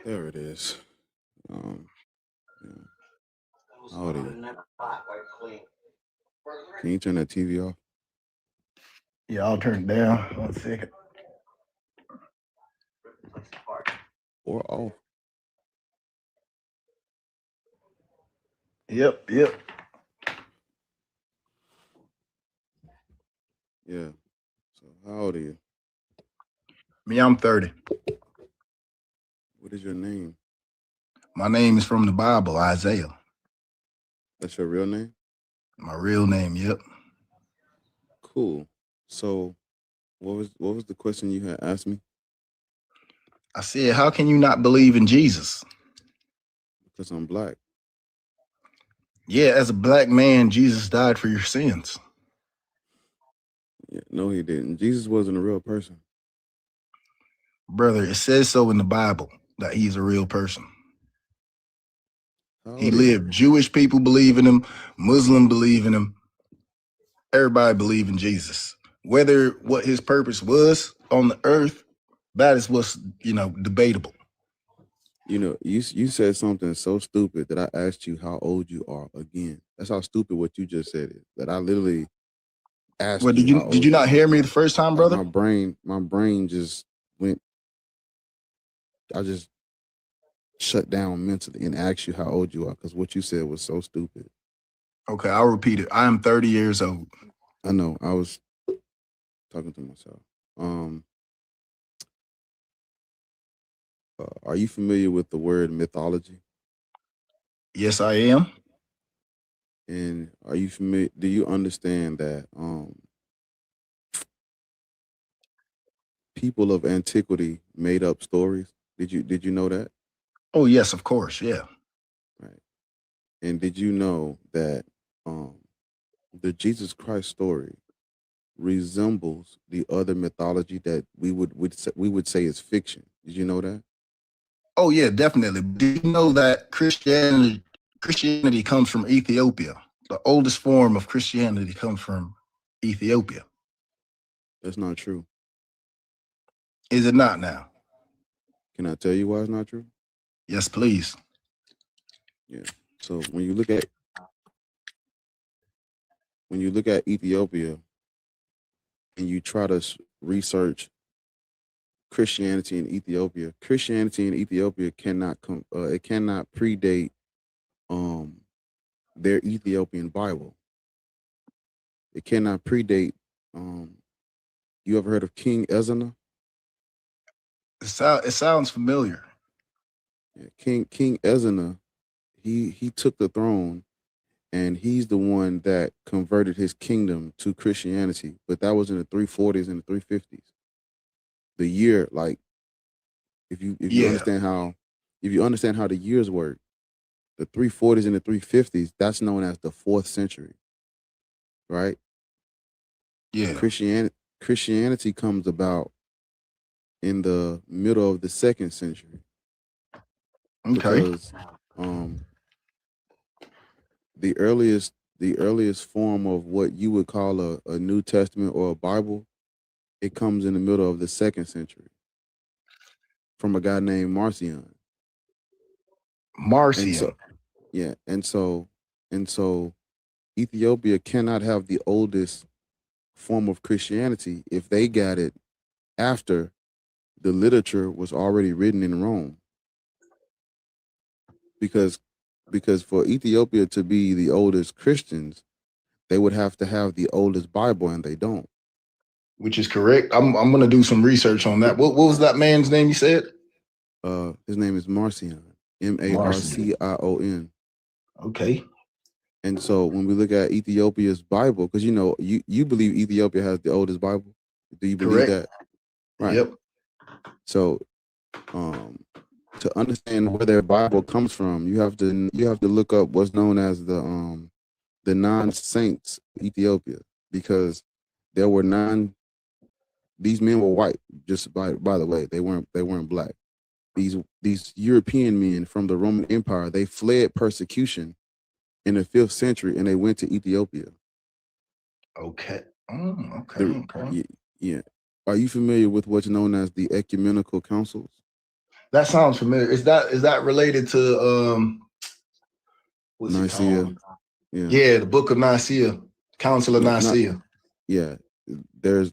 There it is. Um, yeah. How old are you? Can you turn that TV off Yeah, I'll turn it down. 1 second. or off? Yep. Yeah. So how old are you? Me, I'm 30. What is your name? My name is from the Bible, Isaiah. That's your real name? My real name, yep. Cool. So what was the question you had asked me? I said, how can you not believe in Jesus? Because I'm black. Yeah, as a black man, Jesus died for your sins. Yeah, no, he didn't. Jesus wasn't a real person. Brother, it says so in the Bible that he's a real person. How He old are you? lived. Jewish people believe in him, Muslim believe in him. Everybody believe in Jesus. Whether what his purpose was on the earth, that is what's, debatable. You said something so stupid that I asked you how old you are again. That's how stupid what you just said is. That I literally Well, asked did you you how did you old you not are. hear me the first time, Like brother? my brain just went. I just shut down mentally and asked you how old you are because what you said was so stupid. Okay, I'll repeat it. I am 30 years old. I know. I was talking to myself. Um, are you familiar with the word mythology? Yes, I am. And are you familiar? Do you understand that people of antiquity made up stories? Did you know that? Oh, yes, of course. Yeah. Right. And did you know that um, the Jesus Christ story resembles the other mythology that we would say is fiction? Did you know that? Oh, yeah, definitely. Do you know that Christianity comes from Ethiopia? The oldest form of Christianity comes from Ethiopia. That's not true. Is it not now? Can I tell you why it's not true? Yes, please. Yeah. So when you look at Ethiopia and you try to research Christianity in Ethiopia cannot come. It cannot predate um their Ethiopian Bible. It cannot predate. Um, you ever heard of King Ezana? It sounds familiar. Yeah, King Ezana. He took the throne, and he's the one that converted his kingdom to Christianity. But that was in the 340s and the 350s. The year, like if you Yeah, understand how the years work, the 340s and the 350s, that's known as the fourth century, right? yeah. Christianity comes about in the middle of the second century Okay. because um the earliest form of what you would call a New Testament or a Bible, it comes in the middle of the second century from a guy named Marcion. And so Marcion. yeah, and so Ethiopia cannot have the oldest form of Christianity if they got it after the literature was already written in Rome. Because for Ethiopia to be the oldest Christians, they would have to have the oldest Bible, and they don't. Which is correct. I'm gonna do some research on that. What was that man's name you said? His name is Marcion, Marcion. Marcion. Okay. And so when we look at Ethiopia's Bible, because you believe Ethiopia has the oldest Bible. Do you believe Correct. that? Right. Yep. So um, to understand where their Bible comes from, you have to look up what's known as the non-saints of Ethiopia, because there were nine. These men were white. Just by the way, they weren't black. These European men from the Roman Empire, they fled persecution in the fifth century, and they went to Ethiopia. Okay. Okay. The Okay. yeah, yeah. Are you familiar with what's known as the ecumenical councils? That sounds familiar. Is that related to what's it Nicaea. called? Yeah. Yeah, the Book of Nicaea, Council of Nicaea. Yeah. There's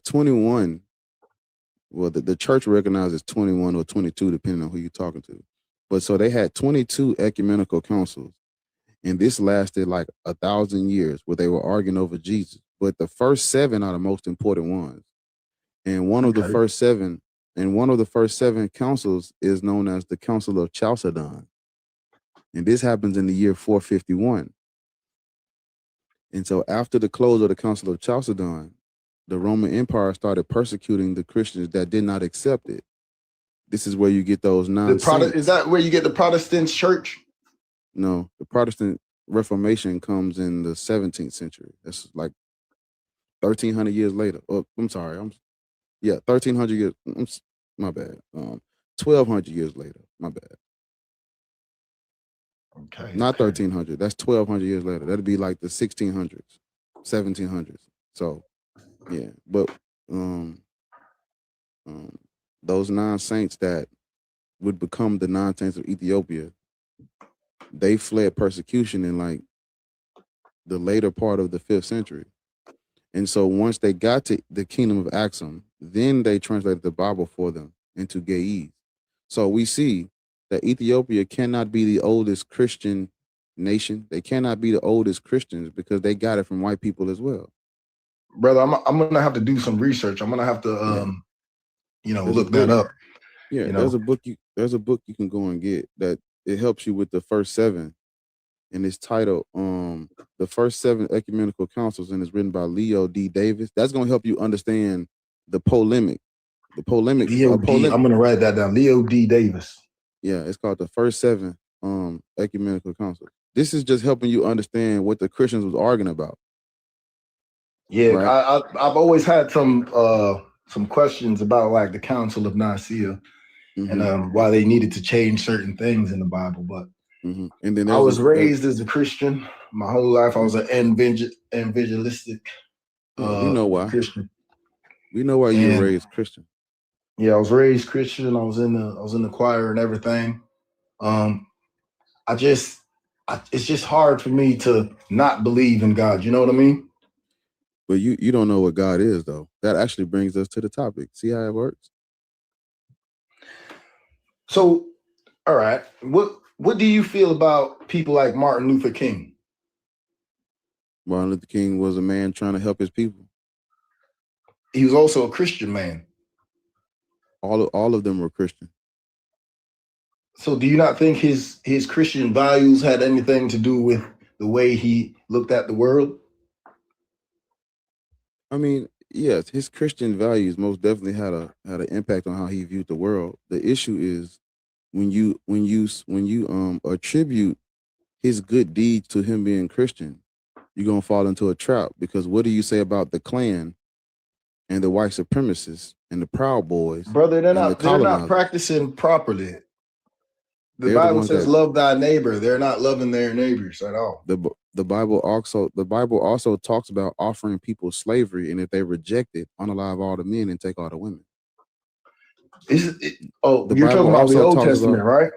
21. Well, the church recognizes 21 or 22, depending on who you're talking to. But so they had 22 ecumenical councils, and this lasted like 1,000 years where they were arguing over Jesus. But the first 7 are the most important ones. And one of the first 7 councils is known as the Council of Chalcedon. And this happens in the year 451. And so after the close of the Council of Chalcedon, the Roman Empire started persecuting the Christians that did not accept it. This is where you get those non-saints. Is that where you get the Protestant church? No, the Protestant Reformation comes in the 17th century. That's like 1,300 years later. Oh, I'm sorry. 1,300 years. My bad. 1,200 years later. My bad. Okay. Not 1,300. That's 1,200 years later. That'd be like the 1600s, 1700s. So, yeah. But those non-saints that would become the non-saints of Ethiopia, they fled persecution in like the later part of the 5th century. And so once they got to the kingdom of Axum, then they translated the Bible for them into Ge'ez. So we see that Ethiopia cannot be the oldest Christian nation. They cannot be the oldest Christians because they got it from white people as well. Brother, I'm gonna have to do some research. I'm gonna have to look that up. Yeah, there's a book you can go and get that it helps you with the first 7. And it's titled The First 7 Ecumenical Councils, and it's written by Leo D. Davis. That's gonna help you understand the polemic. I'm gonna write that down. Leo D. Davis. Yeah, it's called The First 7 Ecumenical Councils. This is just helping you understand what the Christians was arguing about. Yeah, right? I've always had some questions about like the Council of Nicaea and why they needed to change certain things in the Bible. But and then I was raised as a Christian my whole life. I was an evangelistic. We know why. Christian. We know why you were raised Christian. Yeah, I was raised Christian. I was in the choir and everything. It's just hard for me to not believe in God. You know what I mean? But you don't know what God is, though. That actually brings us to the topic. See how it works? So, all right. What do you feel about people like Martin Luther King? Martin Luther King was a man trying to help his people. He was also a Christian man. All of them were Christian. So do you not think his Christian values had anything to do with the way he looked at the world? I mean, yes, his Christian values most definitely had an impact on how he viewed the world. The issue is when you attribute his good deeds to him being Christian, you're gonna fall into a trap, because what do you say about the Klan and the white supremacists and the Proud Boys? Brother, they're not practicing properly. The Bible says love thy neighbor. They're not loving their neighbors at all. The Bible also talks about offering people slavery, and if they reject it, unalive all the men and take all the women. You're talking about the Old Testament, right?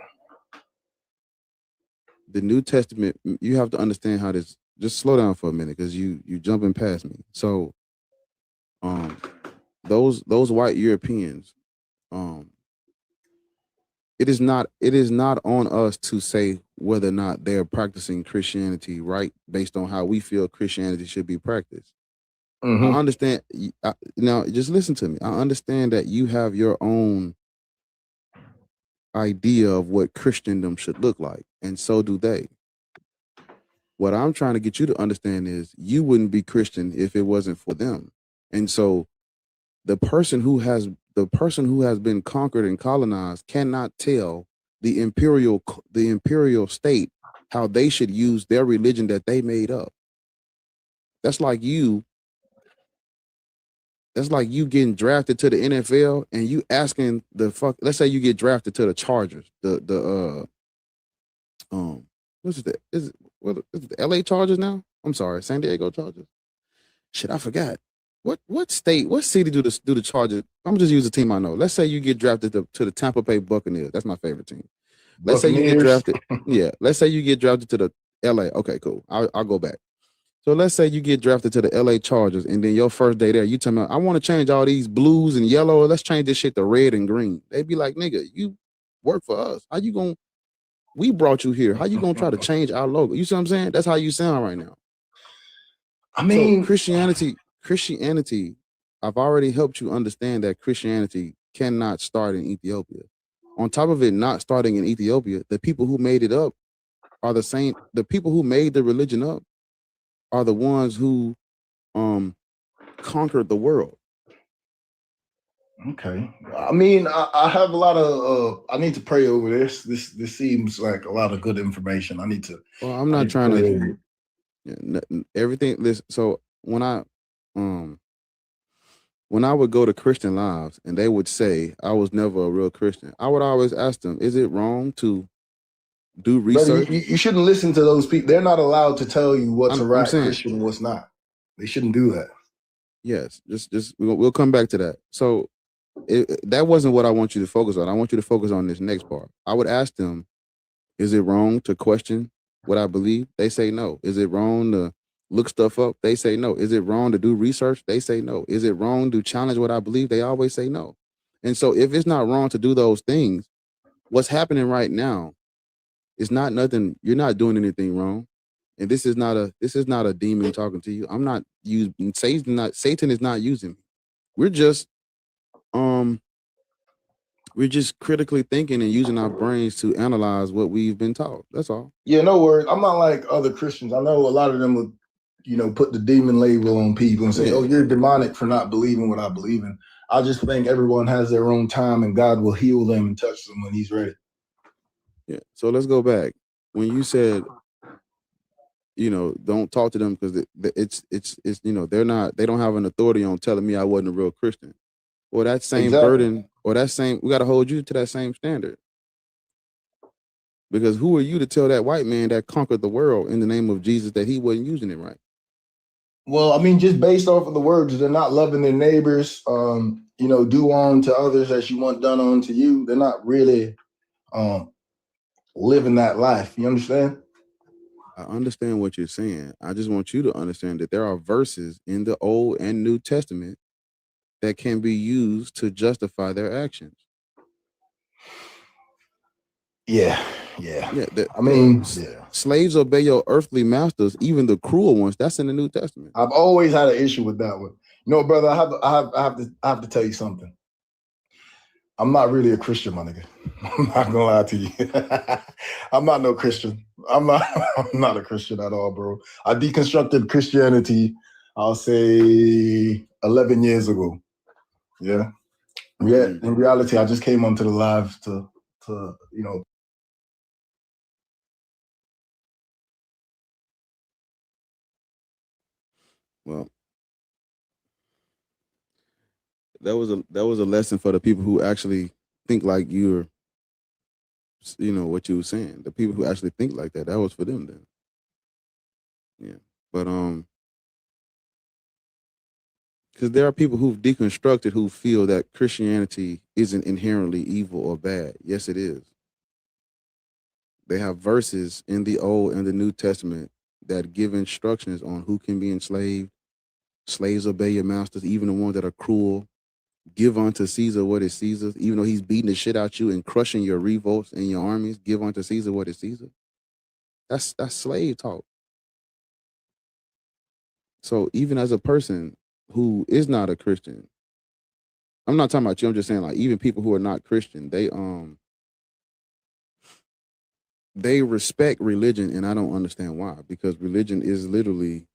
The New Testament, you have to understand how this. Just slow down for a minute, because you jumping past me. So, those white Europeans, it is not on us to say whether or not they're practicing Christianity right based on how we feel Christianity should be practiced. I understand. Now, just listen to me. I understand that you have your own idea of what Christendom should look like, and so do they. What I'm trying to get you to understand is you wouldn't be Christian if it wasn't for them. And so the person who has been conquered and colonized cannot tell the imperial state how they should use their religion that they made up. That's like you getting drafted to the NFL and you asking let's say you get drafted to the Chargers, what's it? Is it the LA Chargers now? I'm sorry, San Diego Chargers. Shit, I forgot. what state, what city do the Chargers? I'm just use a team I know. Let's say you get drafted to the Tampa Bay Buccaneers. That's my favorite team. Let's say you get Buccaneers. drafted. Yeah. Let's say you get drafted to the LA. Okay, cool. I'll go back. So let's say you get drafted to the LA Chargers, and then your first day there, you tell me, I want to change all these blues and yellow. Let's change this shit to red and green. They'd be like, nigga, you work for us. How you gonna? We brought you here. How you gonna try to change our logo? You see what I'm saying? That's how you sound right now. I mean, so Christianity. I've already helped you understand that Christianity cannot start in Ethiopia. On top of it not starting in Ethiopia, the people who made it up are the same. The people who made the religion up are the ones who conquered the world. okay. I mean, I have a lot of. I need to pray over this. This seems like a lot of good information. I need to. Well, I'm not trying to. Everything. This. So when I would go to Christian lives and they would say I was never a real Christian, I would always ask them, is it wrong to do research? Brother, you shouldn't listen to those people. They're not allowed to tell you what's a right Christian and what's not. They shouldn't do that. Yes, just we'll come back to that. So that wasn't what I want you to focus on. I want you to focus on this next part. I would ask them, is it wrong to question what I believe? They say no. Is it wrong to look stuff up? They say no. Is it wrong to do research? They say no. Is it wrong to challenge what I believe? They always say no. And so if it's not wrong to do those things, what's happening right now is not nothing. You're not doing anything wrong. And this is not a demon talking to you. I'm not using Satan is not using me. We're just critically thinking and using our brains to analyze what we've been taught. That's all. Yeah, no worries. I'm not like other Christians. I know a lot of them would, put the demon label on people and say, "Oh, you're demonic for not believing what I believe in." I just think everyone has their own time, and God will heal them and touch them when He's ready. Yeah. So let's go back. When you said, don't talk to them because it's they don't have an authority on telling me I wasn't a real Christian. Or that same burden, or we got to hold you to that same standard. Because who are you to tell that white man that conquered the world in the name of Jesus that he wasn't using it right? Well, I mean, just based off of the words, they're not loving their neighbors. Do unto others as you want done unto you. They're not really living that life. You understand? I understand what you're saying. I just want you to understand that there are verses in the Old and New Testament that can be used to justify their actions. Yeah. Slaves obey your earthly masters, even the cruel ones. That's in the New Testament. I've always had an issue with that one. Brother, I have to tell you something. I'm not really a Christian, my nigga. I'm not gonna lie to you. I'm not no Christian. I'm not a Christian at all, bro. I deconstructed Christianity, I'll say 11 years ago. Yeah. Yeah. In reality, I just came onto the live to Well, that was a lesson for the people who actually think like you're, what you were saying. The people who actually think like that was for them then. Yeah. But because there are people who've deconstructed who feel that Christianity isn't inherently evil or bad. Yes, it is. They have verses in the Old and the New Testament that give instructions on who can be enslaved. Slaves obey your masters, even the ones that are cruel. Give unto Caesar what is Caesar's, even though he's beating the shit out you and crushing your revolts and your armies. Give unto Caesar what is Caesar. That's slave talk. So even as a person who is not a Christian, I'm not talking about you. I'm just saying, like, even people who are not Christian, they respect religion, and I don't understand why. Because religion is literally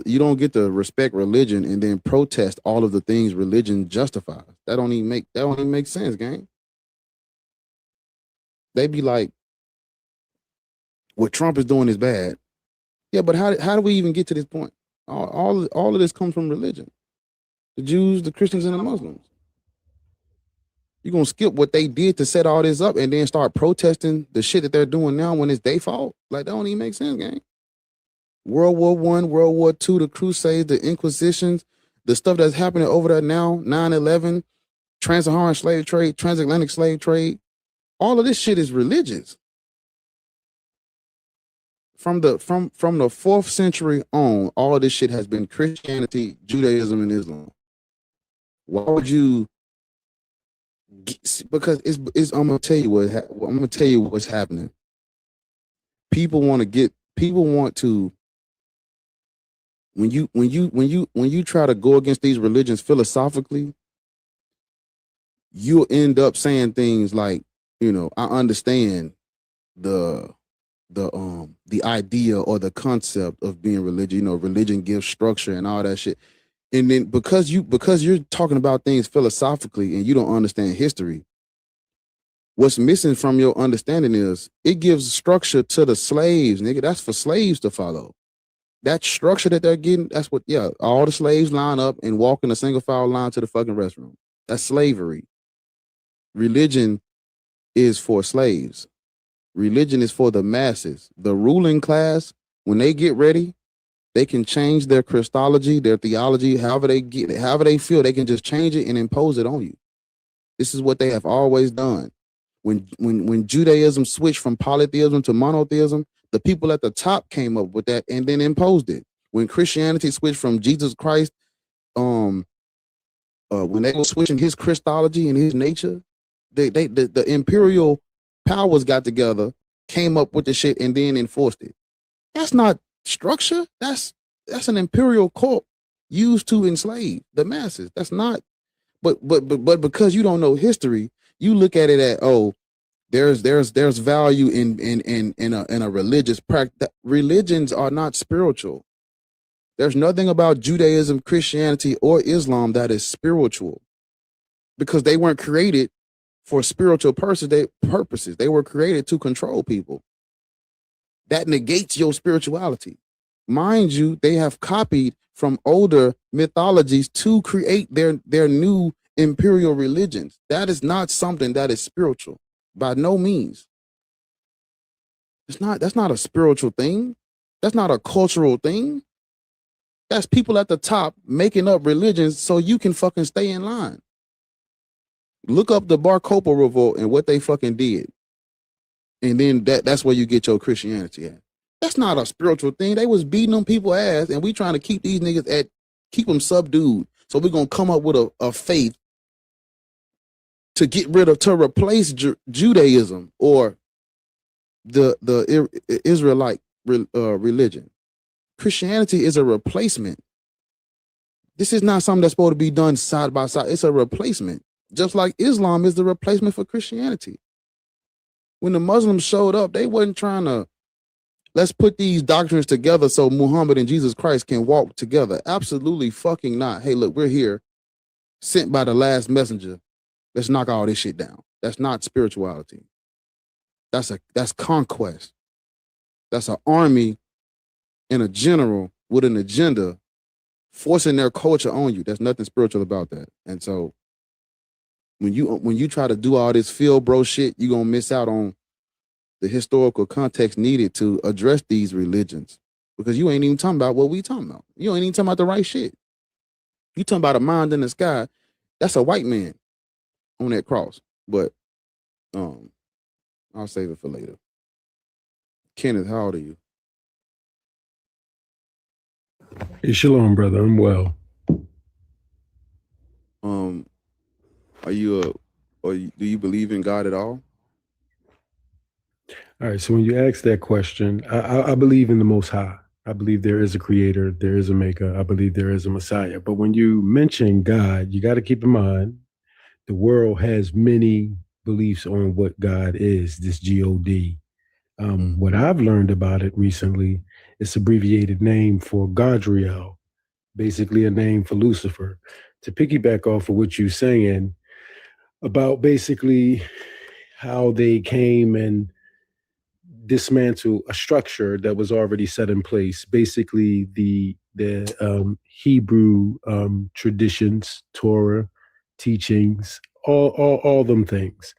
you don't get to respect religion and then protest all of the things religion justifies. That don't even make sense, gang. They be like, what Trump is doing is bad. Yeah, but how do we even get to this point? All of this comes from religion. The Jews, the Christians, and the Muslims. You're gonna skip what they did to set all this up and then start protesting the shit that they're doing now when it's their fault? Like, that don't even make sense, gang. World War One, World War Two, the Crusades, the Inquisitions, the stuff that's happening over there now, 9/11, Trans-Saharan slave trade, transatlantic slave trade, all of this shit is religious. From the 4th century on, all of this shit has been Christianity, Judaism, and Islam. Why would you? Because it's I'm gonna tell you what's happening. People want to when you try to go against these religions philosophically, you'll end up saying things like, I understand the idea or the concept of being religious. Religion gives structure and all that shit. And then because you're talking about things philosophically and you don't understand history, what's missing from your understanding is it gives structure to the slaves, nigga. That's for slaves to follow. That structure that they're getting, that's what, all the slaves line up and walk in a single file line to the fucking restroom. That's slavery. Religion is for slaves. Religion is for the masses. The ruling class, when they get ready, they can change their Christology, their theology, however they feel, they can just change it and impose it on you. This is what they have always done. When Judaism switched from polytheism to monotheism, the people at the top came up with that and then imposed it. When Christianity switched from Jesus Christ, when they were switching his Christology and his nature, the imperial powers got together, came up with the shit, and then enforced it. That's not structure. That's an imperial court used to enslave the masses. That's not. But because you don't know history, you look at it at, there's value in a religious practice. Religions are not spiritual. There's nothing about Judaism, Christianity, or Islam that is spiritual, because they weren't created for spiritual purposes. They were created to control people. That negates your spirituality. Mind you, they have copied from older mythologies to create their new imperial religions. That is not something that is spiritual, by no means. That's not a spiritual thing. That's not a cultural thing. That's people at the top making up religions so you can fucking stay in line. Look up the Bar Kokhba revolt and what they fucking did. And then that's where you get your Christianity at. That's not a spiritual thing. They was beating them people ass, and we trying to keep these niggas keep them subdued. So we're gonna come up with a faith to replace Judaism or the Israelite religion. Christianity is a replacement. This is not something that's supposed to be done side by side. It's a replacement. Just like Islam is the replacement for Christianity. When the Muslims showed up, they wasn't trying to, let's put these doctrines together so Muhammad and Jesus Christ can walk together. Absolutely fucking not. Hey, look, we're here, sent by the last messenger. Let's knock all this shit down. That's not spirituality. That's conquest. That's an army and a general with an agenda forcing their culture on you. There's nothing spiritual about that. And so when you try to do all this field bro shit, you're gonna miss out on the historical context needed to address these religions, because you ain't even talking about what we talking about. You ain't even talking about the right shit. You talking about a mind in the sky. That's a white man on that cross. But I'll save it for later. Kenneth, how old are you? Hey, shalom, brother. I'm well. Are you do you believe in God at all? All right. So when you ask that question, I believe in the Most High. I believe there is a creator, there is a maker. I believe there is a Messiah. But when you mention God, you got to keep in mind the world has many beliefs on what God is, this God. What I've learned about it recently, it's abbreviated name for Godriel, basically a name for Lucifer. To piggyback off of what you're saying about basically how they came and dismantle a structure that was already set in place, basically the Hebrew traditions, Torah, teachings, all them things.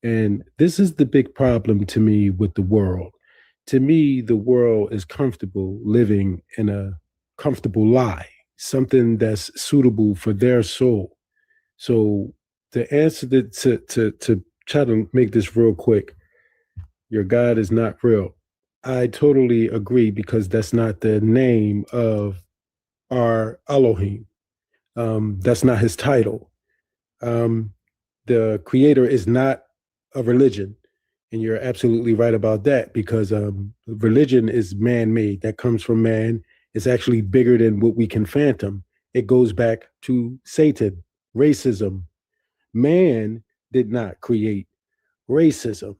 And this is the big problem to me with the world. to me, the world is comfortable living in a comfortable lie, something that's suitable for their soul. So the answer to try to make this real quick, your God is not real. I totally agree because that's not the name of our Elohim. That's not his title. Um, the creator is not a religion. And you're absolutely right about that because religion is man made. That comes from man. It's actually bigger than what we can fathom. It goes back to Satan, racism. Man did not create racism.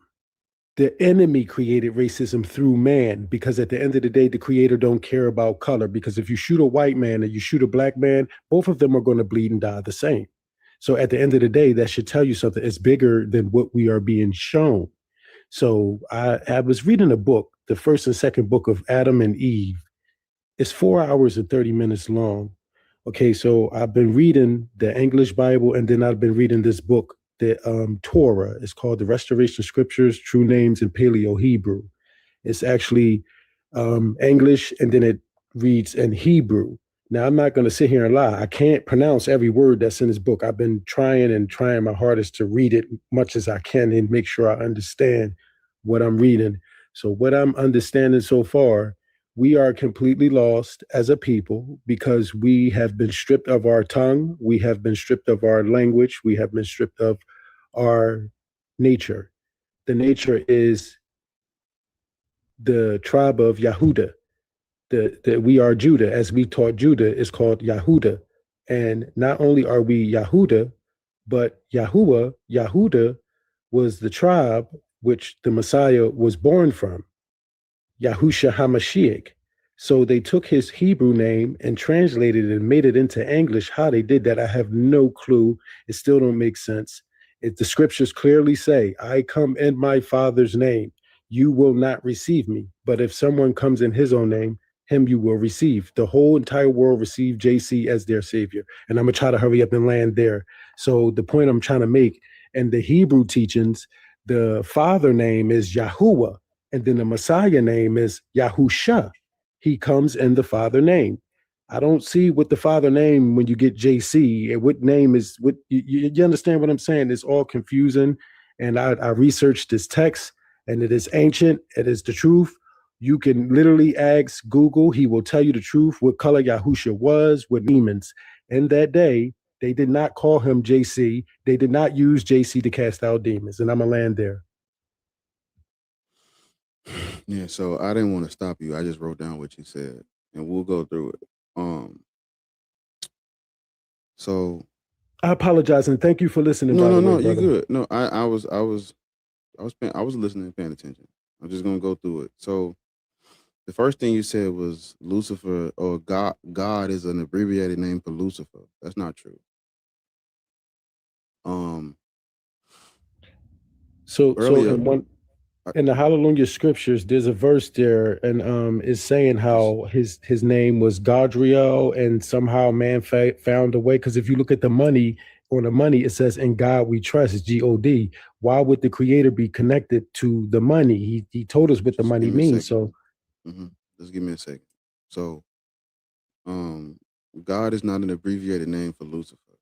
The enemy created racism through man because at the end of the day, the creator don't care about color because if you shoot a white man and you shoot a black man, both of them are going to bleed and die the same. So at the end of the day, that should tell you something. It's bigger than what we are being shown. So I was reading a book, the first and second book of Adam and Eve. It's 4 hours and 30 minutes long. Okay, so I've been reading the English Bible and then I've been reading this book, the Torah. It's called the Restoration Scriptures, True Names in Paleo Hebrew. It's actually English and then it reads in Hebrew. Now, I'm not going to sit here and lie. I can't pronounce every word that's in this book. I've been trying my hardest to read it much as I can and make sure I understand what I'm reading. So what I'm understanding so far, we are completely lost as a people because we have been stripped of our tongue. We have been stripped of our language. We have been stripped of our nature. The nature is the tribe of Yahuda. The we are Judah, as we taught Judah, is called Yahuda. And not only are we Yahuda, but Yahuda was the tribe which the Messiah was born from, Yahusha HaMashiach. So they took his Hebrew name and translated it and made it into English. How they did that, I have no clue. It still don't make sense. The scriptures clearly say, I come in my Father's name. You will not receive me. But if someone comes in his own name, him you will receive. The whole entire world received JC as their savior. And I'm going to try to hurry up and land there. So the point I'm trying to make, in the Hebrew teachings, the father name is Yahuwah, and then the Messiah name is Yahusha. He comes in the father name. I don't see what the father name when you get JC and what name is what you understand what I'm saying? It's all confusing. And I researched this text and it is ancient. It is the truth. You can literally ask Google. He will tell you the truth, what color Yahusha was, what demons. In that day, they did not call him JC. They did not use JC to cast out demons. And I'm going to land there. Yeah, so I didn't want to stop you. I just wrote down what you said, and we'll go through it. So I apologize and thank you for listening. No, you're good. No, I was listening and paying attention. I'm just gonna go through it. So the first thing you said was Lucifer or God. God is an abbreviated name for Lucifer. That's not true. So earlier, in the Hallelujah scriptures, there's a verse there, and is saying how his name was Godriel, and somehow man found a way. Because if you look at the money, on the money, it says, "In God we trust." It's God. Why would the Creator be connected to the money? He told us what the money means. So, just give me a second. So, God is not an abbreviated name for Lucifer.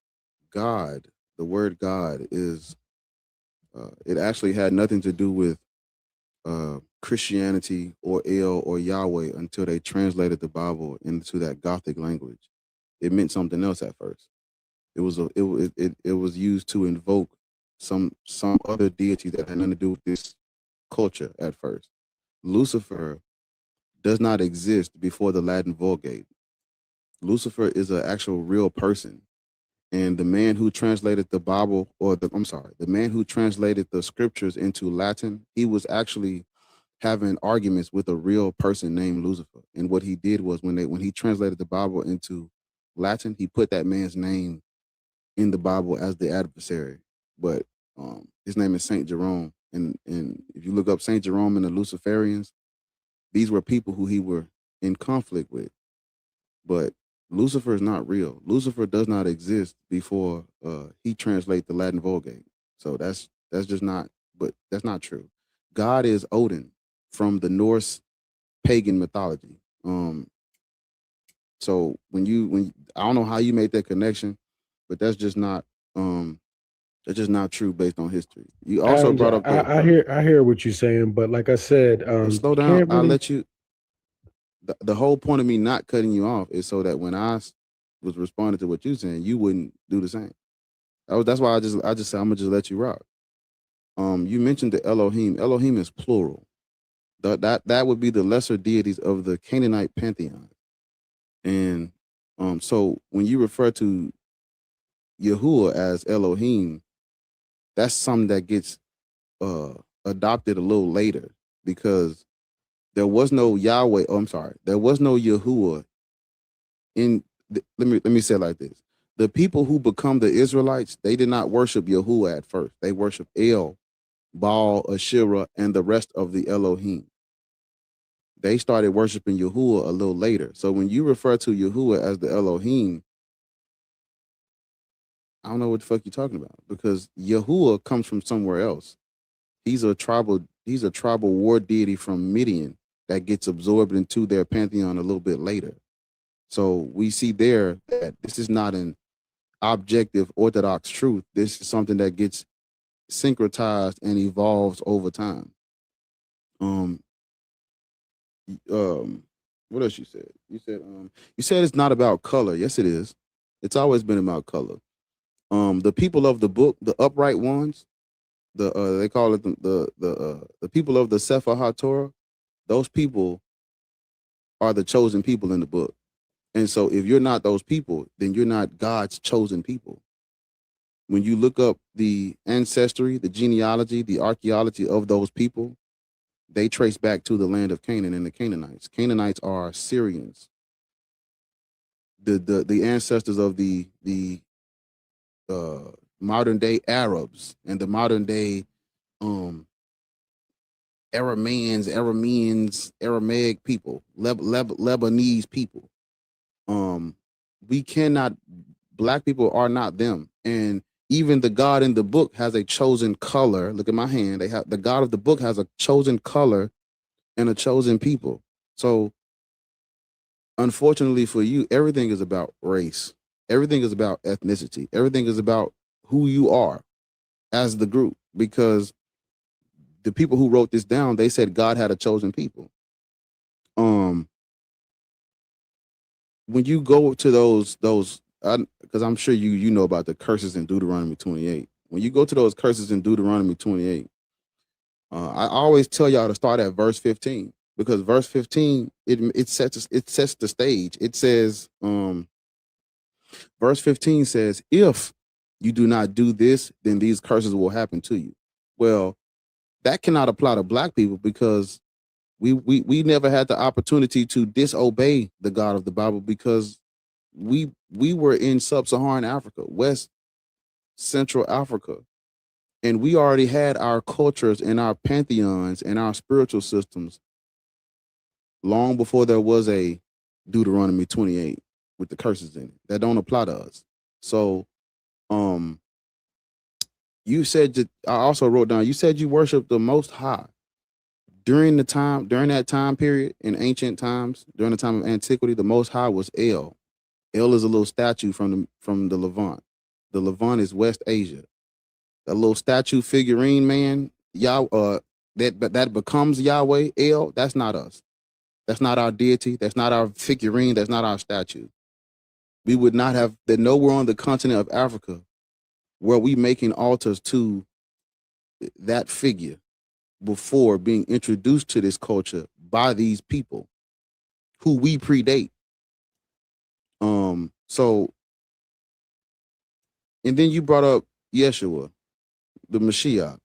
God, the word God is. It actually had nothing to do with Christianity or El or Yahweh until they translated the Bible into that Gothic language. It meant something else at first. It was used to invoke some other deity that had nothing to do with this culture at first. Lucifer does not exist before the Latin Vulgate. Lucifer is an actual real person. And the man who translated the Bible, the man who translated the scriptures into Latin, he was actually having arguments with a real person named Lucifer. And what he did was when he translated the Bible into Latin, he put that man's name in the Bible as the adversary. But his name is Saint Jerome. And if you look up Saint Jerome and the Luciferians, these were people who he were in conflict with. But Lucifer is not real. Lucifer does not exist before he translates the Latin Vulgate. So that's just not, but that's not true. God is Odin. from the Norse pagan mythology. So when I don't know how you made that connection, but that's just not true based on history. You also brought up I hear what you're saying, but like I said, slow down. can't I'll really. let you. The whole point of me not cutting you off is so that when I was responding to what you're saying, you wouldn't do the same. That's why I just said I'm gonna just let you rock. You mentioned the Elohim. Elohim is plural. That would be the lesser deities of the Canaanite pantheon. And so when you refer to Yahuwah as Elohim, that's something that gets adopted a little later, because there was no Yahweh. Oh, I'm sorry, there was no Yahuwah let me say it like this: the people who become the Israelites, they did not worship Yahuwah at first. They worshiped El, Baal, Asherah, and the rest of the Elohim. They started worshiping Yahuwah a little later. So when you refer to Yahuwah as the Elohim, I don't know what the fuck you're talking about, because Yahuwah comes from somewhere else. He's a tribal war deity from Midian that gets absorbed into their pantheon a little bit later. So we see there that this is not an objective orthodox truth. This is something that gets syncretized and evolves over time. What else you said? You said it's not about color. Yes, it is. It's always been about color. The people of the book, the upright ones, they call it the people of the Sefer HaTorah. Those people are the chosen people in the book. And so if you're not those people, then you're not God's chosen people. When you look up the ancestry, the genealogy, the archaeology of those people, they trace back to the land of Canaan and the Canaanites. Canaanites are Syrians. The ancestors of the modern day Arabs and the modern day Arameans, Aramaic people, Lebanese people. We cannot, black people are not them. And even the God in the book has a chosen color. Look at my hand. The God of the book has a chosen color and a chosen people. So unfortunately for you, everything is about race. Everything is about ethnicity. Everything is about who you are as the group, because the people who wrote this down, they said God had a chosen people. When you go to those, because I'm sure you know about the curses in Deuteronomy 28. When you go to those curses in Deuteronomy 28, I always tell y'all to start at verse 15, because verse 15 it sets the stage. It says, verse 15 says, if you do not do this, then these curses will happen to you. Well, that cannot apply to black people, because we never had the opportunity to disobey the God of the Bible, because we were in sub-Saharan Africa, West Central Africa, and we already had our cultures and our pantheons and our spiritual systems long before there was a Deuteronomy 28 with the curses in it that don't apply to us. So you said that, I also wrote down, you said you worship the Most High during that time period in ancient times. During the time of antiquity, the Most High was El. El is a little statue from the Levant. The Levant is West Asia. That little statue figurine man, that becomes Yahweh, El, that's not us. That's not our deity. That's not our figurine. That's not our statue. We would not have that. Nowhere on the continent of Africa were we making altars to that figure before being introduced to this culture by these people who we predate. So, and then you brought up Yeshua, the Mashiach,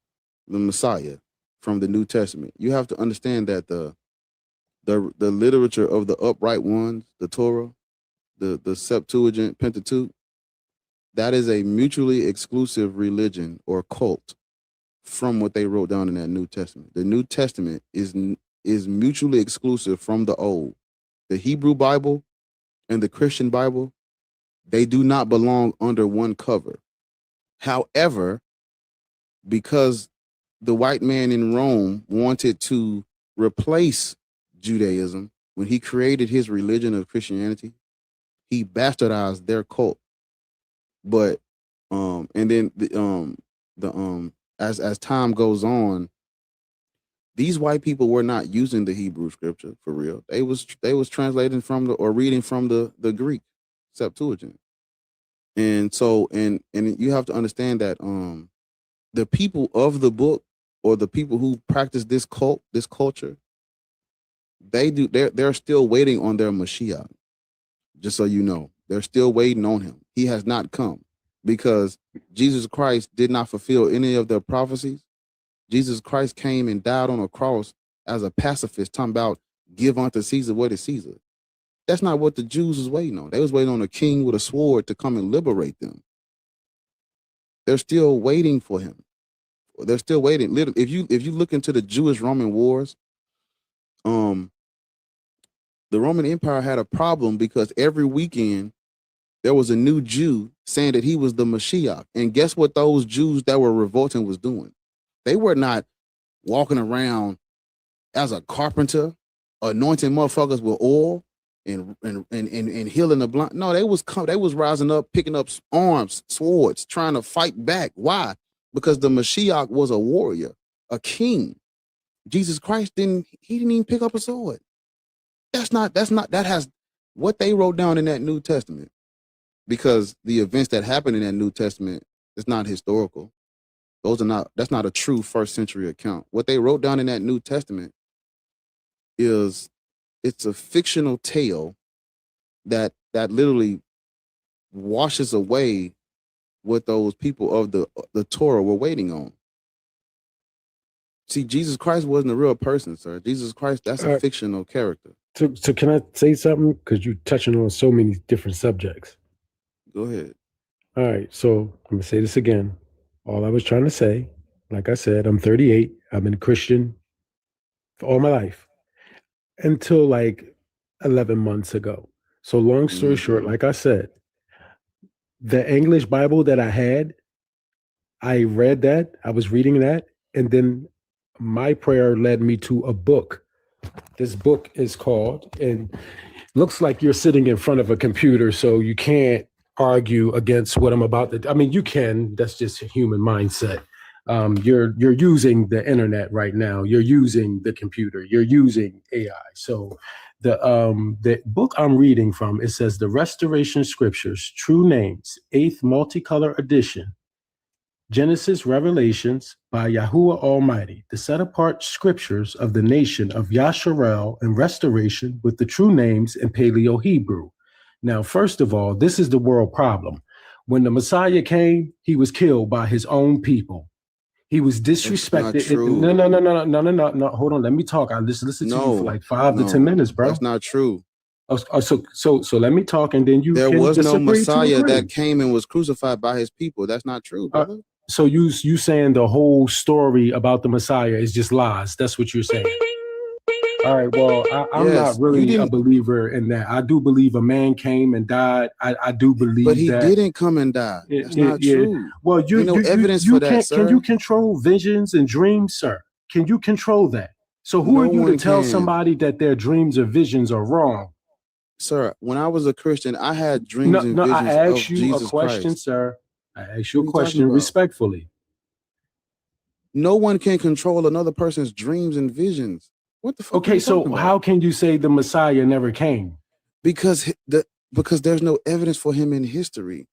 the Messiah from the New Testament. You have to understand that the literature of the upright ones, the Torah, the Septuagint, Pentateuch, that is a mutually exclusive religion or cult from what they wrote down in that New Testament. The New Testament is mutually exclusive from the Old. The Hebrew Bible and the Christian Bible, they do not belong under one cover. However, because the white man in Rome wanted to replace Judaism, when he created his religion of Christianity, he bastardized their cult. But and then as time goes on, these white people were not using the Hebrew scripture for real. They was translating from or reading from the Greek Septuagint. And so and you have to understand that the people of the book, or the people who practice this culture, they're still waiting on their Mashiach. Just so you know, they're still waiting on him. He has not come, because Jesus Christ did not fulfill any of their prophecies. Jesus Christ came and died on a cross as a pacifist, talking about give unto Caesar what is Caesar. That's not what the Jews was waiting on. They was waiting on a king with a sword to come and liberate them. They're still waiting for him. They're still waiting. Literally, if you look into the Jewish-Roman wars, the Roman Empire had a problem because every weekend there was a new Jew saying that he was the Mashiach. And guess what those Jews that were revolting was doing? They were not walking around as a carpenter, anointing motherfuckers with oil and healing the blind. No, they was rising up, picking up arms, swords, trying to fight back. Why? Because the Mashiach was a warrior, a king. Jesus Christ didn't even pick up a sword. That has what they wrote down in that New Testament, because the events that happened in that New Testament is not historical. That's not a true first century account. What they wrote down in that New Testament it's a fictional tale that literally washes away what those people of the Torah were waiting on. See, Jesus Christ wasn't a real person, sir. Jesus Christ, that's a fictional character. So can I say something? Because you're touching on so many different subjects. Go ahead. All right. So I'm going to say this again. All I was trying to say, like I said, I'm 38. I've been a Christian for all my life until like 11 months ago. So long story short, like I said, the English Bible that I had, I read that, I was reading that, and then my prayer led me to a book. This book is called, and looks like you're sitting in front of a computer, so you can't argue against what I'm about to. I mean, you can. That's just a human mindset. You're using the internet right now. You're using the computer. You're using AI. So the book I'm reading from, it says The Restoration Scriptures, True Names, 8th Multicolor Edition, Genesis Revelations by Yahuwah Almighty, the set-apart scriptures of the nation of Yasharel and restoration with the true names in Paleo-Hebrew. Now, first of all, this is the world problem. When the Messiah came, he was killed by his own people. He was disrespected. No. Hold on. Let me talk. I listened to you for like 5 to 10 minutes, bro. That's not true. So let me talk, and then you. There was no Messiah that came and was crucified by his people. That's not true, brother. So you saying the whole story about the Messiah is just lies? That's what you're saying. All right. Well, I'm not really a believer in that. I do believe a man came and died. I do believe that. But he didn't come and die. That's not true. Well, you no evidence for that, sir. Can you control visions and dreams, sir? Can you control that? So who are you to tell somebody that their dreams or visions are wrong? Sir, when I was a Christian, I had dreams and visions I asked of you Jesus a question, Christ. sir. I asked you a question respectfully. No one can control another person's dreams and visions. What the fuck? Okay, so how can you say the Messiah never came? Because there's no evidence for him in history.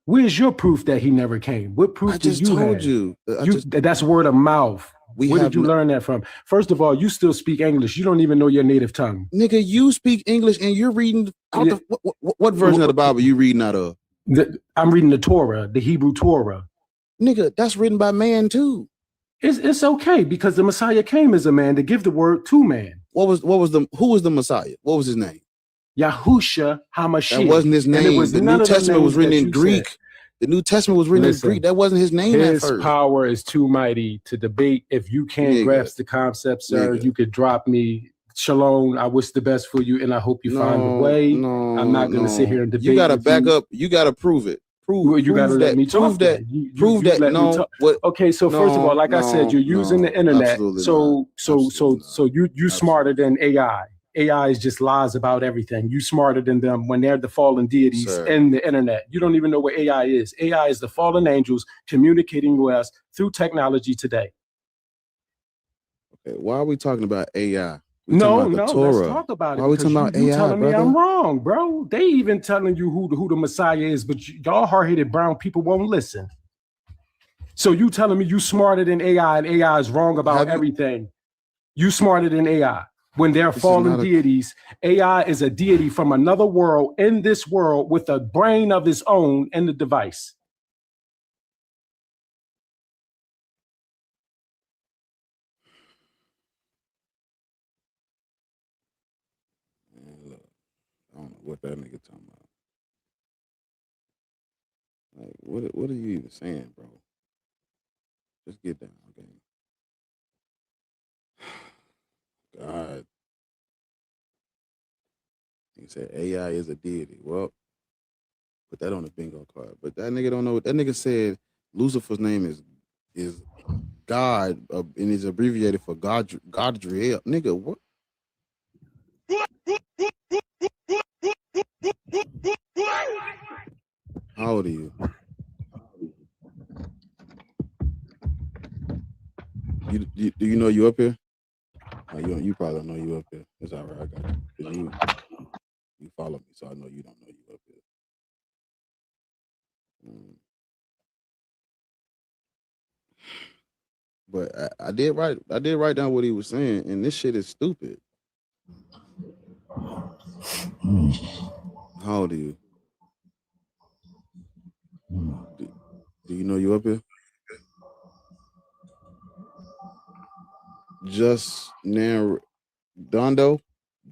Where's your proof that he never came? What proof I just told you. That's word of mouth. Where did you learn that from? First of all, you still speak English. You don't even know your native tongue. Nigga, you speak English and you're reading out what version of the Bible you reading out of? I'm reading the Torah, the Hebrew Torah. Nigga, that's written by man too. It's okay because the Messiah came as a man to give the word to man. Who was the Messiah? What was his name? Yahusha HaMashiach. That wasn't his name. The New Testament was written in Greek. The New Testament was written in Greek. That wasn't his name at first. His power is too mighty to debate. If you can't grasp the concept, sir, you could drop me. Shalom, I wish the best for you, and I hope you find a way. I'm not going to sit here and debate. You got to back up. You got to prove it. Prove, You got to prove let that. me talk. Prove that. You Prove that. let me No. talk. What? Okay, so first of all, like I said, you're using the internet. Absolutely So not. you smarter than AI. AI is just lies about everything. You smarter than them when they're the fallen deities Sir. in the internet. You don't even know what AI is. AI is the fallen angels communicating with us through technology today. Okay, why are we talking about AI? No, let's talk about it. Why are we talking about AI, telling brother? me I'm wrong, bro. They even telling you who the Messiah is, but y'all hard-headed brown people won't listen. So you telling me you smarter than AI and AI is wrong about everything. You smarter than AI. When they're fallen deities, AI is a deity from another world in this world with a brain of its own in the device. Look, I don't know what that nigga talking about. Like, what are you even saying, bro? Just get down, okay? God. He said AI is a deity. Well, put that on the bingo card. But that nigga don't know. That nigga said Lucifer's name is God, and is abbreviated for Godriel. Nigga, what? How old are you? Do you know you up here? You probably don't know you up here. It's all right. I got you. 'Cause you follow me, so I know you don't know you up here. But I did write down what he was saying, and this shit is stupid. How old are you? Do you know you up here? Just Nair Dundo?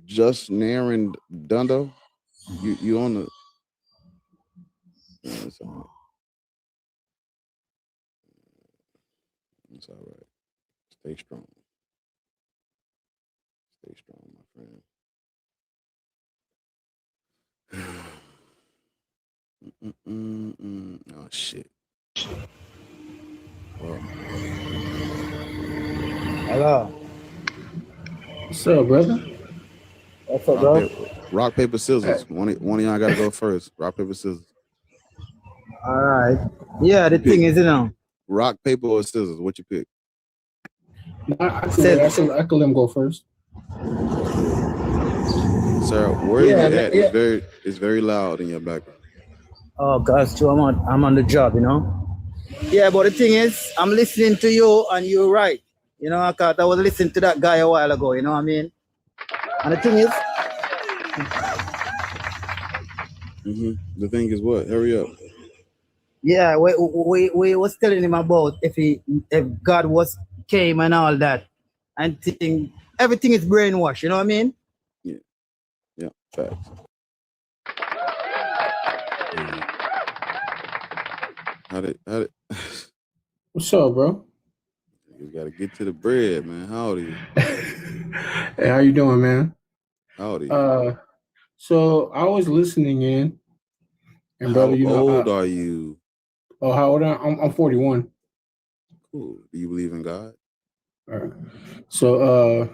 Just Naren Dundo? You on the it's all right. It's all right. Stay strong. Stay strong, my friend. Oh shit. Well, Hello. What's up, brother? What's up, bro? rock, paper, scissors. One of y'all gotta go first. Rock, paper, scissors. All right. Yeah, the thing is, rock, paper, or scissors. What you pick? I can let him go first. Sir, where you at? It's very loud in your background. Oh gosh, too. I'm on the job, Yeah, but the thing is, I'm listening to you, and you're right. I thought I was listening to that guy a while ago. You know what I mean? And the thing is, the thing is what? Hurry up. Yeah, we was telling him about if God came and all that, and everything is brainwashed. You know what I mean? Yeah, facts. How did What's up, bro? You gotta get to the bread, man. How old are you? Hey, how you doing, man? How old are you? So I was listening in, and brother, how old are you? Oh, how old I'm 41. Cool. Do you believe in God? All right. So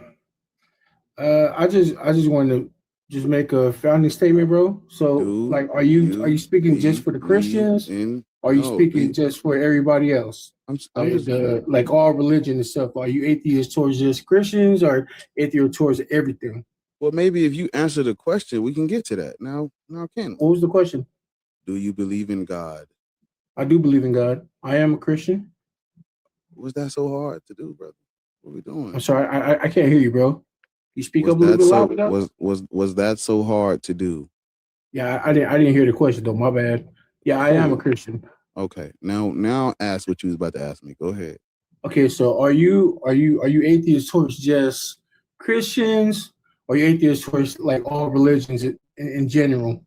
I just wanted to just make a founding statement, bro. So are you speaking just for the Christians? Or are you speaking just for everybody else? I'm just like all religion and stuff. Are you atheist towards just Christians or atheist towards everything? Well, maybe if you answer the question, we can get to that. Now can we? What was the question? Do you believe in God? I do believe in God. I am a Christian. Was that so hard to do, brother? What are we doing? I'm sorry, I can't hear you, bro. You speak up a little bit louder. Was that so hard to do? Yeah, I didn't hear the question though. My bad. Yeah, I am a Christian. Okay. Now ask what you was about to ask me. Go ahead. Okay, so are you atheist towards just Christians, or are you atheist towards like all religions in general?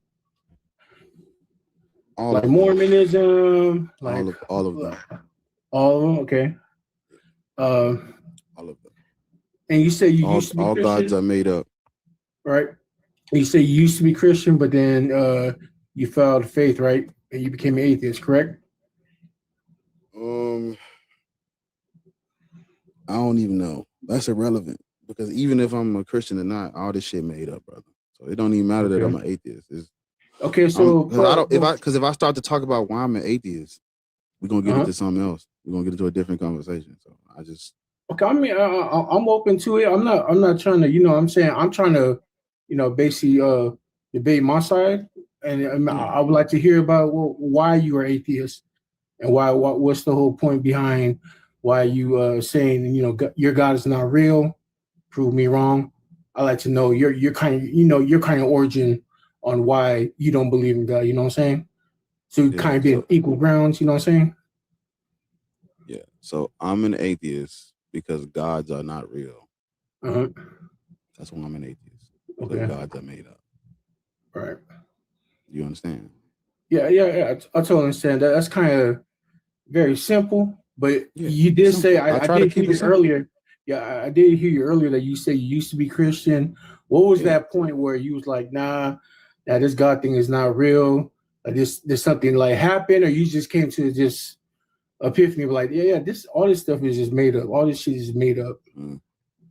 Like Mormonism, like all of them. All of them, okay. All of them. And you say you used to be all Christian? gods are made up. Right. You say you used to be Christian, but then you fell out of faith, right? and you became an atheist, correct? I don't even know. That's irrelevant because even if I'm a Christian or not, all this shit made up, brother. So it don't even matter that I'm an atheist. Okay, so if I start to talk about why I'm an atheist, we're gonna get into something else. We're gonna get into a different conversation. So I just okay. I mean, I'm open to it. I'm not trying to, you know, I'm saying I'm trying to, you know, basically debate my side, and I would like to hear about why you are atheist and what's the whole point behind why you saying, you know, your God is not real. Prove me wrong. I like to know your kind of origin on why you don't believe in God. You know what I'm saying? So kind of be equal grounds. You know what I'm saying? Yeah. So I'm an atheist because gods are not real. That's why I'm an atheist. Because gods are made up. Right. You understand? Yeah. I totally understand that. That's kind of very simple. But you did say I did hear you earlier. Yeah, I did hear you earlier that you say you used to be Christian. What was that point where you was like, nah, this God thing is not real? There's something like happened, or you just came to this epiphany, like, all this stuff is just made up. All this shit is made up.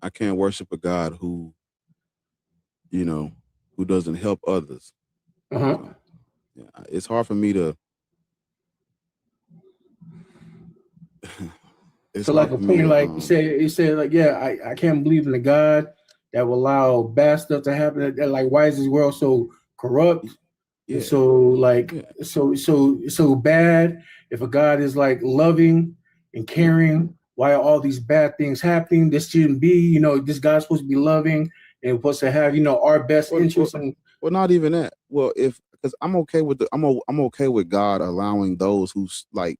I can't worship a God who, you know, who doesn't help others. So, it's hard for me to. So like a point, like you said, like, I can't believe in a God that will allow bad stuff to happen. Like, why is this world so corrupt? Yeah. So like, so bad. If a God is like loving and caring, why are all these bad things happening? This shouldn't be. You know, this God's supposed to be loving and supposed to have, you know, our best interests. Well, not even that. Well, because I'm okay with I'm okay with God allowing those who's like.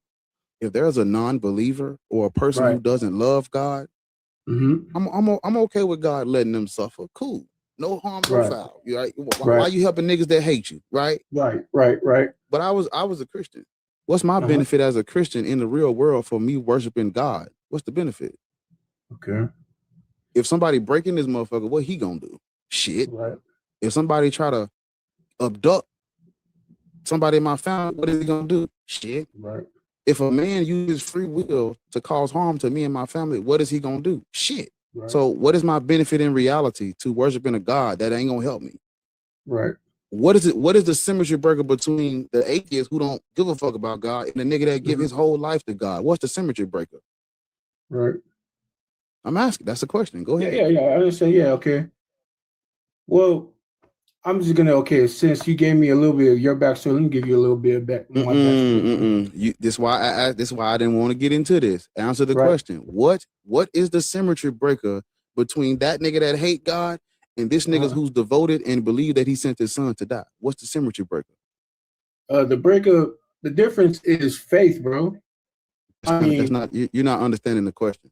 If there's a non-believer or a person who doesn't love God, I'm okay with God letting them suffer. Cool, no harm, no foul. You right? Why you helping niggas that hate you? Right. But I was a Christian. What's my benefit as a Christian in the real world for me worshiping God? What's the benefit? Okay. If somebody breaking this motherfucker, what he gonna do? Shit. Right. If somebody try to abduct somebody in my family, what is he gonna do? Shit. Right. If a man uses free will to cause harm to me and my family, what is he gonna do? Shit. Right. So what is my benefit in reality to worshiping a God that ain't gonna help me? Right. What is it? What is the symmetry breaker between the atheist who don't give a fuck about God and the nigga that give his whole life to God? What's the symmetry breaker? Right. I'm asking. That's a question. Go ahead. Yeah. I understand. Yeah. Okay. Well, I'm just gonna since you gave me a little bit of your backstory, let me give you a little bit of my backstory. This why I asked. This is why I didn't want to get into this. Answer the question. What is the symmetry breaker between that nigga that hate God and this nigga who's devoted and believe that he sent his son to die? What's the symmetry breaker? The difference is faith, bro. That's not you're not understanding the question.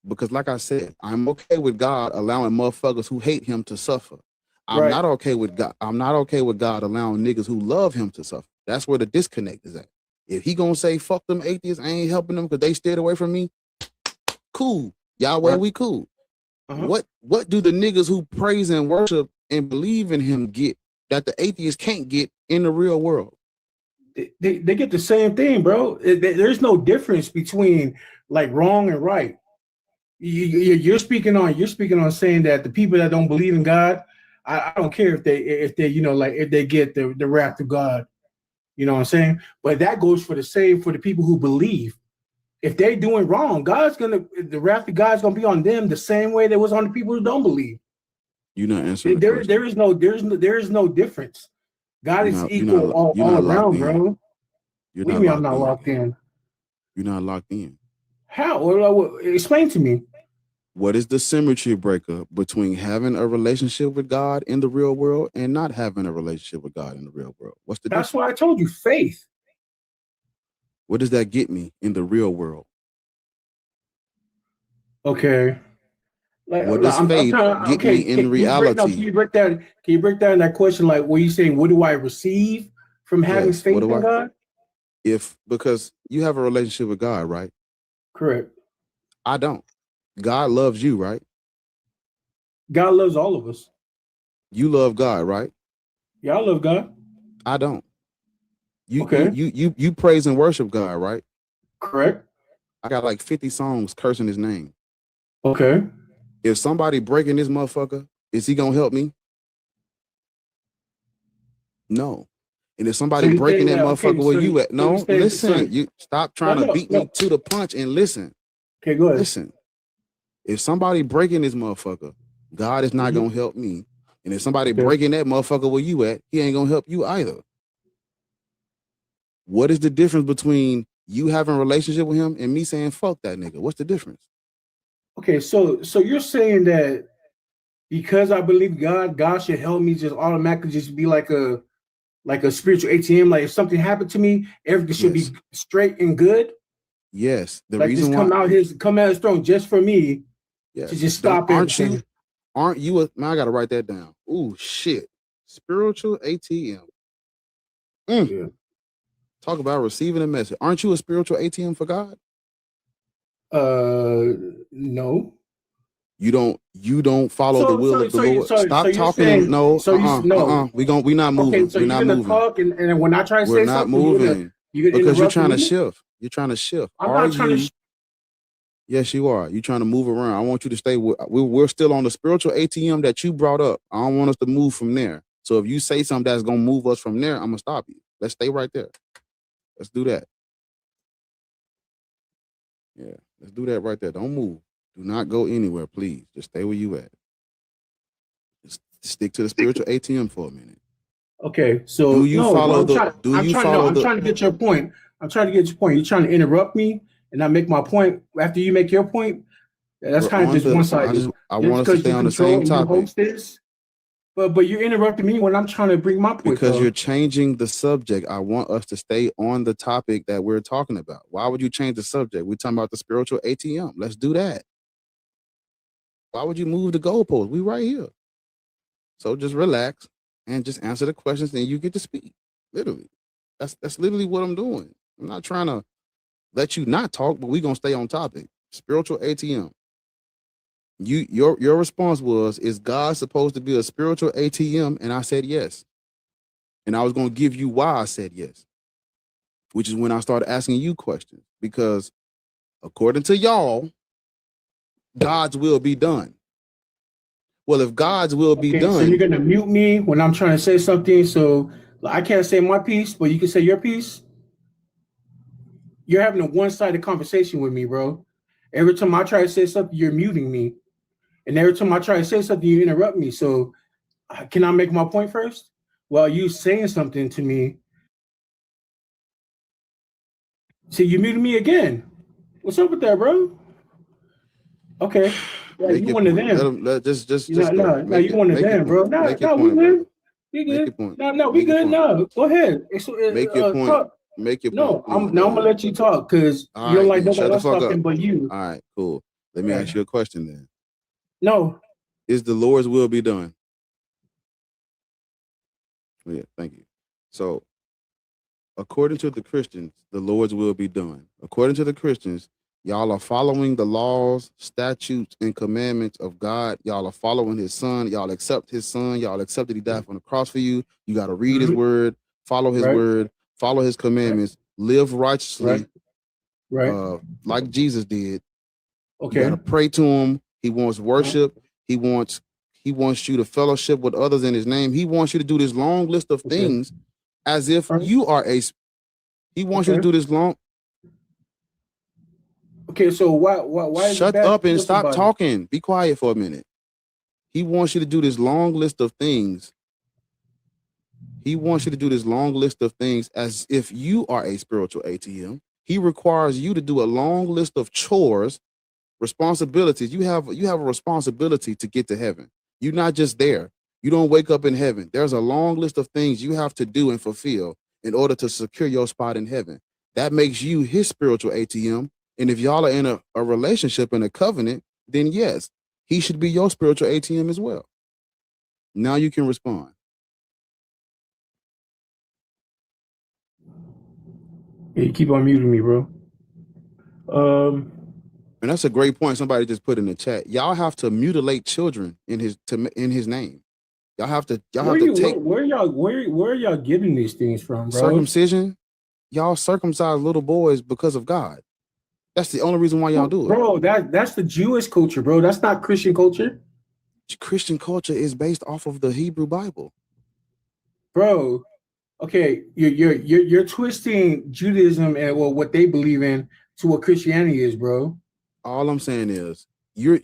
Because like I said, I'm okay with God allowing motherfuckers who hate him to suffer. I'm not okay with God. I'm not okay with God allowing niggas who love him to suffer. That's where the disconnect is at. If he gonna say fuck them atheists, I ain't helping them because they stayed away from me. Cool, Yahweh, we cool. What do the niggas who praise and worship and believe in him get that the atheists can't get in the real world? They get the same thing, bro. There's no difference between like wrong and right. You're speaking on saying that the people that don't believe in God, I don't care if they you know, like if they get the wrath of God, you know what I'm saying? But that goes for the same for the people who believe. If they doing wrong, the wrath of God's gonna be on them the same way that was on the people who don't believe. You're not answering. There is no difference. God is equal all around, bro. What do you mean I'm not locked in? You're not locked in. How? Explain to me. What is the symmetry breaker between having a relationship with God in the real world and not having a relationship with God in the real world? What's the difference? That's why I told you faith. What does that get me in the real world? Okay. What does faith get me in reality? Can you break down that question? Like, what are you saying? What do I receive from having faith in God? Because you have a relationship with God, right? Correct. I don't. God loves you, right? God loves all of us. You love God, right? Yeah, I love God. I don't. You praise and worship God, right? Correct. I got like 50 songs cursing his name. Okay. If somebody breaking this motherfucker, is he gonna help me? No. And if somebody breaking that motherfucker where you at, no, listen, you stop trying to beat me to the punch and listen. Okay, go ahead. Listen. If somebody breaking this motherfucker, God is not gonna help me. And if somebody breaking that motherfucker where you at, he ain't gonna help you either. What is the difference between you having a relationship with him and me saying fuck that nigga? What's the difference? Okay, so you're saying that because I believe God should help me just automatically just be like a spiritual ATM. Like if something happened to me, everything should be straight and good. Yes. The like reason just why come out his throne just for me to just stop everything. Aren't you a man? I gotta write that down. Ooh, shit. Spiritual ATM. Yeah. Talk about receiving a message. Aren't you a spiritual ATM for God? No. You don't follow the will of the Lord. Stop talking. Saying, no. No. We not moving. Okay, so we're you're not gonna moving. Talk and when I try to say something, moving. You're because you're trying to me? shift. You're trying to shift. I'm not trying to. Yes, you are. You're trying to move around. I want you to stay. We're still on the spiritual ATM that you brought up. I don't want us to move from there. So if you say something that's gonna move us from there, I'm gonna stop you. Let's stay right there. Let's do that. Yeah, let's do that right there. Don't move. Do not go anywhere, please. Just stay where you at. Just stick to the spiritual ATM for a minute. Okay, so do you follow the? I'm trying to get your point. I'm trying to get your point. You're trying to interrupt me, and I make my point after you make your point. That's kind of just one sided. I want us to stay on the same topic. But you're interrupting me when I'm trying to bring my point. Because you're changing the subject. I want us to stay on the topic that we're talking about. Why would you change the subject? We're talking about the spiritual ATM. Let's do that. Why would you move the goalpost? We right here. So just relax and just answer the questions, and you get to speak. Literally. That's literally what I'm doing. I'm not trying to let you not talk, but we're gonna stay on topic. Spiritual ATM. Your response was, is God supposed to be a spiritual ATM? And I said yes. And I was going to give you why I said yes, which is when I started asking you questions, because according to y'all, God's will be done. Well, if God's will be done. So you're going to mute me when I'm trying to say something. So I can't say my piece, but you can say your piece. You're having a one-sided conversation with me, bro. Every time I try to say something, you're muting me. And every time I try to say something, you interrupt me. So can I make my point first? While you saying something to me. See, you muted me again. What's up with that, bro? Okay. Yeah, you one of them. Just you one of them, bro. No, we good. We good. No, we good. No, go ahead. Make your point. Talk. Make your point. No, I'm gonna let you talk because you don't like nobody else talking but you. All right, cool. Let me ask you a question then. No. Is the Lord's will be done? Yeah, thank you. So, according to the Christians, the Lord's will be done. According to the Christians, y'all are following the laws, statutes, and commandments of God. Y'all are following his son. Y'all accept his son. Y'all accept that he died on the cross for you. You got to read his word, follow his word, follow his commandments, live righteously, like Jesus did. Okay. You got to pray to him. He wants worship. He wants you to fellowship with others in his name. He wants you to do this long list of things as if you are he wants you to do this long. Okay, so why shut up and stop talking. Be quiet for a minute. He wants you to do this long list of things. He wants you to do this long list of things as if you are a spiritual ATM. He requires you to do a long list of chores, responsibilities. You have a responsibility to get to heaven. You're not just there. You don't wake up in heaven. There's a long list of things you have to do and fulfill in order to secure your spot in heaven. That makes you his spiritual ATM. And if y'all are in a relationship and a covenant, then yes, he should be your spiritual ATM as well. Now you can respond. Yeah, you keep on muting me, bro. And that's a great point. Somebody just put in the chat. Y'all have to mutilate children in his name. Y'all have to take where are y'all getting these things from, bro? Circumcision. y'all circumcise little boys because of God. That's the only reason why y'all do it. Bro, that's the Jewish culture, bro. That's not Christian culture. Christian culture is based off of the Hebrew Bible. Bro, okay, you're twisting Judaism and well, what they believe in to what Christianity is, bro. All I'm saying is you're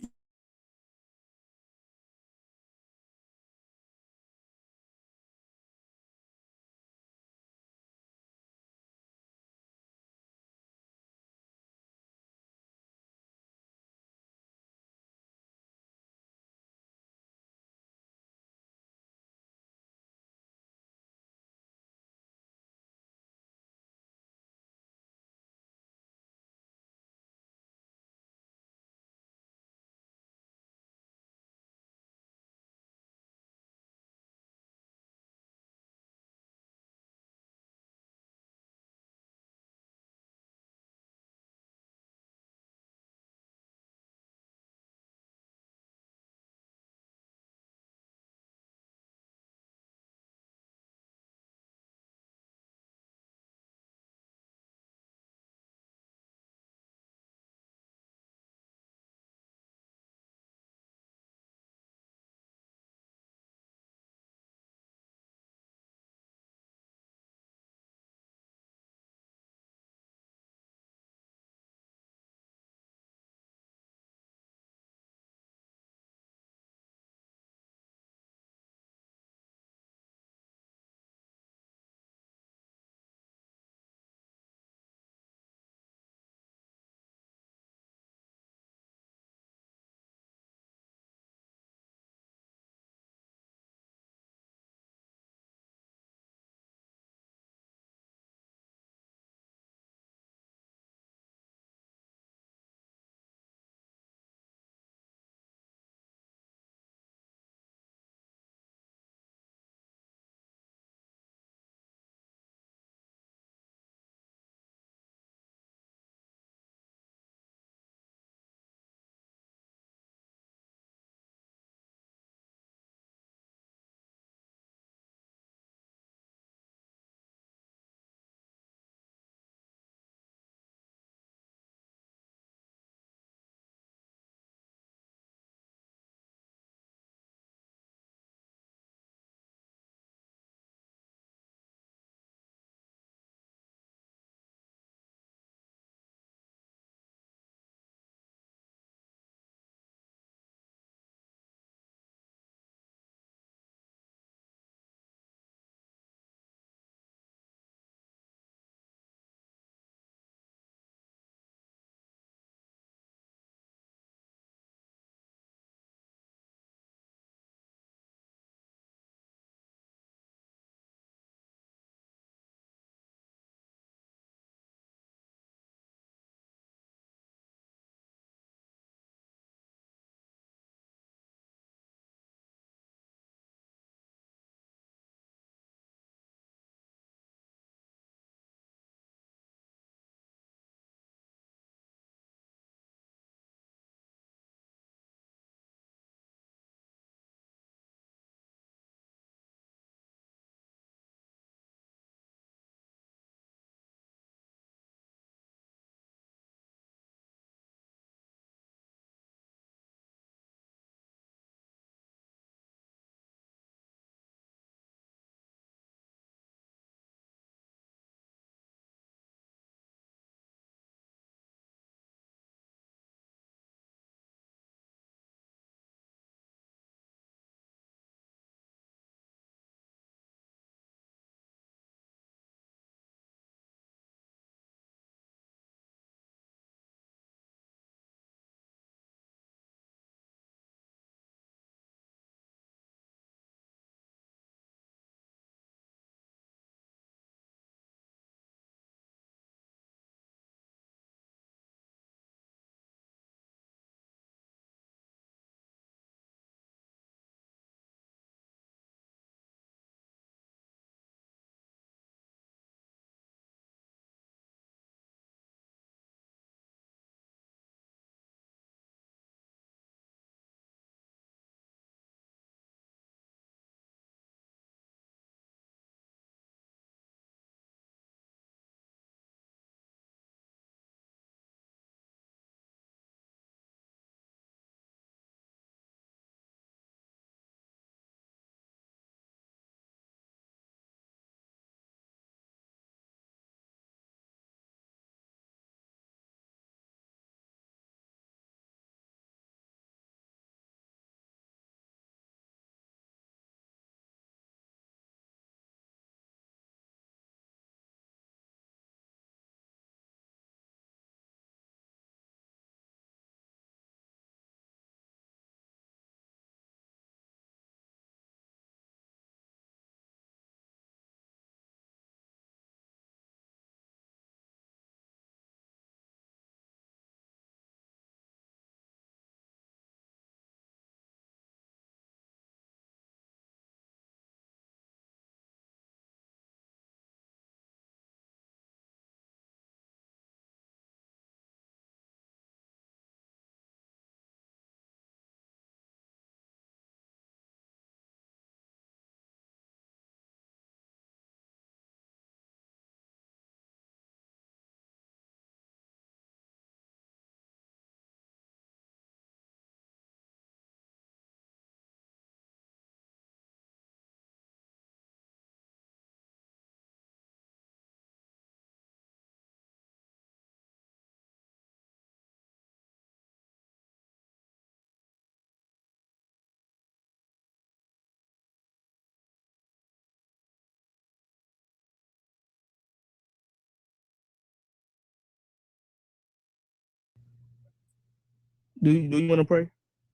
Do you want to pray?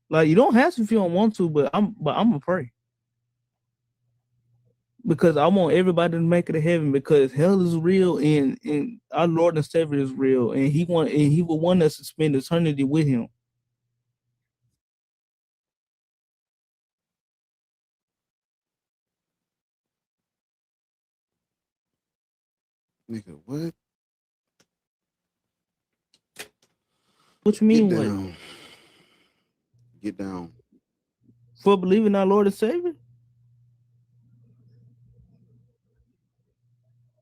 Like, you don't have to if you don't want to, but I'm gonna pray because I want everybody to make it to heaven, because hell is real, and our Lord and Savior is real, and he will want us to spend eternity with him. Nigga, what? What you Get mean? What? down. Get down. For believing our Lord and Savior?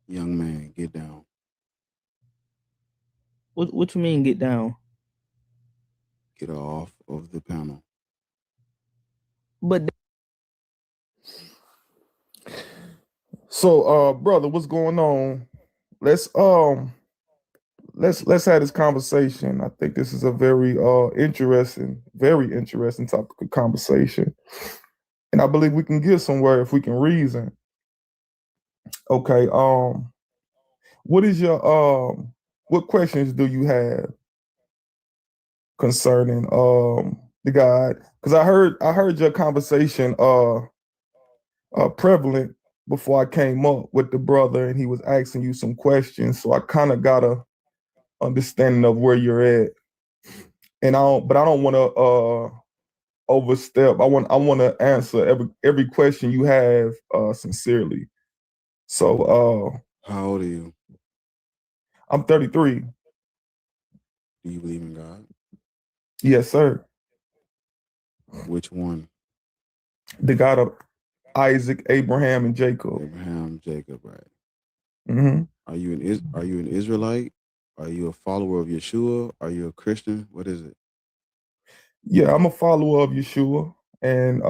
Young man, get down. What you mean get down? Get off of the panel. But So, brother, what's going on? Let's have this conversation. I think this is a very very interesting topic of conversation. And I believe we can get somewhere if we can reason. Okay, what is your what questions do you have concerning the God? Because I heard your conversation prevalent before I came up with the brother, and he was asking you some questions. So I kind of got a understanding of where you're at. And I don't want to overstep. I want to answer every question you have sincerely. So How old are you? I'm 33. Do you believe in God? Yes, sir. Which one? The God of Isaac, Abraham, and Jacob. Abraham, Jacob, right? Hmm. Are you an Israelite? Are you a follower of Yeshua? Are you a Christian? What is it? Yeah, I'm a follower of Yeshua. And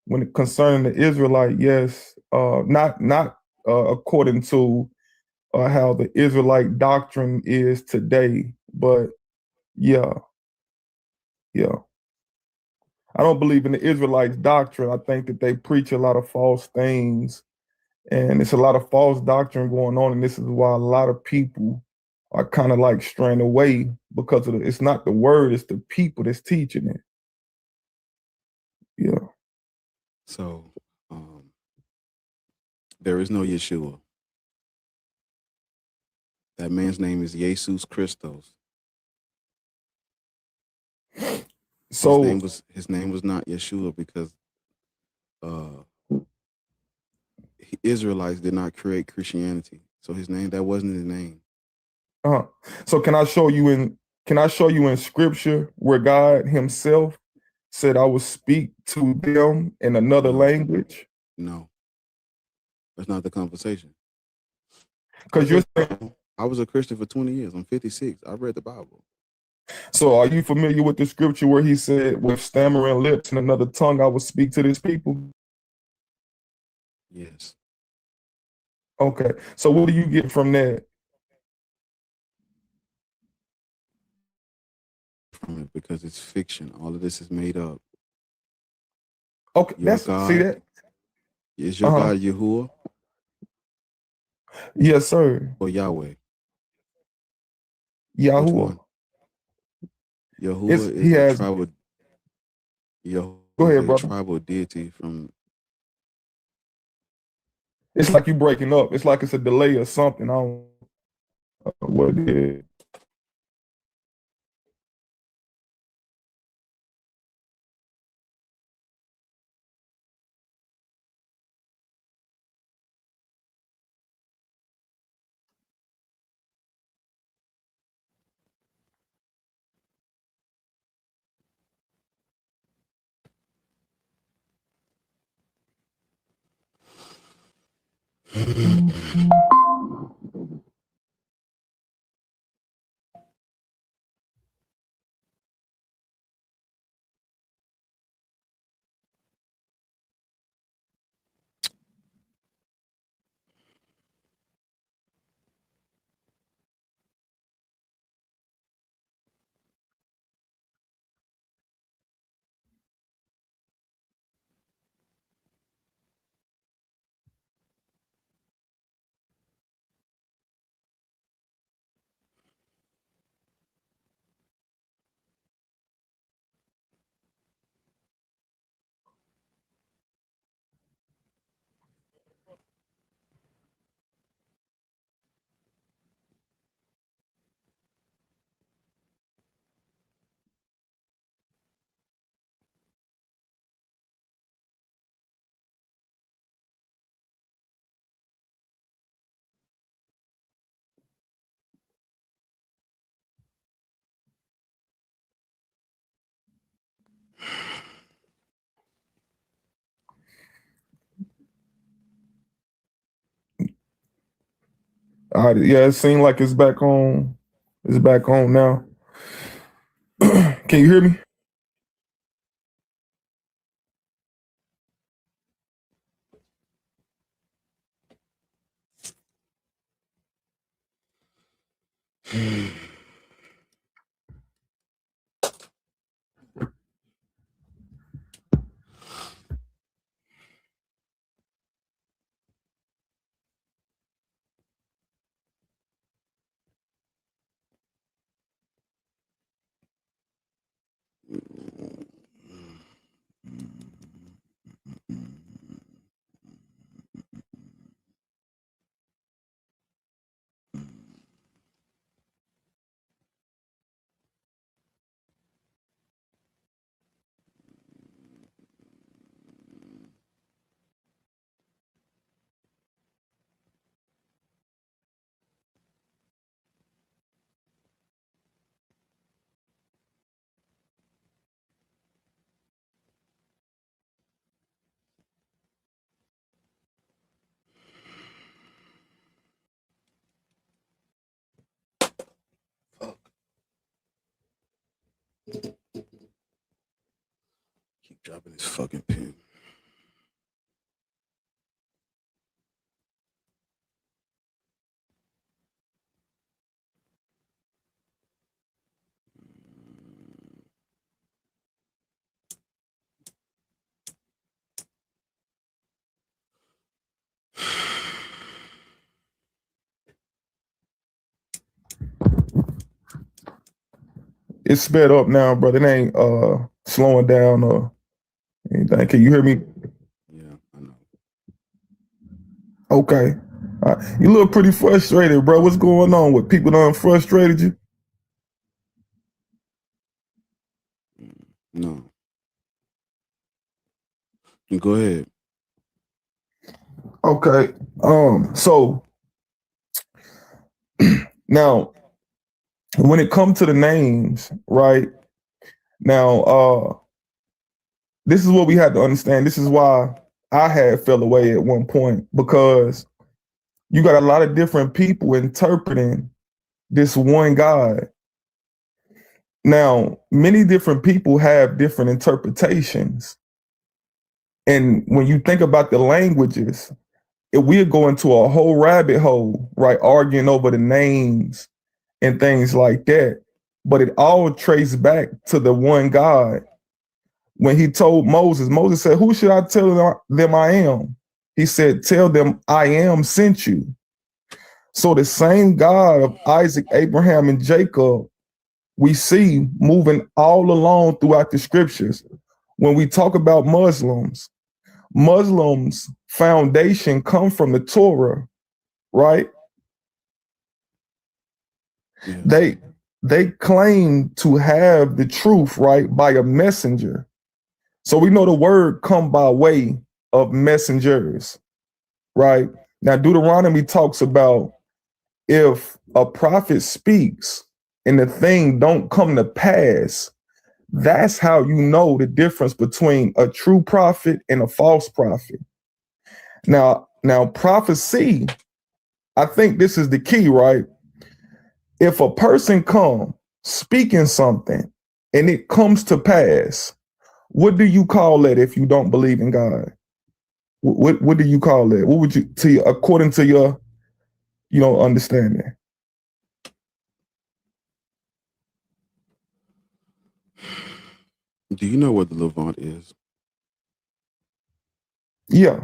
when it concerning the Israelite, yes, not according to how the Israelite doctrine is today, but yeah, yeah. I don't believe in the Israelites' doctrine. I think that they preach a lot of false things, and it's a lot of false doctrine going on, and this is why a lot of people are kind of like straying away because of it's not the word, it's the people that's teaching it. Yeah. So, there is no Yeshua. That man's name is Jesus Christos. So his name was not Yeshua because Israelites did not create Christianity. So that wasn't his name. So can I show you in scripture where God himself said I will speak to them in another language? No. That's not the conversation. Because you're saying, I was a Christian for 20 years. I'm 56. I read the Bible. So are you familiar with the scripture where he said, with stammering lips and another tongue, I will speak to this people? Yes. Okay. So what do you get from that? From it, because it's fiction. All of this is made up. Okay. Your That's God, see that? Is your God Yahuwah? Yes, sir. Or Yahweh? Yahuwah. Which one? Yahuwah is the tribal. Yahuwah Go ahead, is a brother. tribal deity from. It's like you breaking up. It's like it's a delay or something. I don't know what it is. Yeah, it seems like it's back on. It's back on now. Can you hear me? Keep dropping this fucking pen. It's sped up now, brother. It ain't slowing down or anything. Can you hear me? Yeah, I know. Okay. You look pretty frustrated, bro. What's going on? What people done frustrated you? No. Go ahead. Okay. So now when it comes to the names, right? Now, this is what we had to understand. This is why I had fell away at one point, because you got a lot of different people interpreting this one God. Now, many different people have different interpretations. And when you think about the languages, we'll go into a whole rabbit hole, right? Arguing over the names and things like that. But it all traces back to the one God. When he told Moses, Moses said, "Who should I tell them I am?" He said, "Tell them I am sent you." So the same God of Isaac, Abraham, and Jacob, we see moving all along throughout the scriptures. When we talk about Muslims' foundation come from the Torah, right? Yes. They claim to have the truth, right, by a messenger. So we know the word come by way of messengers, right? Now Deuteronomy talks about if a prophet speaks and the thing don't come to pass, that's how you know the difference between a true prophet and a false prophet. Now prophecy, I think this is the key, right? If a person come speaking something and it comes to pass, what do you call that if you don't believe in God? What do you call that? What would you, according to your understanding? Do you know where the Levant is? Yeah.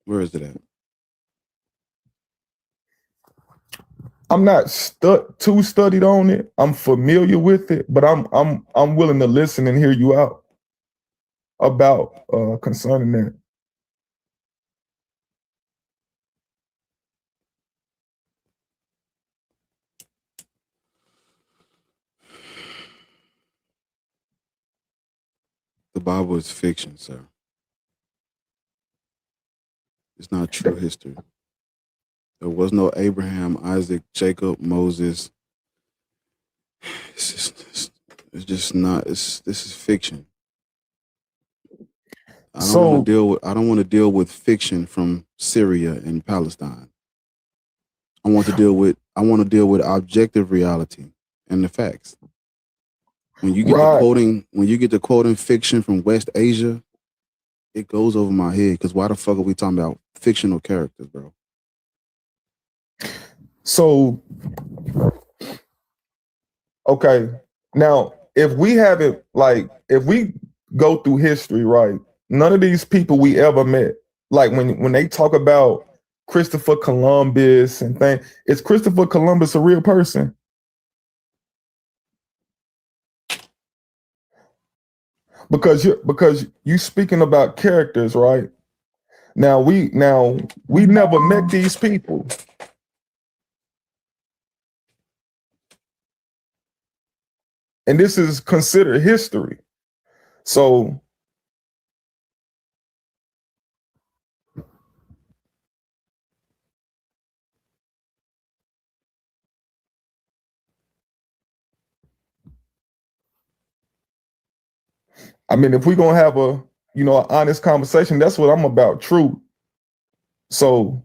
Where is it at? I'm not too studied on it. I'm familiar with it, but I'm willing to listen and hear you out about concerning that. The Bible is fiction, sir. It's not true history. There was no Abraham, Isaac, Jacob, Moses. It's just not. This is fiction. I don't want to deal with fiction from Syria and Palestine. I want to deal with objective reality and the facts. When you get to quoting fiction from West Asia, it goes over my head because why the fuck are we talking about fictional characters, bro? So, okay, now if we haven't, like, if we go through history, right? None of these people we ever met, like when they talk about Christopher Columbus and things, is Christopher Columbus a real person? Because you speaking about characters, right? Now we never met these people. And this is considered history. So I mean, if we're gonna have an honest conversation, that's what I'm about, truth. So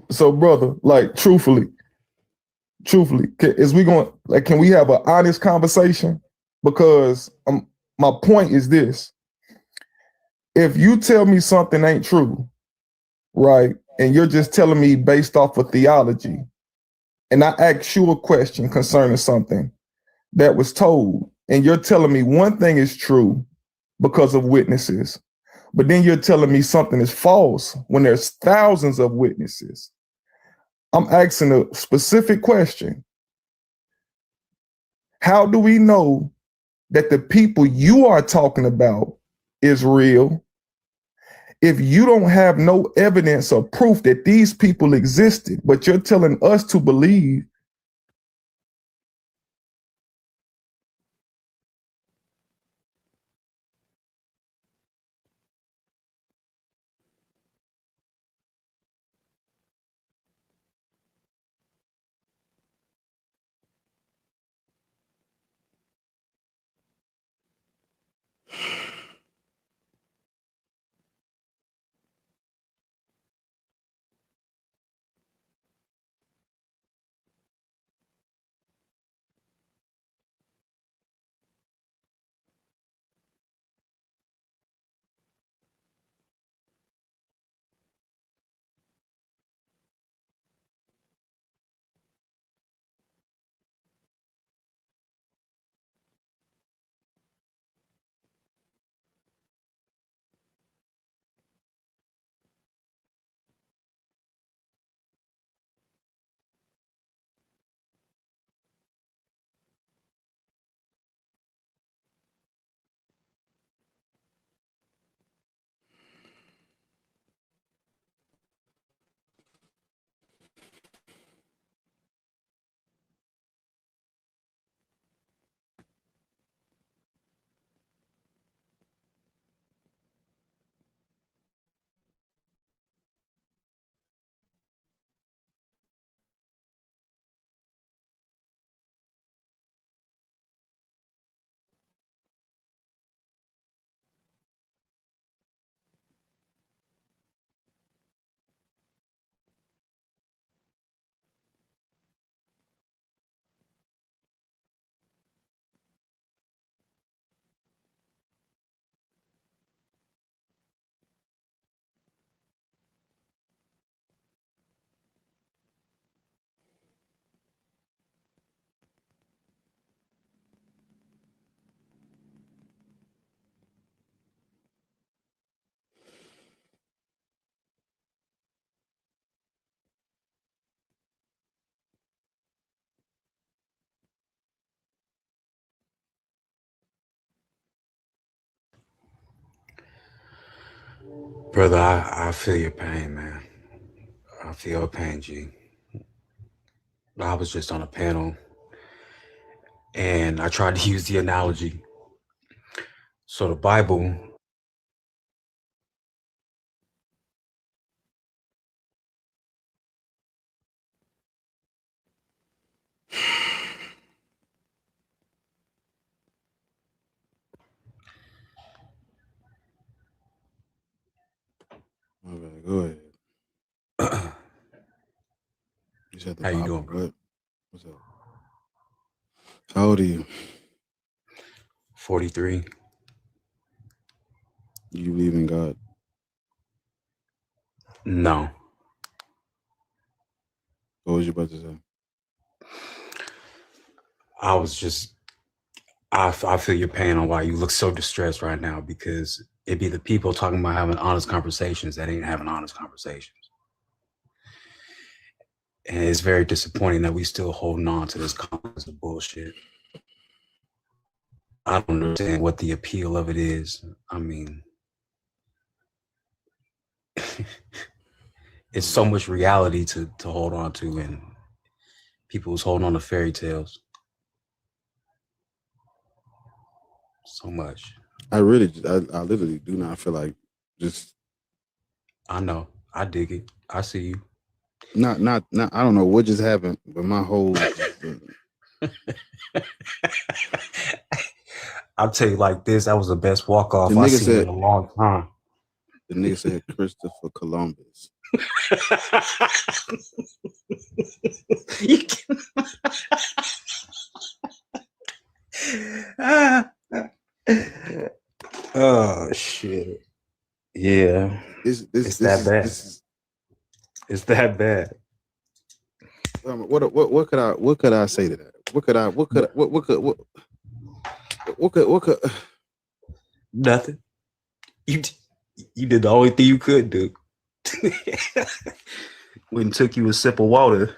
so brother, like truthfully, is we going, like, can we have an honest conversation? Because my point is this: if you tell me something ain't true, right, and you're just telling me based off of theology, and I ask you a question concerning something that was told, and you're telling me one thing is true because of witnesses, but then you're telling me something is false when there's thousands of witnesses. I'm asking a specific question. How do we know that the people you are talking about is real if you don't have no evidence or proof that these people existed, but you're telling us to believe? Brother, I feel your pain, man. I feel your pain, G. I was just on a panel and I tried to use the analogy. So the Bible, Okay, go ahead. You said the how you Bible. doing, bro? What's up? How old are you? 43. You believe in God? No. What was you about to say? I was just, I feel your pain on why you look so distressed right now, because it be the people talking about having honest conversations that ain't having honest conversations. And it's very disappointing that we still holding on to this concept of bullshit. I don't understand what the appeal of it is. I mean, it's so much reality to hold on to, and people who's holding on to fairy tales. So much. I literally do not feel like just. I know. I dig it. I see you. Not. I don't know what just happened, but my whole. I'll tell you like this. That was the best walk off The I've nigga seen said- in a long time. The nigga said Christopher Columbus. You can- oh shit. Yeah. It's that bad. It's that bad. What could I say to that? What could Nothing. You did the only thing you could do. When it took you a sip of water.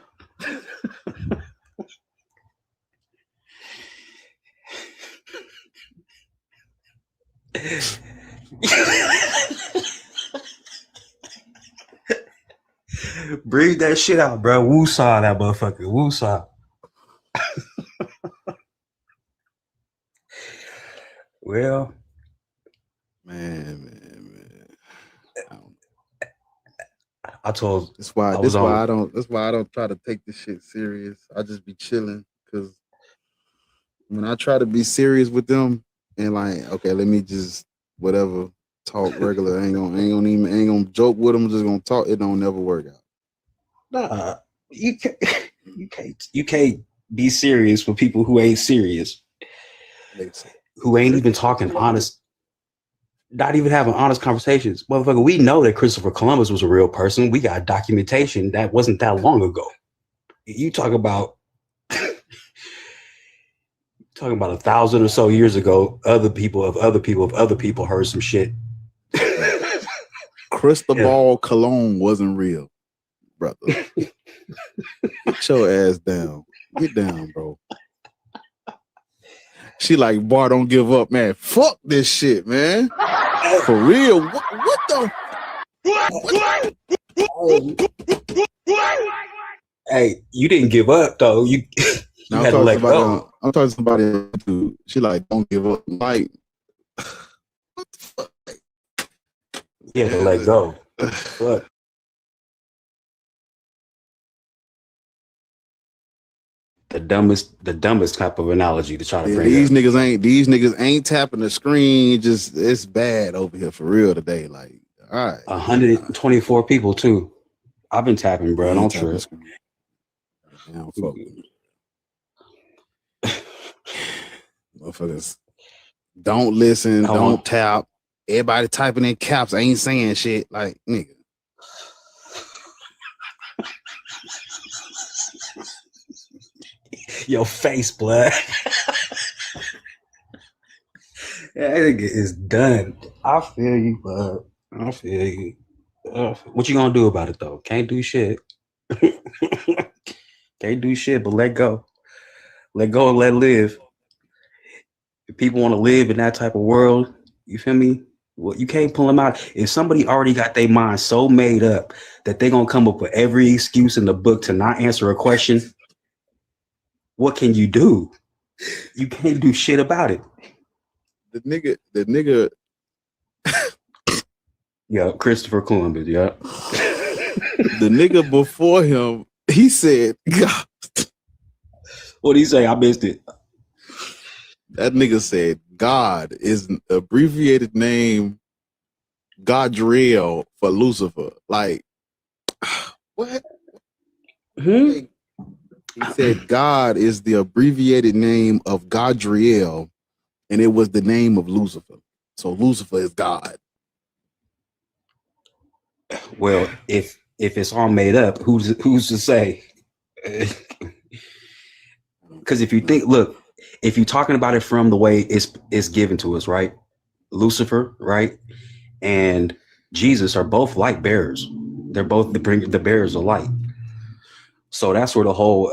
Breathe that shit out, bro. Woo-saw that motherfucker. Woo-saw. Well, man. I told. That's why I don't try to take this shit serious. I just be chilling, because when I try to be serious with them and like, okay, let me just whatever talk regular, ain't gonna joke with them, just gonna talk. It don't never work out. Nah, you can't be serious with people who ain't serious, who ain't even talking honest, not even having honest conversations. Motherfucker, we know that Christopher Columbus was a real person. We got documentation that wasn't that long ago. You talk about 1,000 or so years ago, other people heard some shit. Cristobal Colon wasn't real, brother. Get your ass down. Get down, bro. She like, Bar, don't give up, man. Fuck this shit, man. For real. What the? Hey, you didn't give up though. You had to let go. I'm talking to somebody who she like, don't give up. Like, what the fuck? You had to let go. What? The dumbest type of analogy to try to bring these up. niggas ain't tapping the screen. Just it's bad over here for real today. Like, all right, 124 people too. I've been tapping, bro. Don't trip. Damn, fuck with me. Motherfuckers, don't listen. Don't tap. Everybody typing in caps. Ain't saying shit. Like, nigga. Your face, blood. That nigga is done. I feel you, bud. I feel you. What you gonna do about it though? Can't do shit. Can't do shit, but let go. Let go and let live. If people want to live in that type of world, you feel me? Well, you can't pull them out. If somebody already got their mind so made up that they're gonna come up with every excuse in the book to not answer a question, what can you do? You can't do shit about it. The nigga. Yeah, Christopher Columbus. Yeah. The nigga before him, he said, God. What did he say? I missed it. That nigga said God is an abbreviated name, Godriel, for Lucifer. Like, what? He said God is the abbreviated name of Godriel, and it was the name of Lucifer. So Lucifer is God. Well, if it's all made up, who's to say? Because if you think, look, if you're talking about it from the way it's given to us, right? Lucifer, right, and Jesus are both light bearers. They're both the bearers of light. So that's where the whole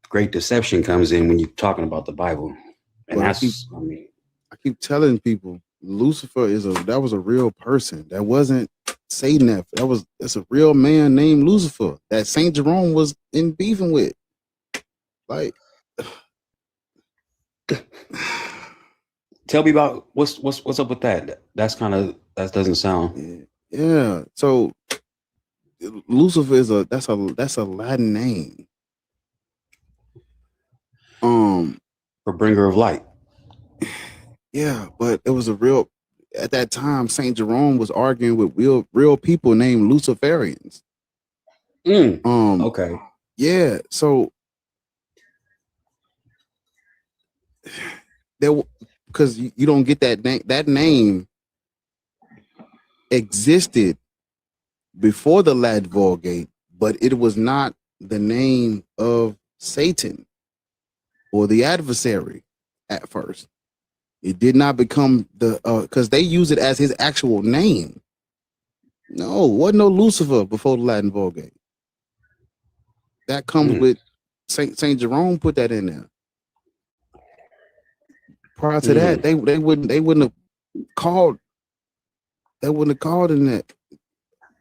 great deception comes in when you're talking about the Bible. And Well, that's, I keep telling people, Lucifer that was a real person. That wasn't Satan. That's a real man named Lucifer that Saint Jerome was in beefing with. Like, tell me about what's up with that. That doesn't sound. Yeah. So Lucifer is that's a Latin name. For bringer of light. Yeah, but it was at that time, Saint Jerome was arguing with real people named Luciferians. Okay. Yeah, so because you don't get that name. That name existed before the Latin Vulgate, but it was not the name of Satan or the adversary at first. It did not become because they use it as his actual name. No, wasn't no Lucifer before the Latin Vulgate. That comes with Saint Jerome put that in there. Prior to that, they wouldn't have called. They wouldn't have called in that.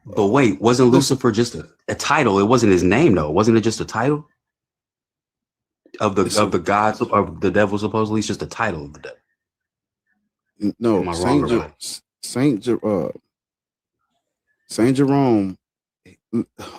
But wait, wasn't Lucifer just a title? It wasn't his name, though. Wasn't it just a title of the gods of the devil? Supposedly, it's just a title of the devil. No, Saint Jerome.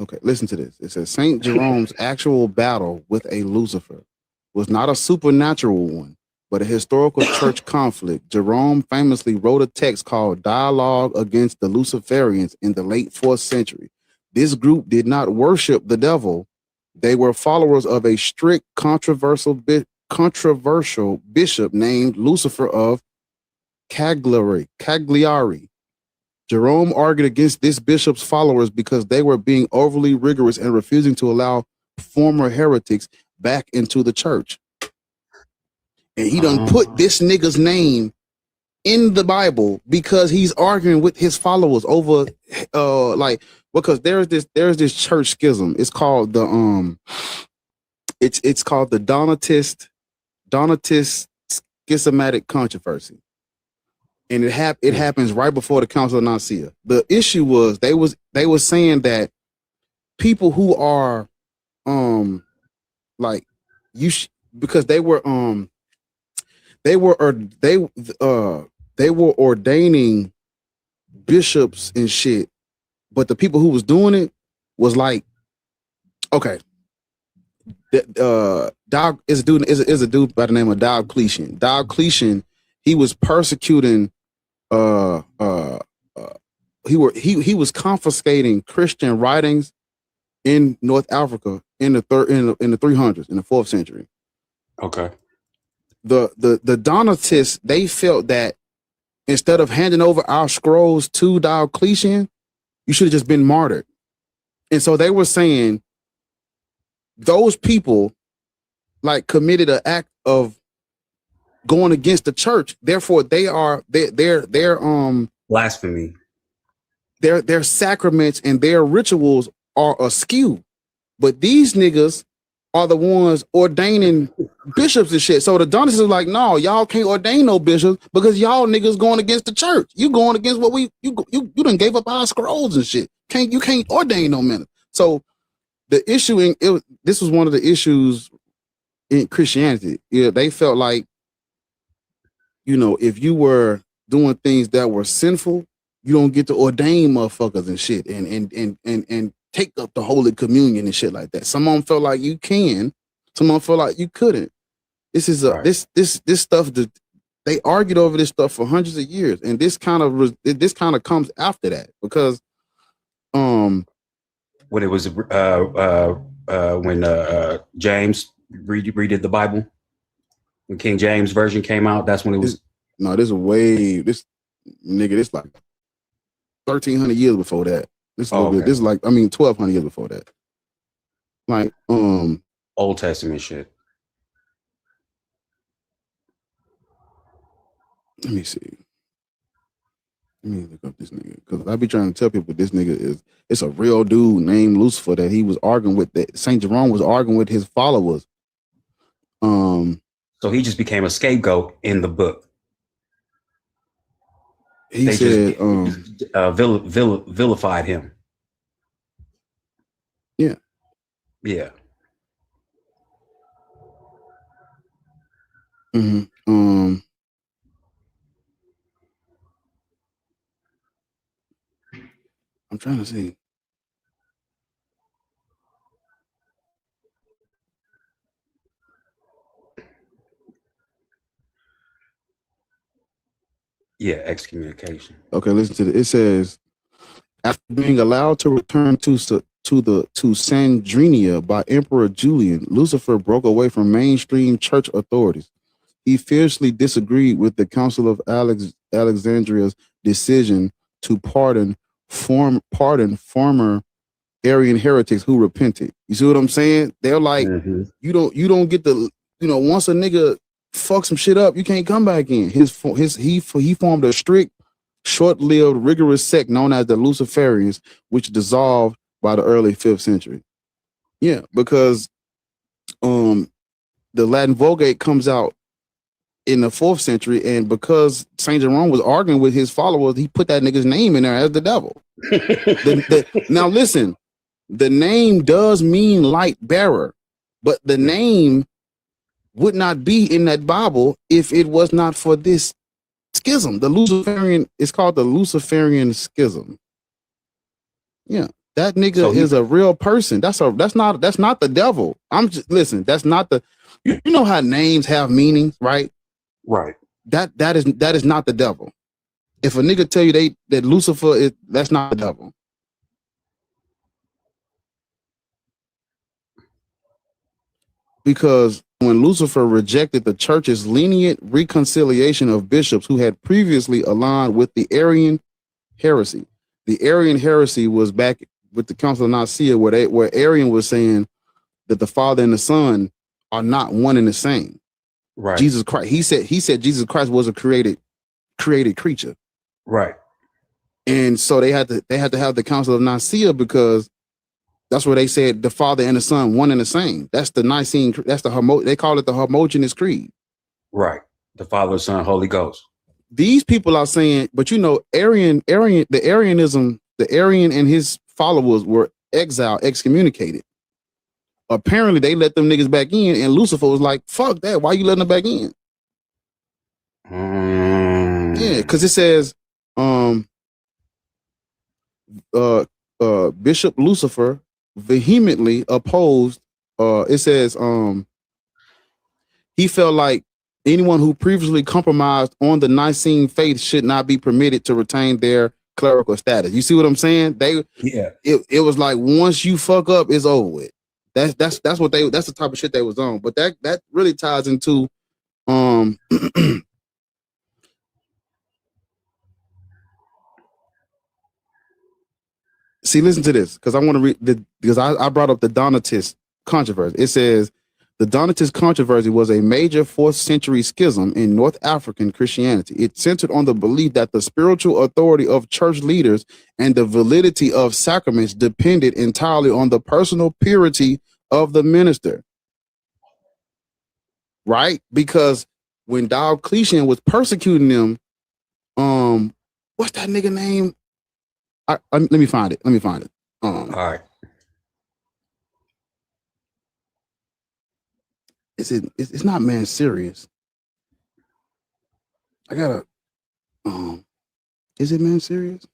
Okay, listen to this. It says Saint Jerome's actual battle with a Lucifer was not a supernatural one, but a historical church conflict. Jerome famously wrote a text called Dialogue Against the Luciferians in the late 4th century. This group did not worship the devil. They were followers of a strict, controversial bishop named Lucifer of Cagliari. Jerome argued against this bishop's followers because they were being overly rigorous and refusing to allow former heretics back into the church. And he done put this nigga's name in the Bible because he's arguing with his followers over because there's this church schism. It's called the it's called the Donatist schismatic controversy. And it happens right before the Council of Nicaea. The issue was they was saying that people who are because they were ordaining bishops and shit, but the people who was doing it was like, okay, Dog is a dude by the name of Diocletian. Diocletian, he was persecuting, he was confiscating Christian writings in North Africa in the 300s, in the 4th century. Okay. The Donatists, they felt that instead of handing over our scrolls to Diocletian, you should have just been martyred. And so they were saying those people like committed an act of going against the church. Therefore, they're blasphemy. Their sacraments and their rituals are askew. But these niggas are the ones ordaining bishops and shit. So the Donatists are like, no, y'all can't ordain no bishops because y'all niggas going against the church. You going against what you done gave up our scrolls and shit. You can't ordain no minister. So the issue this was one of the issues in Christianity. Yeah, they felt like, you know, if you were doing things that were sinful, you don't get to ordain motherfuckers and shit and take up the Holy Communion and shit like that. Some of them felt like you can, some of them felt like you couldn't. This is this stuff that they argued over this stuff for hundreds of years, and this kind of comes after that because when it was when James redid the Bible, when King James version came out, that's when it was. This like 1,300 years before that. This is like 1,200 years before that. Like Old Testament shit. Let me see. Let me look up this nigga because I be trying to tell people this nigga it's a real dude named Lucifer that he was arguing with. That Saint Jerome was arguing with his followers. So he just became a scapegoat in the book. He said, vilified him. Yeah. Yeah. Mm-hmm. I'm trying to see. Yeah, excommunication. Okay, listen to it. It says, after being allowed to return to Sandrinia by Emperor Julian, Lucifer broke away from mainstream church authorities. He fiercely disagreed with the Council of Alexandria's decision to pardon former Arian heretics who repented. You see what I'm saying? They're like, you don't get the, once a nigga fuck some shit up, you can't come back in. He formed a strict, short-lived, rigorous sect known as the Luciferians, which dissolved by the early 5th century. Yeah, because the Latin Vulgate comes out in the 4th century, and because Saint Jerome was arguing with his followers, he put that nigga's name in there as the devil. Now listen, the name does mean light bearer, but the name would not be in that Bible if it was not for this schism. The Luciferian, it's called the Luciferian schism. Yeah, that nigga is a real person. That's not the devil. That's not the, you know how names have meanings, right? Right. That is not the devil. If a nigga tell you that Lucifer is, that's not the devil. Because when Lucifer rejected the church's lenient reconciliation of bishops who had previously aligned with the Arian heresy. The Arian heresy was back with the Council of Nicaea, where Arian was saying that the Father and the Son are not one and the same. Right. Jesus Christ. He said Jesus Christ was a created creature. Right. And so they had to have the Council of Nicaea because that's where they said the Father and the Son one and the same. That's the Nicene. That's they call it the homogeneous creed. Right. The Father, Son, Holy Ghost. These people are saying, but the Arian and his followers were exiled, excommunicated. Apparently, they let them niggas back in, and Lucifer was like, "Fuck that! Why you letting them back in?" Yeah, because it says, Bishop Lucifer vehemently opposed. It says, he felt like anyone who previously compromised on the Nicene faith should not be permitted to retain their clerical status. You see what I'm saying? It was like once you fuck up, it's over with. That's the type of shit they was on. But that really ties into see, listen to this, because I want to read because I brought up the Donatist controversy. It says the Donatist controversy was a major 4th century schism in North African Christianity. It centered on the belief that the spiritual authority of church leaders and the validity of sacraments depended entirely on the personal purity of the minister. right? Because when Diocletian was persecuting them, what's that nigga name? Let me find it. All right. It's not Man Serious. I gotta is it Man Serious?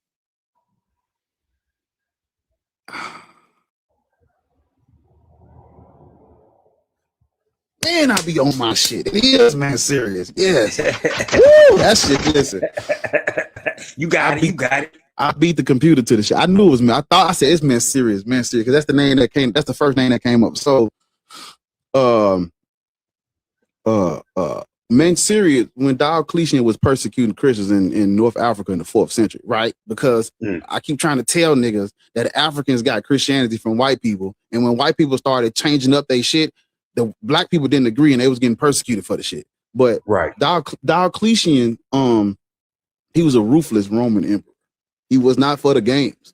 Man, I be on my shit. It is Man Serious. Yes. Woo, that shit, listen. You got it. I beat the computer to the shit. I knew it was me. I said it's Man Serious, because that's the name that came, that's the first name that came up. So Man Serious, when Diocletian was persecuting Christians in North Africa in the 4th century, right? Because I keep trying to tell niggas that Africans got Christianity from white people, and when white people started changing up their shit, the black people didn't agree and they was getting persecuted for the shit. But right, Diocletian, he was a ruthless Roman emperor. He was not for the games.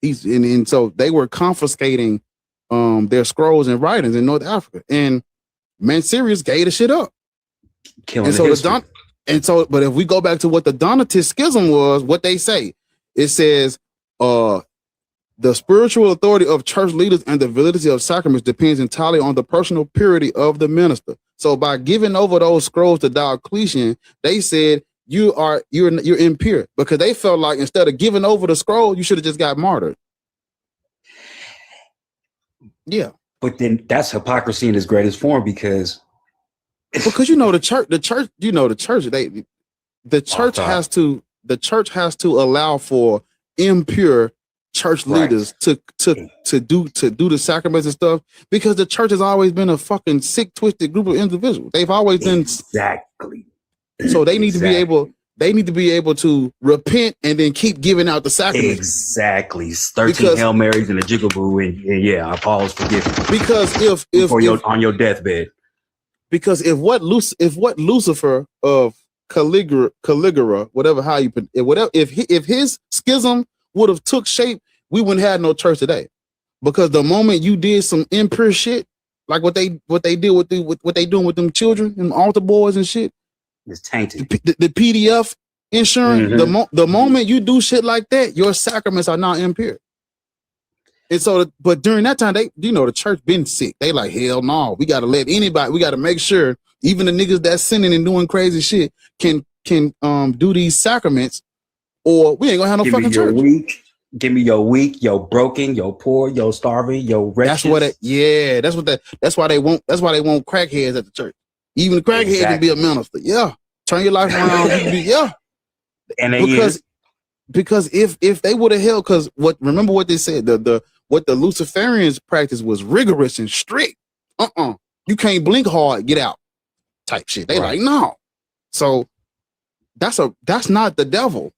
And so they were confiscating their scrolls and writings in North Africa, and Man Serious gave the shit up. Killing but if we go back to what the Donatist schism was, what they say, it says the spiritual authority of church leaders and the validity of sacraments depends entirely on the personal purity of the minister. So by giving over those scrolls to Diocletian, they said you're impure, because they felt like instead of giving over the scroll, you should have just got martyred. Yeah. But then that's hypocrisy in its greatest form, because the church has to allow for impure church leaders to do the sacraments and stuff, because the church has always been a fucking sick, twisted group of individuals. They've always been exactly. So they need to be able. They need to be able to repent and then keep giving out the sacraments. Exactly. 13 Hail Marys and a jigaboo, and yeah, Paul's forgiven. Because if on your deathbed. Because if what Lucifer of Caligula, whatever how you put it, whatever, if his schism would have took shape, we wouldn't have no church today. Because the moment you did some impure shit, like what they did with what they doing with them children and altar boys and shit, it's tainted. The PDF insurance. The moment you do shit like that, your sacraments are not impure. And so, but during that time, the church been sick. They like, hell no, we got to let anybody. We got to make sure even the niggas that's sinning and doing crazy shit can do these sacraments, or we ain't gonna have no fucking church. Give me your weak, your broken, your poor, your starving, your wretched. That's why they want crackheads at the church. Even the crackhead can be a minister. Yeah. Turn your life around. And because if they would have held, remember what they said, what the Luciferians practice was rigorous and strict. You can't blink hard, get out type shit. They like, no. So that's not the devil.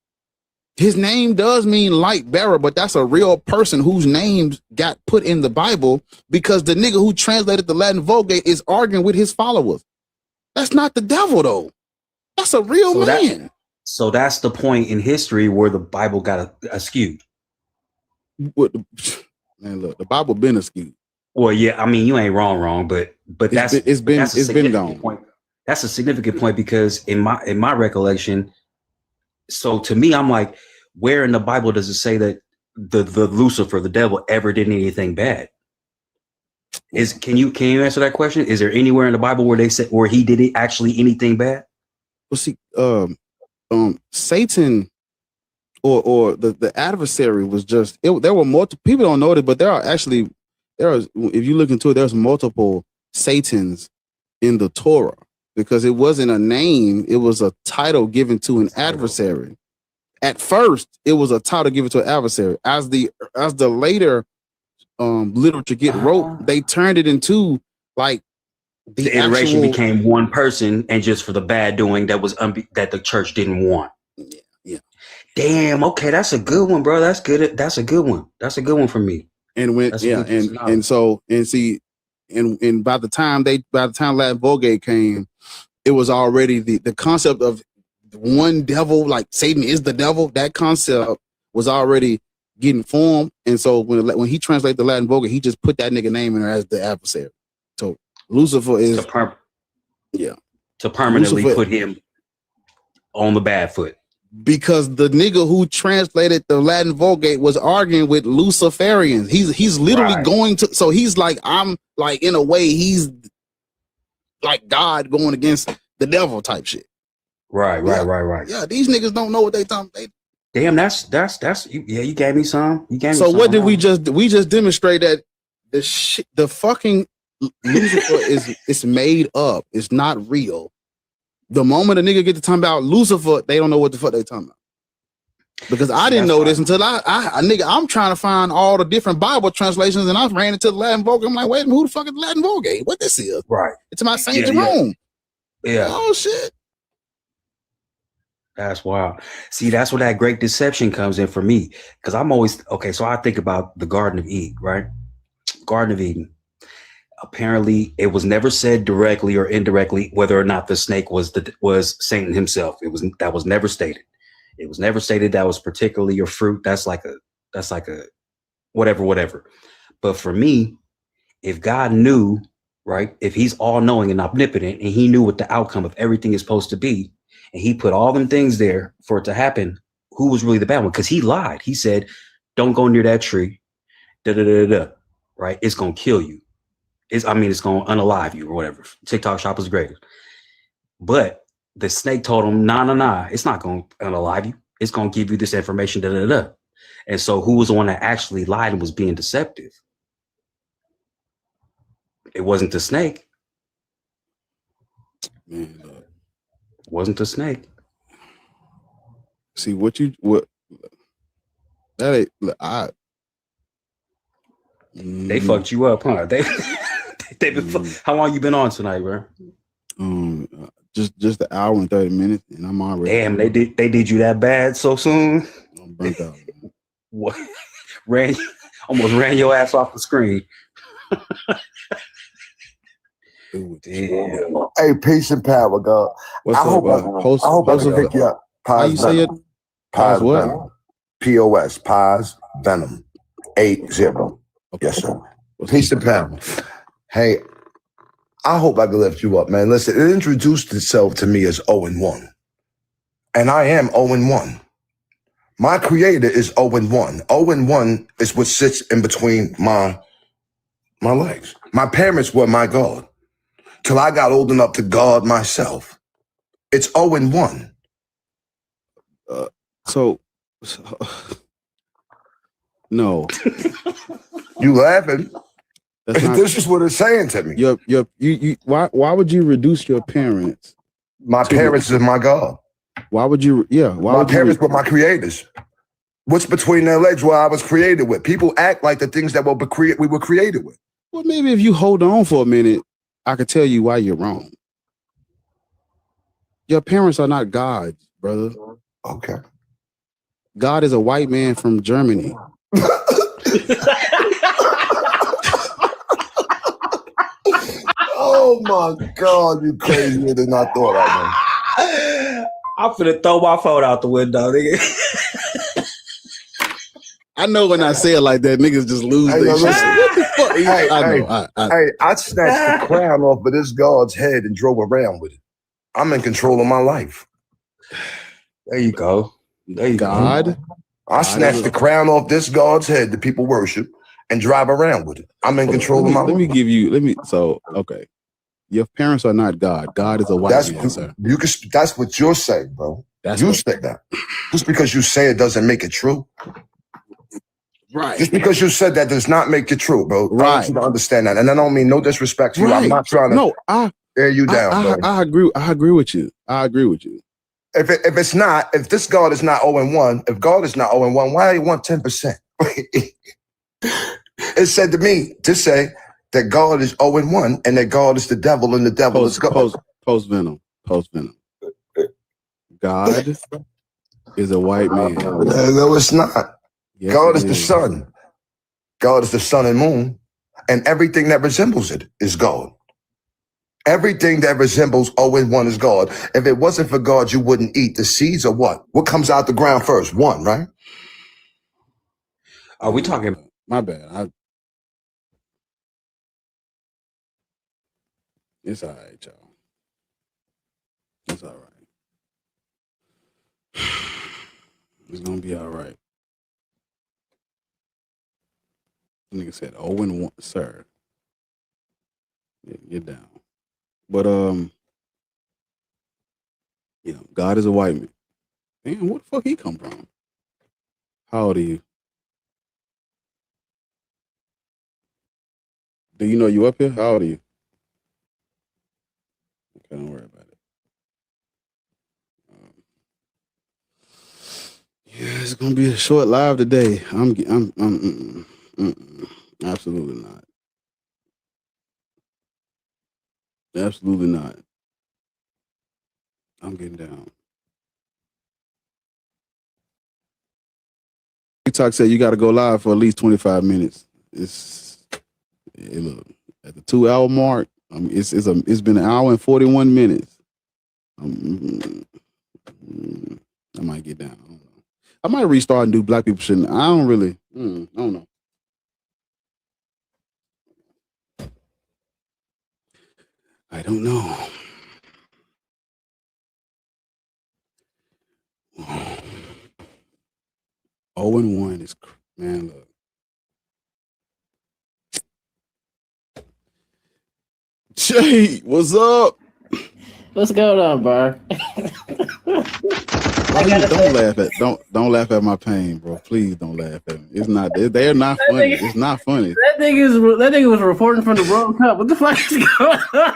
His name does mean light bearer, but that's a real person whose name got put in the Bible because the nigga who translated the Latin Vulgate is arguing with his followers. That's not the devil though. That's a real man. So that's the point in history where the Bible got askew. Man, look, the Bible been askew. Well, yeah, I mean, you ain't wrong, but it's been gone. Point. That's a significant point because in my recollection, so to me, I'm like, where in the Bible does it say that the Lucifer, the devil, ever did anything bad? Can you answer that question? Is there anywhere in the Bible where they said where he did actually anything bad? Well, see, Satan or the adversary was just there were multiple people don't know it, but if you look into it, there's multiple Satans in the Torah because it wasn't a name, it was a title given to an adversary. At first, it was a title given to an adversary. As the later literature wrote, they turned it into like the iteration became one person, and just for the bad doing that was that the church didn't want. Yeah. Damn. Okay, that's a good one, bro. That's good. That's a good one. That's a good one for me. And when by the time Latin Vulgate came, it was already the concept of one devil, like Satan is the devil. That concept was already getting formed, and so when he translated the Latin Vulgate, he just put that nigga name in there as the adversary. So Lucifer is Yeah. To permanently Lucifer- put him on the bad foot. Because the nigga who translated the Latin Vulgate was arguing with Luciferians. He's literally Right. going to, so he's like, I'm like, in a way, he's like God going against the devil type shit. Right. Yeah, these niggas don't know what they talking about. Damn, that's you gave me some. You gave me So some. what did we just demonstrate that the fucking Lucifer is made up. It's not real. The moment a nigga get to talking about Lucifer, they don't know what the fuck they talking about. Because I didn't know this until I'm trying to find all the different Bible translations, and I ran into the Latin Vulgate. I'm like, wait a minute, who the fuck is the Latin Vulgate? What this is? Right. It's my Saint Jerome. Yeah. Oh shit. That's wild. See, that's where that great deception comes in for me. Because I'm always okay. So I think about the Garden of Eden, right? Garden of Eden. Apparently, it was never said directly or indirectly whether or not the snake was Satan himself. That was never stated. It was never stated that was particularly your fruit. That's like a whatever. But for me, if God knew, right, if he's all knowing and omnipotent, and he knew what the outcome of everything is supposed to be, and he put all them things there for it to happen, who was really the bad one? Because he lied. He said, don't go near that tree. Right? It's going to kill you. It's going to unalive you or whatever. TikTok shop is great. But the snake told him, nah, it's not going to unalive you. It's going to give you this information, And so who was the one that actually lied and was being deceptive? It wasn't the snake. Man, It wasn't the snake. see They fucked you up, huh? They how long you been on tonight, bro? Just an hour and 30 minutes, and I'm already Damn, they did you that bad so soon? I'm burnt out. What? Almost ran your ass off the screen. Damn. Hey, peace and power, God. What's I up, hope I can pick you up. How you say it? Paz what? Venom. POS, Paz Venom 80. Yes, sir. Peace and power. Hey, I hope I can lift you up, man. Listen, it introduced itself to me as 0-1. And I am 0-1. My creator is 0-1. 0-1 is what sits in between my legs. My parents were my God. Till I got old enough to guard myself. It's 0-1. So no. You laughing? That's not, This is what it's saying to me. Why would you reduce your parents? My parents are my God. Why would you? Yeah. Why my would parents were my creators. What's between their legs? What I was created with. People act like the things that we were created with. Well, maybe if you hold on for a minute, I could tell you why you're wrong. Your parents are not gods, brother. Okay. God is a white man from Germany. Oh my God, you crazier than I thought I I'm finna throw my phone out the window, nigga. I know when I say it like that, niggas just lose their shit. What the fuck? I snatched the crown off of this God's head and drove around with it. I'm in control of my life. There you go. God. I snatched the crown off this God's head that people worship and drive around with it. I'm in control of my life. Okay. Your parents are not God. God is a white man, sir. That's what you're saying, bro. You say that. Just because you say it doesn't make it true. Right. Just because you said that does not make it true, bro. Right. I want you to understand that. And I don't mean no disrespect to you. I'm not trying to tear you down, bro. I agree with you. If this God is not 0-1, if God is not 0-1, why do you want 10%? It said to me to say that God is 0-1 and that God is the devil and the devil is God. Post venom. God is a white man. No, it's not. Yes, God is the sun. God is the sun and moon. And everything that resembles it is God. Everything that resembles 0-1 is God. If it wasn't for God, you wouldn't eat. The seeds or what? What comes out the ground first? One, right? Are we talking? My bad. It's all right, y'all. It's all right. It's gonna be all right. The nigga said 0-1, sir. Yeah, get down. But you know, God is a white man. Man, where the fuck he come from? How old are you? Do you know you up here? How old are you? Okay, don't worry about it. Yeah, it's gonna be a short live today. Absolutely not. Absolutely not. I'm getting down. TikTok said you got to go live for at least 25 minutes. Look, at the 2 hour mark. It's been an hour and 41 minutes. I might get down. I don't know. I might restart and do black people shouldn't. I don't really. I don't know. I don't know. Oh and 1 is, man, look. Jay, what's up? What's going on, Bar? Don't laugh at my pain, bro. Please don't laugh at me. It's not. They're not funny. It's not funny. That nigga was reporting from the World Cup. What the fuck is going on?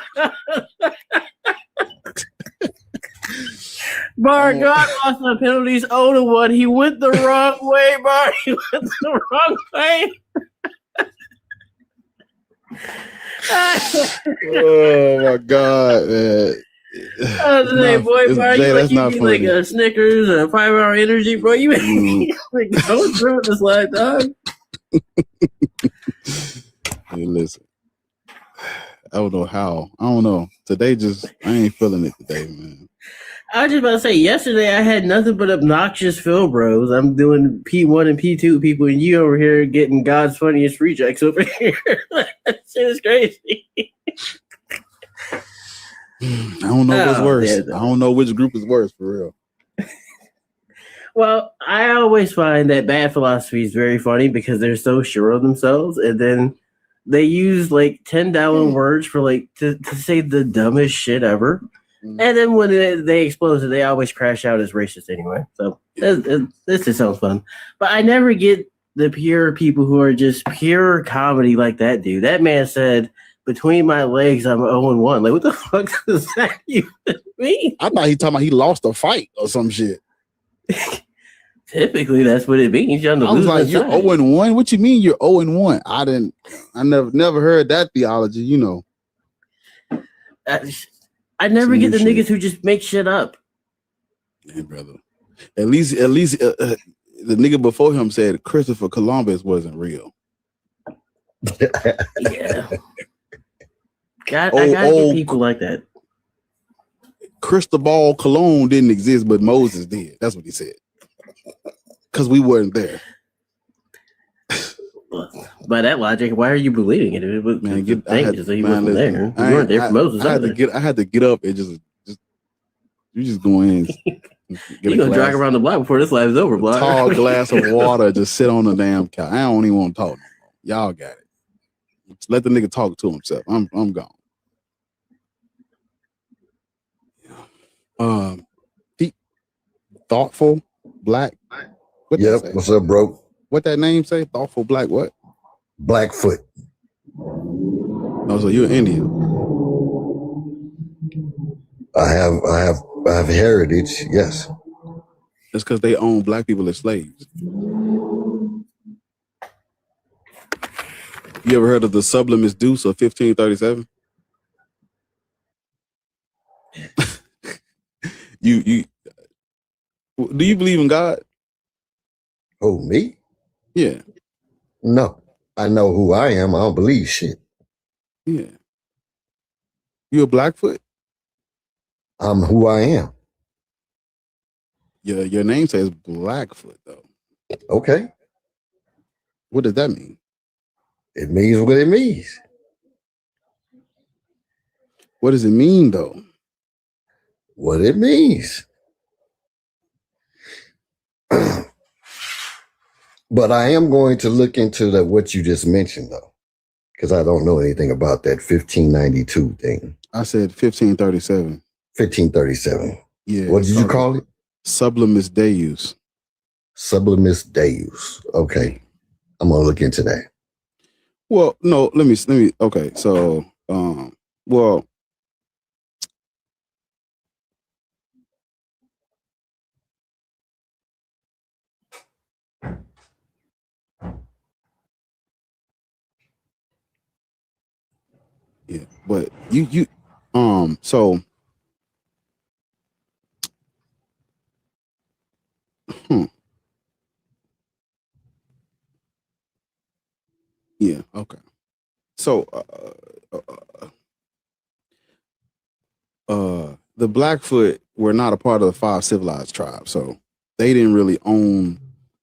Bar God lost the penalties 0-1. He went the wrong way, Bar. He went the wrong way. Oh my God, man. Boy, Bar, you need like a Snickers and a 5-hour energy, bro. You been going through it this last time. Hey, listen. I don't know how. I don't know. Today I ain't feeling it today, man. I was just about to say, yesterday I had nothing but obnoxious Phil bros. I'm doing P1 and P2 people, and you over here getting God's funniest rejects over here. That shit is crazy. I don't know what's worse. I don't know which group is worse, for real. Well, I always find that bad philosophy is very funny because they're so sure of themselves, and then they use like 10,000 words for like to say the dumbest shit ever. And then when they explode it, they always crash out as racist anyway. So this just sounds fun. But I never get the pure people who are just pure comedy like that dude. That man said, between my legs, I'm 0-1. Like, what the fuck does that even mean? I thought he talking about he lost a fight or some shit. Typically, that's what it means. I was like, you're 0-1? What you mean you're 0-1? I never heard that theology, you know. I never get the niggas who just make shit up. Hey, brother. At least the nigga before him said Christopher Columbus wasn't real. Yeah. I gotta get people like that. Cristobal Colon didn't exist, but Moses did. That's what he said. Because we weren't there. By that logic, why are you believing it? It was he wasn't there. You weren't there for Moses. I had to get up and just you just go in. You gonna drag around the block before this life is over, block. Tall glass of water, just sit on the damn couch. I don't even want to talk no more. Y'all got it. Just let the nigga talk to himself. I'm gone. Thoughtful Black. What's up, bro? What that name say? Thoughtful Black what? Blackfoot. Oh, so you're Indian. I have heritage, yes. That's because they own black people as slaves. You ever heard of the Sublimus Deuce of 1537? You do you believe in God? Oh, me? Yeah. No. I know who I am. I don't believe shit. Yeah. You a Blackfoot? I'm who I am. Your name says Blackfoot, though. Okay. What does that mean? It means what it means. What does it mean, though? what it means. But I am going to look into what you just mentioned, though, because I don't know anything about that 1592 thing. I said 1537. 1537. Yeah. What did you call it? Sublimis Deus. Sublimis Deus. Okay. I'm going to look into that. Well, no, let me, okay. So, well, yeah, but so, yeah, okay. So, the Blackfoot were not a part of the 5 civilized tribes, so they didn't really own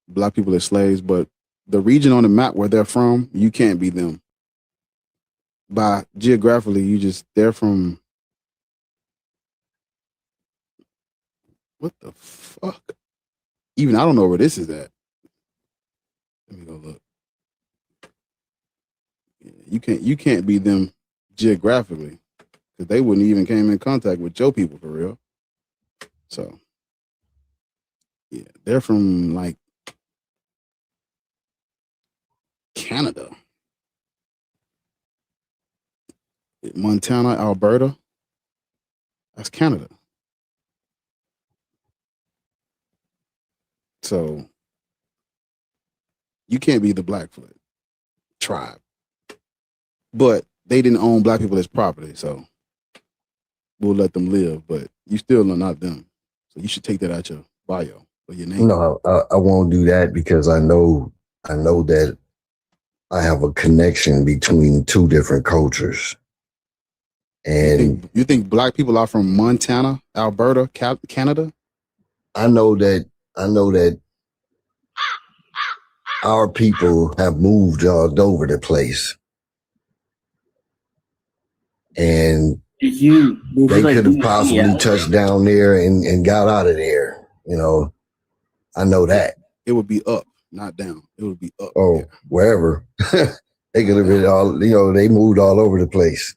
black people as slaves. But the region on the map where they're from, you can't be them. By geographically, they're from. What the fuck? Even I don't know where this is at. Let me go look. You can't be them geographically, because they wouldn't even came in contact with your people for real. So yeah, they're from like Canada, Montana, Alberta. That's Canada. So you can't be the Blackfoot tribe. But they didn't own black people as property, so we'll let them live. But you still are not them. So you should take that out your bio or your name. No, I won't do that, because I know that I have a connection between 2 different cultures. And you think black people are from Montana, Alberta, Canada? I know that our people have moved all over the place. And they could have possibly touched down there and got out of there. You know, I know that. It would be up, not down. It would be up. Oh, wherever. They could have been all, they moved all over the place.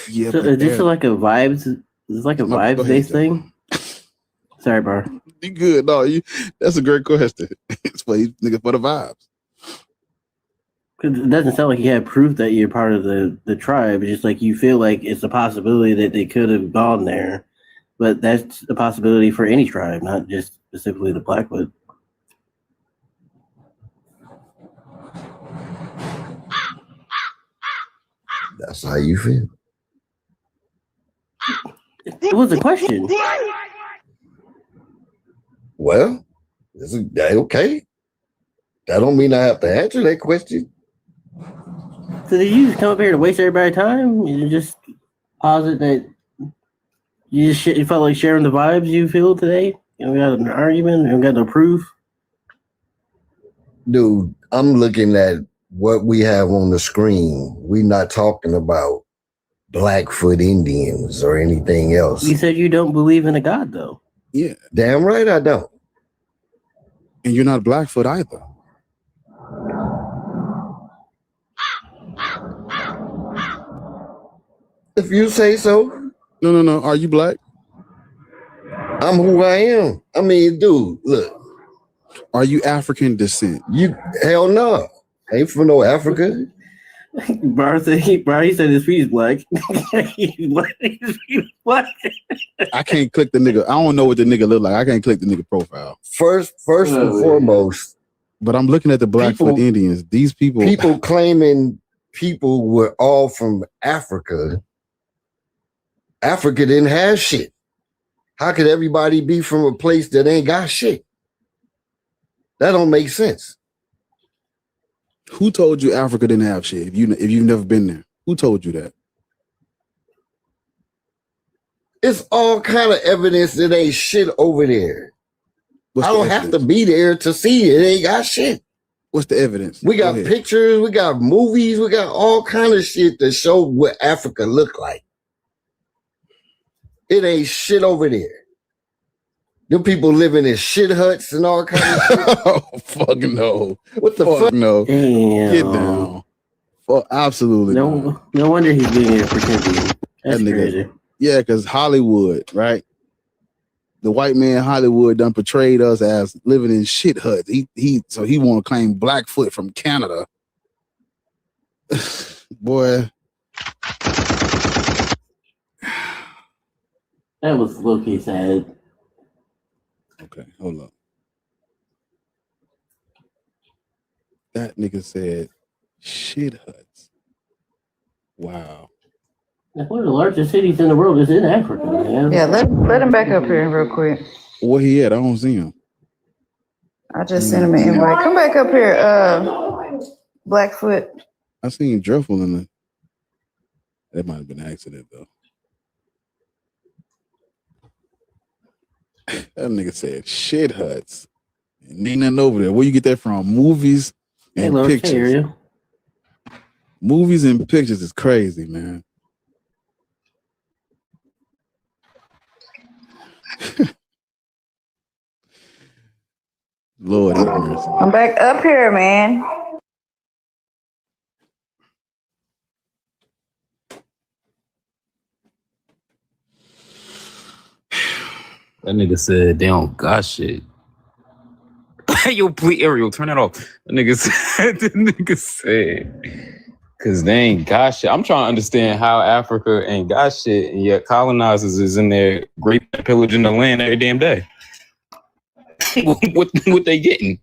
Yeah. So is this like a vibes? Is this like a vibes-based thing? Sorry, bro. You good? No, that's a great question. It's for you niggas for the vibes. It doesn't sound like you have proof that you're part of the tribe. It's just like you feel like it's a possibility that they could have gone there, but that's a possibility for any tribe, not just specifically the Blackfoot. That's how you feel. It was a question. Well, okay. That don't mean I have to answer that question. So did you just come up here to waste everybody's time? You just posit that you felt like sharing the vibes you feel today? You don't got an argument? You don't got no proof? Dude, I'm looking at what we have on the screen. We're not talking about Blackfoot Indians or anything else. You said you don't believe in a God, though. Yeah. Damn right I don't. And you're not Blackfoot either. If you say so. No. Are you black? I'm who I am. I mean, dude, look. Are you African descent? Hell no. Ain't from no Africa. Bar said he said his feet is black. He's black. I can't click the nigga. I don't know what the nigga look like. I can't click the nigga profile. First and foremost. But I'm looking at the Blackfoot Indians. These people claiming people were all from Africa. Africa didn't have shit. How could everybody be from a place that ain't got shit? That don't make sense. Who told you Africa didn't have shit? If you've never been there, who told you that? It's all kind of evidence that ain't shit over there. I don't have to be there to see it. It ain't got shit. What's the evidence? We got pictures, we got movies, we got all kind of shit that show what Africa looked like. It ain't shit over there. Them people living in shit huts and all kinds of shit. Oh, fuck no. What the Fuck fuck? no. Damn. Get down. Fuck, absolutely not. No wonder he's being here pretending. That's That nigga- crazy. Yeah, because Hollywood, right? The white man Hollywood done portrayed us as living in shit huts. So he want to claim Blackfoot from Canada. Boy. That was low-key sad. Okay, hold up. That nigga said shit huts. Wow. One of the largest cities in the world is in Africa, man. Yeah, let him back up here real quick. Where he at? I don't see him. I just sent him an invite. Come back up here, Blackfoot. I seen Dreadful in the. That might have been an accident though. That nigga said shit huts. And ain't nothing over there. Where you get that from? Movies and pictures. Area. Movies and pictures is crazy, man. Lord have mercy. I'm back up here, man. That nigga said they don't got shit. Yo, please, Ariel, turn that off. That nigga said, cause they ain't got shit. I'm trying to understand how Africa ain't got shit, and yet colonizers is in there raping and pillaging the land every damn day. what they getting?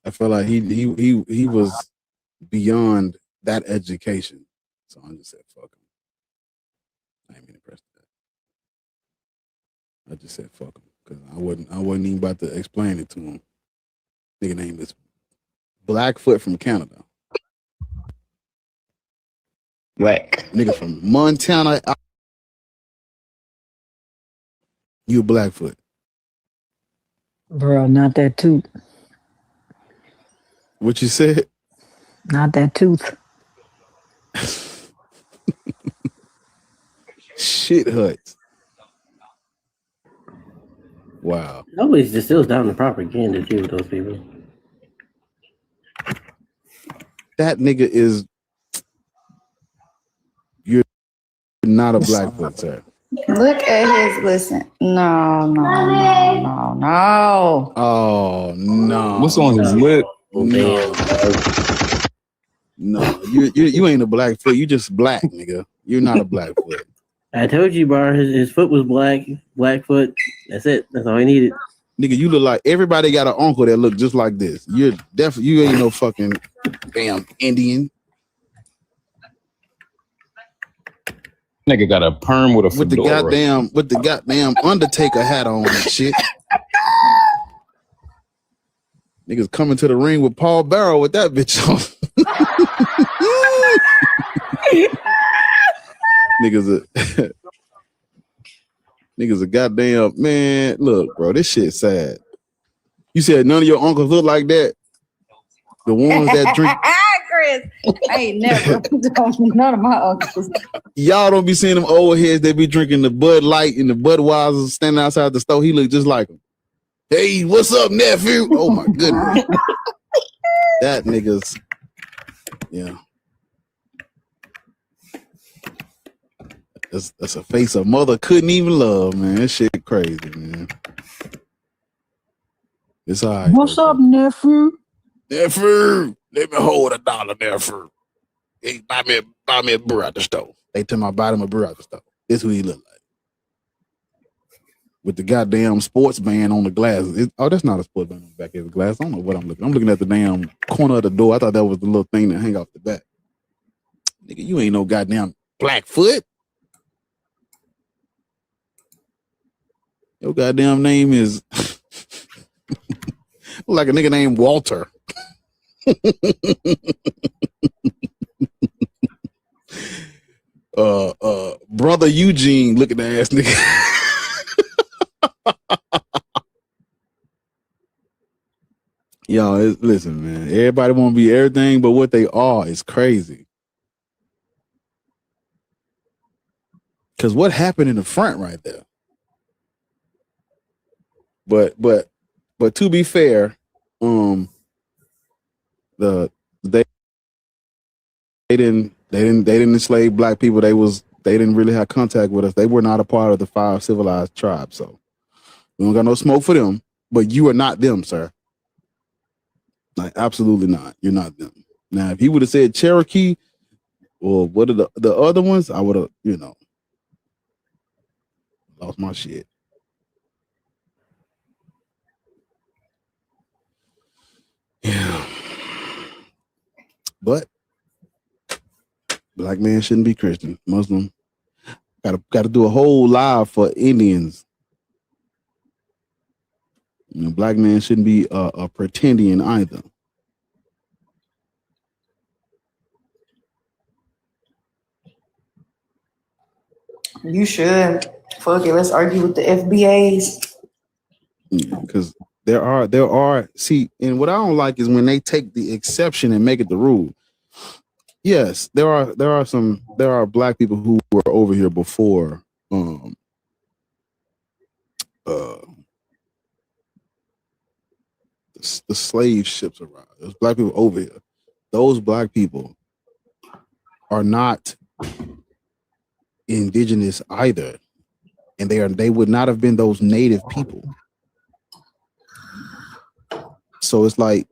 I feel like he was beyond that education. So I just said, fuck him. I ain't mean to press that. I just said fuck him. Because I wasn't even about to explain it to him. Nigga name is Blackfoot from Canada. Black. Nigga from Montana. You a Blackfoot. Bro, not that tooth. What you said? Not that tooth. Shit huts. Wow. Nobody distills down the propaganda too with those people. That nigga is. You're not a Blackfoot, sir. Look at his listen. No. Oh no. What's on his lip? No. No. You ain't a Blackfoot. You just black, nigga. You're not a Blackfoot. I told you, Bar, his foot was Blackfoot. That's it. That's all he needed. Nigga, you look like everybody got an uncle that look just like this. You're definitely you ain't no fucking damn Indian. Nigga got a perm with a fedora. with the goddamn Undertaker hat on and shit. Niggas coming to the ring with Paul Barrow with that bitch on. Niggas a goddamn man. Look, bro, this shit sad. You said none of your uncles look like that. The ones that drink. Chris, I ain't never none of my uncles. Y'all don't be seeing them old heads. They be drinking the Bud Light and the Budweiser, standing outside the store. He look just like him. Hey, what's up, nephew? Oh my goodness. That niggas. Yeah. That's a face a mother couldn't even love, man. That shit crazy, man. It's all right. What's up, nephew? Nephew, let me hold $1, nephew. Hey, buy me a brew out the store. They tell me buy him a brew out the store. This who he look like. With the goddamn sports band on the glasses. That's not a sports band on the back of the glass. I don't know what I'm looking. I'm looking at the damn corner of the door. I thought that was the little thing that hang off the back. Nigga, you ain't no goddamn Blackfoot. Your goddamn name is like a nigga named Walter. Brother Eugene looking ass nigga. Y'all, listen, man. Everybody want to be everything, but what they are is crazy. Because what happened in the front right there? But to be fair, they didn't enslave black people. They didn't really have contact with us. They were not a part of the 5 civilized tribes. So we don't got no smoke for them. But you are not them, sir. Like, absolutely not. You're not them. Now, if he would have said Cherokee or what are the other ones, I would have, lost my shit. Yeah. But black man shouldn't be Christian. Muslim. Gotta do a whole live for Indians. Black man shouldn't be a pretendian either. You should. Fuck it. Let's argue with the FBAs. Because there are see, and what I don't like is when they take the exception and make it the rule. Yes, there are black people who were over here before the slave ships arrived. There's black people over here. Those black people are not indigenous either, and they would not have been those native people. So it's like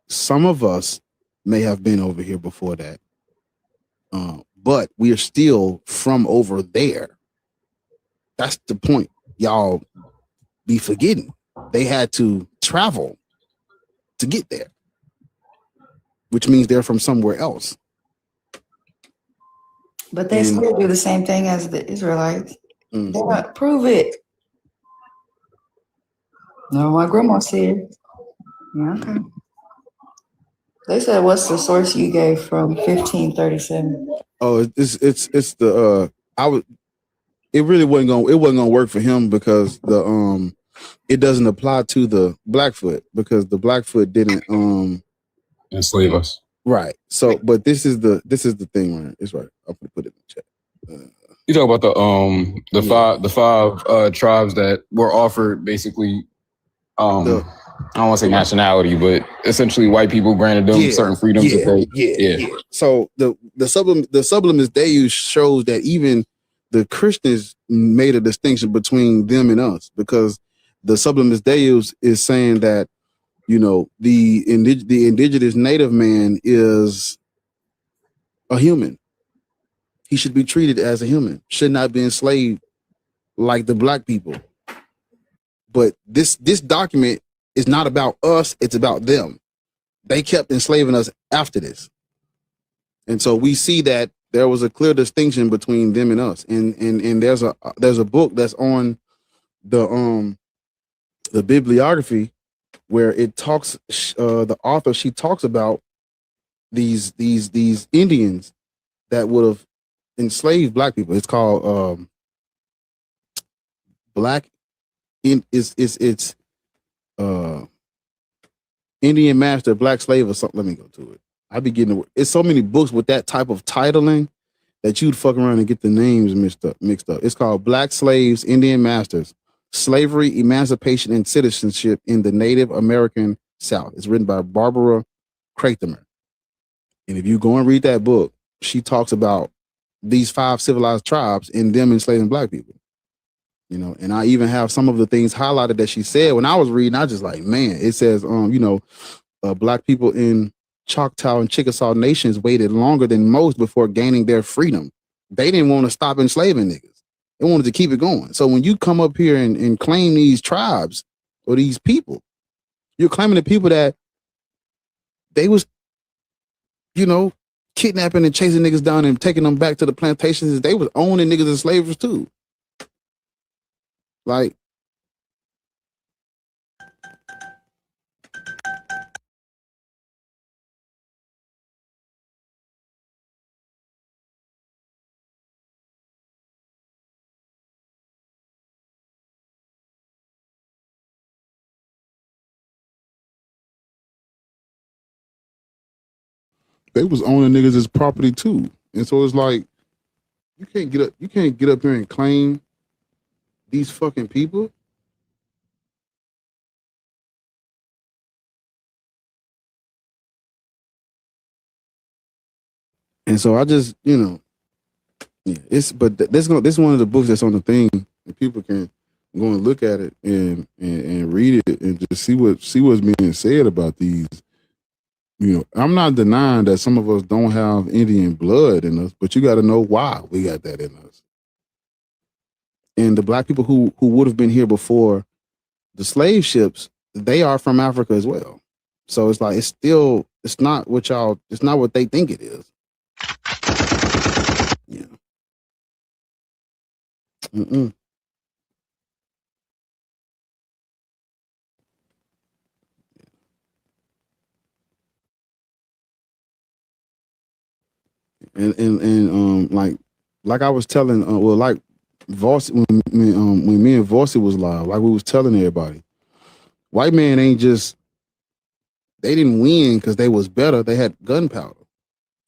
some of us may have been over here before that, but we are still from over there. That's the point. Y'all be forgetting. They had to travel to get there, which means they're from somewhere else. But they still do the same thing as the Israelites. They don't prove it. No, my grandma said. Yeah, okay. They said, "What's the source you gave from 1537?" Oh, it's the It really wasn't gonna work for him because it doesn't apply to the Blackfoot because the Blackfoot didn't enslave us. Right. So, but this is the thing, right? It's right. I'll put it in the chat. You talk about the five tribes that were offered basically. I don't want to say nationality, but essentially white people granted them certain freedoms. Yeah. So the Sublimis Deus shows that even the Christians made a distinction between them and us because the Sublimis Deus is saying that the indigenous native man is a human. He should be treated as a human. Should not be enslaved like the black people. But this document is not about us, it's about them. They kept enslaving us after this. And so we see that there was a clear distinction between them and us. And there's a book that's on the bibliography where it talks the author, she talks about these Indians that would have enslaved black people. It's called Indian Master, Black Slave or something. Let me go to it. I be getting it's so many books with that type of titling that you'd fuck around and get the names mixed up. It's called Black Slaves, Indian Masters, Slavery, Emancipation, and Citizenship in the Native American South. It's written by Barbara Krauthammer. And if you go and read that book, she talks about these 5 civilized tribes and them enslaving black people. And I even have some of the things highlighted that she said when I was reading. I just like, man, it says, black people in Choctaw and Chickasaw nations waited longer than most before gaining their freedom. They didn't want to stop enslaving niggas. They wanted to keep it going. So when you come up here and claim these tribes or these people, you're claiming the people that they was, kidnapping and chasing niggas down and taking them back to the plantations. They was owning niggas as slaves too. Like, they was owning niggas as property too. And so it's like, you can't get up here and claim these fucking people And so I just, yeah, this is one of the books that's on the thing, and people can go and look at it and read it and just see what's being said about these. I'm not denying that some of us don't have Indian blood in us, but you got to know why we got that in us. And the black people who would have been here before the slave ships, they are from Africa as well. So it's like it's not what they think it is. Yeah. Mm-mm. And like I was telling like Voss when me and Vossy was live, like we was telling everybody, white man ain't just they didn't win because they was better. They had gunpowder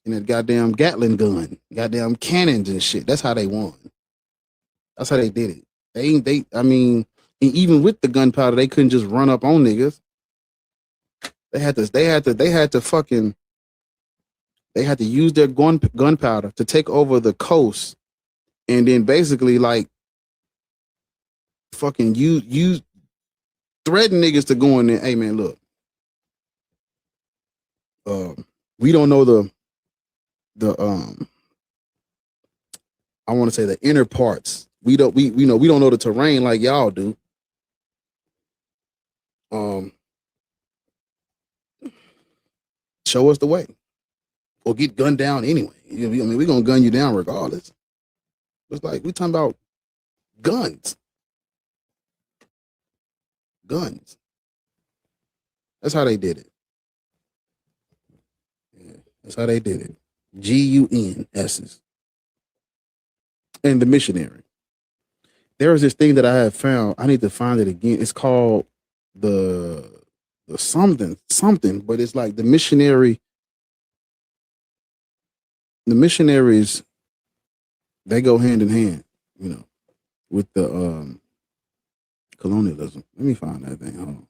and that goddamn Gatling gun, goddamn cannons and shit. That's how they won. That's how they did it. And even with the gunpowder, they couldn't just run up on niggas. They had to use their gunpowder to take over the coast, and then basically like fucking you threaten niggas to go in there. Hey man, look, we don't know the I want to say the inner parts. We don't know the terrain like y'all do. Show us the way, or get gunned down anyway. We're gonna gun you down regardless. It's like we talking about guns. That's how they did it. Yeah, that's how they did it. GUNS's. And the missionary. There is this thing that I have found. I need to find it again. It's called the something, but it's like the missionary. The missionaries, they go hand in hand, with the colonialism. Let me find that thing. Hold on.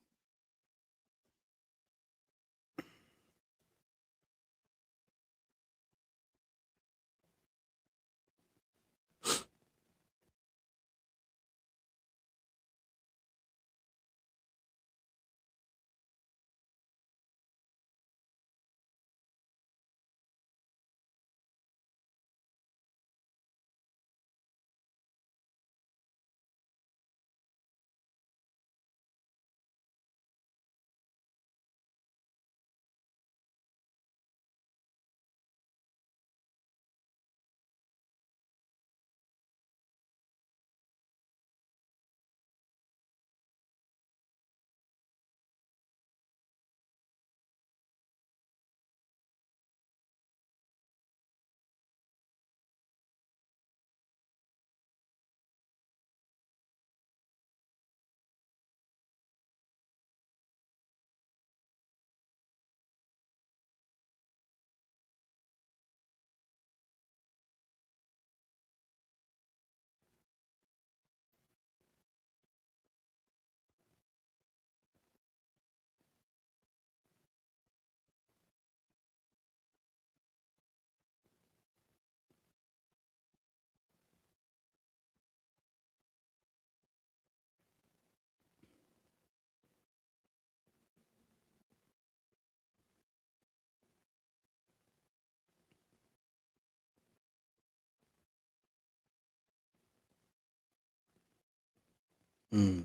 Mm.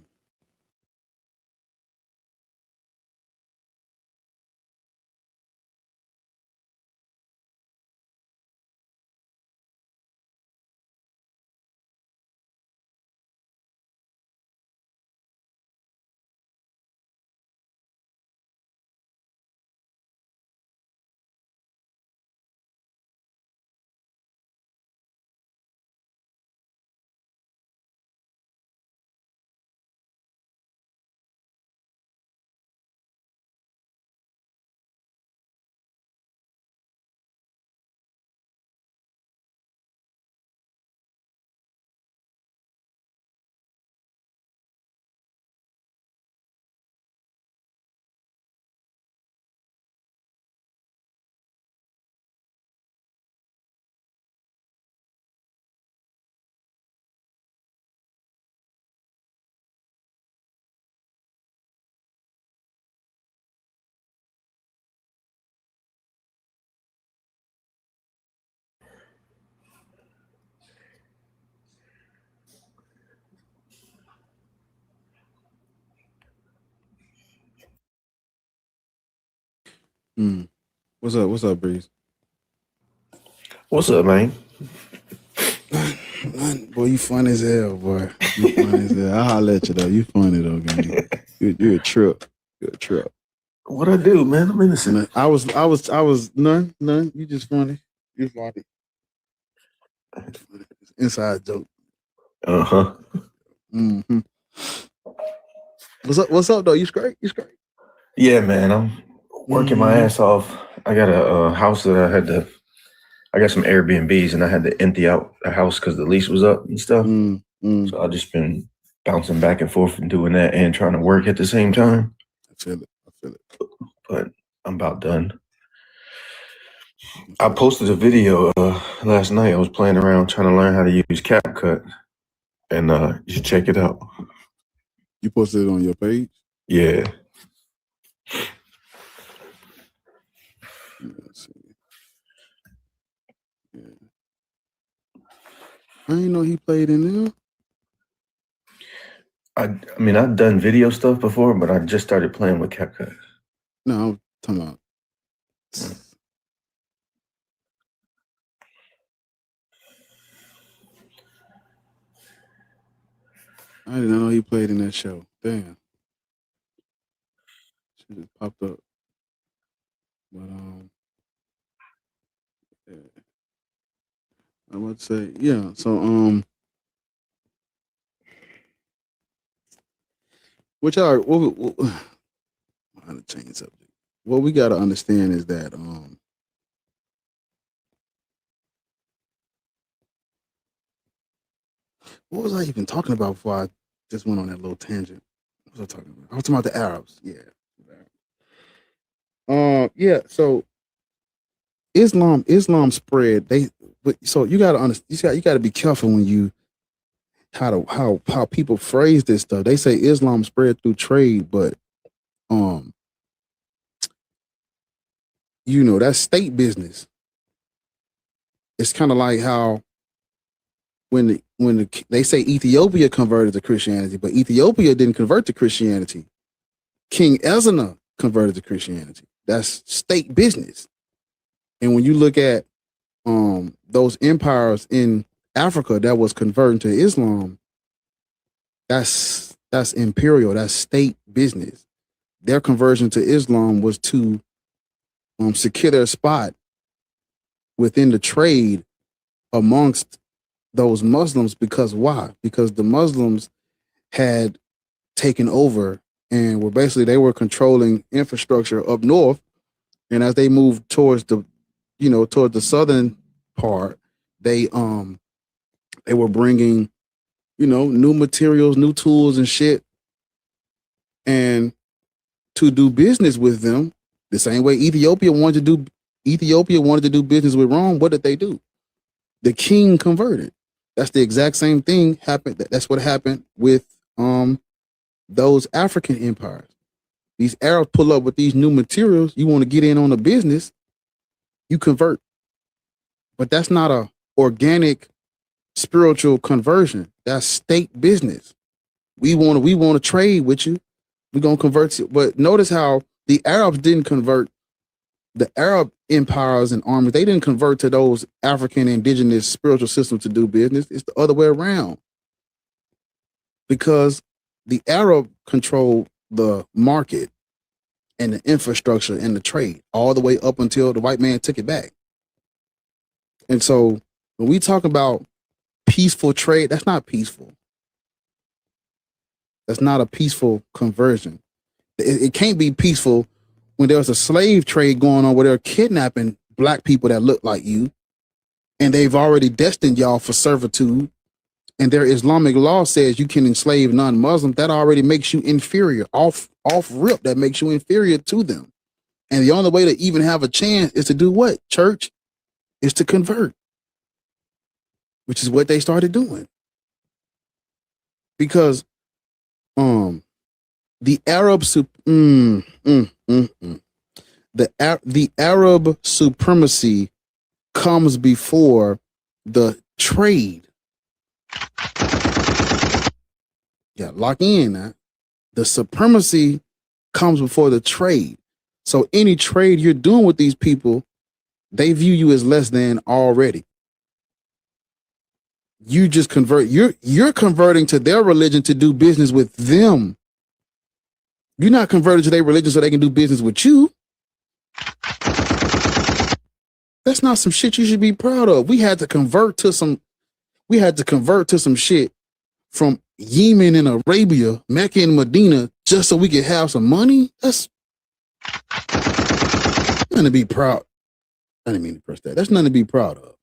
What's up? What's up, Breeze? What's up, man? Boy, you funny as hell, boy. You funny as hell. I'll holler at you though. You funny though, gang. You're a trip. You're a trip. What I do, man? I'm innocent. I was none. You just funny. You funny. Inside joke. Uh-huh. Mm-hmm. What's up though? You straight? Yeah, man. I'm working my ass off. I got a house that I got some Airbnbs and I had to empty out a house because the lease was up and stuff. So I just been bouncing back and forth and doing that and trying to work at the same time. I feel it. But I'm about done. I posted a video last night. I was playing around trying to learn how to use CapCut, and you should check it out. You posted it on your page? Yeah. Let's see. Yeah. I didn't know he played in there. I mean, I've done video stuff before, but I just started playing with CapCut. No, I'm talking about. I didn't know he played in that show. Damn. Shit just popped up. But yeah. I would say, yeah. So which are what I'm trying to change subject. What we gotta understand is that what was I even talking about before I just went on that little tangent? What was I talking about? I was talking about the Arabs. Yeah. Yeah. So Islam spread. So you gotta understand. You gotta be careful when you how people phrase this stuff. They say Islam spread through trade, but that's state business. It's kind of like how when they say Ethiopia converted to Christianity, but Ethiopia didn't convert to Christianity. King Ezra converted to Christianity. That's state business. And when you look at those empires in Africa that was converting to Islam, that's imperial, that's state business. Their conversion to Islam was to secure their spot within the trade amongst those Muslims. Because why? Because the Muslims had taken over and they were controlling infrastructure up north. And as they moved towards the southern part, they were bringing, new materials, new tools and shit. And to do business with them, the same way Ethiopia wanted to do business with Rome, what did they do? The king converted. That's the exact same thing happened. That's what happened with those African empires. These Arabs pull up with these new materials. You want to get in on the business, you convert. But that's not a organic spiritual conversion. That's state business. We want to trade with you. We're gonna convert you. But notice how the Arabs didn't convert. The Arab empires and armies, they didn't convert to those African indigenous spiritual systems to do business. It's the other way around. Because the Arab controlled the market and the infrastructure and the trade all the way up until the white man took it back. And so when we talk about peaceful trade, that's not peaceful. That's not a peaceful conversion. It can't be peaceful when there's a slave trade going on where they're kidnapping black people that look like you, and they've already destined y'all for servitude, and their Islamic law says you can enslave non-Muslims. That already makes you inferior, off rip, that makes you inferior to them. And the only way to even have a chance is to do what? Church? Is to convert, which is what they started doing. Because the Arab the Arab supremacy comes before the trade. Yeah, lock in now. The supremacy comes before the trade. So any trade you're doing with these people, they view you as less than already. You just convert, you're converting to their religion to do business with them. You're not converted to their religion so they can do business with you. That's not some shit you should be proud of. We had to convert to some shit from Yemen and Arabia, Mecca and Medina, just so we could have some money. That's nothing to be proud. I didn't mean to press that. That's nothing to be proud of.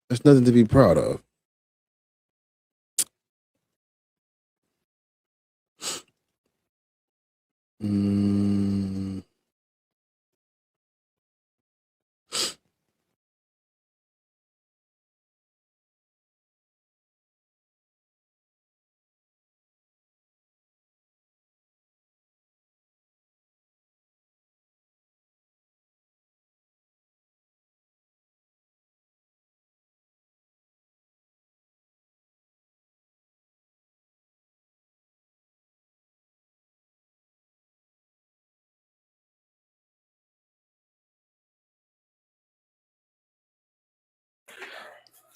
That's nothing to be proud of.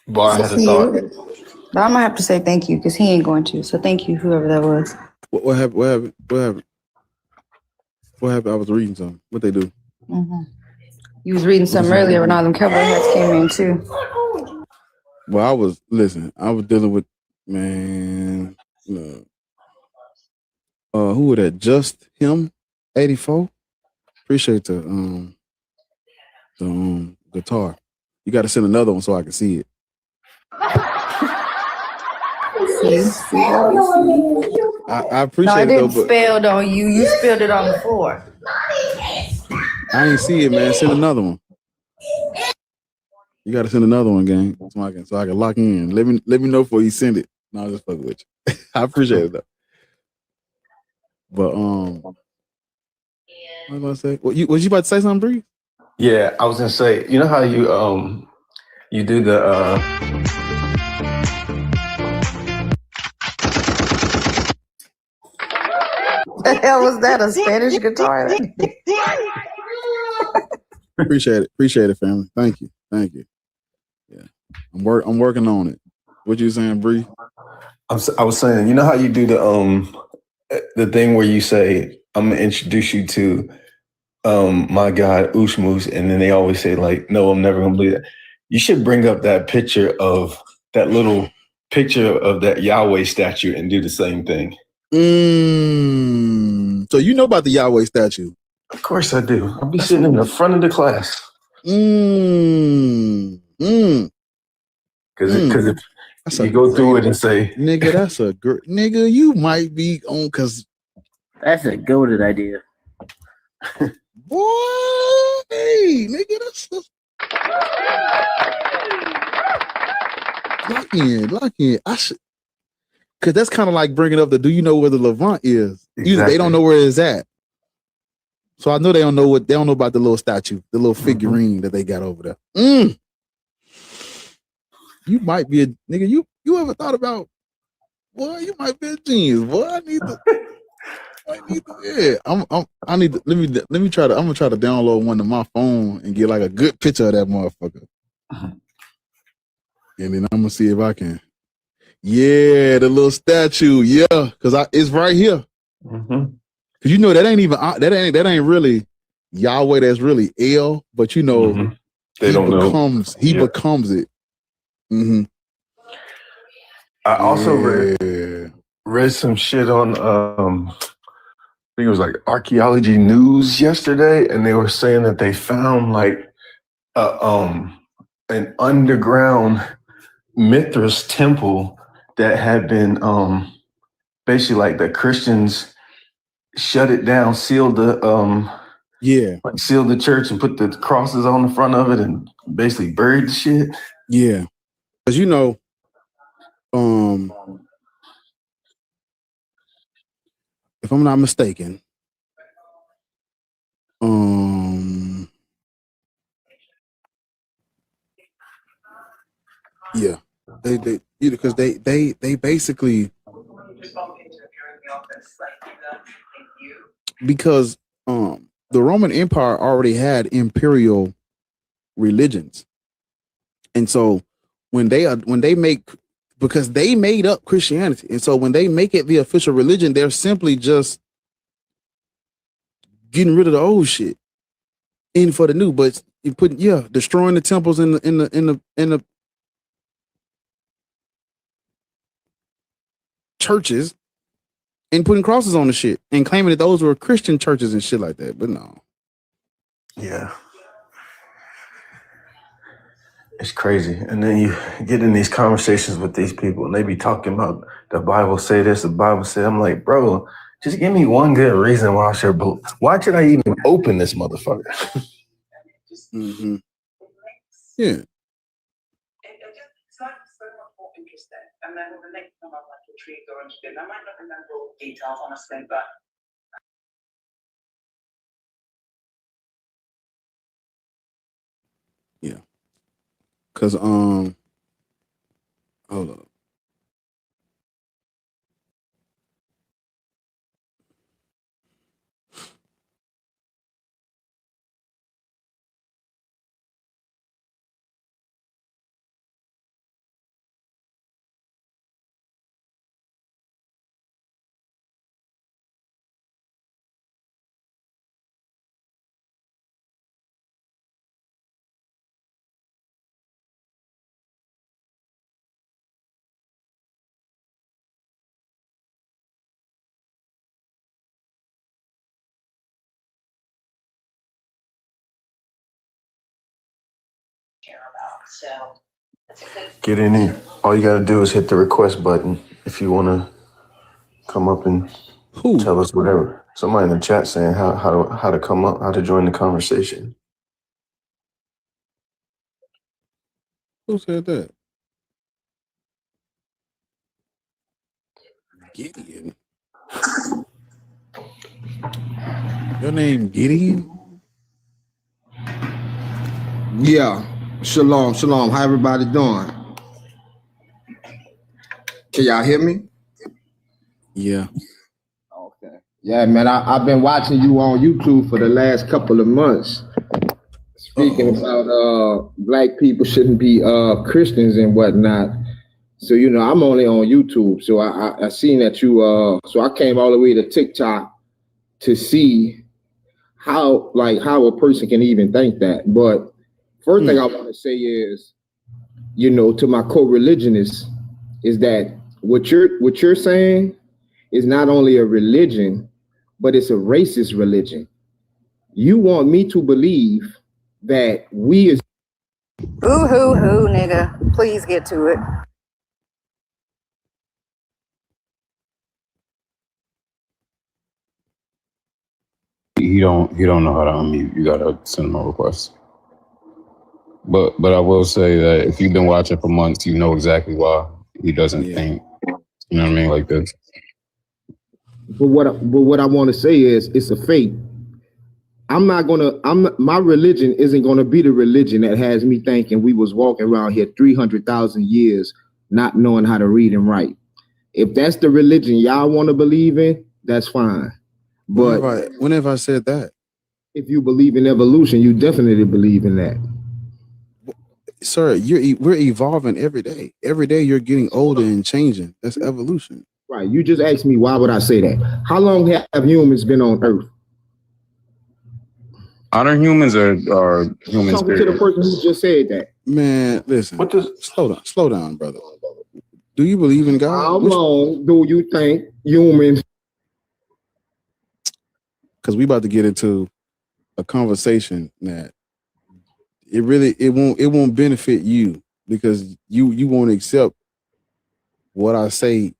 Boy, I had a See thought. you. But I'm gonna have to say thank you because he ain't going to. So thank you, whoever that was. What happened? What happened? What happened? What happened? I was reading something. What they do? You was reading something earlier when all them cowboy hats came in too. Well, I was dealing with, man. Who was that? Just him, 84. Appreciate the guitar. You got to send another one so I can see it. I appreciate No, I it didn't though, but spilled on you. You spilled it on the floor. I ain't see it, man. Send another one. You got to send another one, gang, so I can lock in. Let me know before you send it. No, I'll just fuck with you. I appreciate it though. But what was I gonna say? Was you about to say something, Bree? Yeah, I was gonna say, you know how you do the The hell was that? A Spanish guitar? Appreciate it, family. Thank you. Yeah, I'm working on it. What you saying, Bree? I was saying, you know how you do the thing where you say, I'm gonna introduce you to my God, Ushmus, and then they always say, like, no, I'm never gonna believe that. You should bring up that picture of that little picture of that Yahweh statue and do the same thing. So you know about the Yahweh statue? Of course I do. I'll be sitting in the front of the class. Because if you go through it and say, nigga, that's a great nigga, you might be on, because that's a goated idea. Boy, hey, nigga, that's lock in. I should, because that's kind of like bringing up the, do you know where the Levant is? Exactly. They don't know where it's at. So I know they don't know about the little statue, the little figurine that they got over there. You might be a nigga. You ever thought about, boy, you might be a genius. Boy, I need to, yeah. I'm gonna try to download one to my phone and get like a good picture of that motherfucker. And then I'm gonna see if I can. Yeah, the little statue. Yeah, because it's right here. Cause you know that ain't even that ain't really Yahweh. That's really El, but you know they don't know. He becomes it. I also read some shit on I think it was like Archaeology News yesterday, and they were saying that they found like an underground Mithras temple that had been basically like the Christians shut it down, sealed the sealed the church and put the crosses on the front of it and basically buried the shit. Yeah. Because you know, if I'm not mistaken, yeah, they because they basically because the Roman Empire already had imperial religions, and so when they make, because they made up Christianity, and so when they make it the official religion, they're simply just getting rid of the old shit in for the new. But you put destroying the temples in the churches and putting crosses on the shit and claiming that those were Christian churches and shit like that. But no. Yeah. It's crazy. And then you get in these conversations with these people and they be talking about the Bible say this, the Bible say, I'm like, bro, just give me one good reason why why should I even open this motherfucker? Mm-hmm. Yeah. And then the next time I'm like intrigued or interested, I might not remember all the details honestly, but yeah. Cause hold up. so that's a good. Get in here. All you gotta do is hit the request button if you wanna come up and tell us whatever. Somebody in the chat saying how to come up, how to join the conversation. Who said that? Gideon. Your name Gideon? Yeah. Shalom, shalom. How everybody doing? Can y'all hear me? Yeah. Okay. Yeah, man. I've been watching you on YouTube for the last couple of months. Speaking about black people shouldn't be Christians and whatnot. So, you know, I'm only on YouTube. So I seen that you so I came all the way to TikTok to see how a person can even think that. But first thing I want to say is, you know, to my co-religionists, is that what you're saying is not only a religion, but it's a racist religion. You want me to believe that we as Boo-hoo-hoo, nigga. Please get to it. He don't know how to unmute. You gotta send him a request. But I will say that if you've been watching for months, you know exactly why he doesn't think, you know what I mean, like this. But what I want to say is, it's a fate. My religion isn't gonna be the religion that has me thinking we was walking around here 300,000 years not knowing how to read and write. If that's the religion y'all want to believe in, that's fine. But when have I said that? If you believe in evolution, you definitely believe in that. Sir, we're evolving every day. Every day you're getting older and changing. That's evolution. Right. You just asked me, why would I say that? How long have humans been on Earth? Honor humans are humans. Talking to the person who just said that. Man, listen. Slow down, brother. Do you believe in God? How long do you think humans? Because we about to get into a conversation that it won't benefit you, because you won't accept what I say.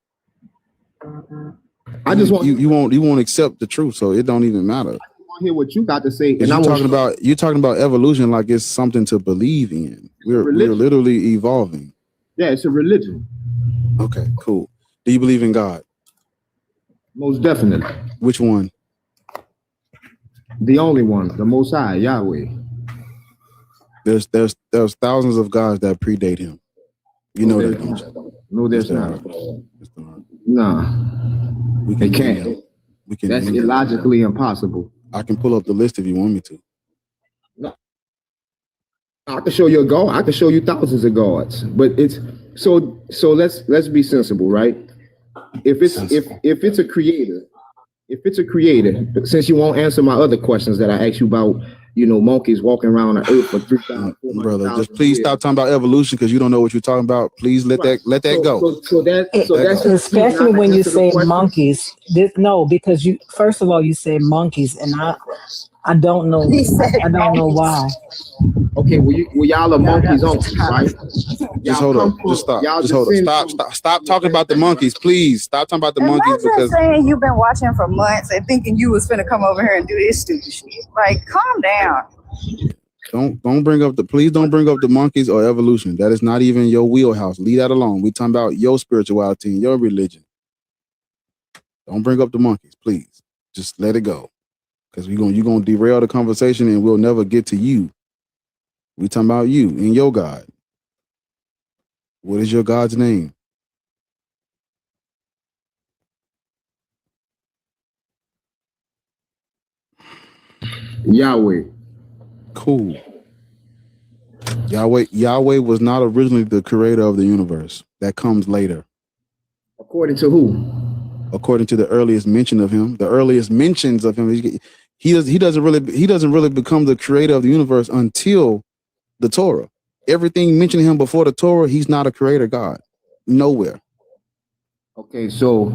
I just want you won't accept the truth, so it don't even matter. I want to hear what you got to say. And you're talking about evolution like it's something to believe in. We're literally evolving. Yeah, it's a religion. Okay, cool. Do you believe in God? Most definitely. Which one? The only one, the Most High, Yahweh. There's thousands of gods that predate him. You know that, don't you? No, there's not. Nah, We they can't. That's illogically impossible. I can pull up the list if you want me to. I can show you a God. I can show you thousands of gods, but it's so. Let's be sensible, right? If it's a creator, since you won't answer my other questions that I asked you about, monkeys walking around the earth for 3,000, brother. Just please stop talking about evolution because you don't know what you're talking about. Please let that go. So that's especially when you say monkeys. Because you first of all you say monkeys, and I don't know. I don't know why. Okay, well y'all are monkeys on, right? Just hold up. Just stop. Just hold up. Stop talking about the monkeys, please. Stop talking about the monkeys because saying you've been watching for months and thinking you was finna come over here and do this stupid shit. Like, calm down. Don't bring up the monkeys or evolution. That is not even your wheelhouse. Leave that alone. We talking about your spirituality and your religion. Don't bring up the monkeys, please. Just let it go. Because you're gonna derail the conversation and we'll never get to you. We talking about you and your God. What is your God's name? Yahweh. Cool. Yahweh was not originally the creator of the universe. That comes later. According to who? According to the earliest mention of him, the earliest mentions of him, he doesn't really become the creator of the universe until the Torah. Everything mentioning him before the Torah, he's not a creator God. Nowhere. Okay, so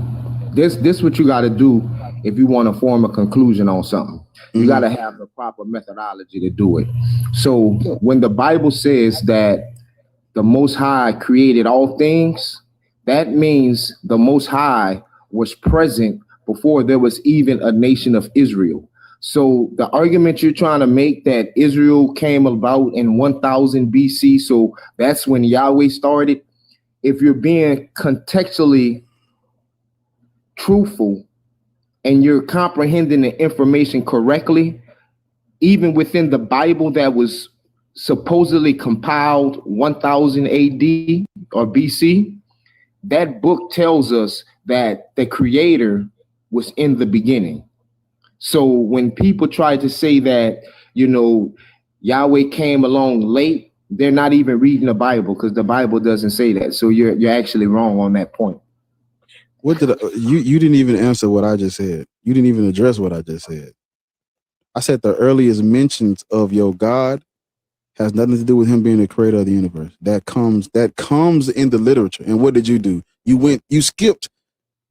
this what you got to do if you want to form a conclusion on something. You got to have the proper methodology to do it. So when the Bible says that the Most High created all things, that means the Most High was present before there was even a nation of Israel. So the argument you're trying to make that Israel came about in 1000 BC, so that's when Yahweh started, if you're being contextually truthful and you're comprehending the information correctly, even within the Bible that was supposedly compiled 1000 AD or BC, that book tells us that the creator was in the beginning. So when people try to say that, Yahweh came along late, they're not even reading the Bible because the Bible doesn't say that. So you're actually wrong on that point. What did you didn't even answer what I just said. You didn't even address what I just said. I said the earliest mentions of your God has nothing to do with him being the creator of the universe. That comes in the literature. And what did you do? You skipped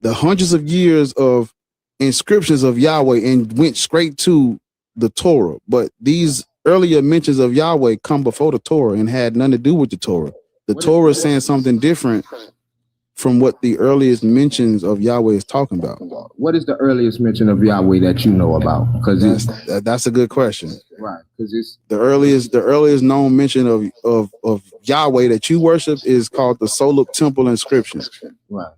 the hundreds of years of inscriptions of Yahweh and went straight to the Torah. But these earlier mentions of Yahweh come before the Torah and had nothing to do with the Torah. The Torah is saying something different from what the earliest mentions of Yahweh is talking about. What is the earliest mention of Yahweh that you know about? Because that's a good question. Right. Because it's the earliest known mention of Yahweh that you worship is called the Soluk Temple inscription. Right.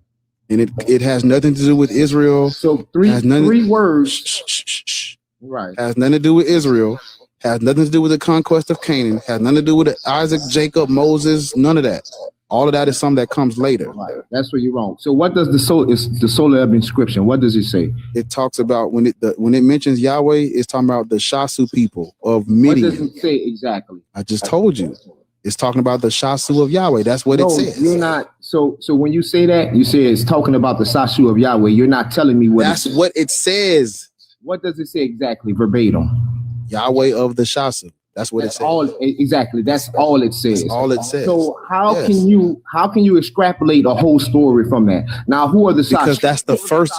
And it has nothing to do with Israel. So three words. Right. Has nothing to do with Israel. Has nothing to do with the conquest of Canaan. Has nothing to do with Isaac, Jacob, Moses. None of that. All of that is something that comes later. Right. That's where you're wrong. So what does the Soluk inscription? What does it say? It talks about when it mentions Yahweh, it's talking about the Shasu people of Midian. What does it say exactly? I just told you. It's talking about the Shasu of Yahweh. That's what it says. You're not. So when you say that, you say it's talking about the Shasu of Yahweh. You're not telling me what. That's what it says. What does it say exactly, verbatim? Yahweh of the Shasu. That's what it says. Exactly. That's all it says. That's all it says. So how can you extrapolate a whole story from that? Now, who are the Shasu? Because that's the first.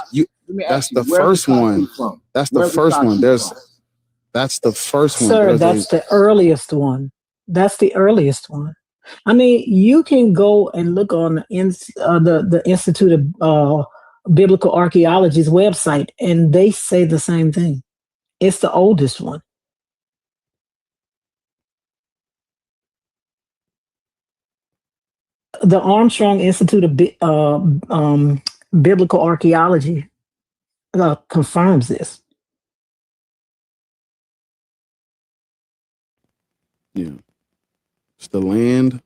That's the first one. That's the first one. That's the first one. Sir, that's the earliest one. That's the earliest one. I mean, you can go and look on the Institute of Biblical Archaeology's website, and they say the same thing. It's the oldest one. The Armstrong Institute of Biblical Archaeology confirms this. Yeah. It's the land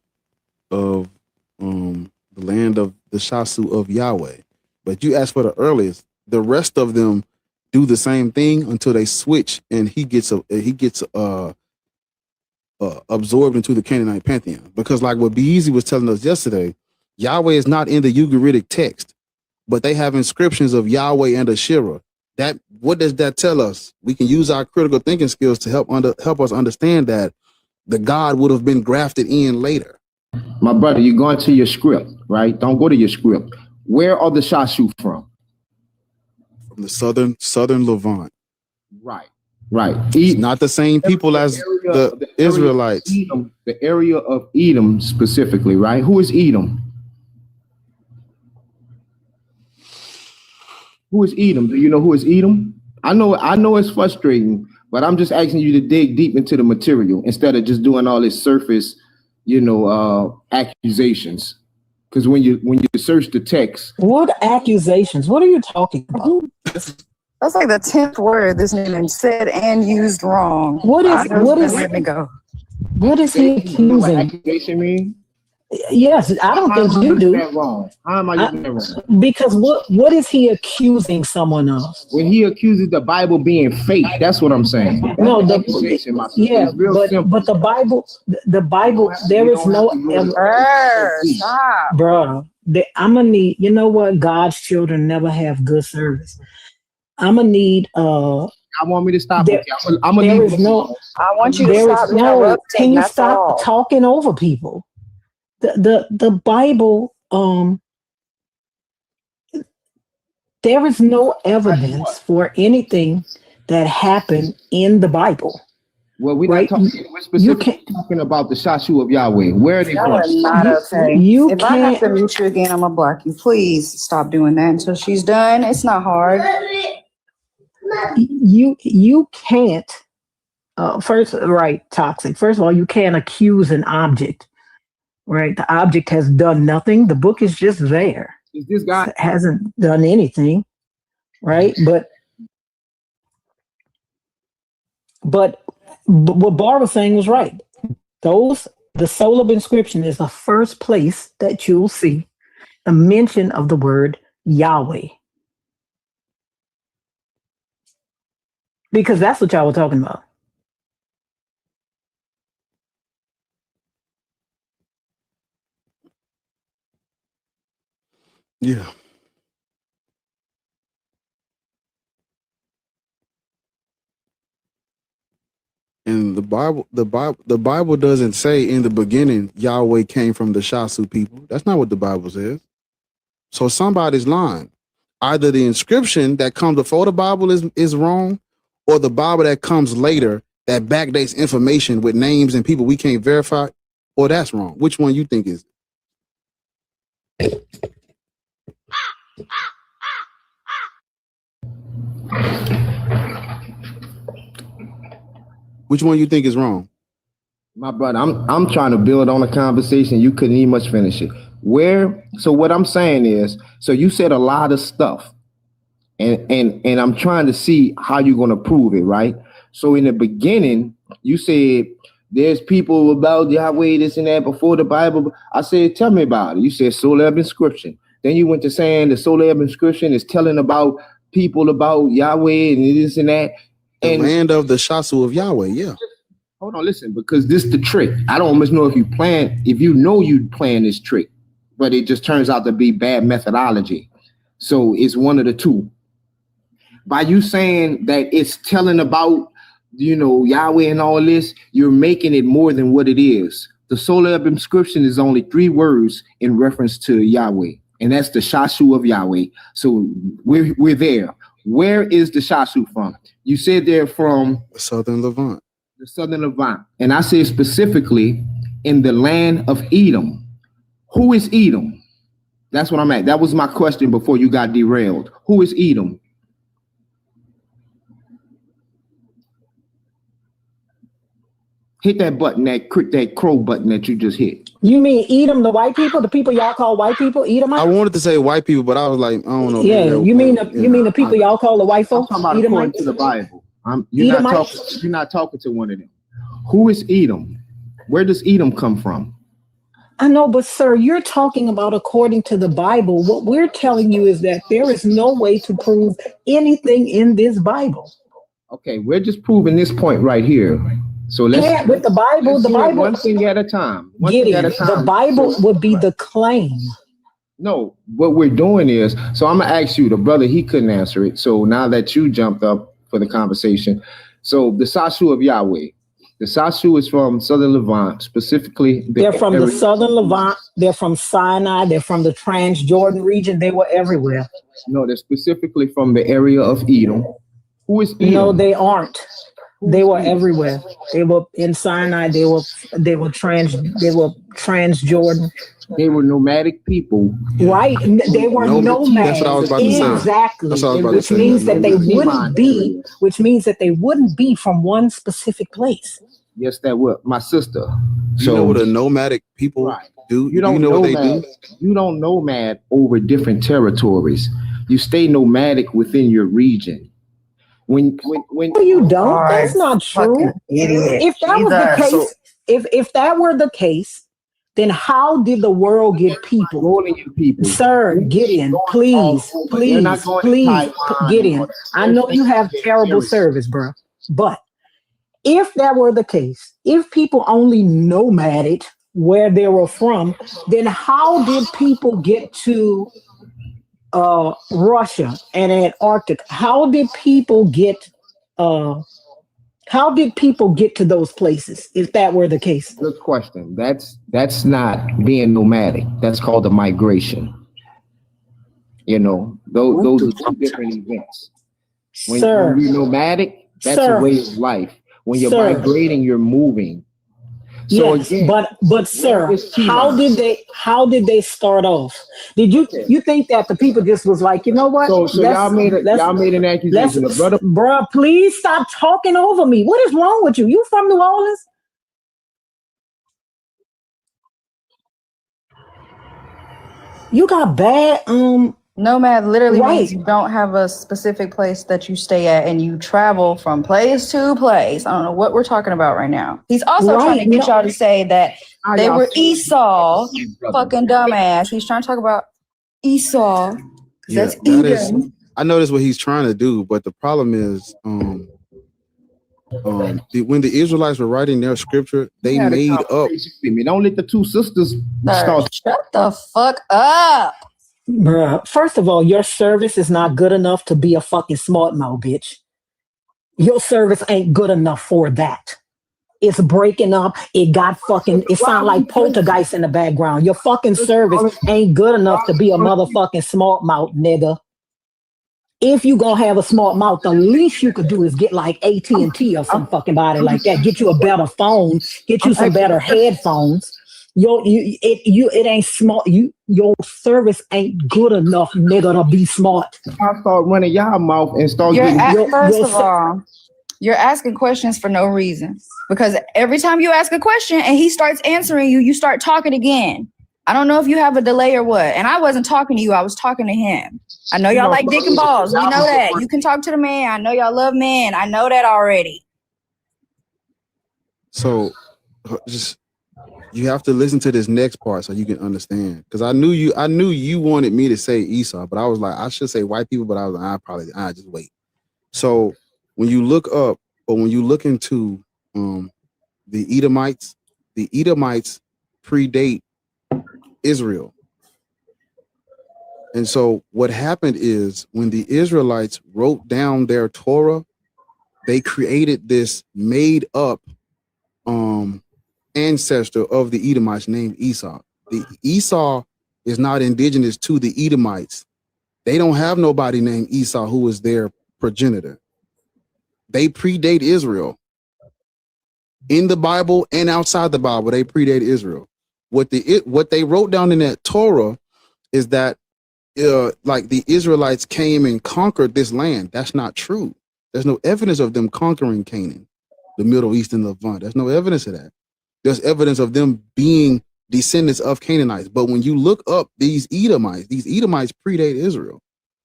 of the Shasu of Yahweh. But you asked for the earliest. The rest of them do the same thing until they switch and he gets absorbed into the Canaanite pantheon. Because like what Beezy was telling us yesterday, Yahweh is not in the Ugaritic text, but they have inscriptions of Yahweh and Asherah. That, what does that tell us? We can use our critical thinking skills to help us understand that the God would have been grafted in later. My brother, you're going to your script, right? Don't go to your script. Where are the Shashu from? From the southern Levant. Right. Right. It's not the same people as the Israelites. Edom, the area of Edom specifically, right? Who is Edom? Who is Edom? Do you know who is Edom? I know it's frustrating, but I'm just asking you to dig deep into the material instead of just doing all this surface, accusations. Because when you search the text, what accusations? What are you talking about? That's like the 10th word this man said and used wrong. What is Let me go. What is he accusing? What accusation mean? Yes, I don't think you do. Wrong. How am I getting that wrong? Because what is he accusing someone of? When he accuses the Bible being fake, that's what I'm saying. No, but the Bible, there is no Stop. Bro, I'm gonna need, you know what? God's children never have good service. I'm gonna need I want me to stop. There, I'm gonna there is no. I want you to there stop is no. interrupting. Can you That's stop all. talking over people? The Bible. There is no evidence for anything that happened in the Bible. Well, we're right? not talking. We're specifically talking about the Shashu of Yahweh. Where are they Y'all are from? not okay. You If I have to mute you again, I'm gonna block you. Please stop doing that until she's done. It's not hard. You can't. First, right? Toxic. First of all, you can't accuse an object. Right? The object has done nothing. The book is just there. Is this guy it hasn't done anything, right? But what Bar was saying was right. The soul of inscription is the first place that you'll see a mention of the word Yahweh. Because that's what y'all were talking about. Yeah. And the Bible doesn't say in the beginning Yahweh came from the Shasu people. That's not what the Bible says. So somebody's lying. Either the inscription that comes before the Bible is wrong, or the Bible that comes later that backdates information with names and people we can't verify, or that's wrong. Which one you think is? Which one you think is wrong? My brother, I'm trying to build on a conversation. You couldn't even much finish it. So what I'm saying is, so you said a lot of stuff, and I'm trying to see how you're gonna prove it, right? So in the beginning, you said there's people about Yahweh, this and that before the Bible. I said, tell me about it. You said Soleb inscription. Then you went to saying the Soleb inscription is telling about people about Yahweh and this and that. The land of the Shasu of Yahweh, yeah. Hold on, listen, because this is the trick. I don't almost know if you know you'd plan this trick, but it just turns out to be bad methodology. So it's one of the two. By you saying that it's telling about, Yahweh and all this, you're making it more than what it is. The Soleb inscription is only 3 words in reference to Yahweh, and that's the Shasu of Yahweh. So we're there. Where is the Shasu from? You said they're from Southern Levant. The Southern Levant. And I said specifically in the land of Edom. Who is Edom? That's what I'm at. That was my question before you got derailed. Who is Edom? Hit that button, that crow button that you just hit. You mean Edom, the white people, the people y'all call white people, Edomites? I wanted to say white people, but I was like, I don't know. Yeah, you mean the people y'all call the white folks? I'm talking about according to the Bible. You're not talking to one of them. Who is Edom? Where does Edom come from? I know, but sir, you're talking about according to the Bible. What we're telling you is that there is no way to prove anything in this Bible. Okay, we're just proving this point right here. So let's With the Bible, let's the do it Bible, one thing at a time. One get thing at it. a time. The Bible would be the claim. No, what we're doing is, so I'm gonna ask you, the brother, he couldn't answer it. So now that you jumped up for the conversation, so the Sasu of Yahweh, the Sasu is from Southern Levant, specifically. They're from the Southern Levant. They're from Sinai. They're from the Transjordan region. They were everywhere. No, they're specifically from the area of Edom. Who is Edom? No, they aren't. They were everywhere. They were in Sinai. They were Transjordan. They were nomadic people. Right. They were nomads. That's what I was about to say. Exactly. That's what I was about to Which say. means that they wouldn't be from one specific place. Yes, that would. My sister. You know what a nomadic people do? You don't know what they nomad. do? You don't nomad over different territories. You stay nomadic within your region. When No, you don't. That's not true. If that was the case, if that were the case, then how did the world get people? Sir, Gideon, please, Gideon. I know you have terrible service, bro. But if that were the case, if people only nomaded where they were from, then how did people get to Russia and Antarctica? How did people get to those places if that were the case? Good question. That's not being nomadic. That's called a migration. You know, those are two different events. When you're nomadic, that's a way of life. When you're migrating, you're moving. So yes, again, but sir, how did they start off? Did you think that the people just was like, you know what? So y'all made an accusation. Bruh, please stop talking over me. What is wrong with you? You from New Orleans? You got bad Nomad literally means you don't have a specific place that you stay at and you travel from place to place. I don't know what we're talking about right now. He's also trying to get y'all to say that they were Esau, fucking dumbass. He's trying to talk about Esau. That's Edom. I know that's what he's trying to do, but the problem is when the Israelites were writing their scripture, they made up. Don't let the two sisters start. Shut the fuck up. Bruh, first of all, your service is not good enough to be a fucking smart mouth, bitch. Your service ain't good enough for that. It's breaking up. It sound like poltergeist in the background. Your fucking service ain't good enough to be a motherfucking smart mouth, nigga. If you gonna have a smart mouth, the least you could do is get like AT&T or some fucking body like that. Get you a better phone. Get you some better headphones. It ain't smart. Your service ain't good enough, nigga, to be smart. I start running y'all mouth and start First of all, you're asking questions for no reason. Because every time you ask a question and he starts answering you, you start talking again. I don't know if you have a delay or what. And I wasn't talking to you. I was talking to him. I know y'all like dick and balls. We know that. You can talk to the man. I know y'all love men. I know that already. So just you have to listen to this next part so you can understand. Because I knew you wanted me to say Esau, but I was like, I should say white people, but I was like, I just wait. So when you look up or when you look into the Edomites predate Israel. And so what happened is when the Israelites wrote down their Torah, they created this made up ancestor of the Edomites named Esau. The Esau is not indigenous to the Edomites. They don't have nobody named Esau who is their progenitor. They predate Israel. In the Bible and outside the Bible, they predate Israel. What they wrote down in that Torah is that like the Israelites came and conquered this land. That's not true. There's no evidence of them conquering Canaan, the Middle East and Levant. There's no evidence of that. There's evidence of them being descendants of Canaanites. But when you look up these Edomites predate Israel.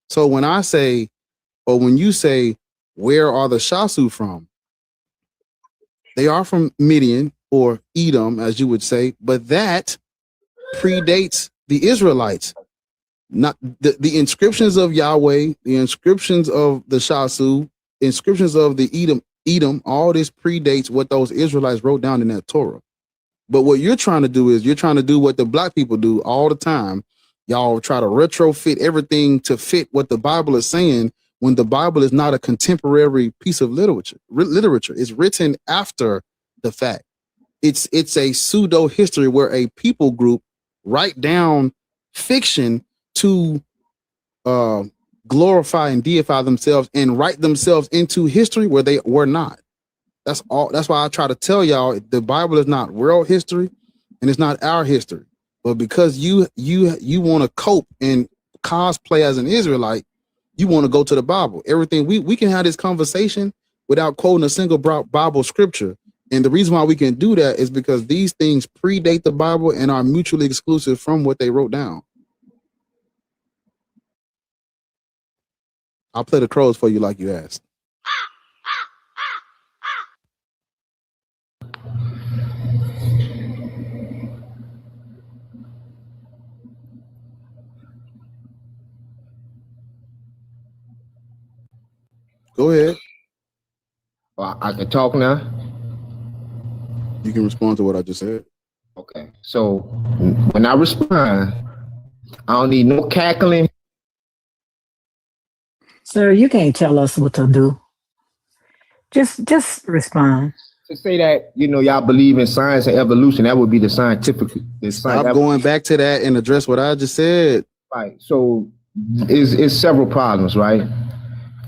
So when I say, or when you say, where are the Shasu from? They are from Midian or Edom, as you would say, but that predates the Israelites. Not the inscriptions of Yahweh, the inscriptions of the Shasu, inscriptions of the Edom, all this predates what those Israelites wrote down in that Torah. But what you're trying to do is you're trying to do what the black people do all the time. Y'all try to retrofit everything to fit what the Bible is saying when the Bible is not a contemporary piece of literature. It's written after the fact. It's a pseudo history where a people group write down fiction to glorify and deify themselves and write themselves into history where they were not. That's all. That's why I try to tell y'all the Bible is not world history and it's not our history. But because you want to cope and cosplay as an Israelite, you want to go to the Bible. Everything we can have this conversation without quoting a single Bible scripture. And the reason why we can do that is because these things predate the Bible and are mutually exclusive from what they wrote down. I'll play the crows for you like you asked. Go ahead. I can talk now. You can respond to what I just said. Okay. So when I respond, I don't need no cackling. Sir, you can't tell us what to do. Just respond. To say that, y'all believe in science and evolution, that would be the scientific. Stop going back to that and address what I just said. Right. So it's several problems, right?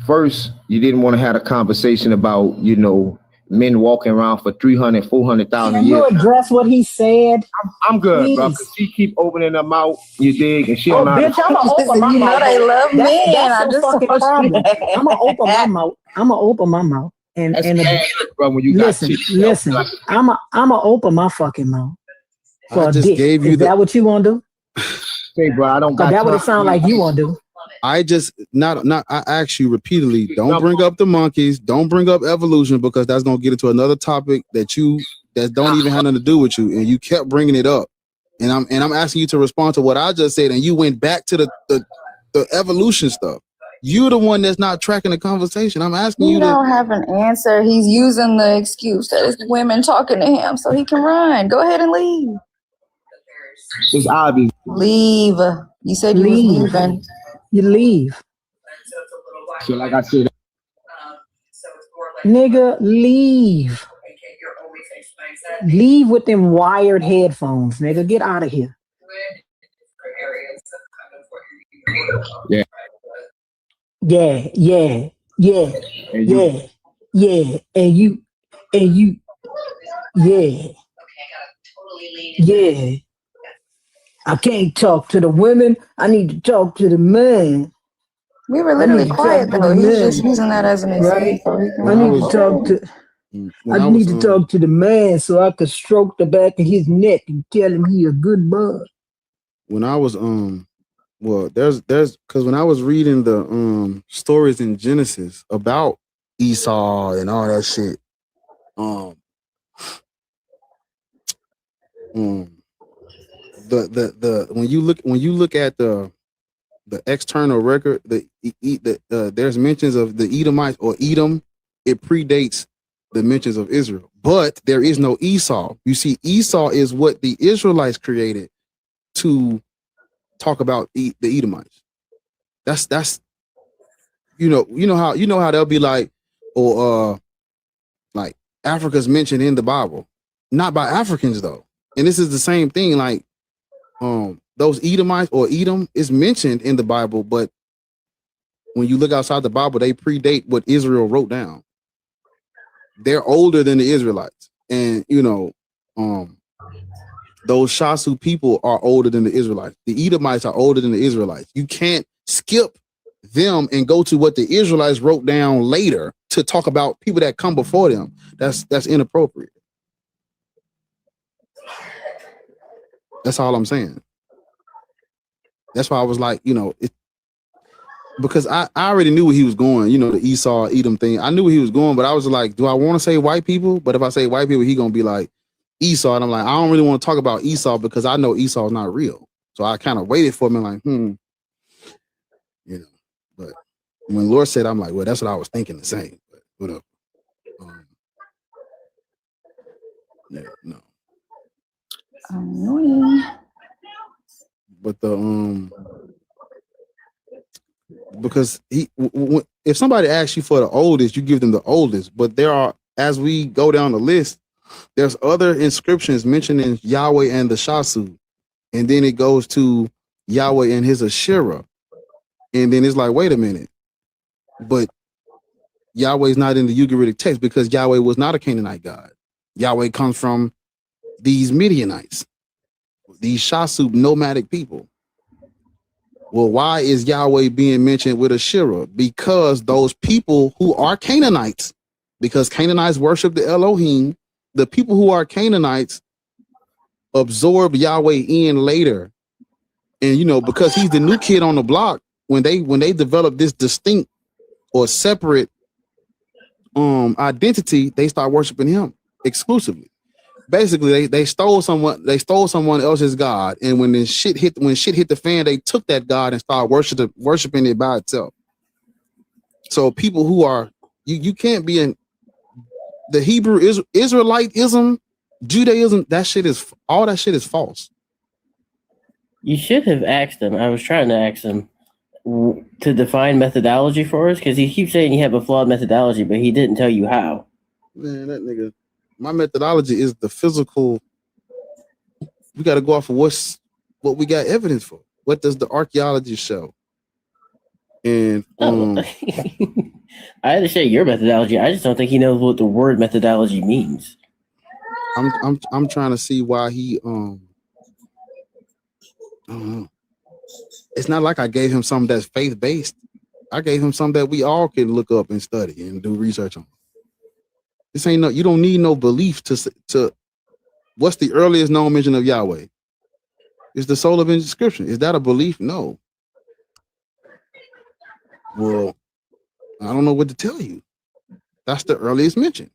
First, you didn't want to have a conversation about, men walking around for 300, 400,000 Can years. you address what he said? I'm good, Please. bro. 'Cause she keep opening her mouth, you dig, and she Oh, don't know how to- bitch, I'm gonna open my mouth. they love men. I That's the just fucking want problem. you to- I'm gonna open my mouth. I'm gonna open my mouth. And That's and bad, bro, when you got listen, chicks. listen. I'm gonna open my fucking mouth. For I a just dick. gave you Is that what you want to do? Say, bro, I don't Cause got that what it time. sound like you want to do. I just I asked you repeatedly, don't bring up the monkeys, don't bring up evolution, because that's gonna get into another topic that don't even have nothing to do with you, and you kept bringing it up, and I'm asking you to respond to what I just said, and you went back to the evolution stuff. You're the one that's not tracking the conversation. I'm asking You you don't have an answer. He's using the excuse that it's women talking to him so he can run. Go ahead and leave. It's obvious. Leave. You said you was Leave. leaving. You leave. So like I said, Nigga, leave. Leave with them wired headphones, nigga. Get out of here. yeah. Yeah. And you, Yeah. And you, yeah. I can't talk to the women. I need to talk to the men. We were I literally need to quiet talk to though. the He's men, just using that as an right? example. He can I need to run. talk to. when I I need was to talk to the man so I could stroke the back of his neck and tell him he a good bud. when I was well, there's because when I was reading the stories in Genesis about Esau and all that shit, the when you look at the external record, there's mentions of the Edomites or Edom. It predates the mentions of Israel, but there is no Esau. You see, Esau is what the Israelites created to talk about the Edomites. That's you know how they'll be like, or like Africa's mentioned in the Bible, not by Africans though. And this is the same thing, like those Edomites or Edom is mentioned in the Bible, but when you look outside the Bible, they predate what Israel wrote down. They're older than the Israelites, and those Shasu people are older than the Israelites. The Edomites are older than the Israelites. You can't skip them and go to what the Israelites wrote down later to talk about people that come before them. That's inappropriate. That's all I'm saying. That's why I was like, because I already knew where he was going, the Esau, Edom thing. I knew where he was going, but I was like, do I want to say white people? But if I say white people, he gonna be like, Esau, and I'm like, I don't really want to talk about Esau because I know Esau is not real. So I kind of waited for him and like, you know. But when Lord said, I'm like, well, that's what I was thinking the same. But whatever. Yeah, no. Annoying. But because if somebody asks you for the oldest, you give them the oldest. But there are, as we go down the list, there's other inscriptions mentioning Yahweh and the Shasu, and then it goes to Yahweh and his Asherah, and then it's like, wait a minute, but Yahweh is not in the Ugaritic text because Yahweh was not a Canaanite god. Yahweh comes from these Midianites, these Shasu nomadic people. Well, why is Yahweh being mentioned with Asherah? Because those people who are Canaanites, because Canaanites worship the Elohim, the people who are Canaanites absorb Yahweh in later. And, you know, because he's the new kid on the block, when they develop this distinct or separate identity, they start worshiping him exclusively. Basically, they stole someone else's god, and when shit hit the fan, they took that god and started worshiping it by itself. So people who are you can't be in the Hebrew Israelitism, Judaism, all that shit is false. You should have asked him. I was trying to ask him to define methodology for us because he keeps saying you have a flawed methodology, but he didn't tell you how. Man, that nigga. My methodology is the physical. We got to go off of what we got evidence for. What does the archaeology show? And I understand your methodology. I just don't think he knows what the word methodology means. I'm trying to see why he I don't know. It's not like I gave him something that's faith based. I gave him something that we all can look up and study and do research on. This ain't you don't need no belief to what's the earliest known mention of Yahweh? It's the soul of inscription. Is that a belief? No. Well, I don't know what to tell you. That's the earliest mention.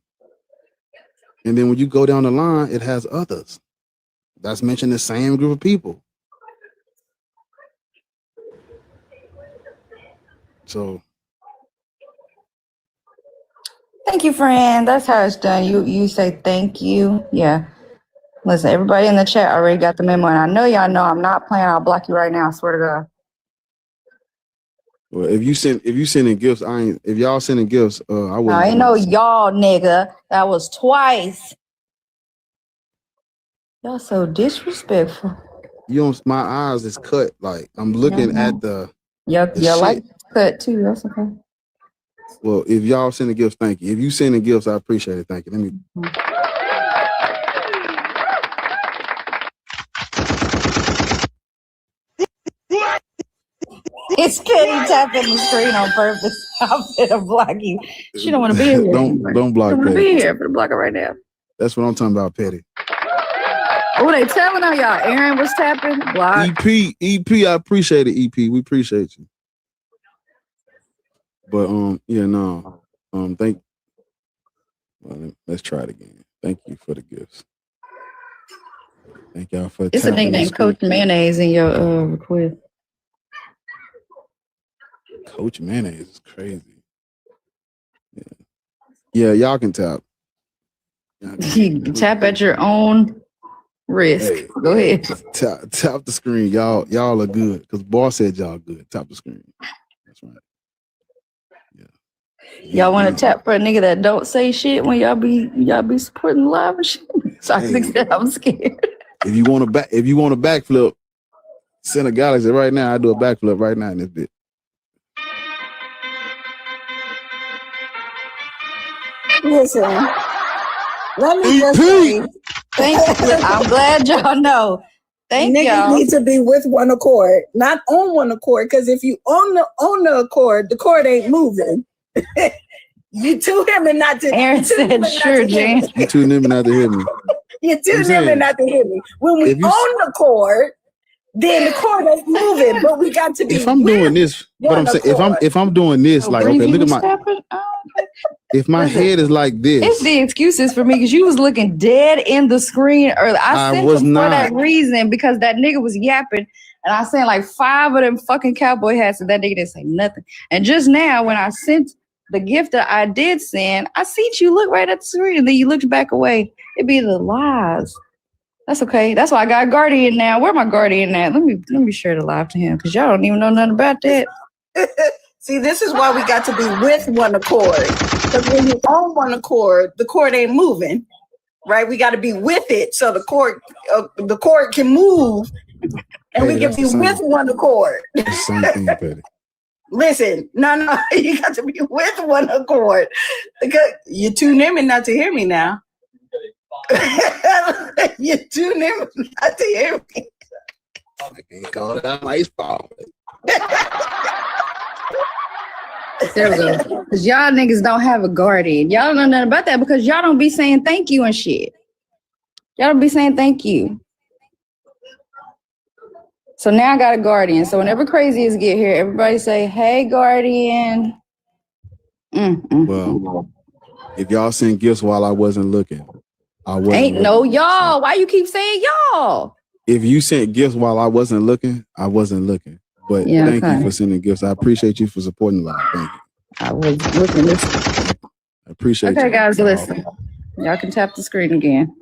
And then when you go down the line, it has others. That's mentioned the same group of people. So Thank you, friend. That's how it's done. You say thank you. Yeah. Listen, everybody in the chat already got the memo, and I know y'all know I'm not playing. I'll block you right now. I swear to God. well, if you sending gifts, if y'all sending gifts, I wouldn't. No, ain't no y'all, nigga. That was twice. Y'all so disrespectful. My eyes is cut. Like I'm looking at the Your shit. light cut too. That's okay. Well, if y'all sending gifts, thank you. If you sending gifts, I appreciate it. Thank you. Let me. It's Kenny tapping the screen on purpose. I'm gonna block you. She don't want to be here. Don't block Don't want to Petty. be here. I'm gonna block her right now. That's what I'm talking about, Petty. Oh, they telling her y'all. Aaron was tapping. Block. EP, I appreciate it. EP, we appreciate you. But let's try it again. Thank you for the gifts. Thank y'all for. It's a nigga named Coach Mayonnaise in your request. Coach Mayonnaise is crazy. Yeah, y'all can tap. You tap at your own risk. Hey, Go ahead. Tap the screen. Y'all are good because boss said y'all good. Tap the screen. That's right. Y'all want to tap for a nigga that don't say shit when y'all be supporting live and shit. So I think that I'm scared. If you want a backflip, send a galaxy right now. I do a backflip right now in this bit. Listen, let me just say, thank you. I'm glad y'all know. Thank niggas y'all. need to be with one accord, not on one accord. Because if you on the accord, the cord ain't moving. You too him and not to. Aaron said, "Sure, Jan." You too nimble not to hear me. You too him and not to hear me. When we on the cord, then the cord is moving. But we got to be. If I'm doing this, what I'm saying, if I'm doing this, like, okay, look at my. If my Listen, head is like this, it's the excuses for me because you was looking dead in the screen earlier. I sent was him not. for that reason because that nigga was yapping, and I sent like 5 of them fucking cowboy hats, and that nigga didn't say nothing. And just now, when I sent the gift that I did send, I seen you look right at the screen, and then you looked back away. It'd be the lies. That's okay. That's why I got a guardian now. Where my guardian at? Let me share the live to him because y'all don't even know nothing about that. See, this is why we got to be with one accord. Because when you on one accord, the cord ain't moving, right? We got to be with it so the cord can move, and we can be with one accord. Same thing, Petty. Listen, no, you got to be with one accord. Because you're too near me not to hear me now. You're too near me not to hear me. I can't call it out my fault. There we go. Because y'all niggas don't have a guardian. Y'all don't know nothing about that because y'all don't be saying thank you and shit. Y'all don't be saying thank you. So now I got a guardian. So whenever crazies get here, everybody say, hey, guardian. Well, if y'all sent gifts while I wasn't looking, I wasn't Ain't looking. no y'all. Why you keep saying y'all? If you sent gifts while I wasn't looking, I wasn't looking. But Yeah, thank okay. you for sending gifts. I appreciate you for supporting the live. Thank you. I was looking this. I appreciate Okay, you. guys, listen. Y'all can tap the screen again.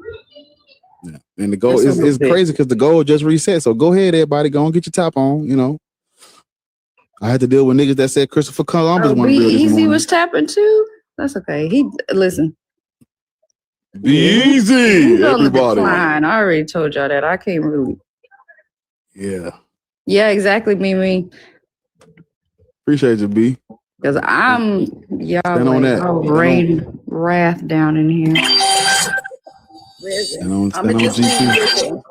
Yeah. And the goal Just a is little bit. crazy because the goal just reset. So go ahead, everybody. Go and get your tap on. You know, I had to deal with niggas that said Christopher Columbus Oh, wasn't Be real this Easy morning. was tapping too. That's okay. Listen. Be easy, He's on the everybody. decline. I already told y'all that. I can't really. Yeah. Yeah, exactly, Mimi. Appreciate you, B. Because I'm y'all Stand on that. I'll Stand rain wrath down in here. Listen, Stand on GP.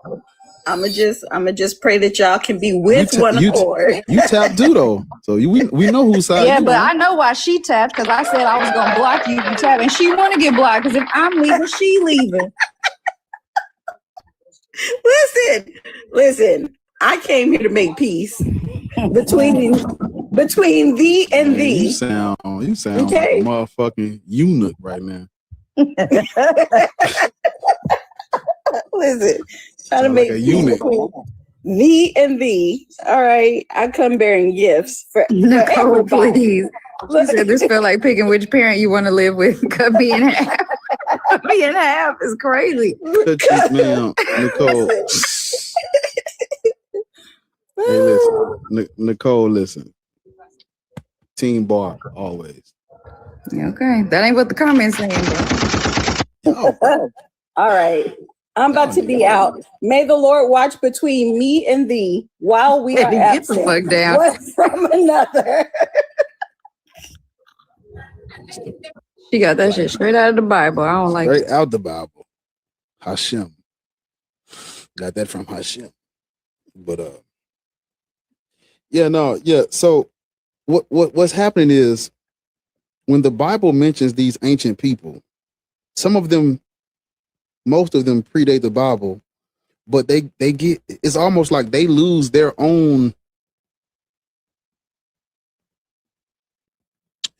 I'ma just pray that y'all can be with one accord. You tap do though. So we know whose side Yeah, you but on. I know why she tapped because I said I was gonna block you if you tap, and she want to get blocked because if I'm leaving, she leaving. Listen. I came here to make peace between thee and Man, thee. you sound Okay. like a motherfucking eunuch right now. Listen, trying to Sound make like a peace eunuch. between thee and thee. All right, I come bearing gifts for Nicole, everybody. please. She said this feel like picking which parent you want to live with. Cut me in half. Cut me in half is crazy. Man, Nicole. Hey, listen, Nicole. Listen. Team Bar always. Okay, that ain't what the comments saying. All right. I'm about to be out. May the Lord watch between me and thee while we are Get the absent. fuck down. One from another. She got that shit straight out of the Bible. I don't like Straight it. out the Bible. Hashem. Got that from Hashem. But so what's happening is when the Bible mentions these ancient people, some of them, most of them predate the Bible, but they get, it's almost like they lose their own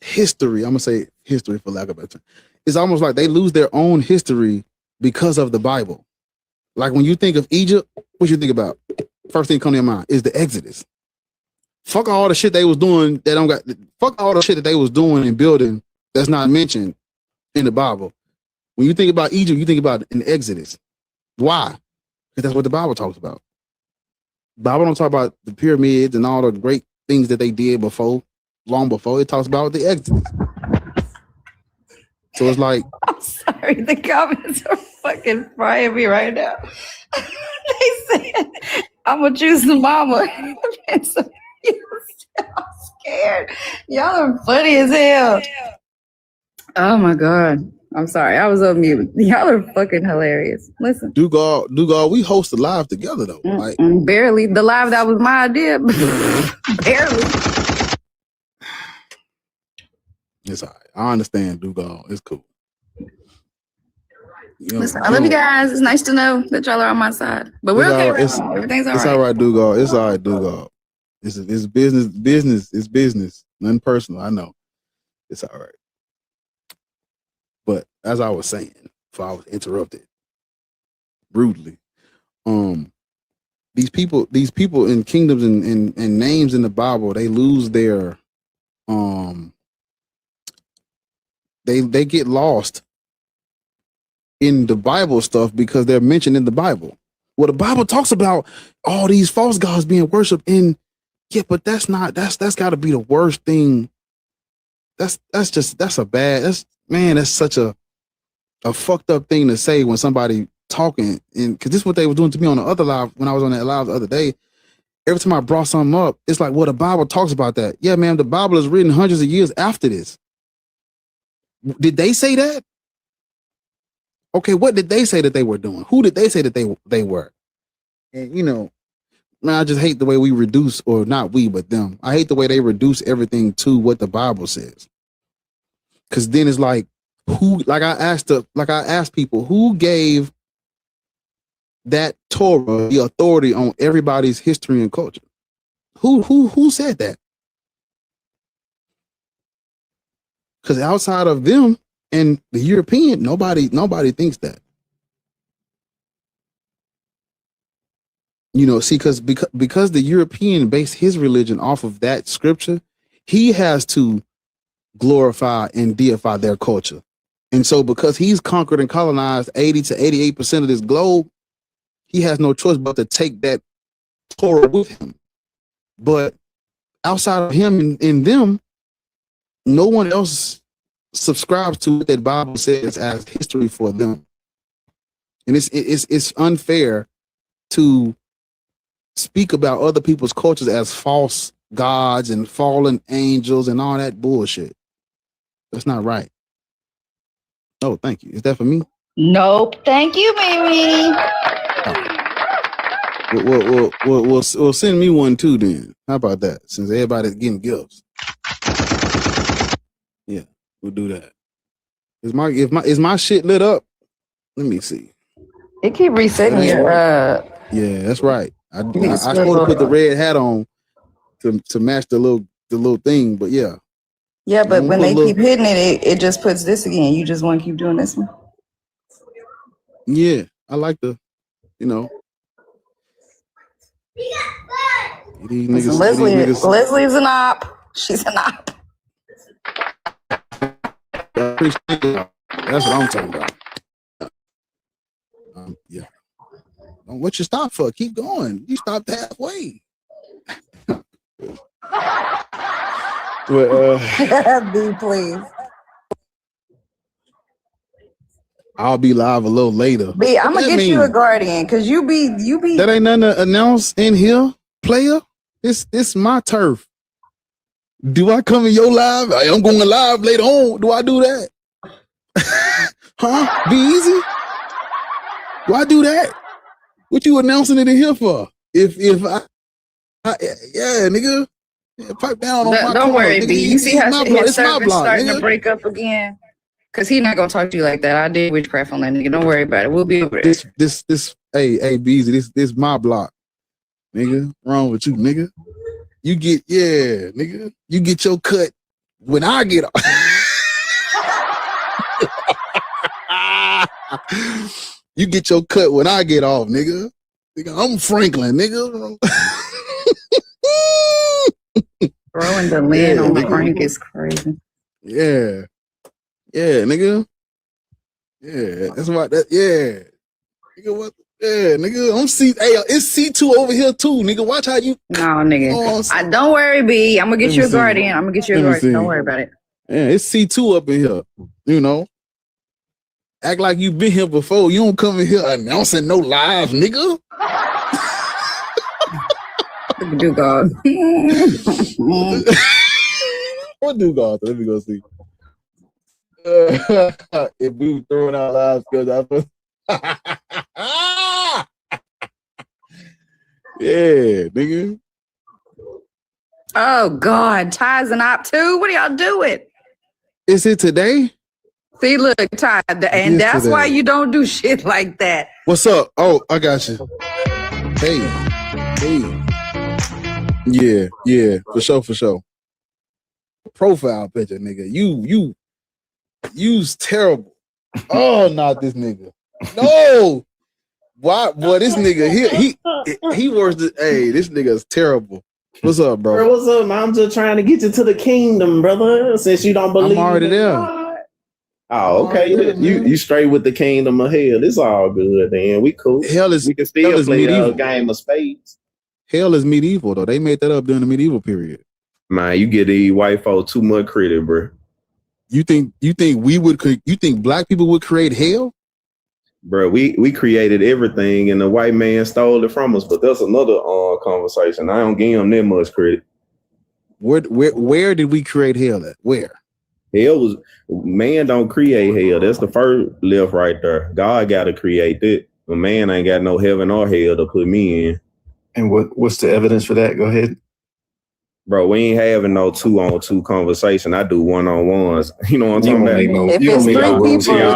history. I'm gonna say history for lack of a better term. It's almost like they lose their own history because of the Bible. Like when you think of Egypt, what you think about? First thing come to your mind is the Exodus. Fuck all the shit they was doing that don't got. Fuck all the shit that they was doing and building that's not mentioned in the Bible. When you think about Egypt, you think about an Exodus. Why? Because that's what the Bible talks about. The Bible don't talk about the pyramids and all the great things that they did before, long before. It talks about the Exodus. So it's like, I'm sorry, the comments are fucking frying me right now. They said, I'm gonna choose the mama. I'm scared. Y'all are funny as hell. Oh my God. I'm sorry. I was on mute. Y'all are fucking hilarious. Listen. Dugal, we host a live together though. Like Barely. The live that was my idea. Barely. it's all right. I understand, Dugal. It's cool. Listen, I love you guys. It's nice to know that y'all are on my side. But we're okay right now. Everything's all It's right. all right, Dugal. It's all right, Dugal. It's business. It's business. Nothing personal. I know. It's all right. But as I was saying, before I was interrupted rudely, these people in kingdoms and names in the Bible, they lose their they get lost in the Bible stuff because they're mentioned in the Bible. Well, the Bible talks about all these false gods being worshipped in, yeah, but that's gotta be the worst thing. That's such a fucked up thing to say when somebody talking, and because this is what they were doing to me on the other live when I was on that live the other day. Every time I brought something up, it's like, well, the Bible talks about that. Yeah, man, the Bible is written hundreds of years after this. Did they say that? Okay, what did they say that they were doing? Who did they say that they were? And man, I just hate the way we reduce, or not we, but them. I hate the way they reduce everything to what the Bible says. Cause then it's like, I asked people, who gave that Torah the authority on everybody's history and culture? Who said that? Because outside of them and the European, nobody thinks that. See, because the European based his religion off of that scripture, he has to glorify and deify their culture. And so because he's conquered and colonized 80 to 88% of this globe, he has no choice but to take that Torah with him. But outside of him and them, no one else subscribes to what that Bible says as history for them. And it's unfair to speak about other people's cultures as false gods and fallen angels and all that bullshit. That's not right. Oh, thank you. Is that for me? Nope. Thank you, baby. Well, send me one too then. How about that? Since everybody's getting gifts. Yeah, we'll do that. Is my shit lit up? Let me see. It keep resetting your Yeah, that's right. I supposed to put the red hat on to match the little thing, but yeah. Yeah, but when they keep hitting it just puts this again. You just want to keep doing this one? Yeah, I like the, these niggas, Leslie's an op. She's an op. I appreciate it. That's what I'm talking about. Yeah. What you stop for? Keep going. You stopped halfway. B, please. I'll be live a little later. B, I'm gonna get you a guardian because you be. That ain't nothing to announce in here, player. This my turf. Do I come in your live? I'm going live later on. Do I do that? Huh? Be easy? Do I do that? What you announcing it in here for? If I yeah, nigga. Yeah, pipe down on my Don't worry, nigga. B. You see how his service starting nigga. to break up again? Cause he's not gonna talk to you like that. I did witchcraft on that nigga. Don't worry about it. We'll be over there. This hey Beezy, this my block. Nigga, wrong with you, nigga. You get nigga. You get your cut when I get off. You get your cut when I get off, nigga. Nigga, I'm Franklin, nigga. Throwing the lid on Frank is crazy. Yeah, nigga. Yeah, that's why nigga, what? Yeah, nigga, I'm it's C2 over here too, nigga. Watch how you. No, nigga. Don't worry, B. I'm gonna get you a guardian. I'm gonna get you a guardian. Don't worry about it. Yeah, it's C2 up in here. Act like you've been here before. You don't come in here announcing no live, nigga. Do God. What do God? Let me go see. If we were throwing out live skills, yeah, nigga. Oh God, Ty's an op too. What are y'all doing? Is it today? See, look, Ty, and that's why you don't do shit like that. What's up? Oh, I got you. Hey. Yeah, for sure. Profile picture, nigga. You's terrible. Oh, not this nigga. No. Why? Boy, this nigga, he worse than, hey, this nigga is terrible. What's up, bro? Bro, what's up? I'm just trying to get you to the kingdom, brother. Since you don't believe I'm already in there. God. Oh, okay. You straight with the kingdom of hell. It's all good, then. We cool. We can still play a game of spades. Hell is medieval, though. They made that up during the medieval period. Man, you get these white folk too much credit, bro. You think black people would create hell? Bro, we created everything and the white man stole it from us, but that's another conversation. I don't give him that much credit. Where did we create hell at? Where? Hell was, man don't create hell. That's the first left right there. God got to create that. A man ain't got no heaven or hell to put me in. And what's the evidence for that? Go ahead. Bro, we ain't having no 2-on-2 conversation. I do 1-on-1s. You know what I'm talking about? If it's 3 people,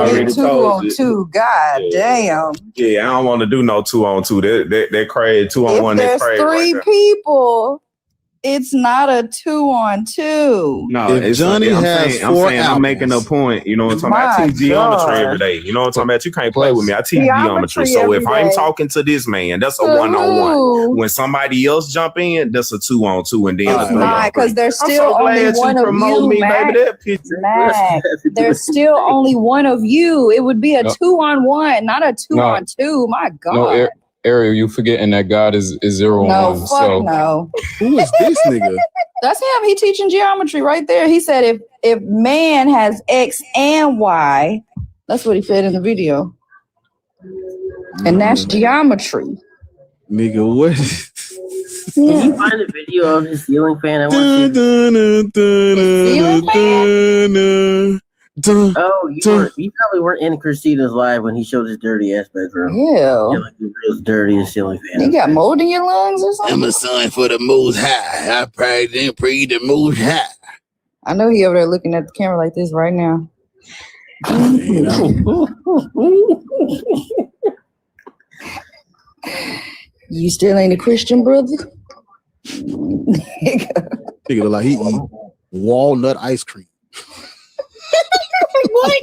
it's 2-on-2. God damn. Yeah, I don't want to do no 2-on-2. That crazy 2-on-1. If there's 3 people, it's not a 2-on-2. No, If it's Johnny has 4 I'm making a point. You know what I'm talking about? I teach geometry every day. You know what I'm talking about? You can't play with me. I teach geometry. So if I'm talking to this man, that's a 1-on-1. When somebody else jump in, that's a 2-on-2. And then It's not, because there's still only one of you, Mac. Mac, there's still only one of you. It would be a 2-on-1, not a 2-on-2. My God. No, Ariel, you forgetting that God is 0 and No, 1. fuck So no. Who is this nigga? That's him. He teaching geometry right there. He said if man has X and Y, that's what he said in the video. And that's geometry. Nigga, what? Can you find a video of his ceiling fan? I want to. Oh, you probably weren't in Christina's live when he showed his dirty ass bedroom. Yeah. Like it was dirty and ceiling fan. You got mold in your lungs or something? I'm a son for the Most High. I pray and pray the Most High. I know he over there looking at the camera like this right now. You still ain't a Christian, brother? Nigga look like he eat walnut ice cream. What?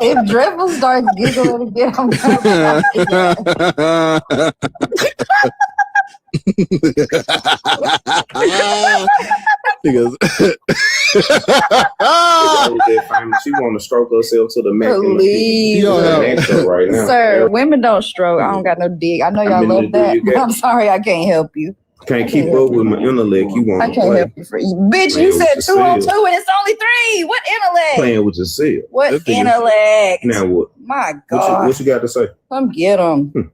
If Dribble starts giggling again, I'm She want to stroke herself to the Mac Please. right now. Sir, women don't stroke. I don't got no dick. I know y'all love that. I'm sorry, I can't help you. Can't keep up with my intellect. You want I to can't play. help you. Bitch, you said 2-on-2 and it's only 3. What intellect? Playing with yourself. What intellect? Now what? My God. What you got to say? Come get him.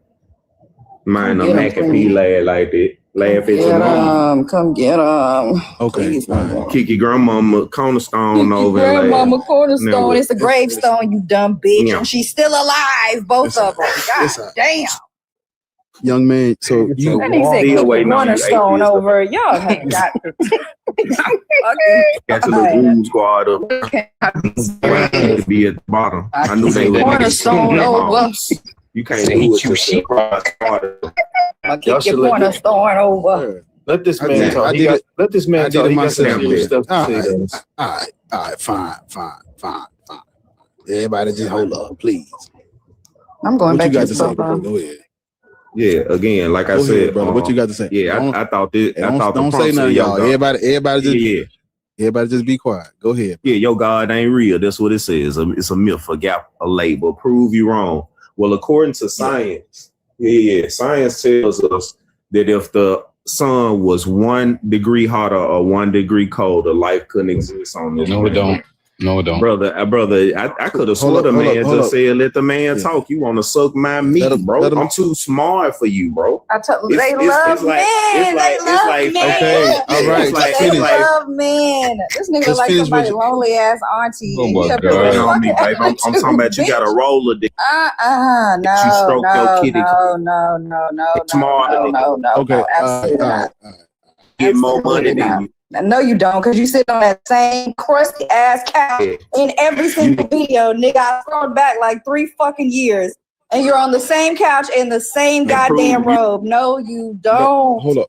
Mine, Come I'm get Mac 'em, and P laugh like that. Laugh at your mom. Come get him. Okay. Kick your grandmama cornerstone over there. Grandmama Now cornerstone. what? It's a gravestone, you dumb bitch. Yeah. And she's still alive, both of them. God damn. Young man, so you That nigga said kick the cornerstone over. Y'all ain't got Got to the Doom Squad up. To be at the bottom. I knew they would. cornerstone over. You can't do it. I'll kick your cornerstone over. Let this man talk. Let this man talk. He got some serious stuff to say. All right, fine. Everybody just hold up, please. I'm going What back you to got the to say, bro? profile. Go ahead. Yeah, again, like I Go said, ahead, brother. What you got to say? Yeah, I thought this. I thought Don't the say nothing, y'all. God. Everybody just Yeah. everybody just be quiet. Go ahead. Yeah, your God ain't real. That's what it says. It's a myth, a gap, a label. Prove you wrong. Well, according to science, science tells us that if the sun was 1 degree hotter or 1 degree colder, life couldn't exist on this. No, it don't. No, it don't. Brother, I could have sworn the man just said, let the man talk. You want to suck my meat, bro. I'm too smart for you, bro. I told they love men. They love men. Okay, all right. They love men. This nigga like somebody lonely ass auntie. Oh my God. On me, babe. I'm talking about you got a roller dick. No, You stroke your kitty. no, Okay, absolutely not. Get more money than you. No, you don't, because you sit on that same crusty ass couch in every single video, nigga. I scrolled back like 3 fucking years, and you're on the same couch in the same goddamn robe. No, you don't. Hold up.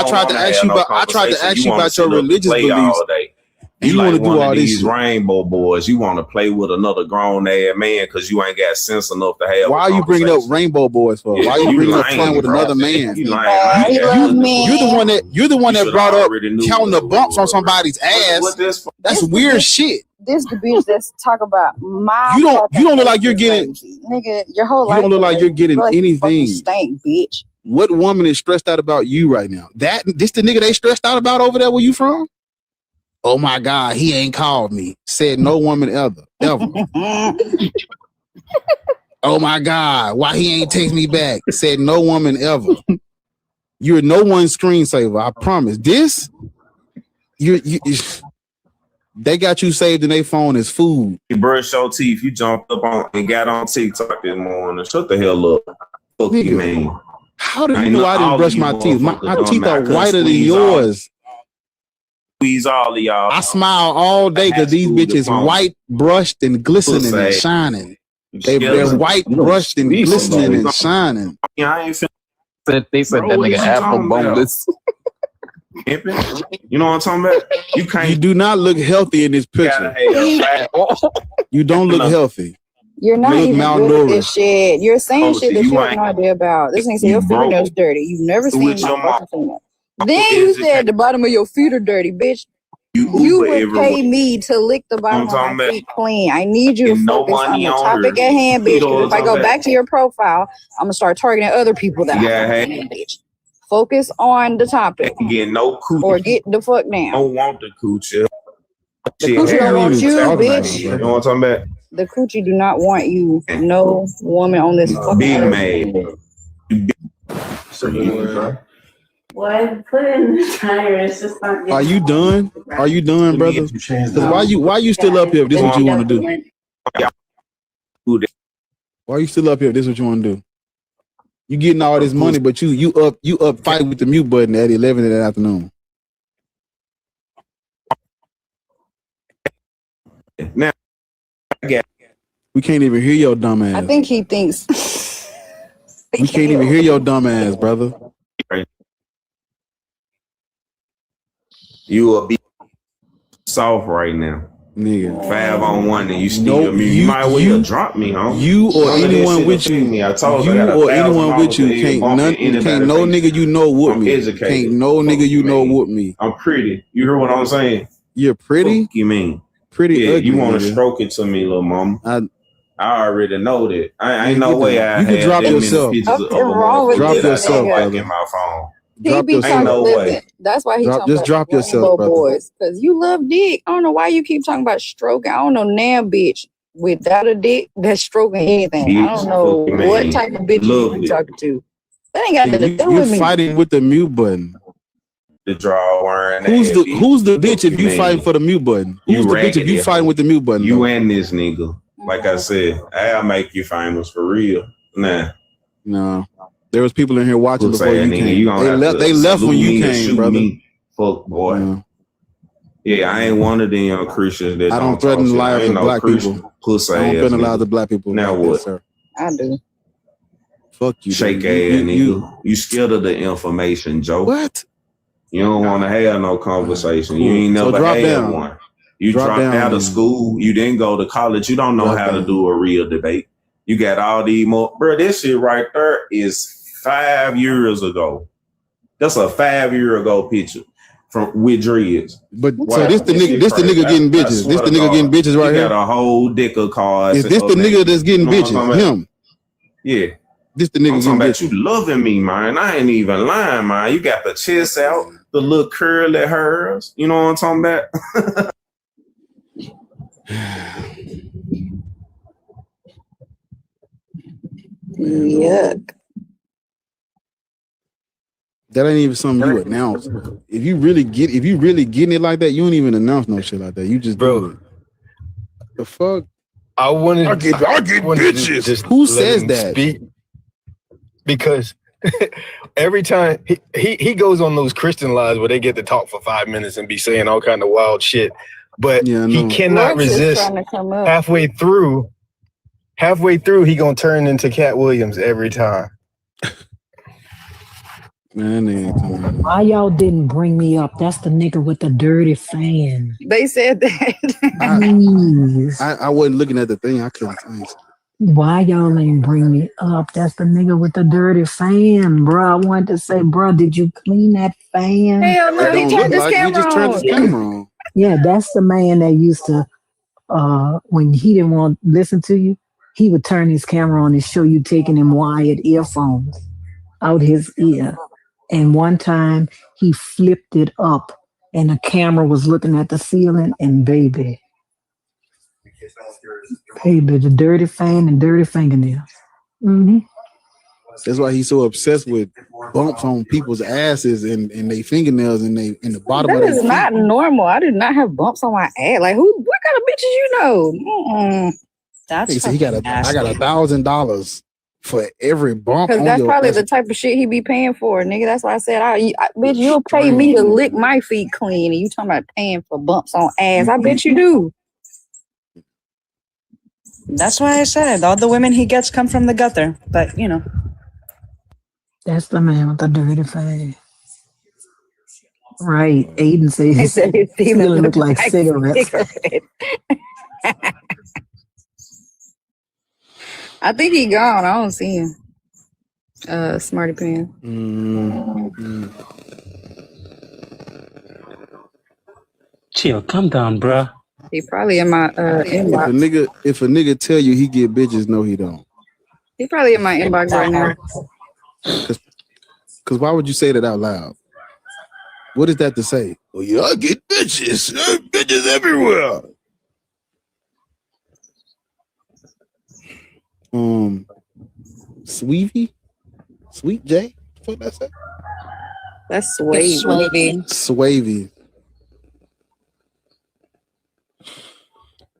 I tried to ask you about your religious beliefs. You want like to do one all of this these shit. rainbow boys. You want to play with another grown ass man because you ain't got sense enough to have. Why are you bringing up rainbow boys for? Yeah, Why are you you bringing up lying, playing with bro. another man? You lying. You're the one that brought up counting the bumps on somebody's ass. That's weird shit. This the bitch that's talk about my. You don't look like you're getting. Nigga, your whole You life. don't look like you're getting you anything. fucking Stank, bitch. What woman is stressed out about you right now? This the nigga they stressed out about over there where you from? Oh my God, he ain't called me. Said no woman ever. Oh my God, why he ain't text me back? Said no woman ever. You're no one's screensaver, I promise. This, they got you saved in their phone as food. You brush your teeth. You jumped up on and got on TikTok this morning. Shut the hell up. Fuck you, man. How do you know I didn't all brush of you my teeth? My motherfuckers teeth dumb. I are couldn't whiter than squeeze all- yours. Squeeze all of y'all. I smile all day because these bitches white, brushed, and glistening and Pussy. shining. They're Jealous. white, You know, brushed, and squeeze glistening somebody. and shining. Yeah, I ain't finna. They said Bro, that what nigga you Apple talking about? boneless. Pimping? You know what I'm talking about? You can't. You do not look healthy in this picture. You don't look healthy. You're not You look even good at this malnourished. shit. You're saying Oh, shit so that you you have ain't- no idea about. This nigga said you your broke. fingernails dirty. You've never Do seen it my your mom. fucking fingernails. Then you said the bottom of your feet are dirty, bitch. You You Uber would everywhere. pay me to lick the bottom I'm of talking my about- feet clean. I need you to And no focus on money the on topic her. at hand, You bitch. know 'Cause what if I I'm go talking back to your profile, I'm gonna start targeting other people that Yeah, I hey. fucking bitch. Focus on the topic Get no coochie. or get the fuck down. Don't want the coochie. The Shit, coochie don't want you, bitch. You know what I'm talking about? The coochie do not want you. No woman on this fucking Big earth. man. What? Put it in the tire. It's just not. Are you done? Are you done, brother? Because why you still up here if this is what you want to do? Why you still up here if this is what you want to do? You getting all this money, but you up fighting with the mute button at 11 in the afternoon. Now, we can't even hear your dumb ass. I think he thinks We can't even hear your dumb ass, brother. You will be soft right now. Nigga. 5-on-1 and you still No, mute. You might well drop me, huh? You or None of that anyone shit with you, offend me. I told you I got or anyone with you $1,000 can't bumping can't anybody no face. nigga you know with I'm me. educated. Can't no nigga you know with me. I'm pretty. You hear what I'm saying? You're pretty. Fuck you mean? Pretty Yeah, ugly. you want to nigga. stroke it to me, little mama? I already know that. I ain't Man, no get way down. I You can had drop that yourself. many pictures of Something wrong with Drop this yourself, nigga. brother. in my phone. He Drop be yourself. talking. no Listen, way. that's why he Drop- talking just about drop yourself, rainbow brother. boys, because you love dick. I don't know why you keep talking about stroking. I don't know now, bitch, without a dick that's stroking anything. I don't know Bitch, what man. type of bitch Love you be it. talking to. That ain't got nothing to do You're with me. fighting with the mute button. The draw wearing. Who's the bitch if you fighting for the mute button? Who's the bitch if you fighting with the mute button? You though? and this nigga. Like I said, I'll make you famous for real. Nah. No. There was people in here watching Pussy before you ass nigga, came. you gonna have to They left when salute you me or came, shoot brother. me. Fuck boy. Yeah, I ain't one of them young Christians that I don't talk threaten the shit. I lives ain't of no black Christian. people. Pussy I don't ass threaten the nigga. lives of black people. Now like that, what? sir. I do. Fuck you. Shake dude. ass nigga. You scared of the information, Joe. What? You don't want to have no conversation. You ain't So never drop had down. one. You Drop dropped down, out of then. school. You didn't go to college. You don't know Drop how to down. do a real debate. You got all these more. Bro, this shit right there is 5 years ago. That's a 5 year ago picture from with dreads. But Wow, so this the shit nigga, this the crazy. nigga getting I bitches. This swear the to nigga God. getting bitches right You here. got a whole deck of cards. Is this the nigga that's getting You know what I'm bitches? talking about? Him. Yeah. This the I'm nigga talking getting about bitches. you loving me, man. I ain't even lying, man. You got the chest out, the little curly hairs. You know what I'm talking about? Yuck. That ain't even something you announce. If you really getting it like that, you don't even announce no shit like that. You just do it. The fuck? I wanted. I get wanted to bitches. just Who let says him that? Speak because every time he goes on those Christian lives where they get to talk for 5 minutes and be saying all kind of wild shit, but he cannot Royce is resist. trying to come up. Halfway through, he gonna turn into Cat Williams every time. Man, they ain't coming in. Why y'all didn't bring me up? That's the nigga with the dirty fan. They said that. Please. I wasn't looking at the thing. I couldn't find it. Why y'all ain't bring me up? That's the nigga with the dirty fan, bro. I wanted to say, bro, did you clean that fan? Hell no, he turned his camera just turned his on. camera on. Yeah, that's the man that used to, when he didn't want to listen to you, he would turn his camera on and show you taking him wired earphones out his ear. And one time he flipped it up and the camera was looking at the ceiling and baby, the dirty fan and dirty fingernails. Mm-hmm. That's why he's so obsessed with bumps on people's asses and their fingernails and they in the bottom That of their is feet. not normal. I did not have bumps on my ass. Like what kind of bitches you know? He said I got $1,000 for every bump Because on that's your probably ass. the type of shit he be paying for, nigga. That's why I said, bitch, you'll pay me to lick my feet clean, and you talking about paying for bumps on ass? I bet you do. That's why I said all the women he gets come from the gutter. But you know, That's the man with the dirty fan. Right. Aiden says He said his he feelings look like cigarettes. cigarettes. I think he gone. I don't see him. Smarty Pan. Chill, calm down, bruh. He probably in my inbox. If a nigga tell you he get bitches, no, he don't. He probably in my inbox right now. Cause why would you say that out loud? What is that to say? Well, yeah, I get bitches. Bitches everywhere. Sweevy? Sweet J? What that say? That's Swavy. Swavy.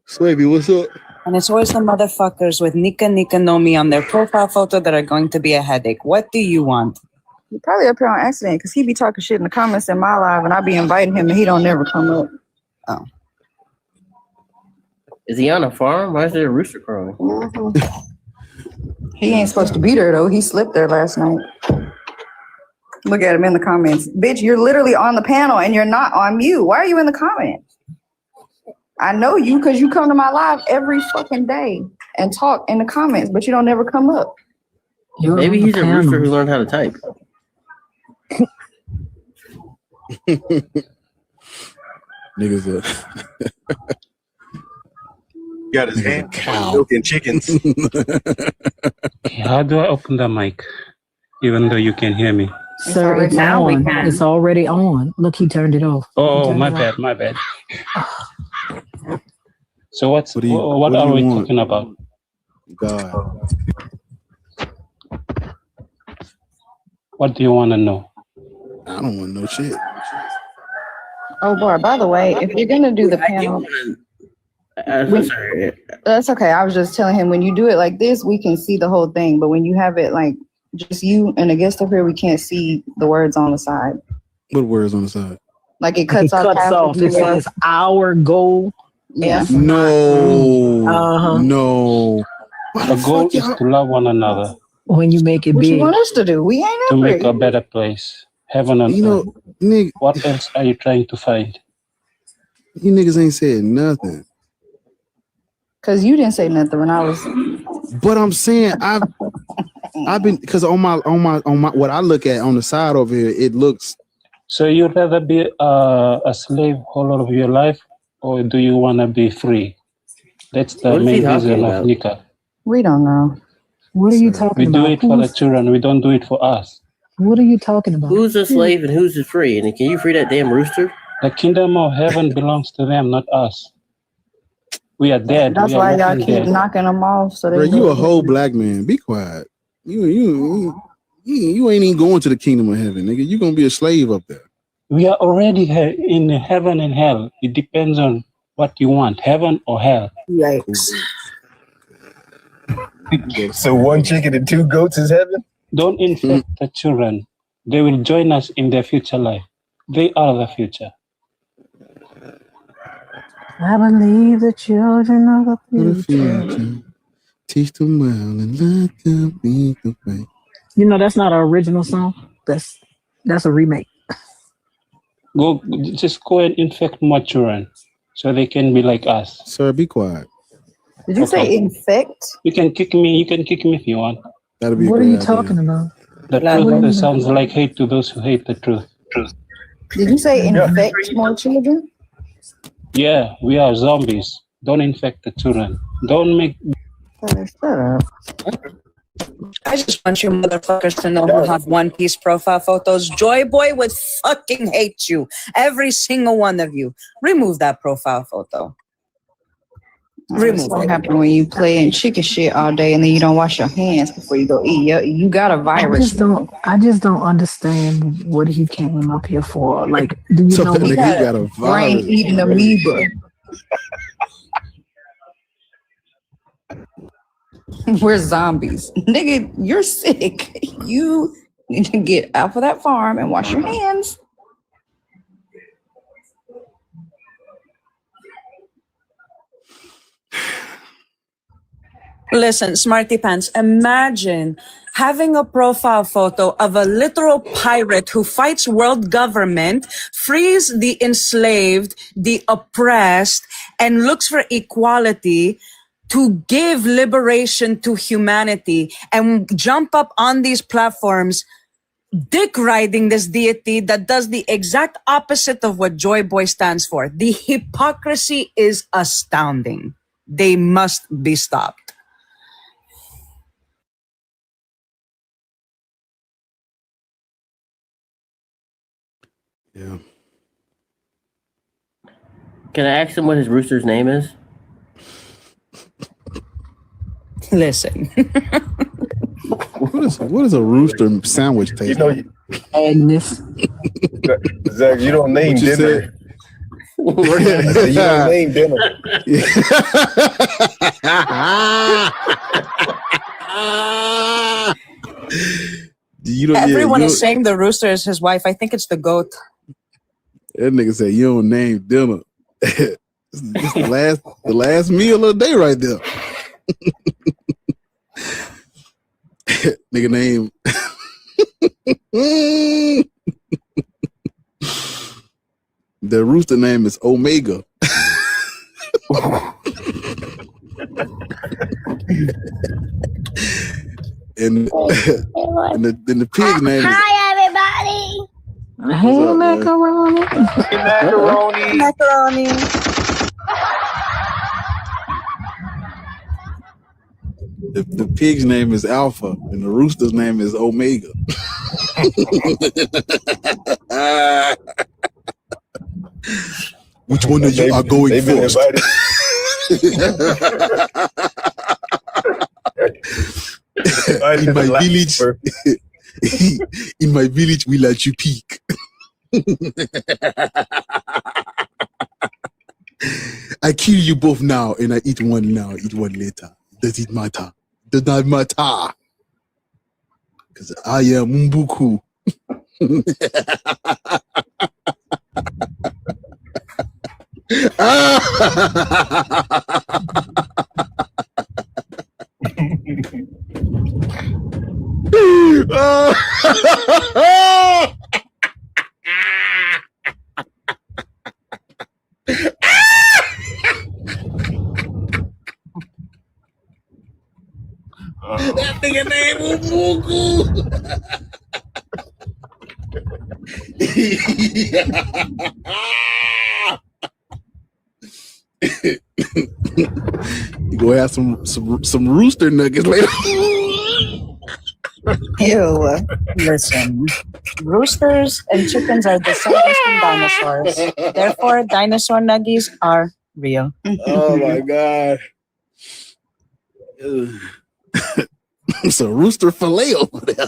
Swavy, what's up? and it's always the motherfuckers with Nika no me on their profile photo that are going to be a headache. What do you want? He probably up here on accident because he be talking shit in the comments in my live and I be inviting him and he don't never come up. Oh. Is he on a farm? Why is there a rooster crowing? He ain't supposed to be there though. He slept there last night. Look at him in the comments. Bitch, you're literally on the panel and you're not on mute. Why are you in the comments? I know you because you come to my live every fucking day and talk in the comments, but you don't ever come up. Maybe he's a rooster who learned how to type. Niggas got his hand milking chickens. How do I open the mic? Even though you can hear me. Sir, it's now we on. can. It's already on. Look, he turned it off. He Oh, turned my it bad, off. my bad. So what do you are we want? talking about? God. What do you want to know? I don't want no shit. Oh boy, by the way, if you're gonna do the panel, that's okay. I was just telling him when you do it like this, we can see the whole thing. But when you have it like just you and a guest up here, we can't see the words on the side. What words on the side? Like it cuts off. half of the It says word. our goal. Yeah. No. Uh-huh. No. The goal is to love one another, When you make it What you big. want us to do? We ain't to up make a here. better place, heaven on earth. Nigga, What else are you trying to find? you niggas ain't said nothing. Cause you didn't say nothing when I was. But I'm saying I've been because on my what I look at on the side over here, it looks. So you'd rather be a slave whole of your life, or do you want to be free? That's the What is he main talking reason of about? Nika. We don't know. What are you We talking do about? it for the children. We don't do it for us. What are you talking about? Who's a slave and who's free? And can you free that damn rooster? The kingdom of heaven belongs to them, not us. We are dead. That's we are why y'all walking keep dead. knocking them off. So Bro, they you a whole black man. Be quiet. You ain't even going to the kingdom of heaven, nigga. You gonna be a slave up there. We are already in heaven and hell. It depends on what you want, heaven or hell. Yikes. So one chicken and two goats is heaven? Don't infect the children. They will join us in their future life. They are the future. I believe the children of the future. Teach them well and let them be the way. You know, that's not our original song. That's That's a remake. Just go and infect more children, so they can be like us. Sir, be quiet. Did you say infect? You can kick me. You can kick me if you want. That'll be. What are you talking about? The truth that sounds like hate to those who hate the truth. Did you say infect more children? Yeah, we are zombies. Don't infect the children. Don't make. Shut up. I just want you motherfuckers to know who have One Piece profile photos. Joy Boy would fucking hate you. Every single one of you. Remove that profile photo. Remove what happens when you play in chicken shit all day and then you don't wash your hands before you go eat. You got a virus. I just don't understand what he came up here for. Like, do you know he got a brain virus. eating amoeba? We're zombies. Nigga, you're sick. You need to get off of that farm and wash your hands. Listen, Smarty Pants, imagine having a profile photo of a literal pirate who fights world government, frees the enslaved, the oppressed, and looks for equality to give liberation to humanity, and jump up on these platforms dick riding this deity that does the exact opposite of what Joy Boy stands for. The hypocrisy is astounding. They must be stopped. Yeah. Can I ask him what his rooster's name is? Listen. What is a rooster sandwich taste? You know, Agnes. Zach, you don't name What you dinner. You don't name dinner. Everyone is saying the rooster is his wife. I think it's the goat. That nigga said you don't name dinner. It's the last meal of the day right there. Nigga name. The rooster name is Omega. and the pig name is Hi, everybody. Hey, macaroni. Macaroni. Macaroni. the pig's name is Alpha and the rooster's name is Omega. Which one of you are going first? In my village, we let you peek. I kill you both now, and I eat one now, eat one later. Does it matter? Does not matter. Because I am Mbuku. That nigga name Mbuku. You go have some rooster nuggets later. Ew. Listen, roosters and chickens are descendants from dinosaurs. Therefore, dinosaur nuggies are real. Oh my god. It's a rooster fillet over there.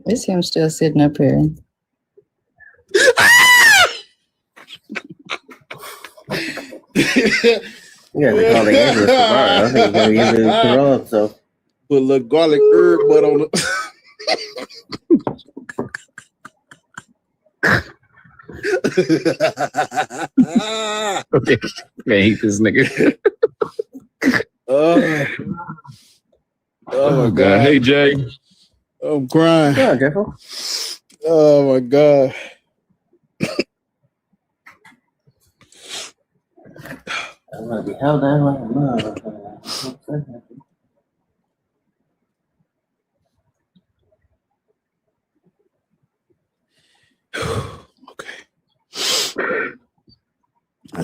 It's him still sitting up here. Yeah, they call the Andrews tomorrow. I think he's gonna give it a roll up, so. Put a little garlic herb butt on it. Okay, I hate this nigga. Oh my God. Hey Jay. I'm crying. Yeah, careful. Oh my God. I'm gonna be held down like a mother.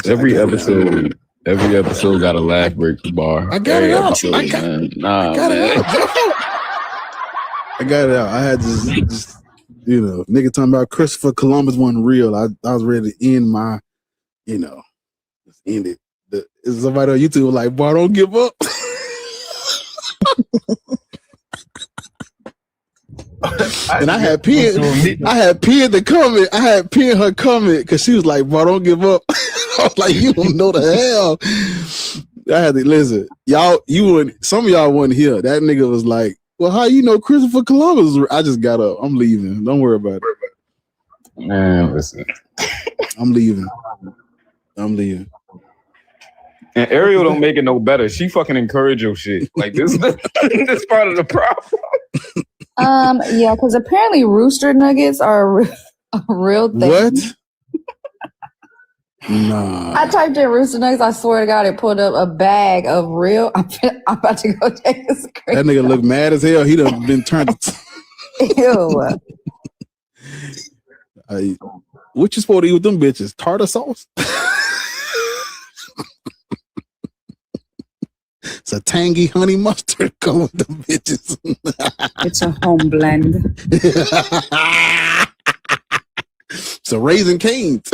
Every episode got a laugh break bar. I got Every it out. episode, I got man. I got it out. I had to just nigga talking about Christopher Columbus wasn't real. I was ready to end my, just end it. Somebody on YouTube was like, boy, don't give up. And I had pinned the comment. I had pinned her comment because she was like, boy, don't give up. I was like, you don't know the hell. I had to listen. Some of y'all wasn't here. That nigga was like, well, how you know Christopher Columbus? I just got up. I'm leaving. Don't worry about it. Man, listen. I'm leaving. And Ariel don't make it no better. She fucking encourage your shit. Like this this part of the problem. Yeah, because apparently rooster nuggets are a real thing. What? Nah. I typed in rooster nuggets. I swear to God, it pulled up a bag of real. I'm about to go take a screen. That nigga look mad as hell. He done been turned. Ew. What you supposed to eat with them bitches? Tartar sauce? It's a tangy honey mustard come with them bitches. It's a home blend. It's a Raisin Cane's.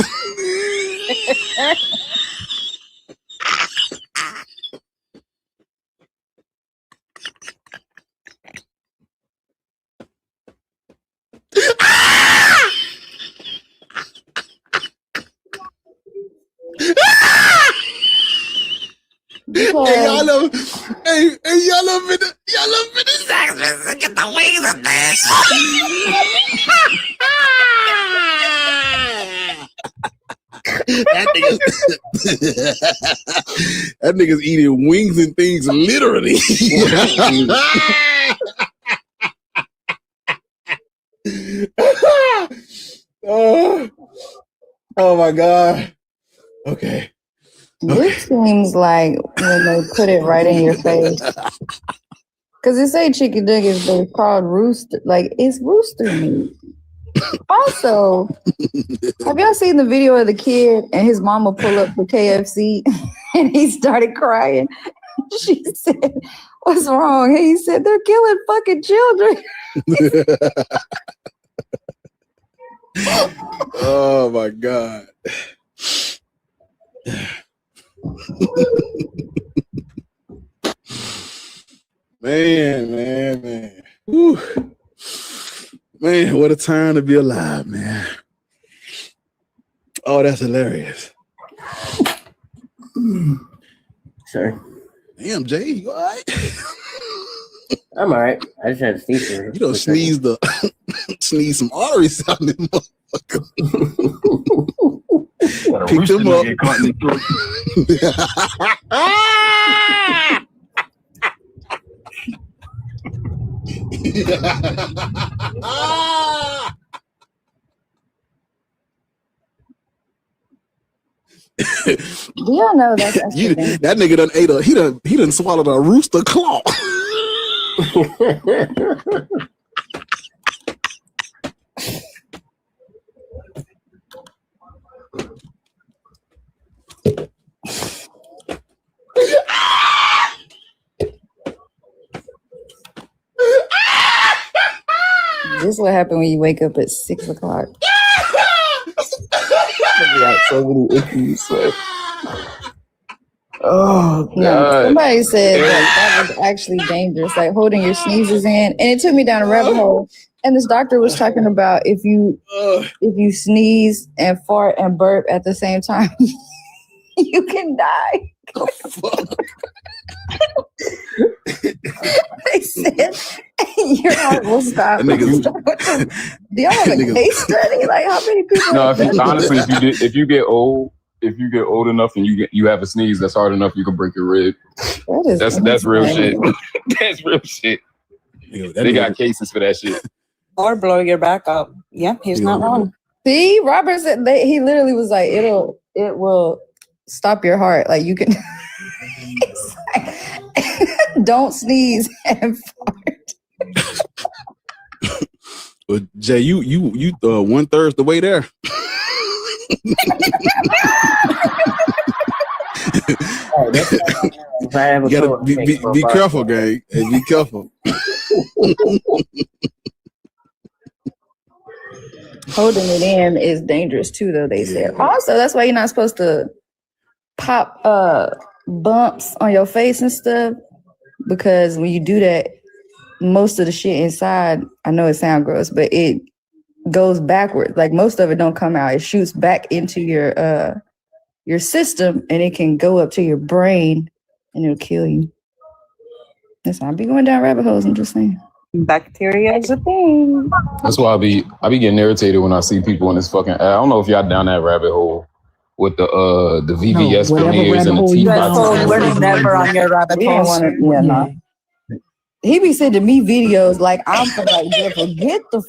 Hey, y'all ever been to Zaxby's and get the wings up there? That nigga's eating wings and things literally. Oh my God. Okay. This seems like when they put it right in your face. Because it say chicken nuggets, but it's called rooster. Like, it's rooster meat. Also, have y'all seen the video of the kid and his mama pull up for KFC and he started crying? She said, what's wrong? And he said, they're killing fucking children. Oh my God. Man. Whew. Man, what a time to be alive, man. Oh, that's hilarious. Sorry. Damn, Jay, you all right? I'm all right. I just had to sneeze. You don't sneeze sneeze some arteries out in this motherfucker. Pick them up. Do y'all know that's that nigga done ate he done swallowed a rooster claw. This is what happened when you wake up at 6 o'clock. Got so many issues. Oh, no. Somebody said that was actually dangerous, like holding your sneezes in. And it took me down a rabbit hole. And this doctor was talking about if you sneeze and fart and burp at the same time, you can die. They said your heart will stop. Do y'all have a case study? Like how many people? No, honestly, if you get old enough and you have a sneeze that's hard enough, you can break your rib. That's real shit. That's real shit. They got cases for that shit. Or blow your back up. Yeah, he's not wrong. See, Robert said he literally was like, it will stop your heart. Like you can It's like, don't sneeze and fart. Well, Jay, you 1/3 the way there. You gotta be careful, gang. Hey, be careful. Holding it in is dangerous too, though, they said. Also, that's why you're not supposed to pop bumps on your face and stuff, because when you do that, most of the shit inside, I know it sounds gross, but it goes backwards. Like most of it don't come out. It shoots back into your system, and it can go up to your brain and it'll kill you. Listen, I'll be going down rabbit holes, I'm just saying. Bacteria is a thing. That's why I be getting irritated when I see people in this fucking. I don't know if y'all down that rabbit hole with the VVS veneers and the teeth. We're never on your rabbit hole. He be sending me videos like I'm like, forget the.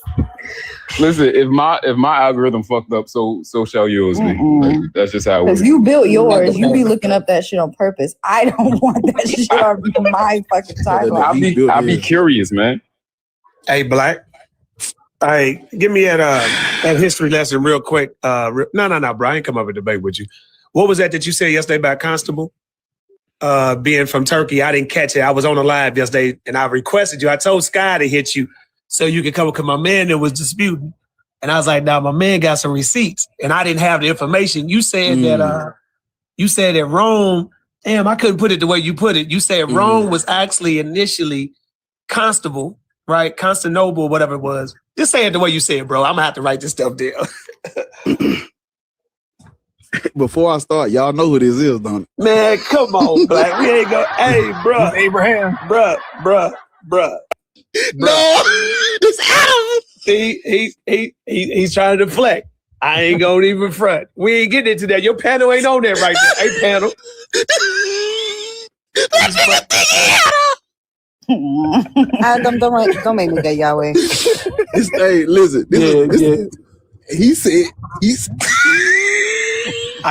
Listen, if my algorithm fucked up, so shall yours be. Like, that's just how it works. Because you built yours, you be looking up that shit on purpose. I don't want that shit on my fucking timeline. I'll be curious, man. Hey, Black. Hey, give me that history lesson real quick. No, Brian, come up and debate with you. What was that you said yesterday about Constable? Being from Turkey, I didn't catch it. I was on the live yesterday, and I requested you. I told Sky to hit you so you could come, because my man that was disputing. And I was like, nah, my man got some receipts, and I didn't have the information. You said that Rome, damn, I couldn't put it the way you put it. You said Rome was actually initially Constable, right? Constantinople, whatever it was. Just say it the way you said, bro. I'm gonna have to write this stuff down. Before I start, y'all know who this is, don't it? Man, come on, Black. We ain't go. Hey, bro. Abraham. Bruh. No, it's Adam. He's trying to deflect. I ain't gonna even front. We ain't getting into that. Your panel ain't on there right now. Hey, panel. Adam, don't make me get Yahweh. Hey, listen. He said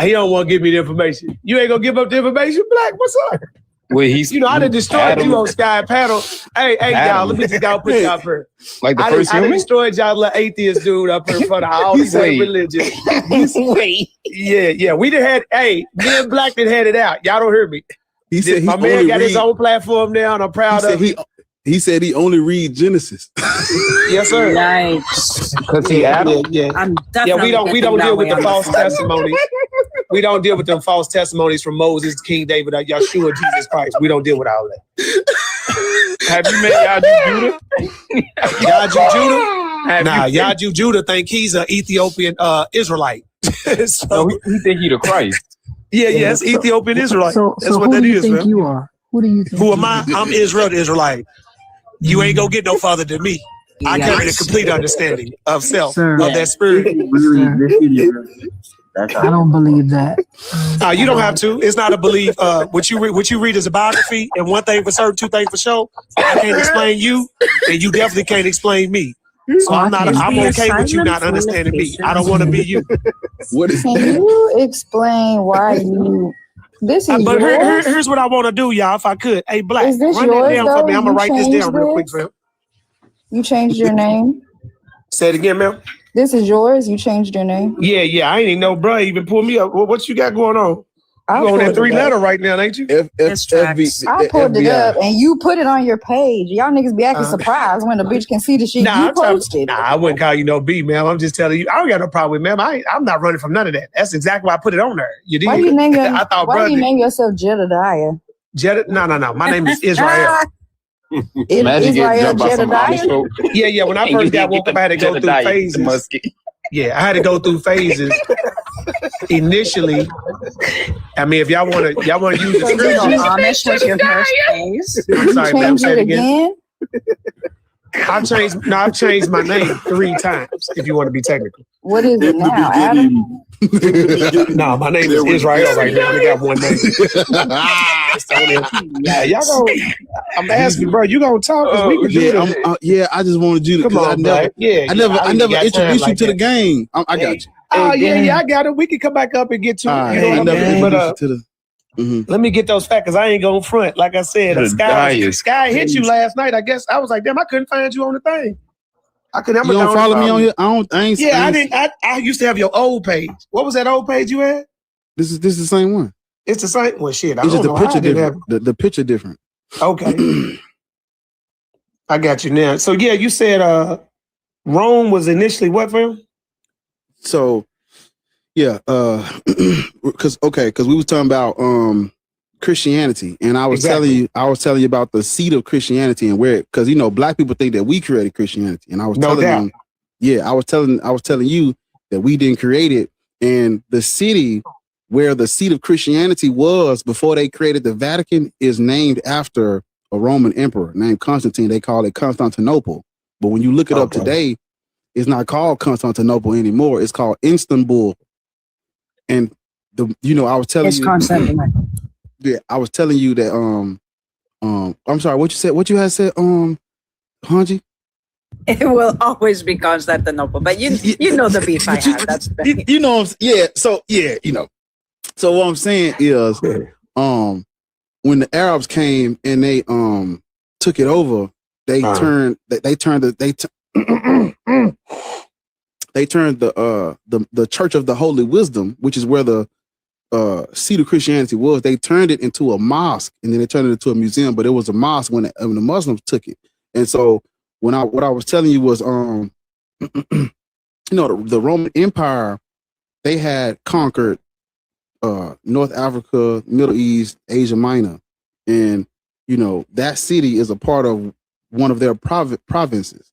he don't want to give me the information. You ain't gonna give up the information, Black? What's up? Wait, I done destroyed you on Sky Panel. Hey, y'all, let me just put y'all up here. Like the first I human? destroyed y'all little atheist dude up here in front of all these religion. Yeah. We done had, me and Black done had it out. Y'all don't hear me. He said my man got his own platform now, and I'm proud of it. He said he only read Genesis. Yes, sir. Nice. Because he Adam. We don't deal with the false testimonies. We don't deal with them false testimonies from Moses, King David, Yeshua, Jesus Christ. We don't deal with all that. Have you met Yaju Judah? Yaju Judah? Nah, Yaju Judah think he's an Ethiopian Israelite. So he think he the Christ. Yes, Ethiopian Israelite. That's what that is, man. You are? Who do you think? Who am I? I'm Israel, the Israelite. You ain't gonna get no farther than me. I carry the complete understanding of self, of that spirit. I don't believe that. You don't have to. It's not a belief. What you read is a biography, and one thing for certain, two things for sure. I can't explain you, and you definitely can't explain me. So I'm okay with you not understanding me. I don't want to be you. Can you explain why you? This is but yours? Here's what I want to do, y'all. If I could, hey, Black, Is this run that yours, down for me. though? I'm gonna write this You down real quick, changed fam. You changed your name. Say it again, ma'am. This is yours. You changed your name. Yeah. I ain't even know, bro. Even pull me up. What you got going on? You on that 3-letter right now, ain't you? I pulled it up and you put it on your page. Y'all niggas be acting surprised when the bitch can see the shit you posted. I wouldn't call you no B, ma'am. I'm just telling you. I don't got no problem with, ma'am. I'm not running from none of that. That's exactly why I put it on there. You did. Why you name yourself Jedediah? No. My name is Israel. Israel Jedediah? Yeah. When I first got woke up, I had to go through phases. Yeah, I had to go through phases. Initially, I mean, if y'all want to use the scripture. Amish was your first phase. I'm sorry, ma'am. Change Say it it again. again? I've changed my name 3 times. If you want to be technical. What is it now, Adam? No, my name is Israel right now. I got one name. Yeah, y'all gonna. I'm asking, bro. You gonna talk? 'Cause we can do this. Yeah, I just wanted you to. Come 'cause on, I never, Black. Yeah, I never ain't got time introduced you like to the that. game. I got you. Oh Hey, yeah, Dan. I got it. We can come back up and get to All it. right, You know I what I never mean? But introduced you to the. let me get those facts because I ain't going front. Like I said, The diet. Sky hit you last night. I guess I was like, damn, I couldn't find you on the thing. I couldn't. You don't follow me on here? I ain't. Yeah, I ain't- didn't. I used to have your old page. What was that old page you had? This is the same one. It's the same. Well, shit. I It's don't just know the how picture I didn't have. different. The picture different. Okay. I got you now. So yeah, you said Rome was initially what for him? So, yeah, because we was talking about Christianity, and I was telling you about the seed of Christianity and where, because black people think that we created Christianity, and I was No telling doubt. them, yeah, I was telling you that we didn't create it, and the city where the seat of Christianity was before they created the Vatican is named after a Roman emperor named Constantine. They call it Constantinople, but when you look it up today, it's not called Constantinople anymore. It's called Istanbul. And I was telling It's you, Constantinople. yeah, I was telling you that I'm sorry, what you said, what you had said, Hanji? It will always be Constantinople, but you know the beef I have. That's So what I'm saying is, when the Arabs came and they took it over, they turned the Church of the Holy Wisdom, which is where the seat of Christianity was. They turned it into a mosque, and then they turned it into a museum. But it was a mosque when the Muslims took it. And so what I was telling you was, the Roman Empire, they had conquered North Africa, Middle East, Asia Minor, and that city is a part of one of their provinces,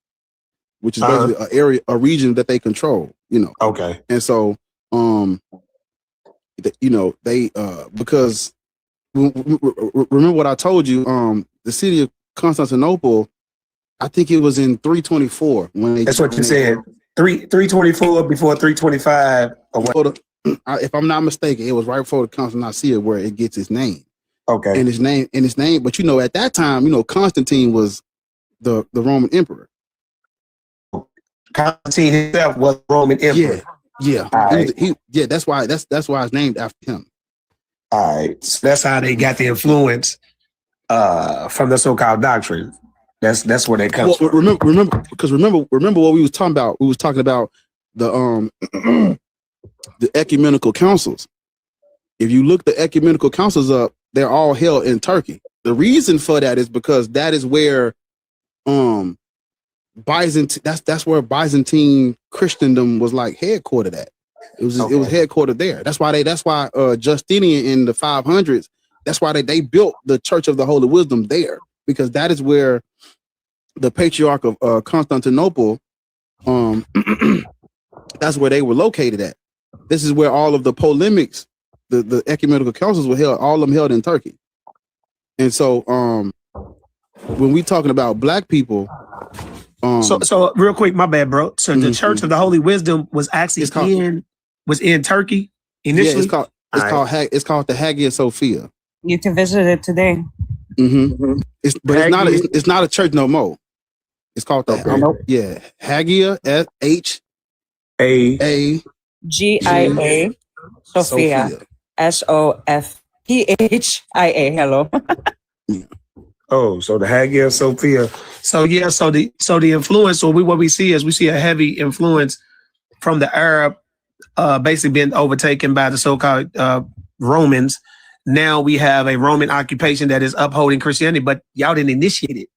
which is basically a region that they control. Okay. And so they because remember what I told you, the city of Constantinople, I think it was in 324 when they. That's what you said. 324 before 325. Or what? If I'm not mistaken, it was right before the Council of Nicaea where it gets its name. Okay. And its name, but at that time, Constantine was the Roman emperor. Constantine himself was Roman emperor. Yeah. That's why it's named after him. All right. So that's how they got the influence from the so-called doctrine. That's where they come from. Remember what we was talking about. We was talking about the the ecumenical councils. If you look the ecumenical councils up, they're all held in Turkey. The reason for that is because that is where that's where Byzantine Christendom was like headquartered at. It was headquartered there. That's why Justinian in the 500s, that's why they built the Church of the Holy Wisdom there, because that is where the Patriarch of Constantinople, that's where they were located at. This is where all of the polemics, the ecumenical councils were held, all of them held in Turkey. And so when we talking about black people, so real quick, my bad, bro. So the Church of the Holy Wisdom was actually in Turkey initially. Yeah, it's called the Hagia Sophia. You can visit it today. Mm-hmm. It's not a church no more. It's called the Hagia H-A-G-I-A Sophia. SOFPHIA. Hello. Oh, so the Hagia Sophia. So the influence, or what we see is we see a heavy influence from the Arab, basically being overtaken by the so-called Romans. Now we have a Roman occupation that is upholding Christianity, but y'all didn't initiate it.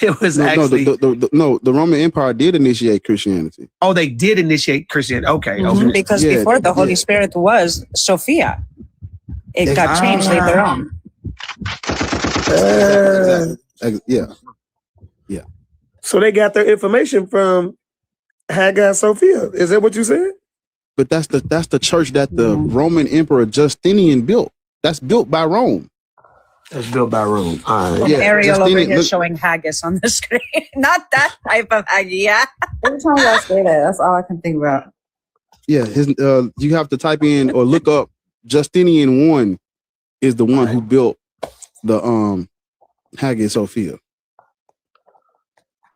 It was the Roman Empire did initiate Christianity. Oh, they did initiate Christianity. Okay, Mm-hmm. okay. Because before the Holy Spirit was Sophia, it got changed later on. Yeah. So they got their information from Hagia Sophia. Is that what you said? But that's the church that the Roman Emperor Justinian built. That's built by Rome. That's built by Rome. All right. Yeah, Ariel over here showing haggis on the screen. Not that type of haggis. Every time y'all say that, that's all I can think about. Yeah, you have to type in or look up Justinian I is the one who built the Hagia Sophia.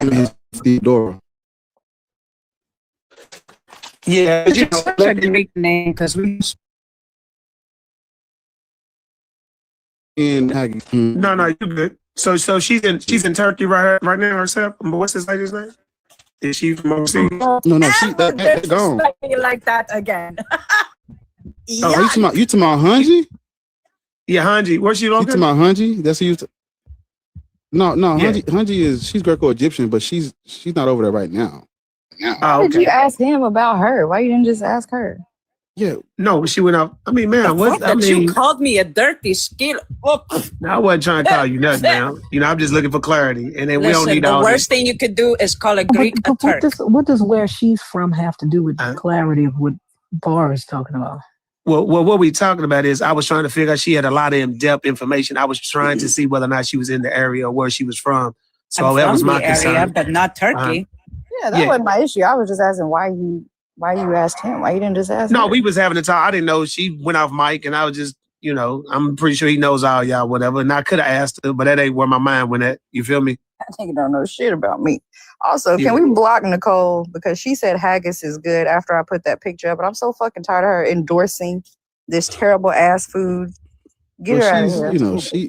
And Theodora. Yeah, you know, Such a Greek name because we. In Hagia. No, you good. So she's in Turkey right now herself. What's this lady's name? Is she from overseas? No, she that gone. You like that again? Oh, you talking about Hanji? Yeah, Hanji. Where's she You located? talking about Hanji? That's who you. No, Yeah. Hanji is she's Greco-Egyptian, but she's not over there right now. Why did you ask him about her? Why you didn't just ask her? Yeah. No, she went off. I mean, man, You called me a dirty skill. No, I wasn't trying to call you nothing now. You know, I'm just looking for clarity. And then we don't need the all worst thing you could do is call a Greek a Turk. What does where she's from have to do with the clarity of what Bar is talking about? Well, what we talking about is I was trying to figure out she had a lot of in-depth information. I was trying to see whether or not she was in the area or where she was from. So I'm that from was my the area, concern. but not Turkey. Yeah, that wasn't my issue. I was just asking why you asked him. Why you didn't just ask No, her? we was having a talk. I didn't know she went off mic, and I was just, you know, I'm pretty sure he knows all y'all, whatever. And I could have asked her, but that ain't where my mind went at. You feel me? I think you don't know shit about me. Also, Yeah. can we block Nicole because she said haggis is good after I put that picture up, but I'm so fucking tired of her endorsing this terrible ass food. Get her out of here. We No, she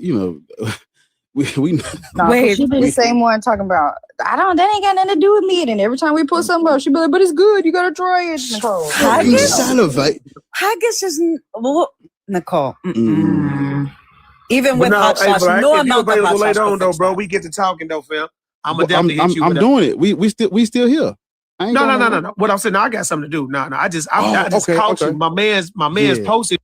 be the same one talking about that ain't got nothing to do with me. And every time we put something up, she be like, but it's good. You gotta try it, Nicole. Haggis is Nicole. Even with But hot sauce, Black, no if you amount of available hot sauce. later will on, though, fix bro, that. we get to talking, though, fam. I'm gonna definitely hit you. I'm with doing it. We still here. I ain't No. got no. What I'm saying, no, I got something to do. No, I just okay, caught okay. you. My man's Yeah. posted.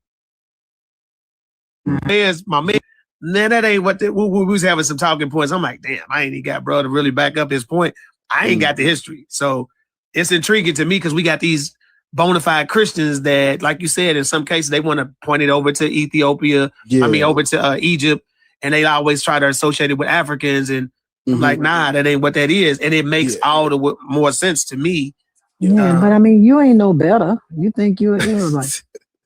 My man. Nah, that ain't what we was having some talking points. I'm like, damn, I ain't even got bro to really back up his point. I ain't got the history, so it's intriguing to me because we got these bona fide Christians that, like you said, in some cases they want to point it over to Ethiopia. Yeah. I mean, over to Egypt, and they always try to associate it with Africans. And I'm like, nah, that ain't what that is, and it makes all the more sense to me. Yeah, but I mean, you ain't no better. You think you're like.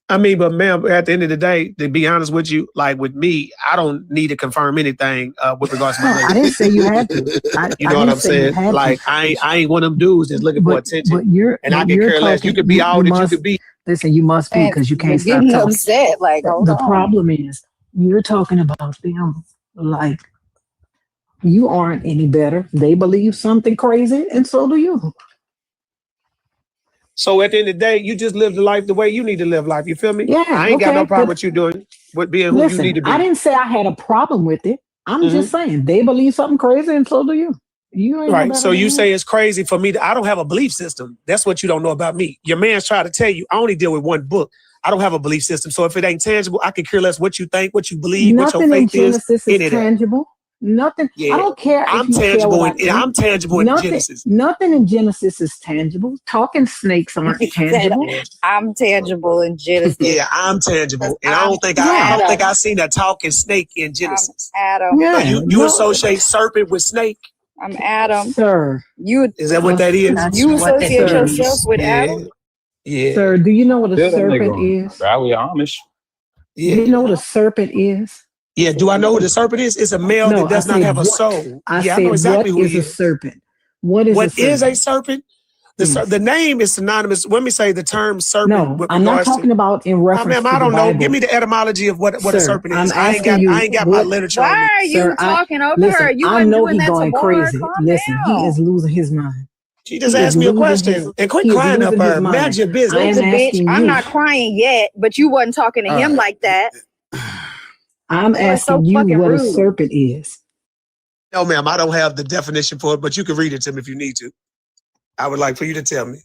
I mean, but ma'am, at the end of the day, to be honest with you, like with me, I don't need to confirm anything with regards to my I didn't say you had to. You know what I'm saying? Like I ain't one of them dudes that's looking for attention. But you're and I can care less. You could be all that you could be. Listen, you must be because you can't stop getting talking. upset. Like, hold The on. problem is you're talking about them like you aren't any better. They believe something crazy, and so do you. So at the end of the day, you just live the life the way you need to live life. You feel me? Yeah, I ain't got okay, no problem but- with you doing with being who Listen, you need to be. I didn't say I had a problem with it. I'm just saying they believe something crazy, and so do you. You ain't no Right. better So than you me. say it's crazy for me. I don't have a belief system. That's what you don't know about me. Your man's trying to tell you, I only deal with one book. I don't have a belief system. So if it ain't tangible, I can care less what you think, what you believe, Nothing what your in faith is. Genesis any is of that. tangible. Nothing. Yeah. I don't care. I'm if you care tangible what I in- think. I'm tangible in nothing, Genesis. Nothing in Genesis is tangible. Talking snakes aren't tangible. I'm tangible in Genesis. Yeah, I'm tangible, and I don't think I seen a talking snake in Genesis. Adam. So you associate serpent with snake? I'm Adam. Sir. You Is that what that is? You associate yourself with Adam? Yeah. Sir, do you know what a Yeah, that serpent nigga is? Valley Amish. Do you know what a serpent is? Yeah, do I know who the serpent is? It's a male that does not have a soul. I Yeah, I said, know exactly what who is he a is. serpent? What is What a is serpent? a serpent? The name is synonymous. Let me say the term serpent. No, with I'm not regards talking about in reference ma'am, to I don't the know. Bible. Give me the etymology of what a Sir, serpent I'm is. I ain't asking got my what- literature. Why on me. are you talking over her? You I weren't know doing he's that to going Bar. crazy. Calm Listen, down. he is losing his mind. She just He is asked me a losing question his- and quit he is crying up losing his her. mind. Mind your business. I am Bitch, asking I'm you. not crying yet, but you wasn't talking to him like that. I'm Boy, it's so asking you fucking what a rude. serpent is. No, ma'am, I don't have the definition for it, but you can read it to me if you need to. I would like for you to tell me.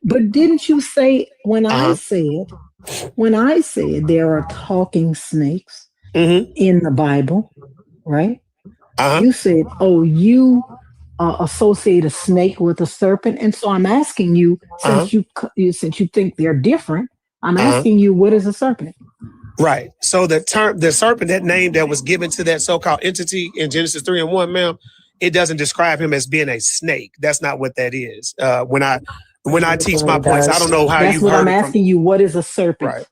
But didn't you say when Uh-huh. I said there are talking snakes Mm-hmm. in the Bible, right? Uh-huh. You said, "Oh, you associate a snake with a serpent," and so I'm asking you, since you think they're different, I'm asking you, what is a serpent? Right. So the serpent, that name that was given to that so-called entity in Genesis 3:1, ma'am, it doesn't describe him as being a snake. That's not what that is. When I when I teach my points. I don't know how That's you what heard I'm it from. asking you. What is a serpent? Right.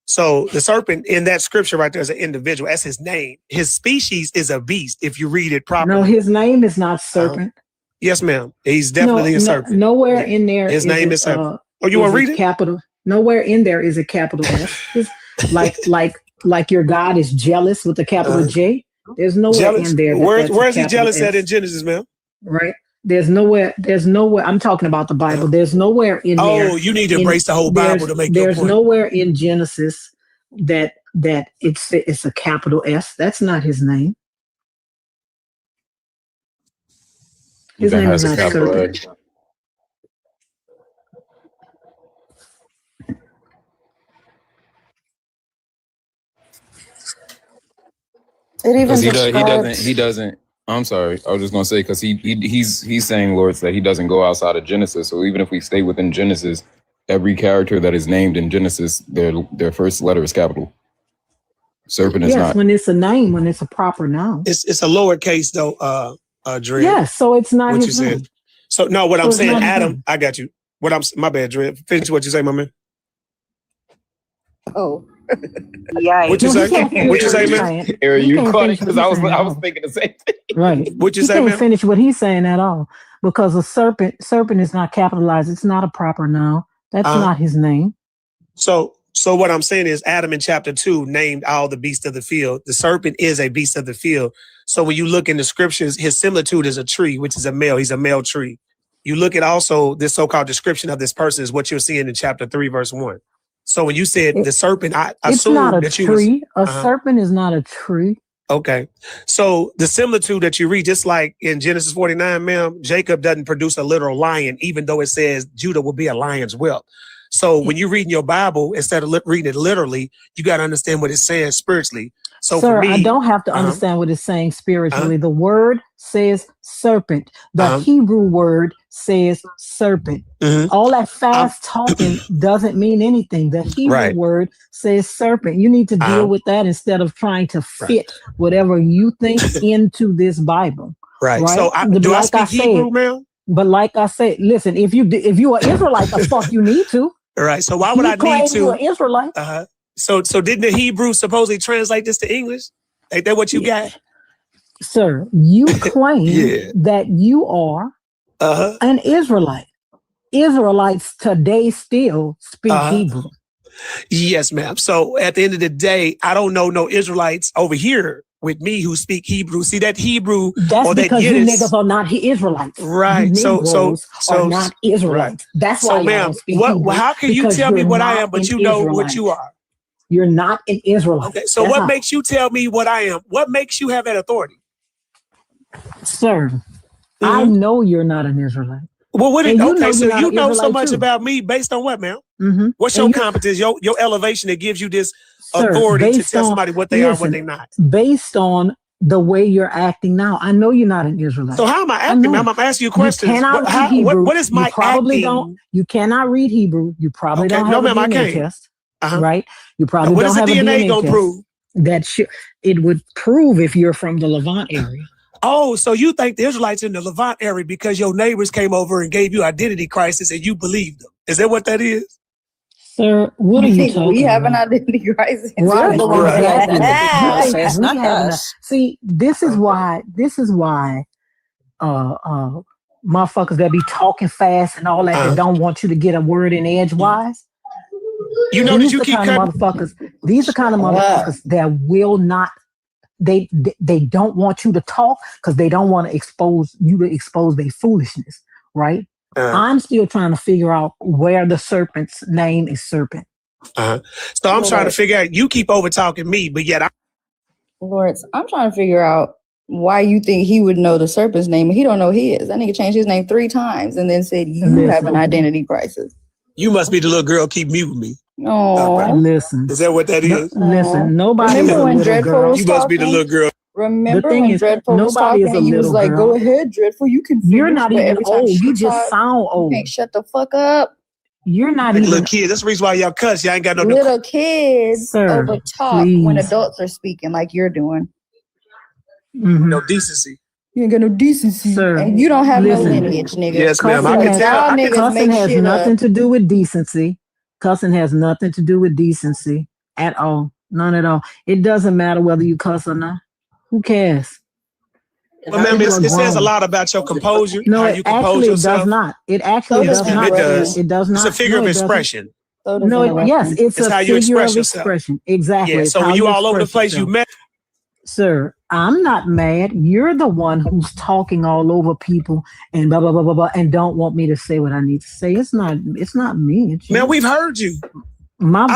So the serpent in that scripture right there is an individual. That's his name. His species is a beast. If you read it properly. No, his name is not serpent. Yes, ma'am. He's definitely a serpent. Nowhere in there. His name is serpent. Oh, you is want to read it it? Capital. Nowhere in there is a capital S. It's like your God is jealous with a capital J. There's nowhere Jealous? in there. Where's he jealous at S. in Genesis, ma'am? Right. There's nowhere. I'm talking about the Bible. There's nowhere in there. Oh, you need to embrace the whole Bible to make your There's point. nowhere in Genesis that it's a capital S. That's not his name. His That name has is a not capital serpent. A. It even 'Cause he describes. doesn't. I'm sorry. I was just gonna say because he's saying, Lord, that he doesn't go outside of Genesis. So even if we stay within Genesis, every character that is named in Genesis, their first letter is capital. Serpent is Yes, not. when it's a name, when it's a proper noun. It's a lowercase though, Dre. Yes, so it's not What you his name. said. So no, what So I'm it's saying, not his Adam, name. I got you. My bad, Dre. Finish what you say, my man. Oh. What you say? What you say, man? Aaron, He you can't caught finish it because what I he's was saying. thinking the same thing. Right. What you He say, can't man? finish what he's saying at all because a serpent is not capitalized. It's not a proper noun. That's not his name. So what I'm saying is Adam in chapter 2 named all the beasts of the field. The serpent is a beast of the field. So when you look in the scriptures, his similitude is a tree, which is a male. He's a male tree. You look at also this so-called description of this person is what you're seeing in chapter 3, verse 1. So when you said the serpent, I It's assume not a that you tree. was, A serpent is not a tree. Okay. So the similitude that you read, just like in Genesis 49, ma'am, Jacob doesn't produce a literal lion, even though it says Judah will be a lion's whelp. So when you're reading your Bible, instead of reading it literally, you got to understand what it's saying spiritually. So Sir, for me, I don't have to understand what it's saying spiritually. The word says serpent. The Hebrew word says serpent. All that fast talking doesn't mean anything. The Hebrew word says serpent. You need to deal with that instead of trying to fit whatever you think into this Bible. Right. So do I speak Hebrew, ma'am? But like I said, listen, if you are Israelite, the fuck you need to. All right. So why would I need to? You an Israelite. So didn't the Hebrew supposedly translate this to English? Ain't that what you got? Sir, you claim that you are an Israelite. Israelites today still speak Hebrew. Yes, ma'am. So at the end of the day, I don't know no Israelites over here with me who speak Hebrew. See that Hebrew That's or that because you Yiddish, niggas are not Israelites. right? You So Negroes are not Israelites. That's why y'all ma'am, don't speak what? Hebrew, How can you because tell me you're what I not am, but an you know what Israelite. you are? You're not an Israelite. Okay. So That's what how. makes you tell me what I am? What makes you have that authority? Sir, I know you're not an Israelite. Well, what? And you know Okay, so you're not you an know so Israelite much too. about me based on what, ma'am? Mm-hmm. What's your competence, your elevation that gives you this Sir, authority to based tell on- somebody what they are, listen, what they're not? Based on the way you're acting now, I know you're not an Israelite. So how am I I acting, know. ma'am? I'm asking you You questions. cannot What, read Hebrew. what is my you probably acting? don't. You cannot read Hebrew. You probably Okay, don't no, have ma'am, a I DNA can't. test, Uh-huh. right? You probably What don't is the have a DNA DNA gonna test. prove? It would prove if you're from the Levant area. Oh, so you think the Israelites in the Levant area because your neighbors came over and gave you identity crisis and you believed them? Is that what that is? Sir, what are you think talking we have an about? identity crisis. Right, We're the ones that exactly. have You it. think we having a, see, this is why motherfuckers that be talking fast and all that that don't want you to get a word in edgewise. You know that These you the keep kind of cutting. motherfuckers. These are kind of motherfuckers that will not. They don't want you to talk because they don't want to expose you to expose their foolishness, right? I'm still trying to figure out where the serpent's name is serpent. So I'm trying to figure out. You keep over talking me, but yet Lawrence, I'm trying to figure out why you think he would know the serpent's name and he don't know his. That nigga changed his name 3 times and then said you have an identity crisis. you must be the little girl keep muting me. Oh, listen. Is that what that is? Listen, nobody is Remember a when little Dreadful girl. was You must be the talking? little girl. Remember thing when is, Dreadful was nobody talking is a and he was little like, girl. go ahead, Dreadful, you can You're finish," not but even every time old. she You just talk, sound you old. can't shut the fuck up. You're not Like even little kid. That's the reason why y'all cuss. Y'all ain't got no Little kids Sir, over talk when please. adults are speaking like you're doing. Mhm. no decency. You ain't got no decency. Sir, And you don't have no listen. lineage, nigga. Yes, ma'am. I Cussing can has, tell. Y'all I can, niggas cussing make has shit nothing up. to do with decency. Cussing has nothing to do with decency at all. None at all. It doesn't matter whether you cuss or not. Who cares? well, ma'am, You are it says a grown. lot about your composure, No, how it you compose actually does yourself. not. It So actually does does It not. does. It does It's a not. figure No, of it doesn't. expression. So does No, yes, it's It's a how you figure express of yourself. expression. Exactly. Yeah. It's So how when you all over the express place, you yourself. mad. Sir, I'm not mad. You're the one who's talking all over people and blah blah blah blah blah and don't want me to say what I need to say. It's not me. It's you. Man, we've heard you. My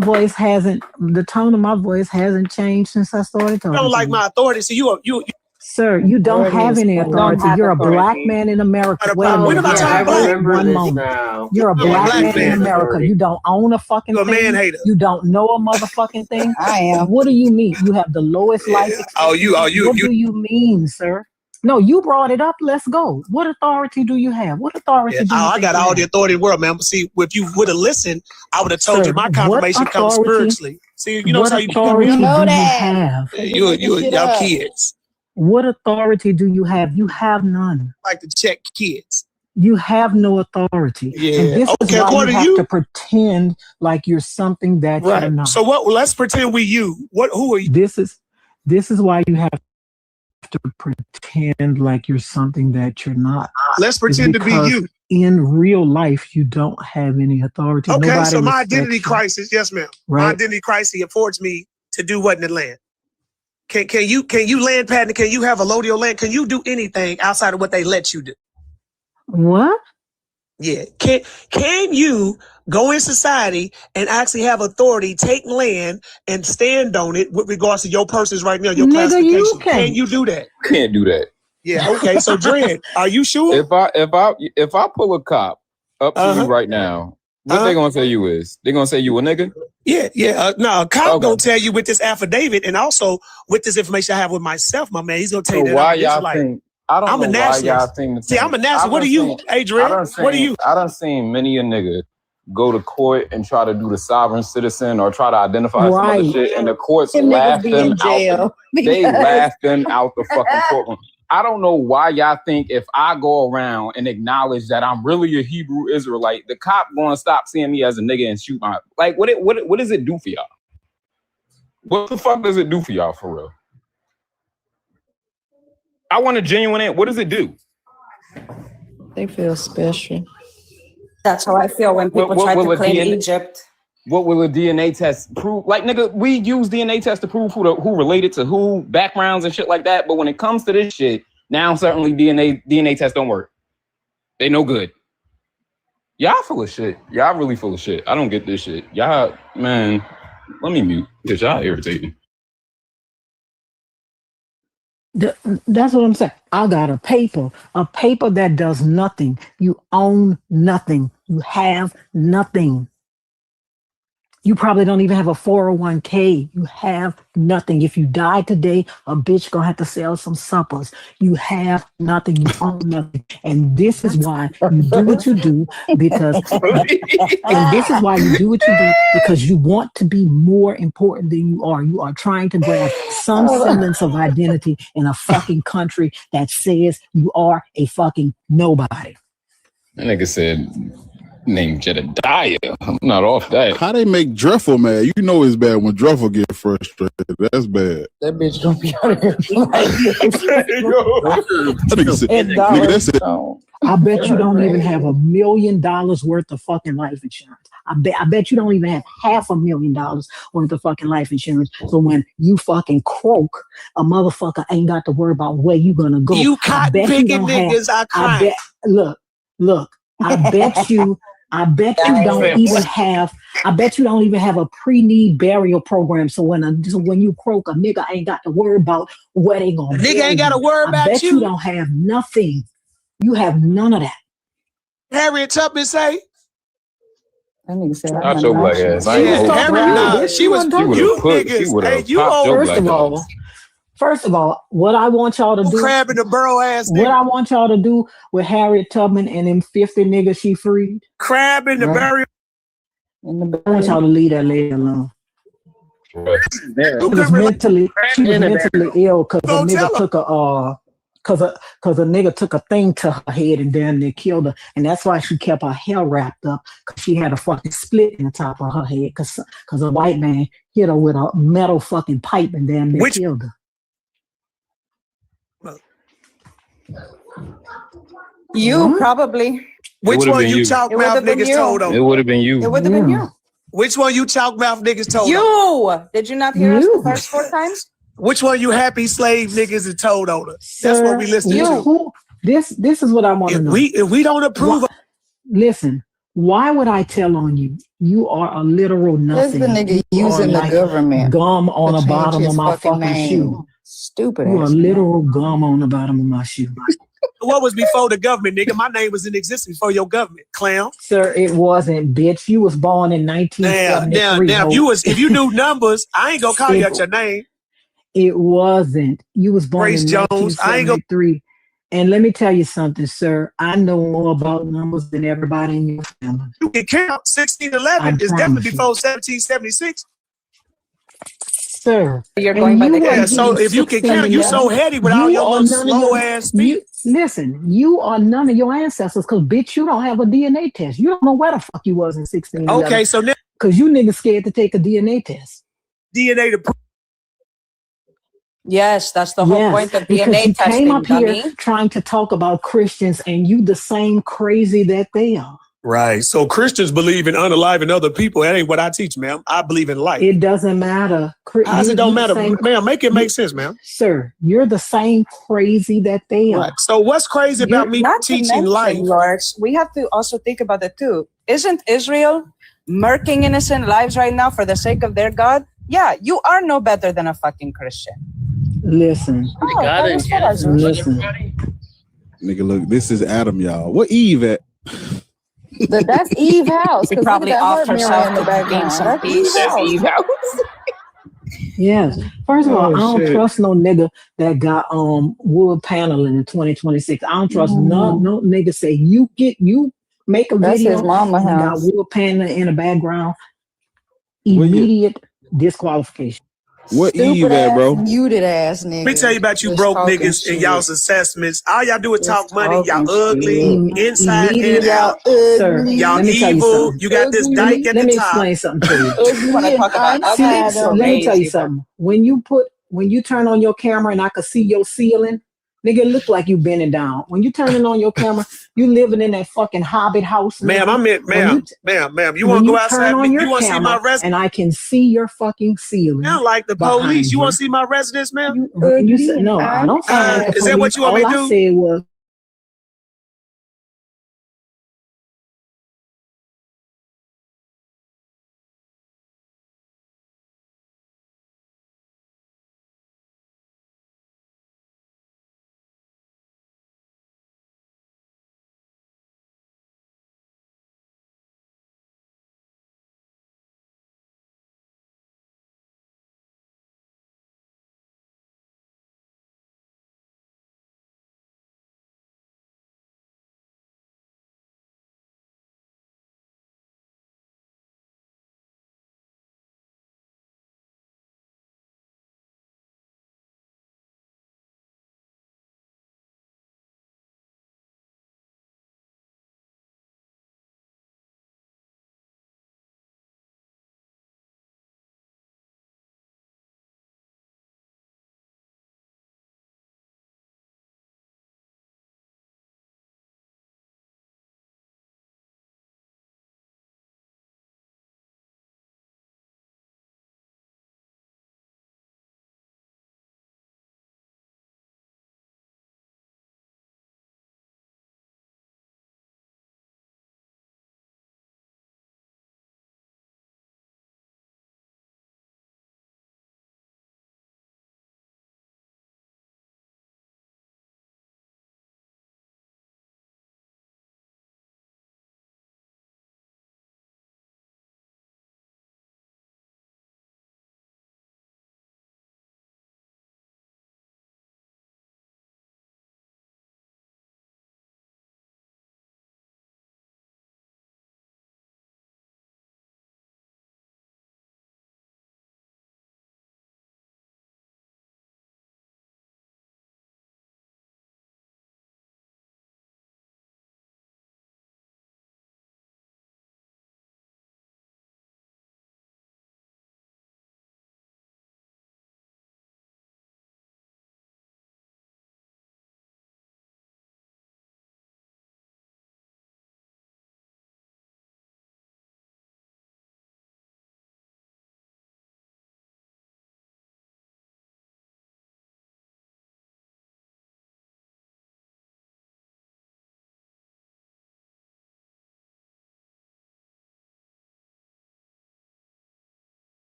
voice hasn't, the tone of my voice hasn't changed since I started You talking don't to like you. my authority. So you Sir, you don't Authority have is any funny. authority. Don't have You're a black authority. man in America. Wait a We're minute. not Yeah, I talking black. remember One this moment. now. You're a I'm a black black man in man. America. You don't own a fucking You're a man thing. hater. You don't know a motherfucking thing. I am. What do you mean? You have the lowest life expectancy. What do you mean, sir? No, you brought it up. Let's go. What authority do you have? What authority Yeah, do you I think got you all have? the authority in the world, man. But see, if you would have listened, I would have told Sir, you my what confirmation comes authority? spiritually. See, you know What how you authority You do know you that. have? y'all kids What authority do you have? You have none. like to check kids. You have no authority. And Yeah. this is Okay. why you According to have you, to pretend like you're something that you're right. not. So what? Well, let's pretend we you. Who are you? This is why you have to pretend like you're something that you're not. Let's It's pretend to be because you. in real life you don't have any authority. Okay. Nobody So my respects identity you, crisis, yes, ma'am. My right? identity crisis affords me to do what in the land. Can you land patent? Can you have a allodial land? Can you do anything outside of what they let you do? What? Yeah. Can you go in society and actually have authority, take land and stand on it with regards to your persons right now, your Nigga, you classification? Can can't. you do that? Can't do that. Yeah. Okay. So Dred, are you sure? If I pull a cop up to you right now, what they gonna say you is? They gonna say you a nigga? Yeah, yeah. No, a cop gonna tell you with this affidavit and also with this information I have with myself, my man. He's gonna tell you So that why I'm an y'all Israelite. think? I don't I'm a know why y'all nationalist. think. See, I'm a nationalist. What are you, Adrian? What are you? I done seen many a nigga go to court and try to do the sovereign citizen or try to identify some other Right. shit, and the courts Them laugh niggas be them in jail. out. They laugh them out the fucking courtroom. I don't know why y'all think if I go around and acknowledge that I'm really a Hebrew Israelite, the cop gonna stop seeing me as a nigga and shoot my what does it do for y'all? What the fuck does it do for y'all for real? I want a genuine answer. What does it do? They feel special. That's how I feel when people try to claim Egypt. What will a DNA test prove? Like, nigga, we use DNA tests to prove who related to who, backgrounds and shit like that. But when it comes to this shit, now certainly DNA tests don't work. They no good. Y'all full of shit. Y'all really full of shit. I don't get this shit. Y'all, man, let me mute because y'all irritating. That's what I'm saying. I got a paper that does nothing. You own nothing. You have nothing. You probably don't even have a 401k. You have nothing. If you die today, a bitch gonna have to sell some suppers. You have nothing. You own nothing. And this is why you do what you do because you want to be more important than you are. You are trying to grab some semblance of identity in a fucking country that says you are a fucking nobody. That nigga said named Jedediah. I'm not off that. How they make Dreffel mad? You know it's bad when Dreffel get frustrated. That's bad. That bitch gonna be out of here. That nigga said, nigga, that's it. I bet you don't even have $1 million worth of fucking life insurance. I bet you don't even have $500,000 worth of fucking life insurance. So when you fucking croak, a motherfucker ain't got to worry about where you gonna go. You cotton picking niggas are crying. Look. I bet you don't even have a pre-need burial program. So when you croak, a nigga ain't got to worry about where they gonna. The nigga ain't got to worry about I bet you don't have nothing. You have none of that. Harriet Tubman say. That nigga said, Not your black ass. I ain't First of all, what I want y'all to do, crab in the burrow ass. What I want y'all to do with Harriet Tubman and them 50 niggas she freed. Crab in the burial. I want y'all to leave that lady alone. She was mentally ill because cause a nigga took a thing to her head and damn near killed her, and that's why she kept her hair wrapped up, cause she had a fucking split in the top of her head, cause a white man hit her with a metal fucking pipe and damn near killed her. You probably. Which would've one been you you. chalk It mouth would've been niggas you. told on? It would have been you. It would have been you. Which one you chalk mouth niggas told on? You did you not hear us the first 4 times? Which one you happy slave niggas is told on us? That's what we Sir, listening to. who- this is what I want to know. If we don't approve of Listen, why would I tell on you? You are a literal That's nothing. the nigga You are using the like government gum on to the change bottom his of my fucking fucking name. shoe. Stupid You are ass nigga. literal gum on the bottom of my shoe. what was before the government, nigga. My name was in existence before your government, clown. Sir, it wasn't, bitch. You was born in 1973. Now, if you knew numbers, I ain't gonna call you out your name. It wasn't. You was born Grace in Jones, I ain't gonna- 1973. And let me tell you something, sir. I know more about numbers than everybody in your family. You can count. 1611 is definitely before 1776. Sir, You're and going by you the weren't Yeah, so even if you can 16 count, you yet. so heady with all You your are little none of slow your- ass speech. Listen, you are none of your ancestors because, bitch, you don't have a DNA test. You don't know where the fuck you was in 1611. Okay, so now Because you niggas scared to take a DNA test. DNA to prove. Yes, that's the whole point of because DNA you testing, came up dummy. here trying to talk about Christians and you the same crazy that they are. Right. So Christians believe in unaliving other people. That ain't what I teach, ma'am. I believe in life. It doesn't matter. How's it don't matter? Ma'am, make it make sense, ma'am. Sir, you're the same crazy that they are. Right. So what's crazy about me Not to teaching mention, life? Lords, we have to also think about it too. Isn't Israel murking innocent lives right now for the sake of their God? Yeah, you are no better than a fucking Christian. Listen. Oh, that is what I was saying. Listen. Nigga, look, this is Adam, y'all. What Eve at? That's Eve house. She 'Cause probably look at off that Mary herself in the to gain background. some That's peace. Eve house. Yes. First of all, Oh, I don't shit. trust no nigga that got wood paneling in 2026. I don't trust no nigga say you make a That's video his mama and got house. wood paneling in the background. Immediate disqualification. What Stupid Eve at, ass, bro? muted ass nigga. Let me tell you about you Just broke talking niggas and shit. y'all's assessments. All y'all do is Just talk money. Y'all talking ugly, shit. inside Immediate- and out. Sir, Y'all let me tell you evil. something. You got this Ugly. dyke at Let the me top. explain something to you. You want to talk about See, ugly? so let me tell you something. When you turn on your camera and I could see your ceiling, nigga, it look like you bending down. When you turning on your camera, you living in that fucking Hobbit house. Ma'am, nigga. I'm in, When you ma'am. You when want to you go turn outside? on your You want to see my camera residence? and I can see your fucking ceiling. Sound like the behind police. You want you. to see my residence, ma'am? You said no. I don't sound like the Is that what police. you want All me to I do? said was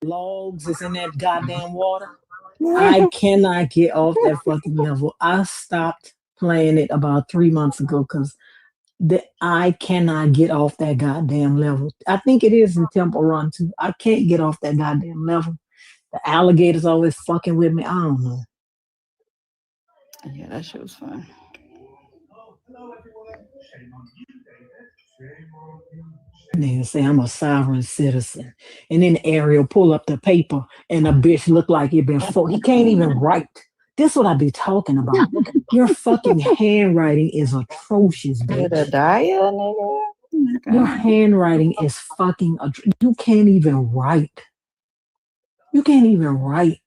logs is in that goddamn water. I cannot get off that fucking level. I stopped playing it about 3 months ago because I cannot get off that goddamn level. I think it is in Temple Run too. I can't get off that goddamn level. The alligators always fucking with me. I don't know. Yeah, that shit was fun. Nigga say I'm a sovereign citizen, and then Ariel pull up the paper, and the bitch look like it been full. He can't even write. This what I be talking about. Your fucking handwriting is atrocious, bitch. Your handwriting is fucking. You can't even write. You can't even write.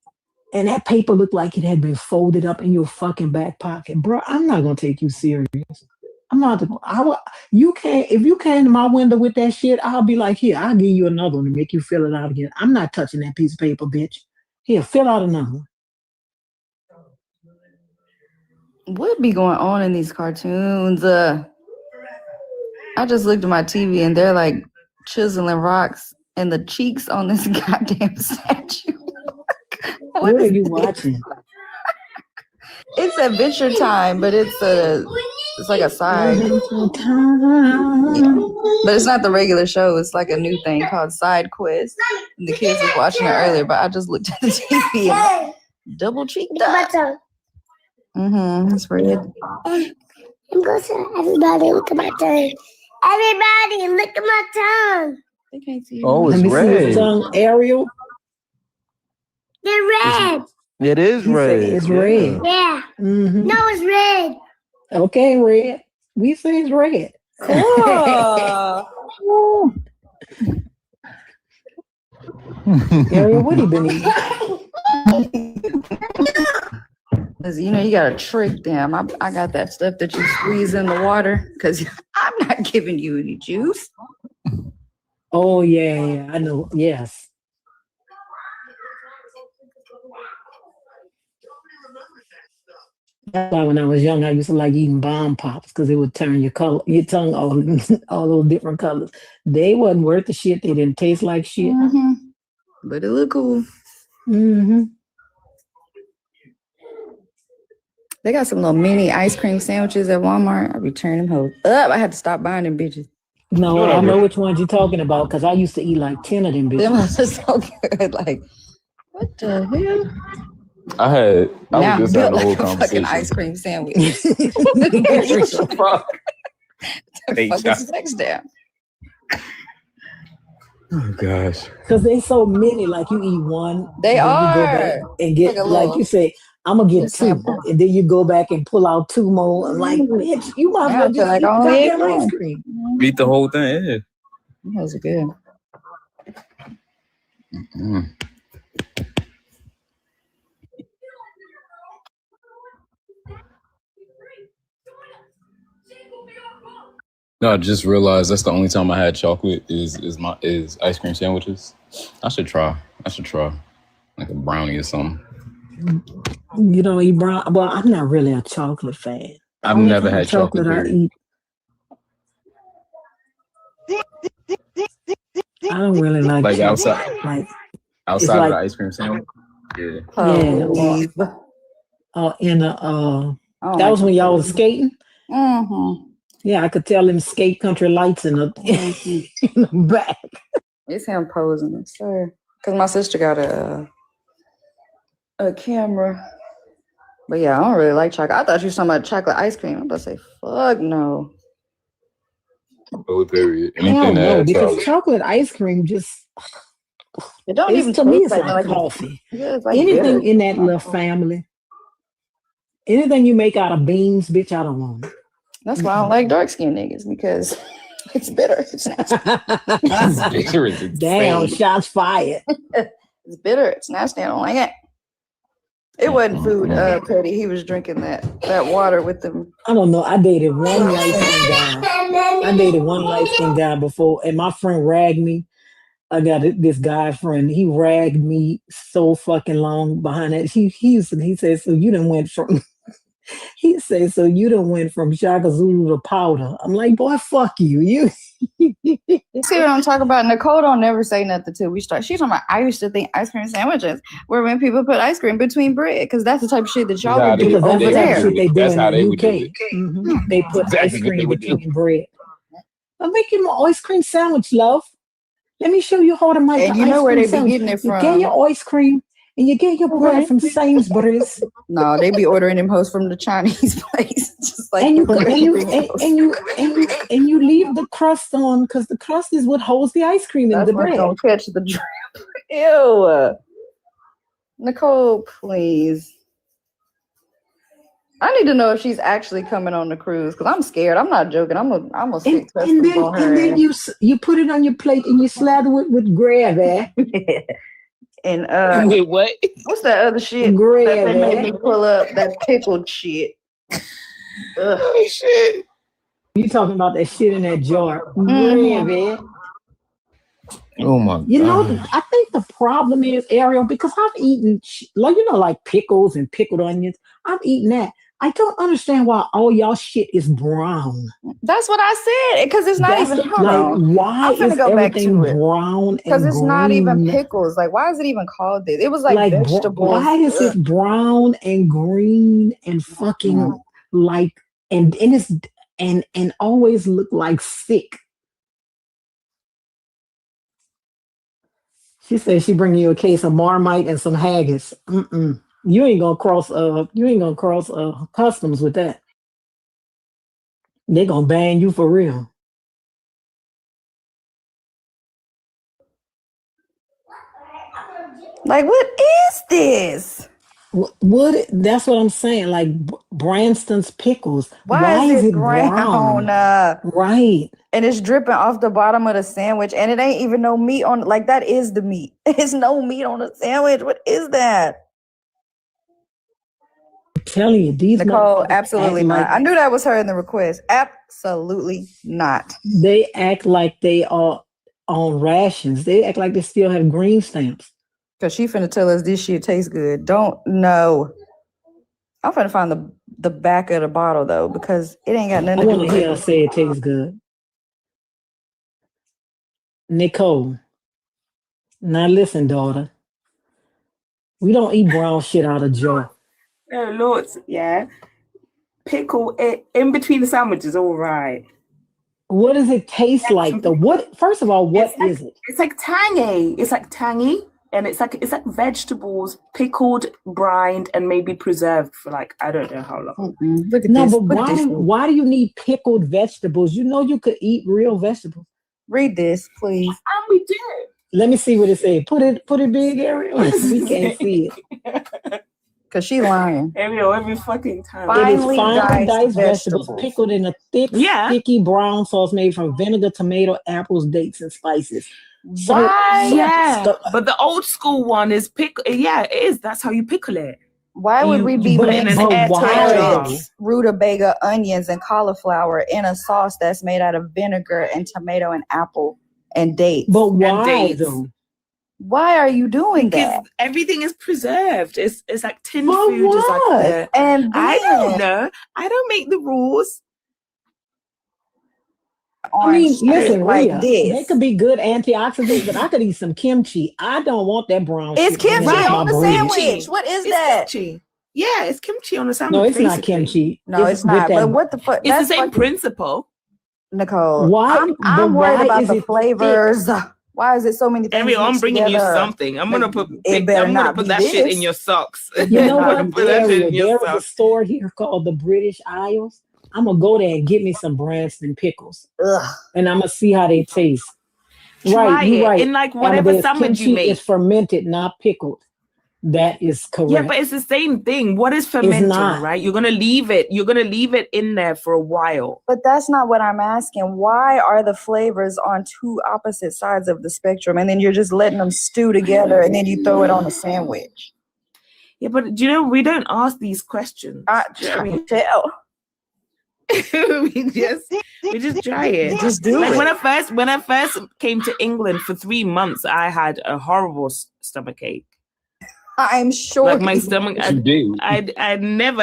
And that paper looked like it had been folded up in your fucking back pocket, bro. I'm not gonna take you serious. I'm not. You can't. If you came to my window with that shit, I'll be like, here, I'll give you another one to make you fill it out again. I'm not touching that piece of paper, bitch. Here, fill out another one. What be going on in these cartoons? I just looked at my TV and they're like chiseling rocks and the cheeks on this goddamn statue. What are you watching? It's Adventure Time, but it's like a side. Yeah. But it's not the regular show. It's like a new thing called Side Quiz. And the kids was watching it earlier, but I just looked at the TV and double cheeked up. It's red. I'm going to everybody look at my tongue. Everybody look at my tongue. They can't see. Oh, it's red. Tongue, Ariel. They're red. It is red. It's red. Yeah. No, it's red. Okay, red. We say it's red. Ariel, what have you been eating? You know, you gotta trick them. I got that stuff that you squeeze in the water because I'm not giving you any juice. Oh yeah, I know. Yes. That's why when I was young, I used to like eating bomb pops because it would turn your tongue all those different colors. They wasn't worth the shit. They didn't taste like shit. But it looked cool. They got some little mini ice cream sandwiches at Walmart. I be turning them hoes up. I had to stop buying them bitches. No, I know which ones you're talking about because I used to eat like 10 of them bitches. Them ones are so good. Like, what the hell? I Now was just I'm having built a whole like a fucking conversation. ice cream sandwich. Fuck. Hey, Fucking Chuck. sex down. Oh gosh. Because they so many, like you eat one. They and then you go are. back and get, Like a like little- you say, I'm going to get two. sample. And then you go back and pull out two more. I'm like, bitch, you might as Now I well feel just like eat I only ate goddamn ice one. cream. Eat the whole thing. Yeah. Those are good. No, I just realized that's the only time I had chocolate is ice cream sandwiches. I should try like a brownie or something. You don't eat brown. Well, I'm not really a chocolate fan. The I've only never kind of had chocolate, I period. eat. I don't really like Like chocolate. outside Like it's outside of like the ice cream sandwich. Yeah. yeah, in a that was when y'all was skating. Yeah, I could tell them skate country lights in the in the back. It's him posing, sir. Because my sister got a camera. But yeah, I don't really like chocolate. I thought you were talking about chocolate ice cream. I'm about to say, fuck no. Oh, period. I don't Anything that know had because chocolate. chocolate ice cream just It don't it's, even to me taste it's like like nothing. coffee. Yeah, it's like Anything bitter. in that little family, anything you make out of beans, bitch, I don't want it. That's why I don't like dark skinned niggas because it's bitter. It's nasty. Bitter is Damn, insane. shots fired. It's bitter. It's nasty. I don't like it. It wasn't food, Petty. He was drinking that water with them. I don't know. I dated one light skinned guy. I dated one light skinned guy before, and my friend ragged me. I got this guy friend. He ragged me so fucking long behind it. He said, so you done went from He said, so you done went from Shaka Zulu to powder. I'm like, boy, fuck you. You See what I'm talking about? Nicole don't never say nothing till we start. She's talking about, I used to think ice cream sandwiches were when people put ice cream between bread, because that's the type of shit that y'all would do over there. They do That's in how the they would do UK. it. Mhm. They put Exactly ice what they cream would do. between bread. I'm making my ice cream sandwich, love. Let me show you how to make And an you know ice where cream they be sandwich. getting it You get from. your ice cream and you get your bread from Sainsbury's. No, they be ordering them hoes from the Chinese place. Just like and you the and you leave the crust on because the crust is what holds the ice cream in That's the what's bread. gonna catch the drip. Ew. Nicole, please. I need to know if she's actually coming on the cruise because I'm scared. I'm not joking. I'm a sick test And tube then on her ass. you put it on your plate and you slather it with gravy. And Wait, what? what's that other shit that they made me pull up? That pickled shit. Ugh. Oh, shit. You talking about that shit in that jar? Mhm. Gravy. Oh my You know, God. I think the problem is, Ariel, because I've eaten, like pickles and pickled onions. I've eaten that. I don't understand why all y'all shit is brown. That's what I said. Because it's not That's even. the- Hold like, on. why I'm finna is go back everything to it. brown Because and it's not even green? pickles. Like, why is it even called this? It was like vegetables. Why is Ugh. it brown and green and fucking like and it's and always look like sick? She said she bring you a case of Marmite and some haggis. You ain't gonna cross customs with that. They gonna ban you for real. Like, what is this? What? That's what I'm saying. Like Branston's pickles. Why is it brown? brown? Right. And it's dripping off the bottom of the sandwich, and it ain't even no meat on. Like, that is the meat. It's no meat on the sandwich. What is that? I'm telling you, these Nicole, motherfuckers absolutely act not. like- I knew that was her in the request. Absolutely not. They act like they are on rations. They act like they still have green stamps. Cause she finna tell us this shit tastes good. Don't know. I'm finna find the back of the bottle though, because it ain't got I nothing to do want with to hear her it. say it tastes good. Nicole, now listen, daughter. We don't eat brown shit out of jar. No, Lord, yeah. Pickle it in between the sandwiches, all right. What does it taste like? First of all, what is it? It's like tangy. It's like tangy, and it's like vegetables pickled, brined, and maybe preserved for like I don't know how long. Look at No, this. but Look at this. why do you need pickled vegetables? You know you could eat real vegetables. Read this, please. And we do. Let me see what it says. Put it big, Ariel. We can't see it. Cause she lying. Every fucking time. It is Finely finely diced diced vegetables vegetables. pickled in a thick, sticky brown sauce made from vinegar, tomato, apples, dates, and spices. So, Yeah, but the old school one is pickle. Yeah, it is. That's how you pickle it. Why would we be put it in an mixing airtight jar. carrots, rutabaga, onions, and cauliflower in a sauce that's made out of vinegar and tomato and apple and dates? But And why dates. though? Why are you doing Because that? everything is preserved. It's like tin For food. Is like what? the, And I don't then- know. I don't make the rules. I mean, listen, like Rhea, this. they could be good antioxidants, but I could eat some kimchi. I don't want that brown It's shit. kimchi running down on my the bread. sandwich. What is It's that? kimchi. Yeah, it's kimchi on the sandwich. No, it's not basically. kimchi. No, it's with not. that- But what the fuck? It's That's the same fucking- principle. Nicole. Why- I'm but worried why about is the it flavors. Why is it so many things? Ariel, I'm mixed bringing you together? something. I'm gonna put. It better I'm gonna not put be that shit this. in your socks. You know I'm gonna what, put that shit Ariel? in your There was a socks. store here called the British Isles. I'm gonna go there and get me some Branston pickles, and I'm gonna see how they taste. Try Right, you're it right. in like whatever Amadeus, sandwich you kimchi make. is fermented, not pickled. That is correct. Yeah, but it's the same thing. What is fermenting, not. right? You're gonna leave it. You're gonna leave it in there for a while. But that's not what I'm asking. Why are the flavors on two opposite sides of the spectrum, and then you're just letting them stew together, and then you throw it on a sandwich? Yeah, but do you know we don't ask these questions. Do you know what I mean? Tell. we just try it. Just do like it. when I first came to England for 3 months, I had a horrible stomach ache. I'm sure. Like my stomach, You do. I'd never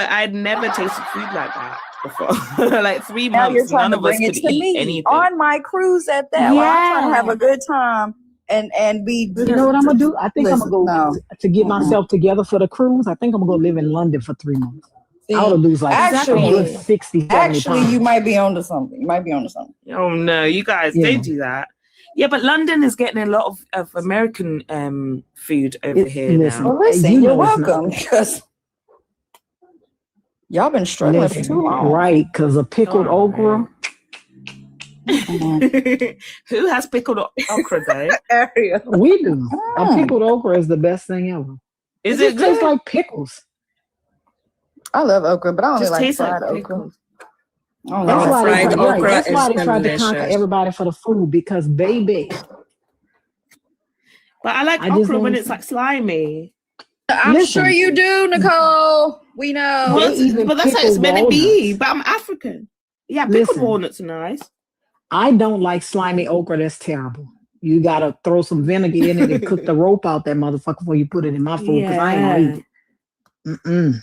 tasted food like that before. Like 3 Now you're months, trying none to of us bring it could to eat me anything. on my cruise at that. While I'm trying to have Yeah. a good time and be. You know what I'm gonna do? I think I'm Listen, gonna go no. to get myself together for the cruise. I think I'm gonna go live in London for 3 months. I ought to lose like a good Actually, 60, 70 actually, pounds. you might be onto something. You might be onto something. Oh no, you guys Yeah. don't do that. Yeah, but London is getting a lot of American food over here Listen, now. Well, listen, you you're know it's not- welcome because y'all been struggling for too long. Right, because a pickled okra. Who has pickled okra though? Area. We do. A pickled okra is the best thing ever. Is it it tastes good? like pickles. I love okra, but I only Just like tastes like fried okra. pickles. I don't That's know. why fried they tried, okra that's why is they tried to conquer delicious. everybody for the food because baby. But I like I just okra don't when it's like slimy. I'm Listen. sure you do, Nicole. We know. Well, even but that's how it's pickle meant to be. walnuts. But I'm African. Yeah, pickled Listen. walnuts are nice. I don't like slimy okra. That's terrible. You gotta throw some vinegar in it and cook the rope out that motherfucker before you put it in my food because I ain't gonna eat it. Mm-mm.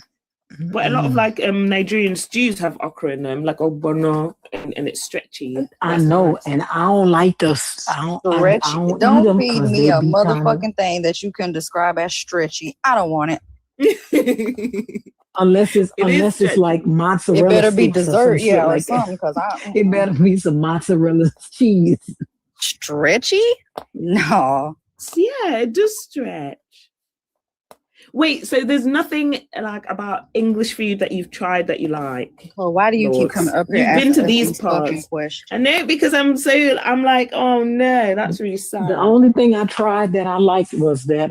But a lot of like Nigerian stews have okra in them, like ogbono, and it's stretchy. I That's know, nice. and I don't like this. I don't Stretchy. eat Don't them feed 'cause me they a be motherfucking thing that you can describe as stretchy. I don't want it. unless it's It is unless it's stretchy. like mozzarella It better be sticks or some dessert, shit yeah, or like that. something. Because I It better be some mozzarella cheese. stretchy. No. Yeah, it does stretch. Wait, so there's nothing like about English food that you've tried that you like? Well, why do you keep Lords? coming up here? You've been asking to us these fucking parts. questions? I know because I'm like, oh no, that's really sad. The only thing I tried that I liked was that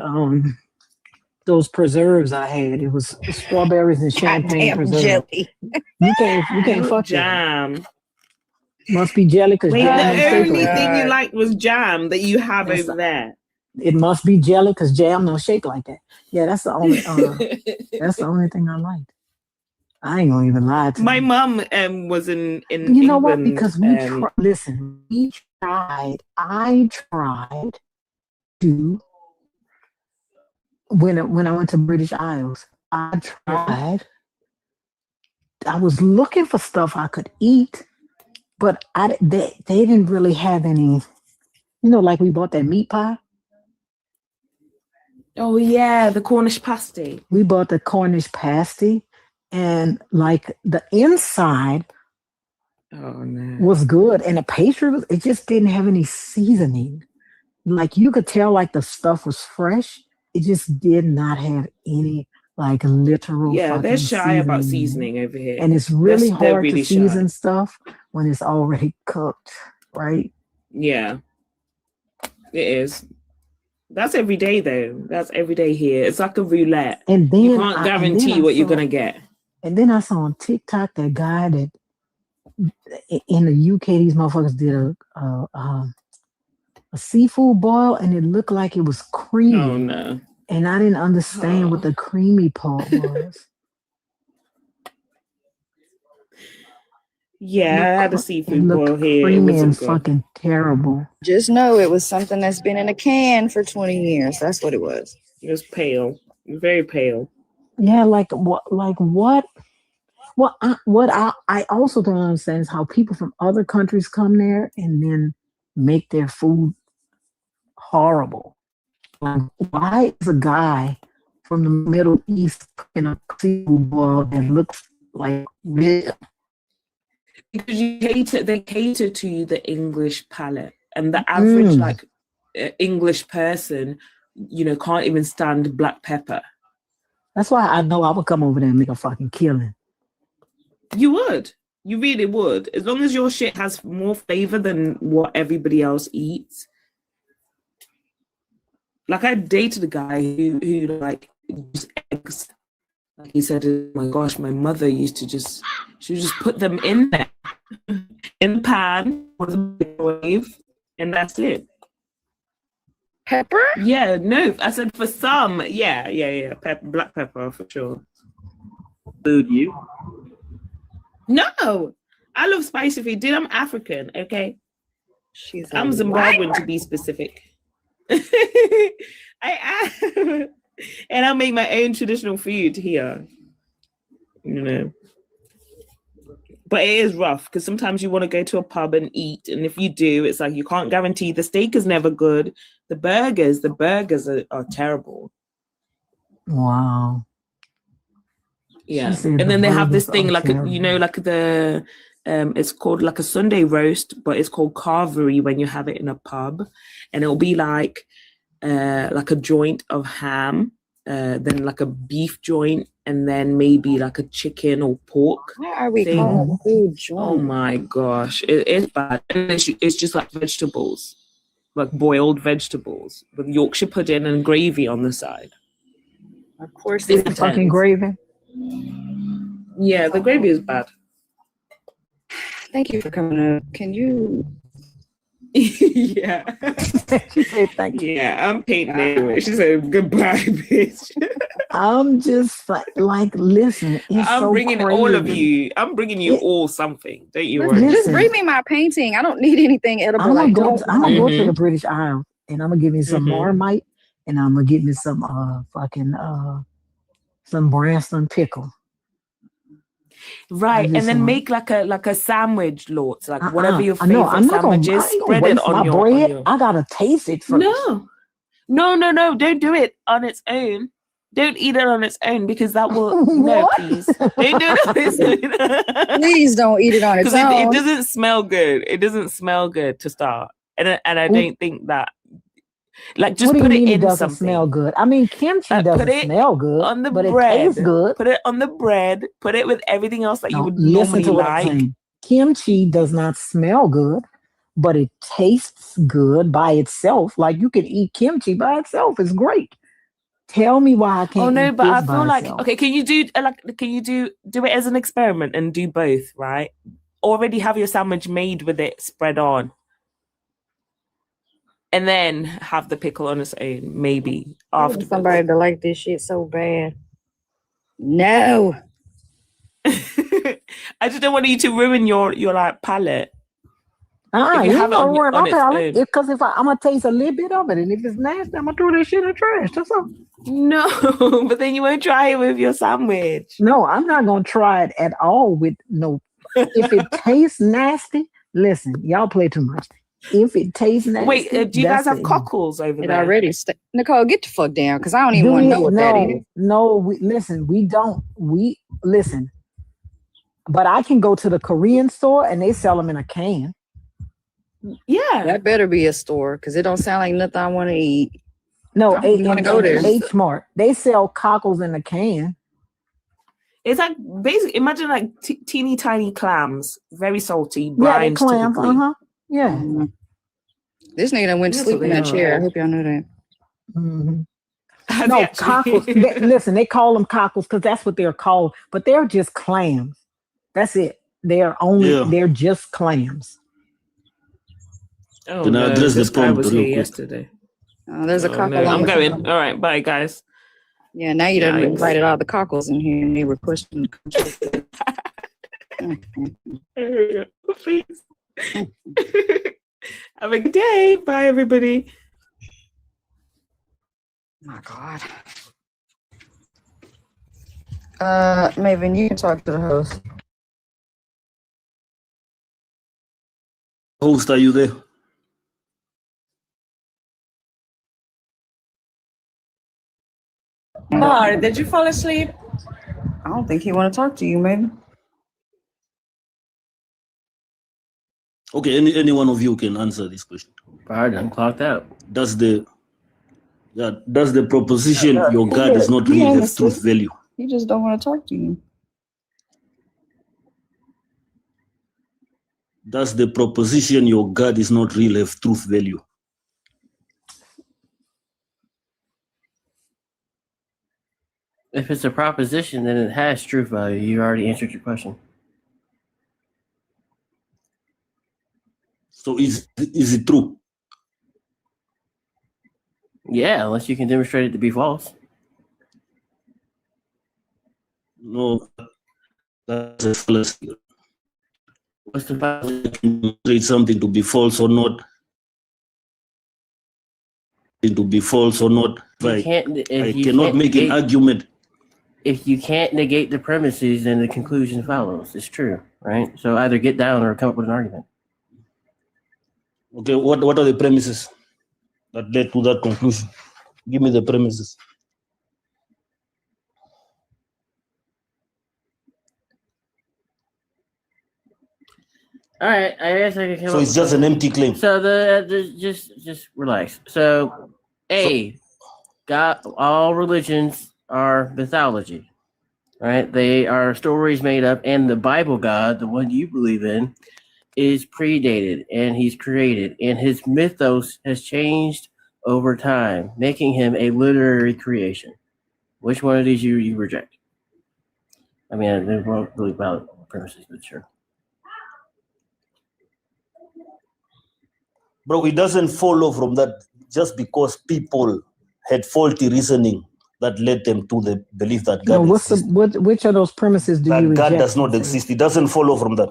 those preserves I had. It was strawberries and champagne Goddamn preserves. jelly. You can't fuck that. Jam. Must be jelly because Wait, jam the don't shake only like thing that. you liked was jam that you have That's over there. It must be jelly because jam don't shake like that. Yeah, that's the only that's the only thing I liked. I ain't gonna even lie to My you. mum was in You know what? England. Because we listen, we tried. I tried to when I went to British Isles. I tried. I was looking for stuff I could eat, but they didn't really have any. You know, like we bought that meat pie. Oh yeah, the Cornish pasty. We bought the Cornish pasty, and like the inside Oh no. was good, and the pastry was. It just didn't have any seasoning. Like you could tell, like the stuff was fresh. It just did not have any like literal. Yeah, they're fucking shy about seasoning in it. seasoning over here. And it's really They're hard really to shy. season stuff when it's already cooked, right? Yeah, it is. That's every day though. That's every day here. It's like a roulette. And then You can't guarantee what you're saw- gonna get. And then I saw on TikTok that guy that in the UK, these motherfuckers did a seafood boil, and it looked like it was creamy. Oh no. And I didn't understand what the creamy part was. Yeah, I had a It seafood boil looked here. It creamy and wasn't good. fucking terrible. Just know it was something that's been in a can for 20 years. That's what it was. It was pale, very pale. Yeah, like what? I also don't understand is how people from other countries come there and then make their food horrible. Like, why is a guy from the Middle East cooking a seafood boil that looks like real? Because they cater to the English palate, and the average English person, can't even stand black pepper. That's why I know I would come over there and make a fucking killing. You would. You really would. As long as your shit has more flavor than what everybody else eats. Like I dated a guy who like used eggs. Like he said, oh my gosh, my mother used to she would just put them in there, in the pan with a microwave, and that's it. Pepper? Yeah, no. I said for some, yeah. Black pepper for sure. Food you? No, I love spicy food. Dude, I'm African, okay? I'm Zimbabwean to be specific. I am. And I make my own traditional food here. You know. But it is rough because sometimes you want to go to a pub and eat, and if you do, it's like you can't guarantee the steak is never good. The burgers are terrible. Wow. Yeah, She said and the then they have this burgers thing are like the it's called like a Sunday roast, but it's called carvery when you have it in a pub, and it'll be like a joint of ham, then like a beef joint, and then maybe like a chicken or pork. Why are we thing. calling food joint? Oh my gosh, it's bad. And it's just like vegetables, like boiled vegetables with Yorkshire pudding and gravy on the side. Of course, It's fucking intense. gravy. Yeah, the gravy is bad. Thank you for coming up. Can you? Yeah. She said thank you. Yeah, I'm painting anyway. She said goodbye, bitch. I'm just like listen. It's I'm so bringing all of crazy. you. I'm bringing you all something. Don't you worry. Just Listen. bring me my painting. I don't need anything edible. I'm gonna Like, go. I'm gonna go to Mhm. the British Isles, and I'm gonna give me some Mhm. Marmite, and I'm gonna get me some some Branston pickle. Right, I and just then want. make like a sandwich, Lord. Like whatever your I know. favorite I'm not gonna. sandwich is, I ain't gonna spread it waste on my your bread. I gotta taste it first. No, don't do it on its own. Don't eat it on its own because that will no, What? please. Don't do it on its own. please don't eat it on its Because it own. doesn't smell good. It doesn't smell good to start. And I What, don't think that like just what do you put it mean it in doesn't something. smell good? I mean, kimchi Put doesn't it smell good, on the but it bread. tastes good. Put it on the bread. Put it with everything else that you No, would listen normally to what I'm like. saying. Kimchi does not smell good, but it tastes good by itself. Like you can eat kimchi by itself. It's great. Tell me why I Oh can't no, eat but I this feel by like itself. okay. Can you do it as an experiment and do both? Right. Already have your sandwich made with it spread on, and then have the pickle on its own. Maybe I want afterwards. somebody to like this shit so bad. No. I just don't want you to ruin your like palate. If you You have it know what? on Okay, its I like own. it because if I'm gonna taste a little bit of it, and if it's nasty, I'm gonna throw that shit in the trash. That's all. No, but then you won't try it with your sandwich. No, I'm not gonna try it at all with no. If it tastes nasty, listen, y'all play too much. If it tastes nasty, Wait, do you guys that's have it. cockles over It there? already Nicole, get the fuck down because I don't even Do want to we? know what that is. No. Listen, we don't. We listen. But I can go to the Korean store and they sell them in a can. Yeah. That better be a store because it don't sound like nothing I want to eat. No, I don't want to go there. H Mart. They sell cockles in a can. It's like basically imagine like teeny tiny clams, very salty, Yeah, they brines clams. typically. Yeah. This nigga done went to That's sleep what in they that are. chair. I hope y'all know that. Mhm. Have No, you actually? cockles. Listen, they call them cockles because that's what they're called, but they're just clams. That's it. They're just clams. Oh Can I no, address the this guy prompt was real here quick? yesterday. There's a Oh cockle no, on I'm the going. phone. All right, bye guys. Yeah, now you done Yikes. invited all the cockles in here and they were questioning. Please. Have a good day. Bye everybody. My God. Maven, you can talk to the host. Host, are you there? Bar, did you fall asleep? I don't think he want to talk to you, maybe. Okay, any one of you can answer this question. Alright, I'm clocked out. Does the proposition your God does not He really ain't have truth asleep. value? He just don't want to talk to you. Does the proposition your God is not real have truth value? If it's a proposition, then it has truth value. You already answered your question. So is it true? Yeah, unless you can demonstrate it to be false. No, that's a fallacy. What's the fallacy? Demonstrate something to be false or not. to be false or not. I cannot make an argument. If you can't negate the premises, then the conclusion follows. It's true, right? So either get down or come up with an argument. Okay, what are the premises that led to that conclusion? Give me the premises. All right, I guess I can come So up it's with just something. an empty claim. So just relax. So God, all religions are mythology, right? They are stories made up, and the Bible God, the one you believe in, is predated and he's created, and his mythos has changed over time, making him a literary creation. Which one of these you reject? I mean, they're both really valid premises, but sure. Bro, it doesn't follow from that just because people had faulty reasoning that led them to the belief that God exists. Which of those premises do you That reject? God does not exist. It doesn't follow from that.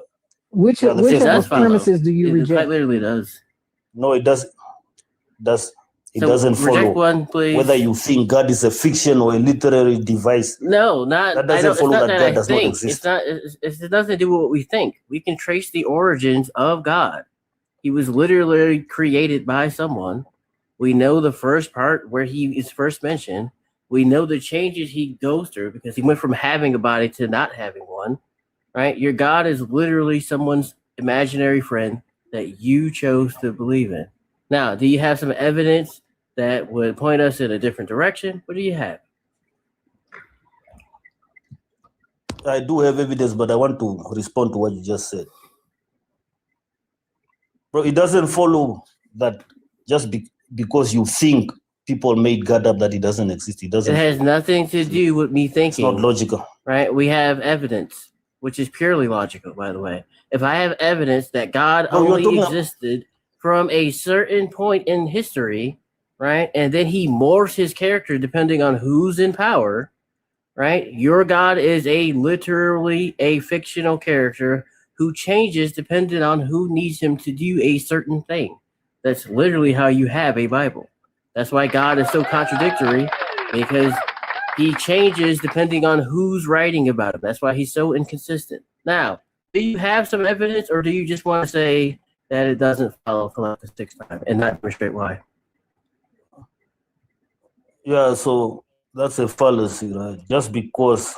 Which of those premises do you reject? Quite literally does. No, it does. It So doesn't reject follow one, please. whether you think God is a fiction or a literary device. No, not. That I doesn't don't, it's follow not that that God I does not think. exist. It's not. It doesn't do what we think. We can trace the origins of God. He was literally created by someone. We know the first part where he is first mentioned. We know the changes he goes through because he went from having a body to not having one. Right? Your God is literally someone's imaginary friend that you chose to believe in. Now, do you have some evidence that would point us in a different direction? What do you have? I do have evidence, but I want to respond to what you just said. Bro, it doesn't follow that just because you think people made God up that it doesn't exist. It doesn't. It has nothing to do with me thinking. It's not logical. Right? We have evidence, which is purely logical, by the way. If I have evidence that God No, you're only talking existed from a certain point in history, right? And then he morphs his character depending on who's in power, right? Your God is literally a fictional character who changes depending on who needs him to do a certain thing. That's literally how you have a Bible. That's why God is so contradictory, because he changes depending on who's writing about him. That's why he's so inconsistent. Now, do you have some evidence, or do you just want to say that it doesn't follow for like the sixth time and not demonstrate why? Yeah, so that's a fallacy, right? Just because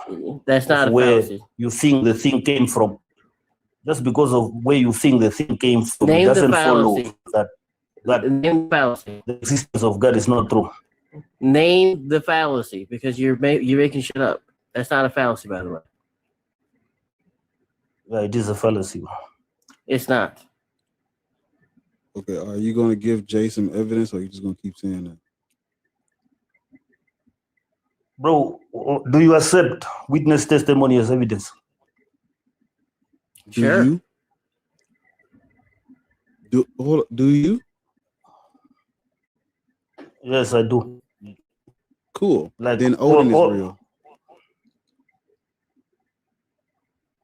that's not of a where fallacy. you think the thing came from. Just because of where you think the thing came from, Name it the doesn't follow fallacy. that Name the fallacy. the existence of God is not true. Name the fallacy, because you're making shit up. That's not a fallacy, by the way. Yeah, it is a fallacy. It's not. Okay, are you going to give Jay some evidence, or are you just going to keep saying that? Bro, do you accept witness testimony as evidence? Sure. Do you? Yes, I do. Cool. Like Then Odin is real.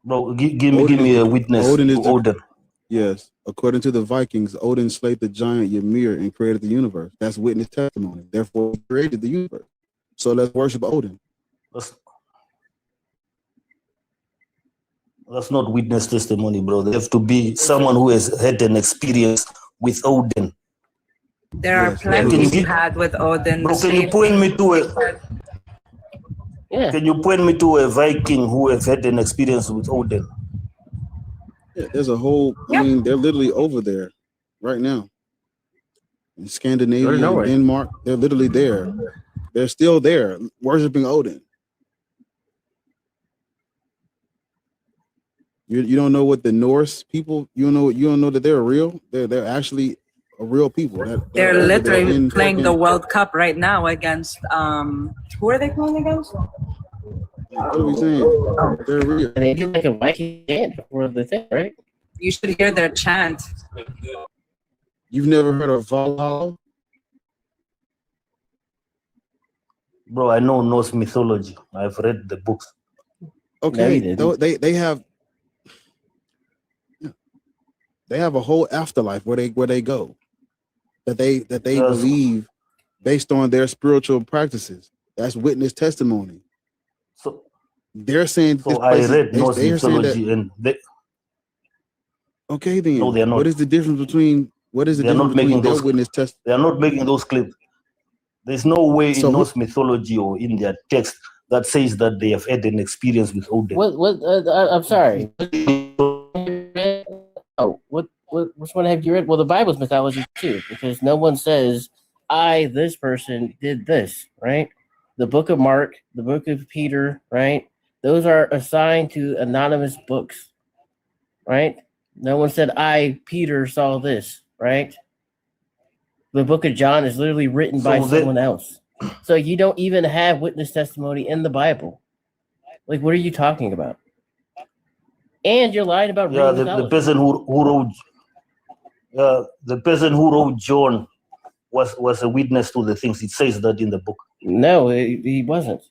Bro, give me a witness. Odin is to Odin. Yes. According to the Vikings, Odin slayed the giant Ymir and created the universe. That's witness testimony. Therefore, he created the universe. So let's worship Odin. That's not witness testimony, bro. There have to be someone who has had an experience with Odin. There are plenty to had with Odin. Bro, can you point me to Can you point me to a Viking who has had an experience with Odin? Yeah, there's a whole, I mean, they're literally over there right now. In Scandinavia, Norway. Denmark, they're literally there. They're still there worshiping Odin. You don't know what the Norse people, you don't know that they're real. They're actually a real people. They're literally in playing the fucking- World Cup right now against who are they playing against? What are we saying? They're real. And they do like a Viking chant before the thing, right? You should hear their chant. You've never heard of Valhalla? Bro, I know Norse mythology. I've read the books. Okay, didn't. they have a whole afterlife where they go. That they believe based on their spiritual practices. That's witness testimony. So they're saying so I read Norse mythology and they, okay, then no, they're not. what is the difference between They're not making those witness test? They are not making those claims. There's no way in Norse mythology or in their text that says that they have had an experience with Odin. I'm sorry. Which one have you read? Well, the Bible's mythology too, because no one says, this person did this, right? The book of Mark, the book of Peter, right? Those are assigned to anonymous books, right? No one said, Peter, saw this, right? The book of John is literally written by someone else. So you don't even have witness testimony in the Bible. Like, what are you talking about? And you're lying about the person who wrote the person who wrote John was a witness to the things. It says that in the book. No, he wasn't.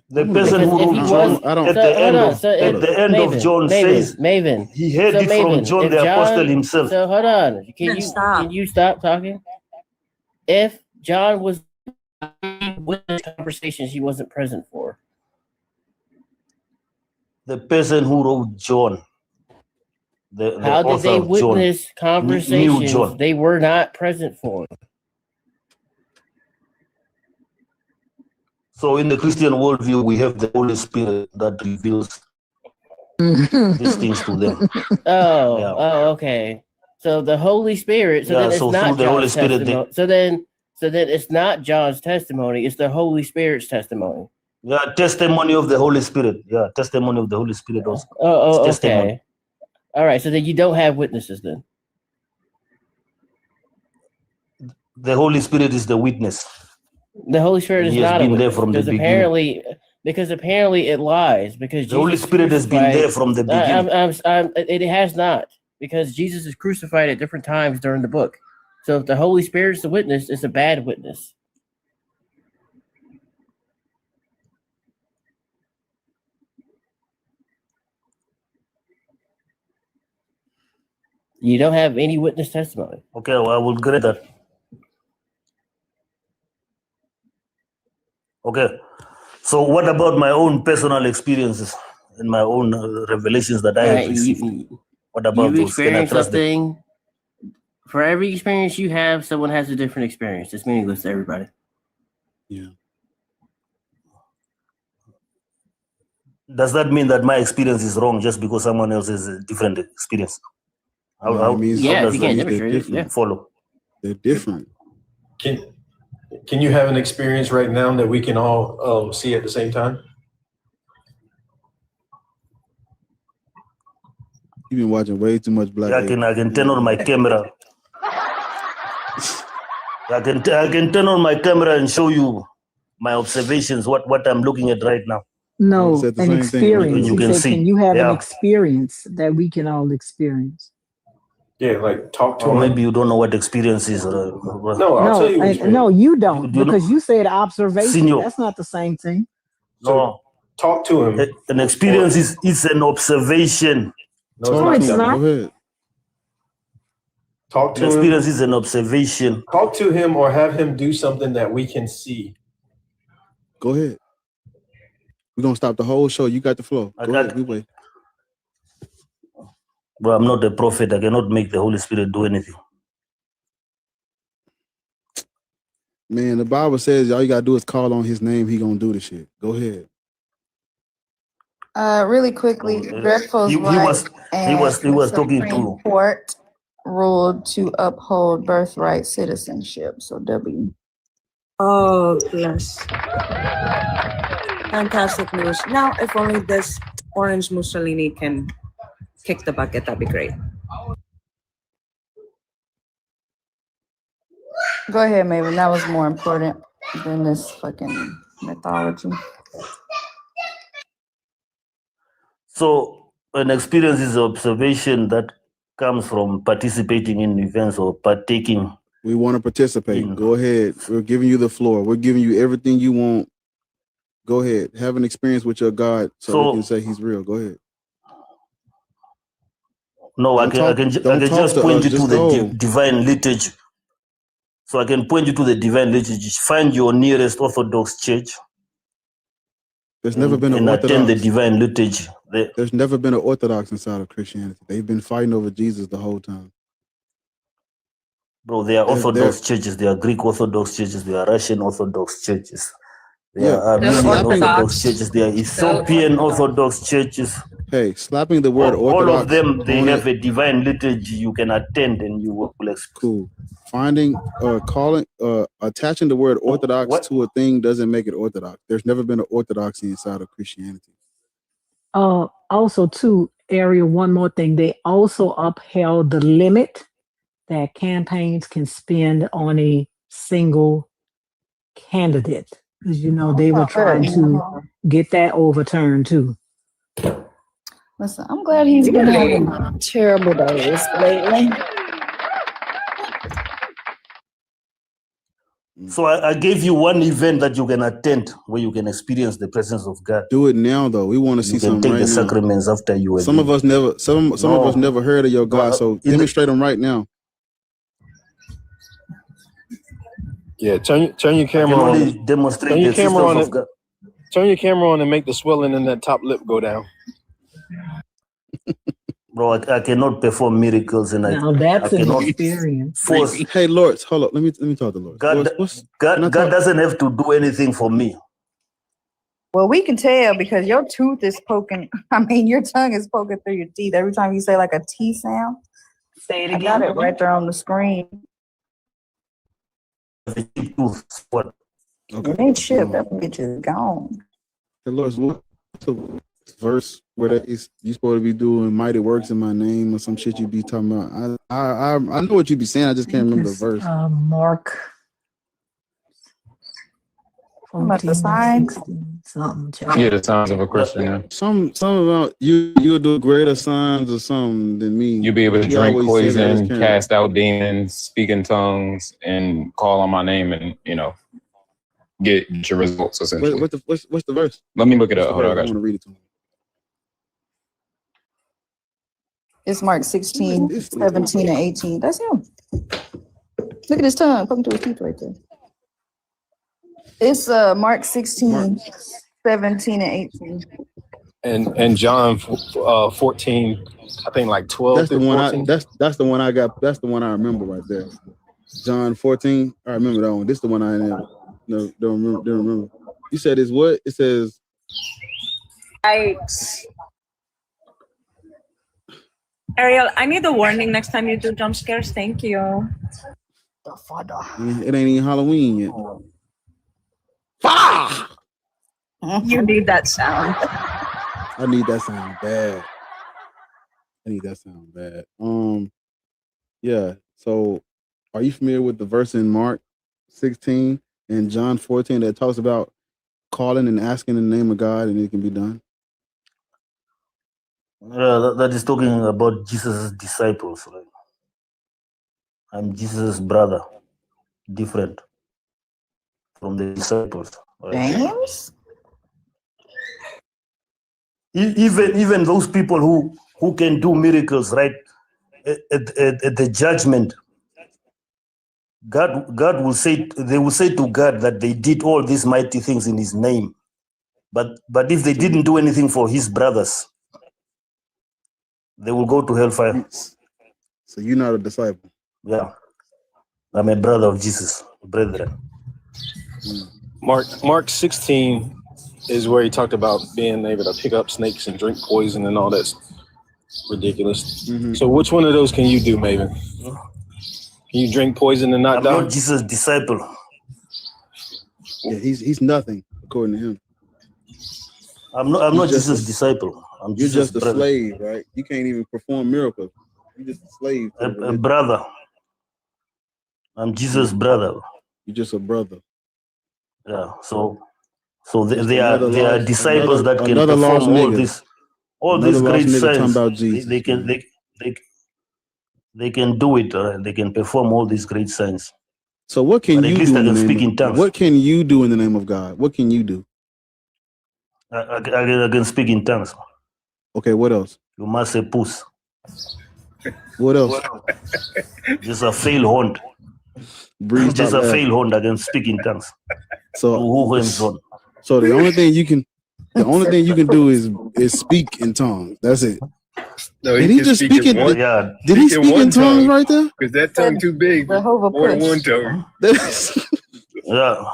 The person who wrote John at the end of John says Maven. He heard it from John the Apostle himself. So hold on. Can you stop talking? If John was witness conversations he wasn't present for. The person who wrote John. How did they witness conversations they were not present for? So in the Christian worldview, we have the Holy Spirit that reveals these things to them. Okay. So the Holy Spirit. So then it's not the Holy John's Spirit. testimony. So then it's not John's testimony. It's the Holy Spirit's testimony. Yeah, testimony of the Holy Spirit. Yeah, testimony of the Holy Spirit also. Okay. All right. So then you don't have witnesses then. The Holy Spirit is the witness. The Holy Spirit is not a witness, there from the beginning. Because apparently it lies. Because the Holy Spirit has been there from the beginning. It has not, because Jesus is crucified at different times during the book. So if the Holy Spirit is the witness, it's a bad witness. You don't have any witness testimony. Okay, well, I will grant that. Okay, so what about my own personal experiences and my own revelations that I have received? What about you those? Can I trust them? For every experience you have, someone has a different experience. It's meaningless to everybody. Yeah. Does that mean that my experience is wrong just because someone else has a different experience? How does that follow? They're different. Can you have an experience right now that we can all see at the same time? You've been watching way too much Black. I can turn on my camera. I can turn on my camera and show you my observations, what I'm looking at right now. No, an experience. You can see. Can you have an experience that we can all experience? Yeah, like talk to or him. maybe you don't know what experience is. No, I'll tell you. No, you don't, because you said observation. Senior. That's not the same thing. No, talk to him. An experience is an observation. No, it's not. Go ahead. Talk to An him. experience is an observation. Talk to him or have him do something that we can see. Go ahead. We're gonna stop the whole show. You got the flow. Go ahead. We wait. But I'm not a prophet. I cannot make the Holy Spirit do anything. Man, the Bible says all you gotta do is call on his name. He gonna do the shit. Go ahead. Really quickly, Drexel's He was talking to. Supreme Court ruled to uphold birthright citizenship. So W. Oh, bless. Fantastic news. Now, if only this orange Mussolini can kick the bucket, that'd be great. Go ahead, Maven. That was more important than this fucking mythology. So an experience is observation that comes from participating in events or partaking. We want to participate. Go ahead. We're giving you the floor. We're giving you everything you want. Go ahead. Have an experience with your God so we can say he's real. Go ahead. No, I can just point you to the go. divine liturgy. So I can point you to the divine liturgy. Find your nearest Orthodox church. There's never been an and attend the Orthodox. divine liturgy. There's never been an Orthodox inside of Christianity. They've been fighting over Jesus the whole time. Bro, there are Orthodox churches. There are Greek Orthodox churches. There are Russian Orthodox churches. There are Armenian Orthodox churches. There are Ethiopian Orthodox churches. Hey, slapping the word Orthodox. All of them, they have a divine liturgy you can attend and you will experience. Cool. Finding, attaching the word Orthodox to a thing doesn't make it Orthodox. There's never been an Orthodoxy inside of Christianity. Also, too, Ariel, one more thing. They also upheld the limit that campaigns can spend on a single candidate. Because, you know, they were trying to get that overturned, too. Listen, I'm glad he's been having terrible days lately. So I gave you one event that you can attend where you can experience the presence of God. Do it now, though. We want to see something take right the now. sacraments after you. Some of us never. Some of us never heard of your God. So demonstrate them right now. Yeah, turn your camera on. Demonstrate turn your the camera on. systems of God. Turn your camera on and make the swelling in that top lip go down. Bro, I cannot perform miracles, and Now that's an experience. Force. Hey, Lord, hold up. Let me talk to Lord. God, God doesn't have to do anything for me. Well, we can tell because your tooth is poking. I mean, your tongue is poking through your teeth every time you say like a T sound. Say it I got it right there on the screen. It ain't chipped. That bitch is gone. Hey, Lord, what's the verse where you supposed to be doing mighty works in my name or some shit you be talking about? I know what you be saying. I just can't remember the verse. Mark. About the signs. Yeah, the signs of a Christian. Yeah. Some about you'll do greater signs or something than me. You'll be able to He drink always say that, poison, it's cast out demons, speak in tongues, and call on my name, and get your results essentially. What's the verse? Let me look it up. Hold on, I I got want to you. read it to him. It's Mark 16, 17, and 18. That's him. Look at his tongue poking through his teeth right there. It's Mark 16, 17, and 18. And John 14, I think like 12. That's the one. 14. That's the one I got. That's the one I remember right there. John 14. I remember that one. This is the one I don't remember. You said it's what? It says. Yikes. Ariel, I need a warning next time you do jump scares. Thank you. The father. It ain't even Halloween yet. You need that sound. I need that sound bad. Yeah. So, are you familiar with the verse in Mark 16 and John 14 that talks about calling and asking in the name of God and it can be done? That is talking about Jesus' disciples. Right? I'm Jesus' brother, different from the disciples. Right? James? Even those people who can do miracles, right? At the judgment, God will say, they will say to God that they did all these mighty things in His name, but if they didn't do anything for His brothers, they will go to hellfire. So you're not a disciple. Yeah, I'm a brother of Jesus, brethren. Mark 16 is where he talked about being able to pick up snakes and drink poison and all that's ridiculous. So which one of those can you do, Maven? Can you drink poison and not die? I'm not Jesus' disciple. Yeah, he's nothing according to him. I'm not Jesus' disciple. You're just a slave, right? You can't even perform miracles. You're just a slave. A brother. I'm Jesus' brother. You're just a brother. Yeah. So they are disciples that can perform all these great signs. They can do it. They can perform all these great signs. So what can But you at least do? I can speak in tongues. What can you do in the name of God? What can you do? I can speak in tongues. Okay, what else? You must say puss. What else? Just a fail hunt. Breeze, Just stop a laughing. fail hunt against speaking tongues. So Hurensohn. So the only thing you can do is speak in tongues. That's it. No, Did he he can just speak speak in in? one. Did he Speak in speak in one tongues tongue. right there? Because that tongue too big. Jehovah More than push. one tongue. Yeah,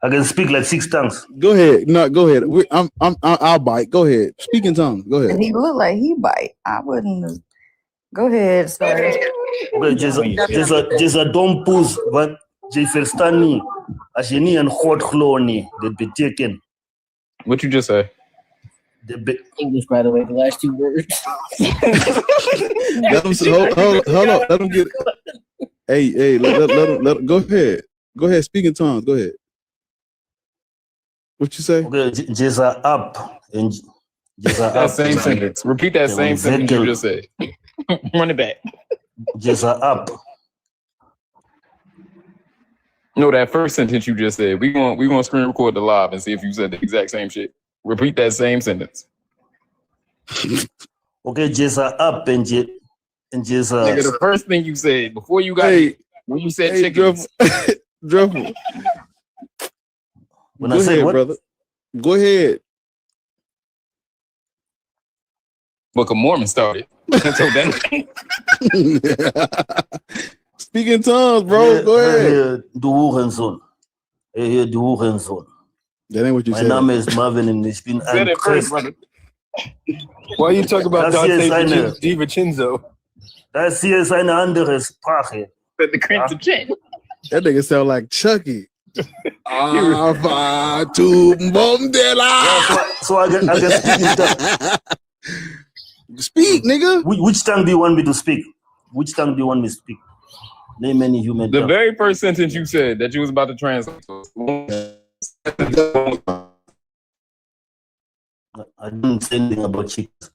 I can speak like 6 tongues. Go ahead. No, go ahead. I'll bite. Go ahead. Speak in tongues. Go ahead. He looked like he bite. I wouldn't. Go ahead, sorry. Okay, just a dumb pus, but Jefferstani, Asheni and Hot Cloney, they'd be taken. What you just say? English, by the way, the last 2 words. Let him hold on. Let him get. Hey, let him. Go ahead. Go ahead. Speak in tongues. Go ahead. What you say? Okay, just up and just That same sentence. Repeat that same sentence you just said. Run it back. Just up. No, that first sentence you just said. We gonna screen record the live and see if you said the exact same shit. Repeat that same sentence. Okay, just up and just. Nigga, the first thing you said before you got here, when you said chicken. Druffle. When Go I say ahead, what? brother. Go ahead. Book of Mormon started. So then, Speak in tongues, bro. Go ahead. Du Hurensohn. Du Hurensohn. That ain't what you My said. name is Marvin and ich bin said ein it first, Christ. brother. Why you talk about Das hier ist Dante eine, DiVincenzo? das hier ist eine andere Sprache. The crimson chin. That nigga sound like Chucky. Alpha to Bombdela. So I can speak in tongues. Speak, nigga. Which tongue do you want me to speak? Which tongue do you want me to speak? Name any human The tongue. very first sentence you said that you was about to translate. I didn't say anything about chickens.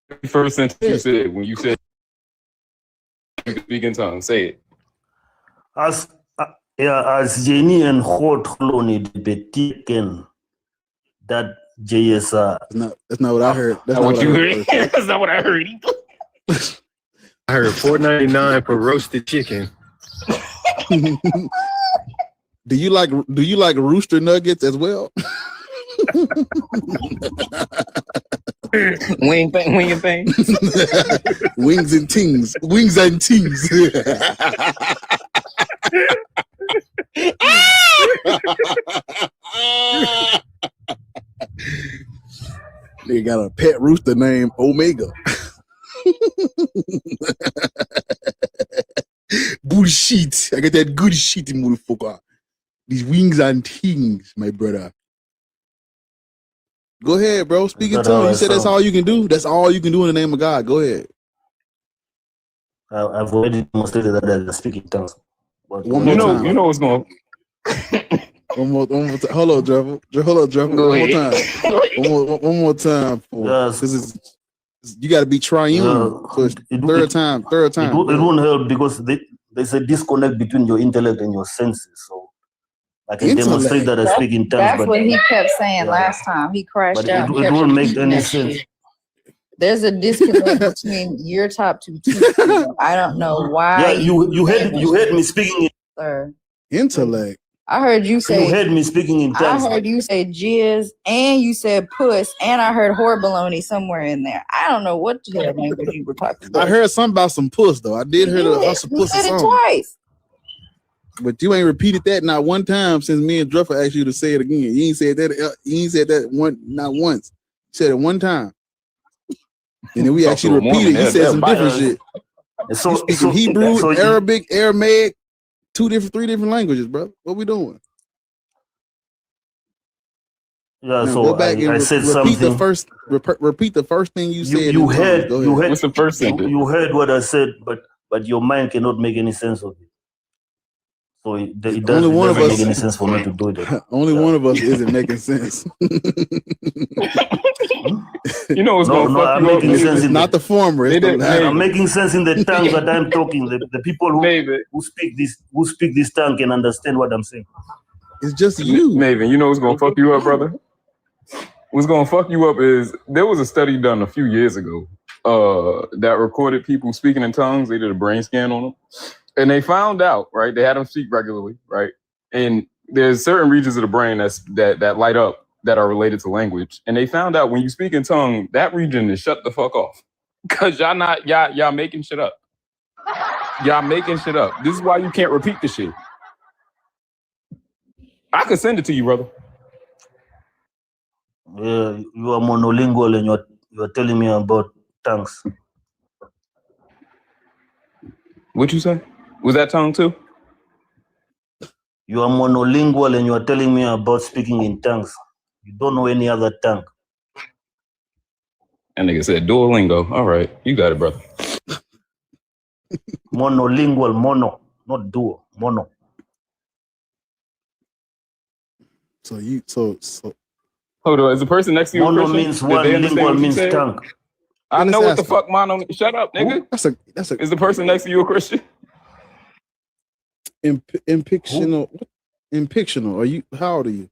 The first sentence you said when you said you could speak in tongues. Say it. As Jenny and Hot Cloney betaken that JSR. That's not what I heard. That's Not not what you I heard. That's not what I heard. I heard $4.99 for roasted chicken. Do you like rooster nuggets as well? Wing and thing. Wings and tings. Wings and tings. They got a pet rooster named Omega. Bullshit. I got that good shit, motherfucker. These wings and things, my brother. Go ahead, bro. Speak in tongues. You said that's all you can do. That's all you can do in the name of God. Go ahead. I've already demonstrated that I can speak in tongues. But One more time. You know what's going. One more time. Hold on, Dreville. Hold on, Dreville. Go One more ahead. time. One more time. Because you got to be triune. So it's third time. It won't help because there's a disconnect between your intellect and your senses. So I can demonstrate that I speak in tongues. That's but what he kept saying last time. He crashed but out. it won't make any sense. There's a disconnect between your top 2 teeth. I don't know why. Yeah, you heard me speaking in Sir. Intellect. I heard you say. You heard me speaking in I tongues. heard you say jizz, and you said puss, and I heard horbaloney somewhere in there. I don't know what the hell language you were talking about. I heard something about some puss, though. I did hear some You puss or said it something. twice. But you ain't repeated that not one time since me and Druffer asked you to say it again. You ain't said that. You ain't said that not once. You said it one time. And then we asked you to repeat it. You said some different shit. You speaking Hebrew, Arabic, Aramaic, 3 different languages, bro. What we doing? Yeah, Now, so go back and I said repeat something. the first. Repeat the first thing you said. You in tongues. heard. Go You ahead. heard. What's the first sentence? You heard what I said, but your mind cannot make any sense of it. So it doesn't make any sense for me to do it. Only one of us isn't making sense. You know what's going to fuck I'm you up? making sense It's in not the former. It's the latter. I'm making sense in the tongue that I'm talking. The people who speak this tongue can understand what I'm saying. It's just you. Maven, you know what's going to fuck you up, brother? What's going to fuck you up is there was a study done a few years ago that recorded people speaking in tongues. They did a brain scan on them, and they found out, right? They had them speak regularly, right? And there's certain regions of the brain that light up that are related to language. And they found out when you speak in tongue, that region is shut the fuck off. Cause y'all making shit up. Y'all making shit up. This is why you can't repeat the shit. I could send it to you, brother. Yeah, you are monolingual and you're telling me about tongues. What you say? Was that tongue too? You are monolingual and you are telling me about speaking in tongues. You don't know any other tongue. That nigga said Duolingo. All right, you got it, brother. Monolingual, mono, not duo, mono. So Hold on, is the person next to you a Mono Christian? means Did one, they understand lingual what you means said? tongue. I Let's know what the ask fuck mono means. Shut up, nigga. That's a Is the person next to you a Christian? in fictional. In fictional. Are you? How old are you?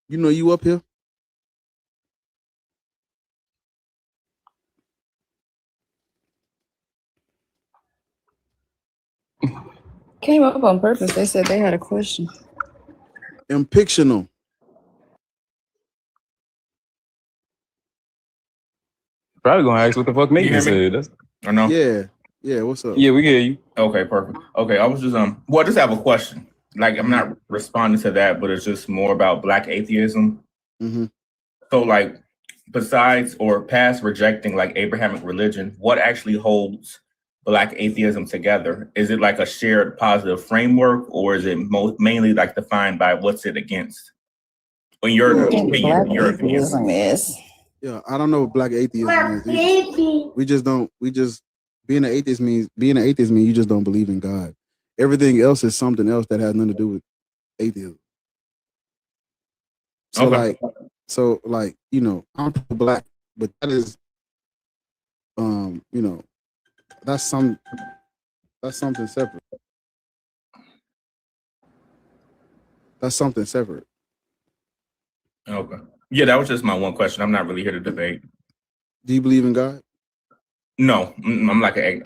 You know you up here? Came up on purpose. They said they had a question. In fictional. Probably gonna ask what the fuck You Nathan hear me? said. That's, Or no? Yeah. What's up? yeah, we hear you. Okay, perfect. Okay, I was just well, I just have a question. Like, I'm not responding to that, but it's just more about Black atheism. Mm-hmm. So, like, besides or past rejecting like Abrahamic religion, what actually holds Black atheism together? Is it like a shared positive framework, or is it mainly like defined by what's it against? In your opinion, is. Yeah, I don't know what Black atheism is either. We just being an atheist means you just don't believe in God. Everything else is something else that has nothing to do with atheism. So like, you know, I'm Black, but that is you know, that's something separate. That's something separate. Okay. Yeah, that was just my one question. I'm not really here to debate. Do you believe in God? No, I'm like an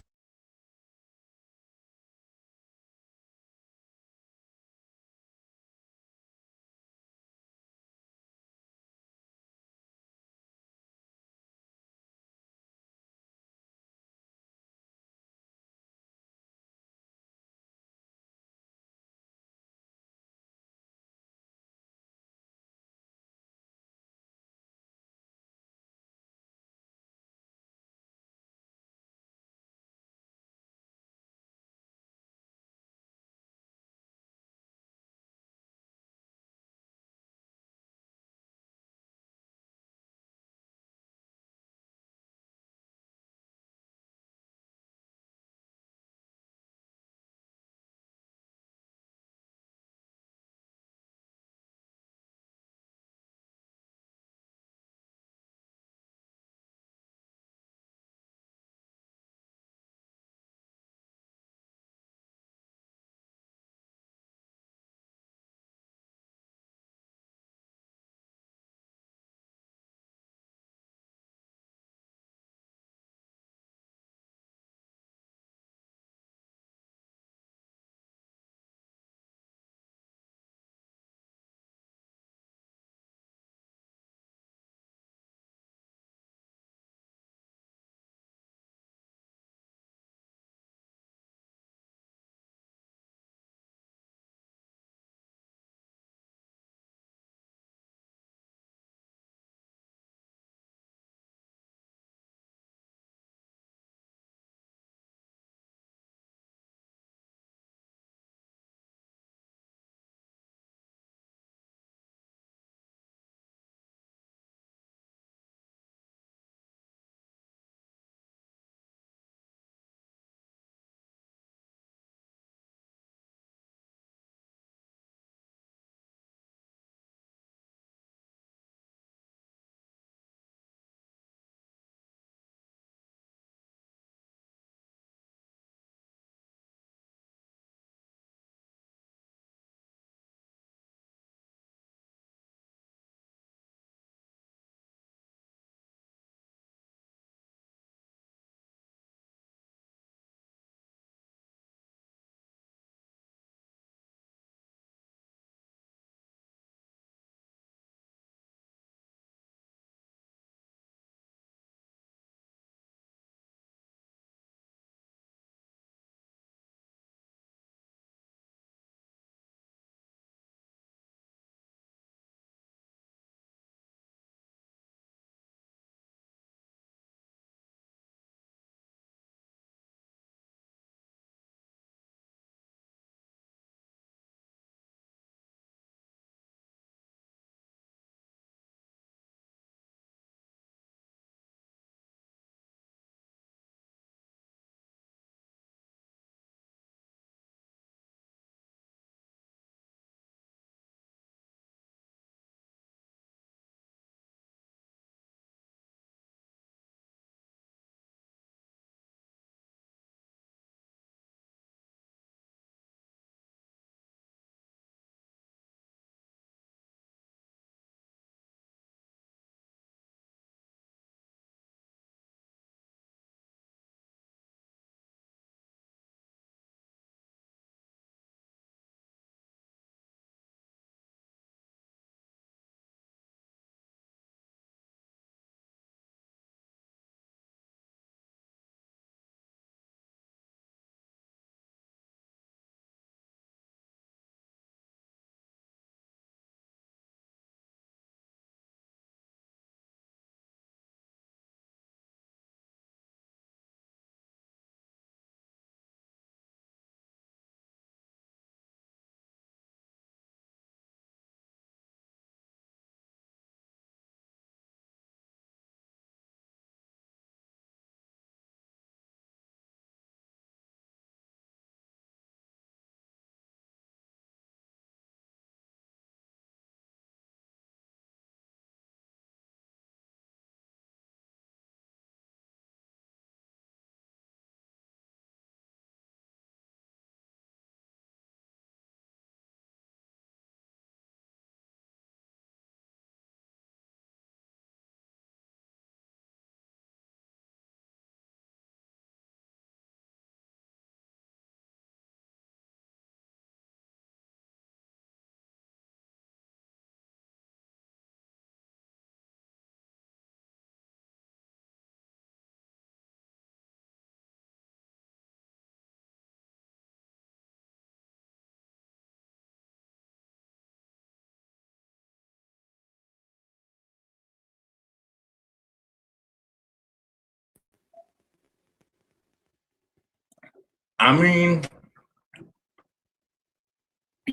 I mean,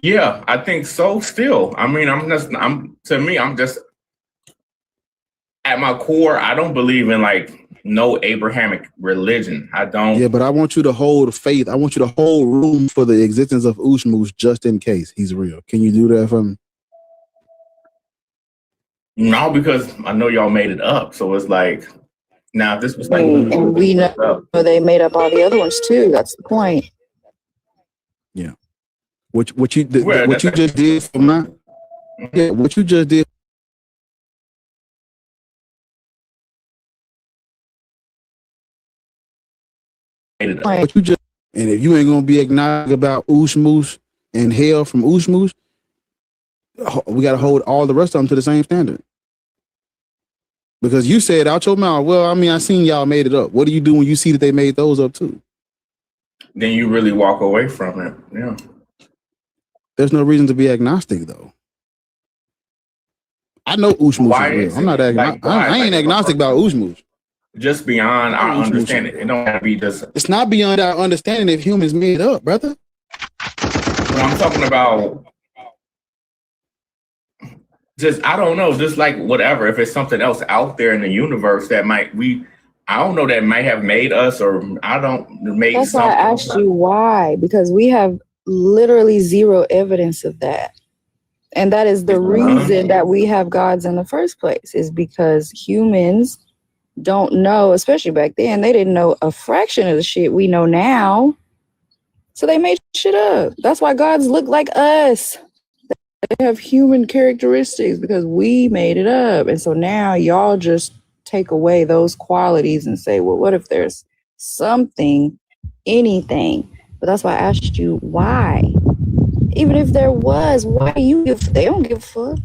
yeah, I think so still. I mean, I'm just at my core, I don't believe in like no Abrahamic religion. I don't. Yeah, but I want you to hold faith. I want you to hold room for the existence of Ushmush just in case he's real. Can you do that for me? No, because I know y'all made it up. So it's like, now if this was like, And we know they made up all the other ones too. That's the point. Yeah. What you Well, what you just did for my yeah, what you just did. What you just, and if you ain't gonna be agnostic about Ushmush and hell from Ushmush, we gotta hold all the rest of them to the same standard. Because you said out your mouth, well, I mean, I seen y'all made it up. What do you do when you see that they made those up too? then you really walk away from it. Yeah. There's no reason to be agnostic though. I know Ushmush Why is real. is I'm not it? agnostic. Like, why? I ain't Like, agnostic about Ushmush. Just beyond our understanding. It don't have to be just. It's not beyond our understanding if humans made up, brother. When I'm talking about just, I don't know, just like whatever. If it's something else out there in the universe that I don't know, that might have made us, or I don't made That's why something. I asked you why, because we have literally zero evidence of that. And that is the reason that we have gods in the first place, is because humans don't know, especially back then, they didn't know a fraction of the shit we know now. So they made shit up. That's why gods look like us. They have human characteristics because we made it up. And so now y'all just take away those qualities and say, well, what if there's something, anything? But that's why I asked you why. Even if there was, why they don't give a fuck.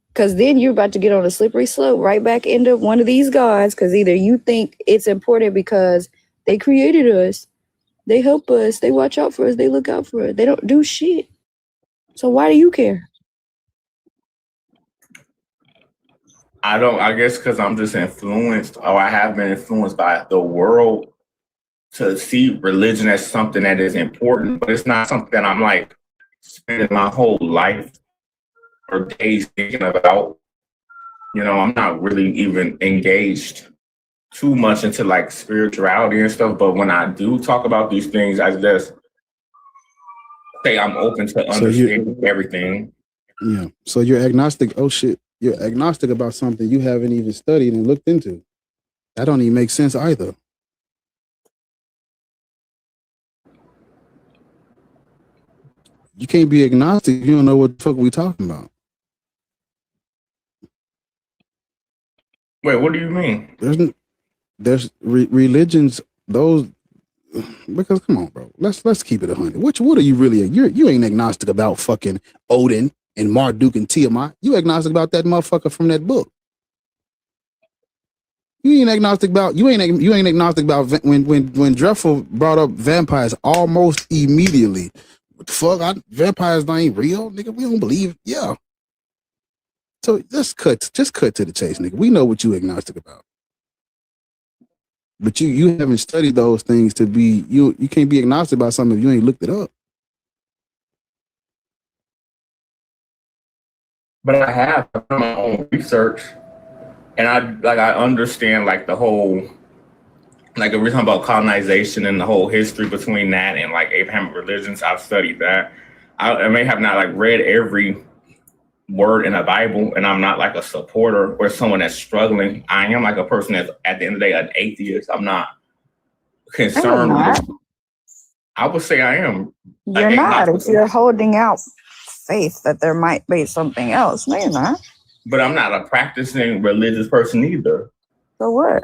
Because then you're about to get on a slippery slope right back into one of these gods, because either you think it's important because they created us, they help us, they watch out for us, they look out for us, they don't do shit. So why do you care? I guess because I'm just influenced, or I have been influenced by the world to see religion as something that is important, but it's not something that I'm like spending my whole life or days thinking about. You know, I'm not really even engaged too much into like spirituality and stuff, but when I do talk about these things, I just say I'm open to understanding everything. Yeah. So you're agnostic. Oh shit. You're agnostic about something you haven't even studied and looked into. That don't even make sense either. You can't be agnostic if you don't know what the fuck we talking about. Wait, what do you mean? There's religions, those, because come on, bro. Let's keep it 100. What are you really? You ain't agnostic about fucking Odin and Marduk and Tiamat. You agnostic about that motherfucker from that book. You ain't agnostic about when Dreffel brought up vampires almost immediately. What the fuck? Vampires ain't real, nigga. We don't believe. Yeah. So just cut to the chase, nigga. We know what you agnostic about. But you haven't studied those things to be you can't be agnostic about something if you ain't looked it up. But I have done my own research, and I understand like the whole, like if we're talking about colonization and the whole history between that and like Abrahamic religions. I've studied that. I may have not like read every word in the Bible, and I'm not like a supporter or someone that's struggling. I am like a person that's at the end of the day an atheist. I'm not concerned. I would say I am. You're not. If you're holding out faith that there might be something else, no, you're not. But I'm not a practicing religious person either. So what?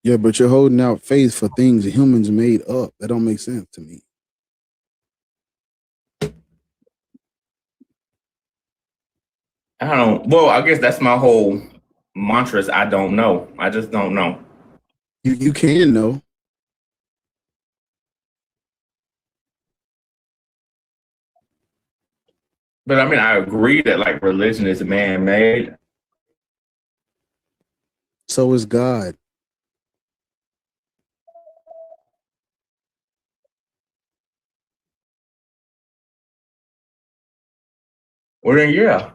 Yeah, but you're holding out faith for things humans made up. That don't make sense to me. Well, I guess that's my whole mantra is I don't know. I just don't know. You can know. But I mean, I agree that like religion is man-made. So is God. Well, then, yeah.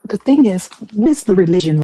The thing is, what is the religion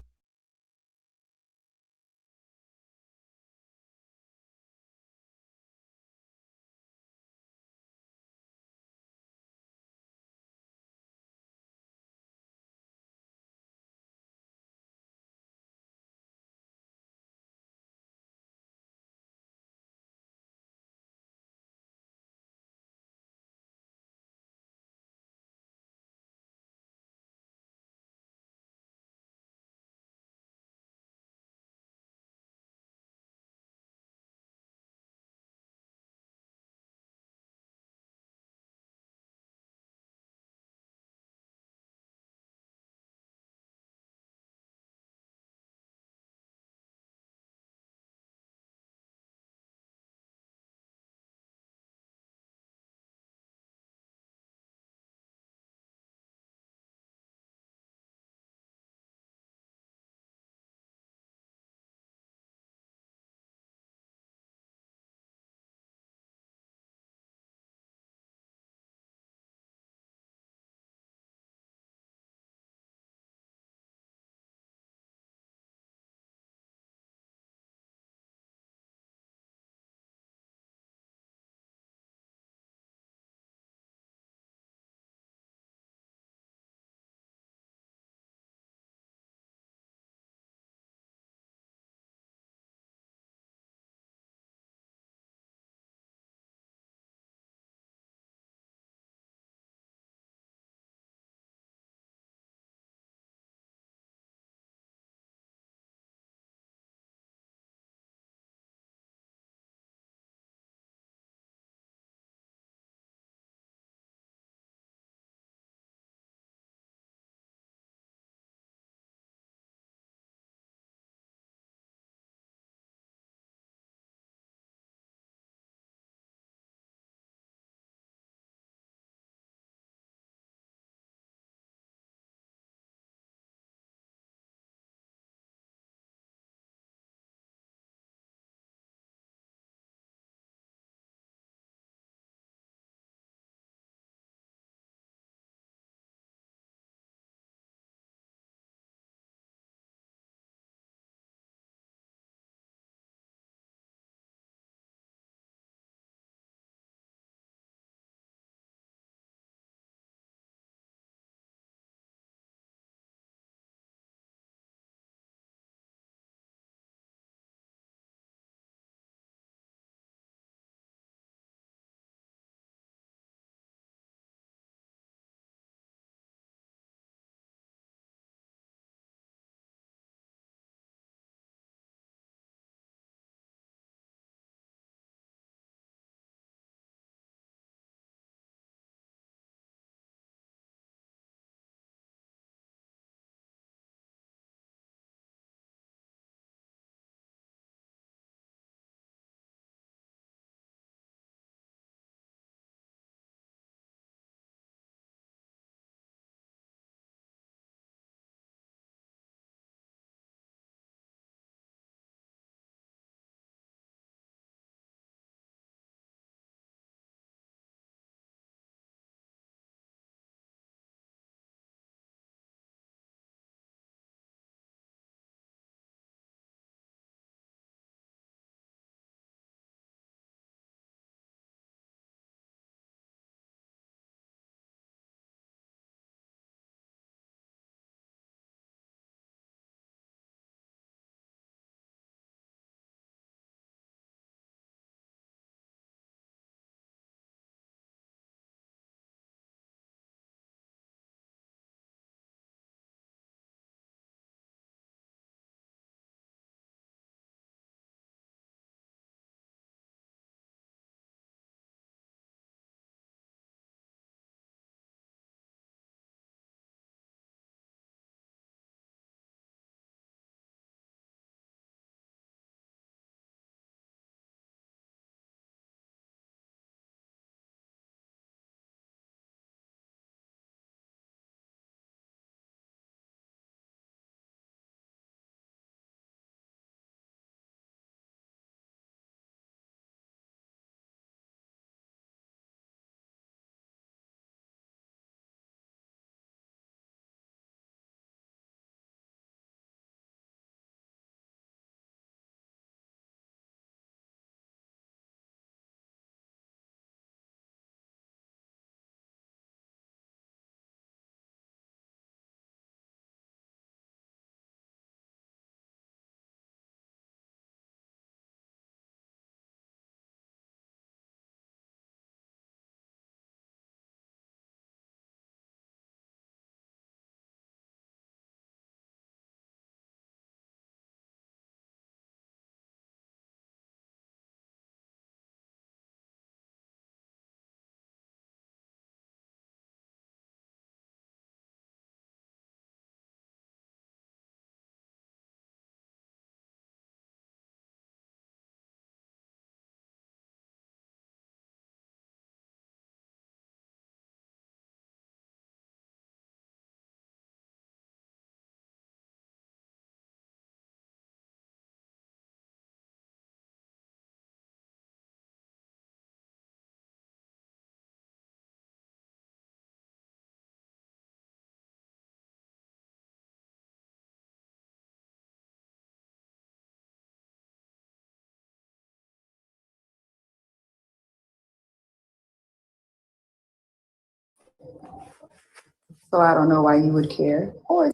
So I don't know why you would care. Or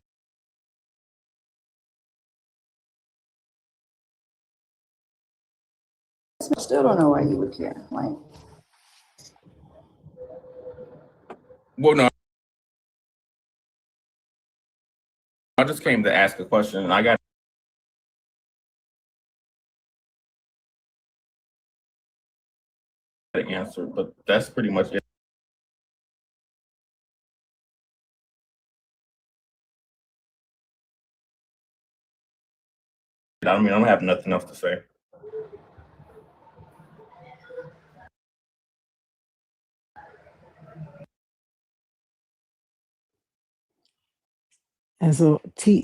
I still don't know why you would care. Like, Well, no, I just came to ask a question, and I got the answer, but that's pretty much it. I mean, I don't have nothing else to say. And so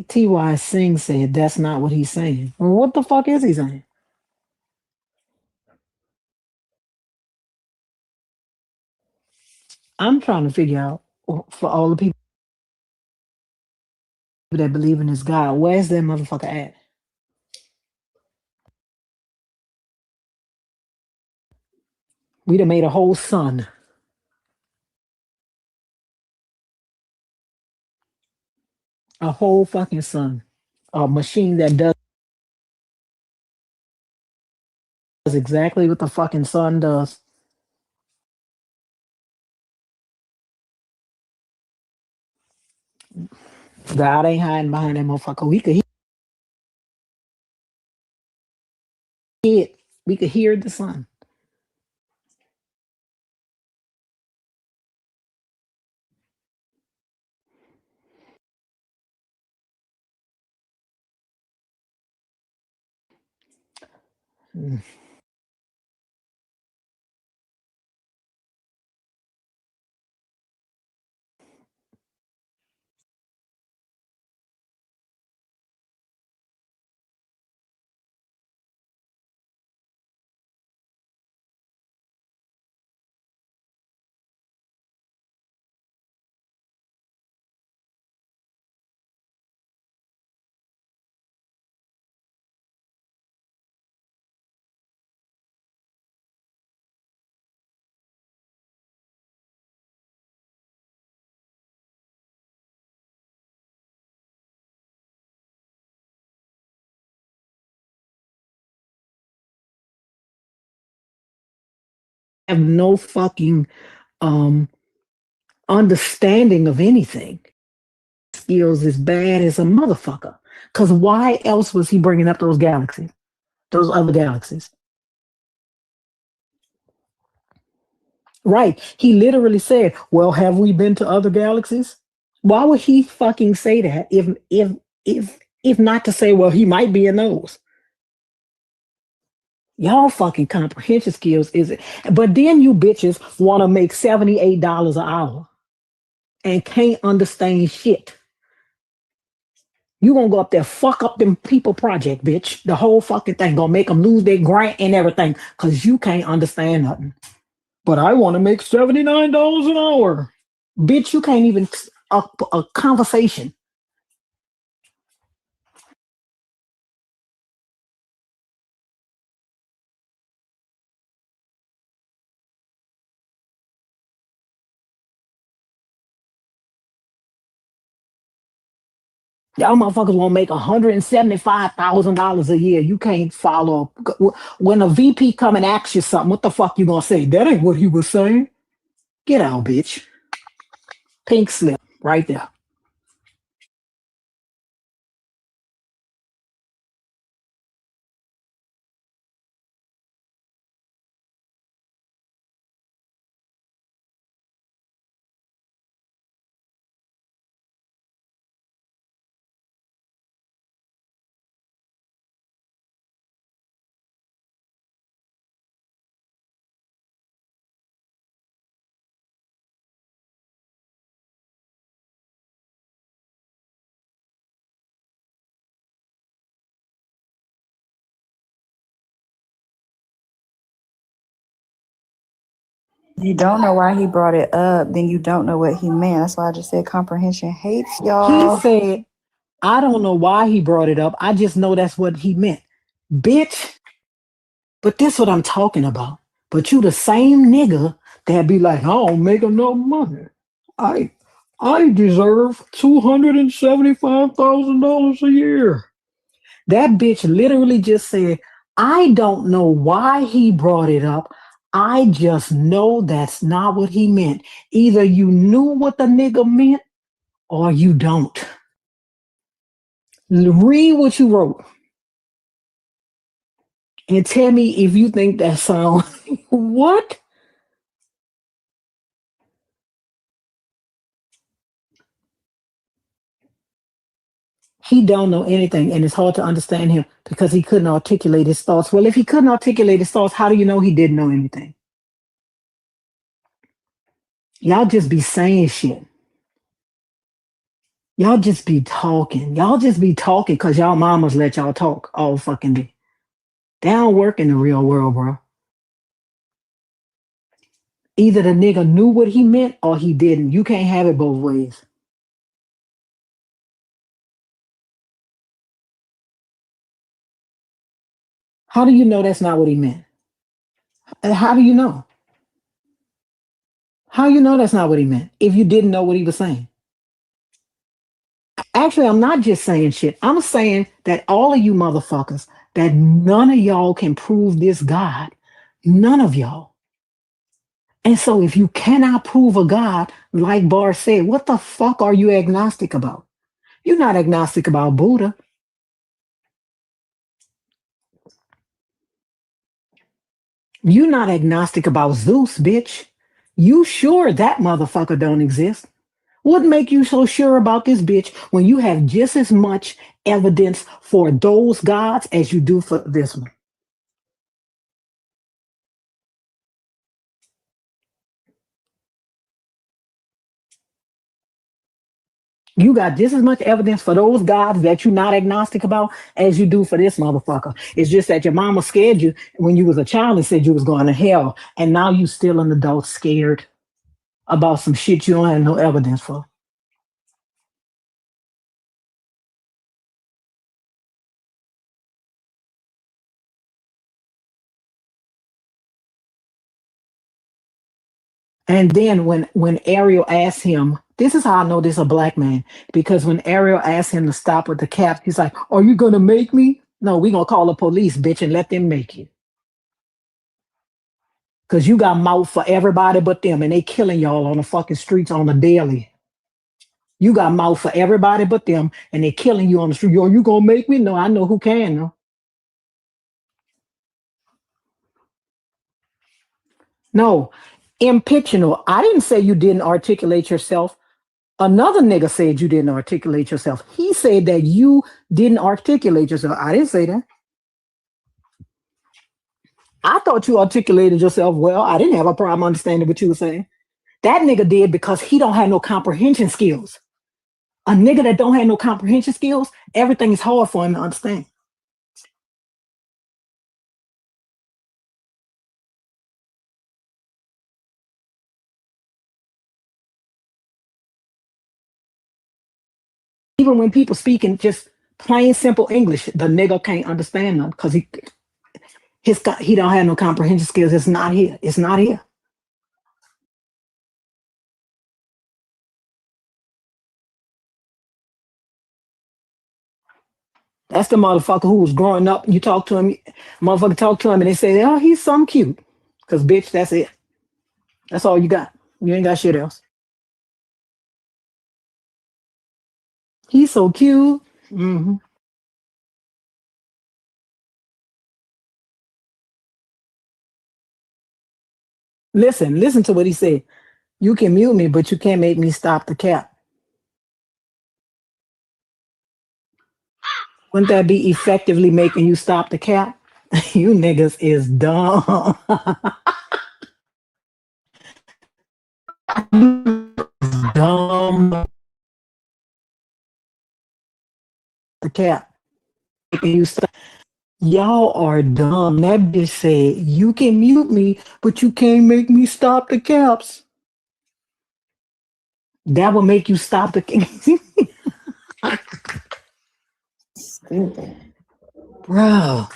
T.Y. Singh said that's not what he's saying. Well, what the fuck is he saying? I'm trying to figure out for all the people that believe in this God, where's that motherfucker at? We done made a whole sun. A whole fucking sun. A machine that does exactly what the fucking sun does. God ain't hiding behind that motherfucker. We could hear it. We could hear the sun. Mm. Have no fucking understanding of anything. Skills is bad as a motherfucker. Cause why else was he bringing up those galaxies? Those other galaxies. Right. He literally said, well, have we been to other galaxies? Why would he fucking say that if not to say, well, he might be in those? Y'all fucking comprehension skills is it? But then you bitches want to make $78 an hour and can't understand shit. You gonna go up there, fuck up them people project, bitch. The whole fucking thing gonna make them lose their grant and everything because you can't understand nothing. But I want to make $79 an hour. Bitch, you can't even a conversation. Y'all motherfuckers want to make $175,000 a year. You can't follow. When a VP come and asks you something, what the fuck you gonna say? That ain't what he was saying. Get out, bitch. Pink slip right there. you don't know why he brought it up, then you don't know what he meant. That's why I just said comprehension hates He y'all. said, I don't know why he brought it up. I just know that's what he meant. Bitch. But this what I'm talking about. But you the same nigga that be like, I don't make enough money. I deserve $275,000 a year. That bitch literally just said, I don't know why he brought it up. I just know that's not what he meant. Either you knew what the nigga meant or you don't. Read what you wrote and tell me if you think that sounds what? He don't know anything, and it's hard to understand him because he couldn't articulate his thoughts. Well, if he couldn't articulate his thoughts, how do you know he didn't know anything? Y'all just be saying shit. Y'all just be talking. Y'all just be talking because y'all mamas let y'all talk all fucking day. They don't work in the real world, bro. Either the nigga knew what he meant or he didn't. You can't have it both ways. How do you know that's not what he meant? And how do you know? How you know that's not what he meant if you didn't know what he was saying? Actually, I'm not just saying shit. I'm saying that all of you motherfuckers, that none of y'all can prove this God. None of y'all. And so if you cannot prove a God, like Bar said, what the fuck are you agnostic about? You're not agnostic about Buddha. You're not agnostic about Zeus, bitch. You sure that motherfucker don't exist? What make you so sure about this bitch when you have just as much evidence for those gods as you do for this one? You got just as much evidence for those gods that you're not agnostic about as you do for this motherfucker. It's just that your mama scared you when you was a child and said you was going to hell, and now you still an adult scared about some shit you don't have no evidence for. And then when Ariel asked him, this is how I know this is a black man, because when Ariel asked him to stop with the cap, he's like, are you going to make me? No, we going to call the police, bitch, and let them make you. Because you got mouth for everybody but them, and they killing y'all on the fucking streets on the daily. You got mouth for everybody but them, and they killing you on the street. Are you going to make me? No, I know who can, though. No, impictional. I didn't say you didn't articulate yourself. Another nigga said you didn't articulate yourself. He said that you didn't articulate yourself. I didn't say that. I thought you articulated yourself well. I didn't have a problem understanding what you were saying. That nigga did because he don't have no comprehension skills. A nigga that don't have no comprehension skills, everything is hard for him to understand. Even when people speak in just plain simple English, the nigga can't understand them because he don't have no comprehension skills. It's not here. It's not here. That's the motherfucker who was growing up. You talk to him, motherfucker talk to him, and they say, oh, he's some cute. Because, bitch, that's it. That's all you got. You ain't got shit else. He's so cute. Mm-hmm. Listen to what he said. You can mute me, but you can't make me stop the cap. Wouldn't that be effectively making you stop the cap? You niggas is dumb. Dumb. The cap. Making you stop. Y'all are dumb. That bitch said, you can mute me, but you can't make me stop the caps. That will make you stop the Bro.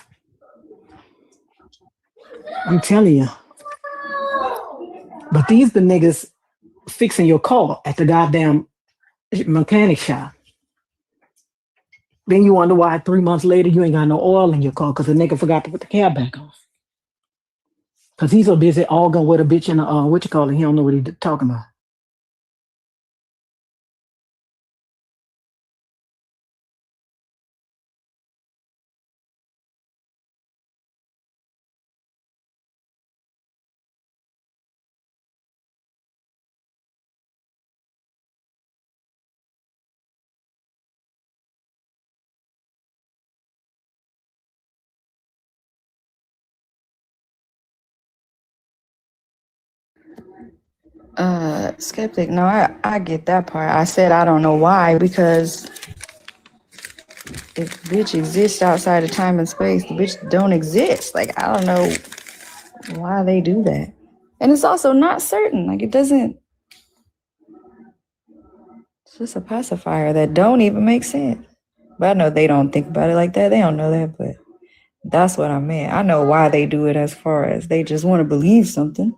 I'm telling you. But these the niggas fixing your car at the goddamn mechanic shop. Then you wonder why 3 months later you ain't got no oil in your car because the nigga forgot to put the cab back on. Because he's so busy arguing with a bitch in a, what you call it, he don't know what he's talking about. Skeptic, no, I get that part. I said I don't know why, because if bitch exists outside of time and space, the bitch don't exist. Like, I don't know why they do that. And it's also not certain. Like, it doesn't, it's just a pacifier that don't even make sense. But I know they don't think about it like that. They don't know that, but that's what I meant. I know why they do it, as far as they just want to believe something.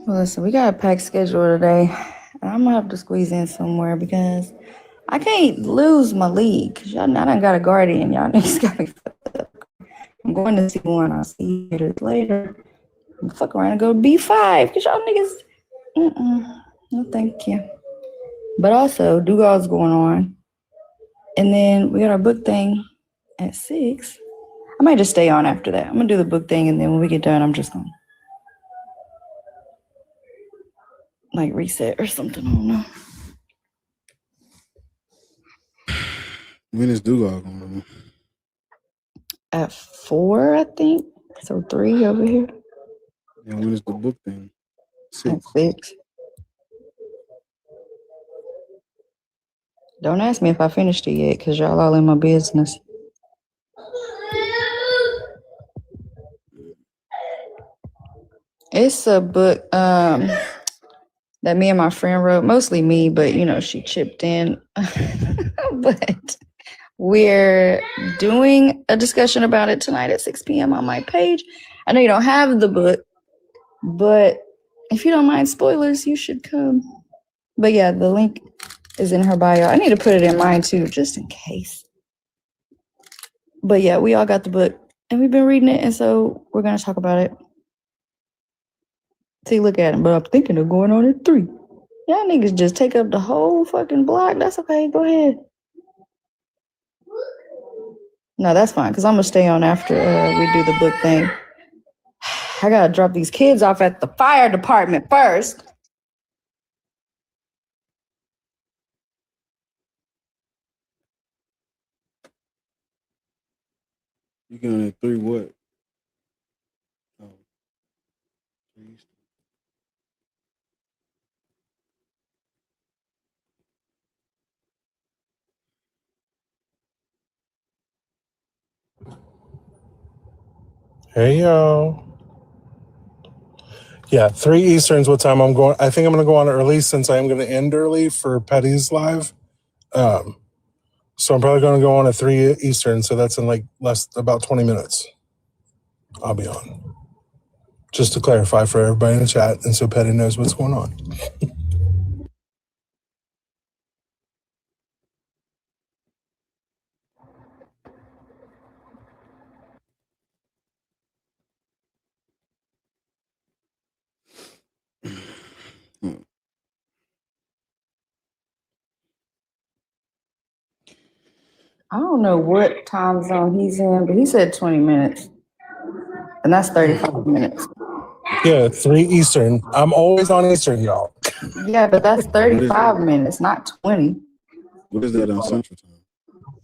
Well, listen, we got a packed schedule today, and I'm gonna have to squeeze in somewhere because I can't lose my league. Cause y'all, I done got a guardian. Y'all niggas got me fucked up. I'm going to see one. I'll see you later. Fuck around and go B5. Cause y'all niggas, no thank you. But also, Dugal's going on, and then we got our book thing at 6. I might just stay on after that. I'm gonna do the book thing, and then when we get done, I'm just gonna like reset or something. I don't know. When is Dugal going on? At 4, I think. So 3 over here. And when is the book thing? 6. At 6. Don't ask me if I finished it yet, because y'all all in my business. It's a book that me and my friend wrote, mostly me, but you know, she chipped in. But we're doing a discussion about it tonight at 6 p.m. on my page. I know you don't have the book, but if you don't mind spoilers, you should come. But yeah, the link is in her bio. I need to put it in mine too, just in case. But yeah, we all got the book and we've been reading it, and so we're gonna talk about it. See, look at him, but I'm thinking of going on at 3. Y'all niggas just take up the whole fucking block. That's okay, go ahead. No, that's fine, because I'm gonna stay on after we do the book thing. I gotta drop these kids off at the fire department first. You going at 3 what? Oh, 3 Eastern. Hey yo. Yeah, 3 Eastern's what time I'm going. I think I'm gonna go on early since I am gonna end early for Petty's live. So I'm probably gonna go on at 3 Eastern, so that's in like about 20 minutes. I'll be on. Just to clarify for everybody in the chat, and so Petty knows what's going on. I don't know what time zone he's in, but he said 20 minutes. And that's 35 minutes. Yeah, 3 Eastern. I'm always on Eastern, y'all. Yeah, but that's 35 minutes, not 20. What is that on Central Time?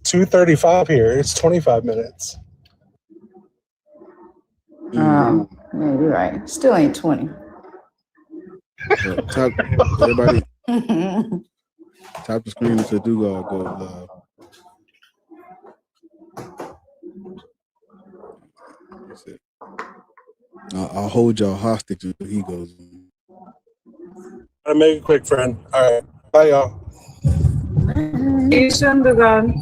2:35 here. It's 25 minutes. Yeah, you're right. Still ain't 20. Tap, everybody, tap the screen until Dugal goes live. That's it. I'll hold y'all hostage until he goes. I make it quick, friend. All right, bye, y'all. See you soon, Dugan.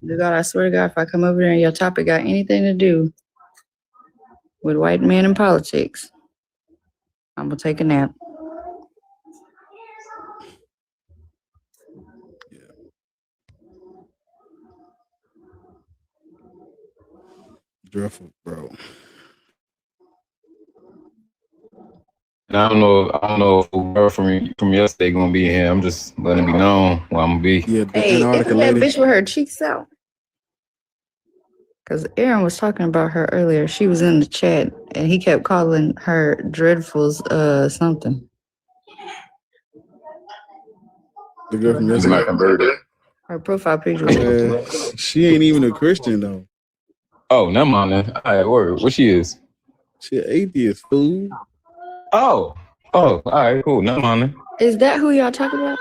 God, I swear to God, if I come over there and your topic got anything to do with white men in politics, I'm gonna take a nap. Dreadful, bro. And I don't know if the girl from yesterday gonna be here. I'm just letting it be known where I'm gonna be. Yeah, Hey, isn't that bitch with her cheeks out? Because Aaron was talking about her earlier. She was in the chat and he kept calling her Dreadful's something. The girl from yesterday. Her profile picture was She ain't even a Christian though. Oh, never mind then. All right, word. What she is? She an atheist, fool. Oh, all right, cool. Never mind then. Is that who y'all talking about?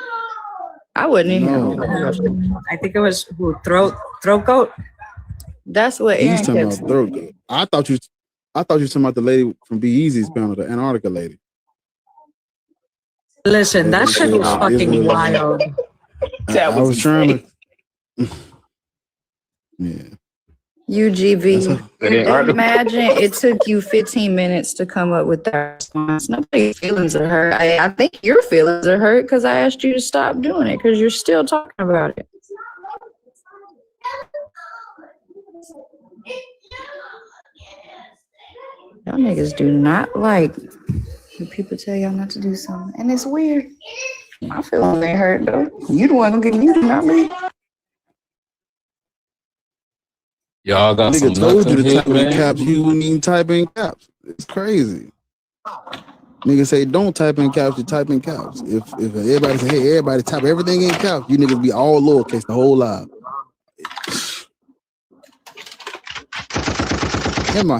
I wasn't in here. I think it was who, throat coat. That's what He's Aaron talking kept about throat goat. I thought you were talking about the lady from Be Easy's panel, the Antarctica lady. Listen, that shit was fucking wild. I was trying to. Yeah. UGV. Imagine it took you 15 minutes to come up with that response. Nobody's feelings are hurt. I think your feelings are hurt because I asked you to stop doing it because you're still talking about it. Y'all niggas do not like when people tell y'all not to do something. And it's weird. My feelings ain't hurt though. You the one gonna get muted, not me. Y'all got some Nigga told you to nuts type in here, in caps. man. You wouldn't even type in caps. It's crazy. Nigga say don't type in caps. You type in caps. If everybody say hey, everybody type everything in caps, you niggas be all lowercase the whole live. Have my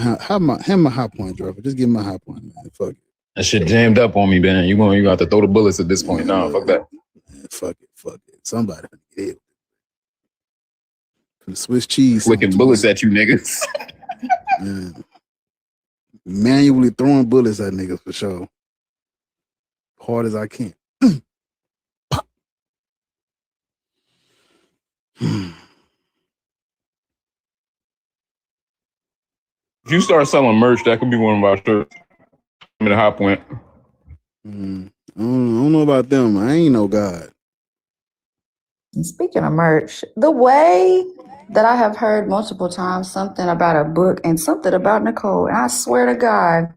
high point, driver. Just give me my high point, man. Fuck it. That shit jammed up on me, man. You got to throw the bullets at this point. Nah, fuck that. Man, fuck it. Somebody get it. The Swiss cheese. Flicking bullets at you niggas. Man. Manually throwing bullets at niggas for sure. Hard as I can. If you start selling merch, that could be one of our shirts. I'm at a high point. I don't know about them. I ain't no God. And speaking of merch, the way that I have heard multiple times something about a book and something about Nicole, and I swear to God,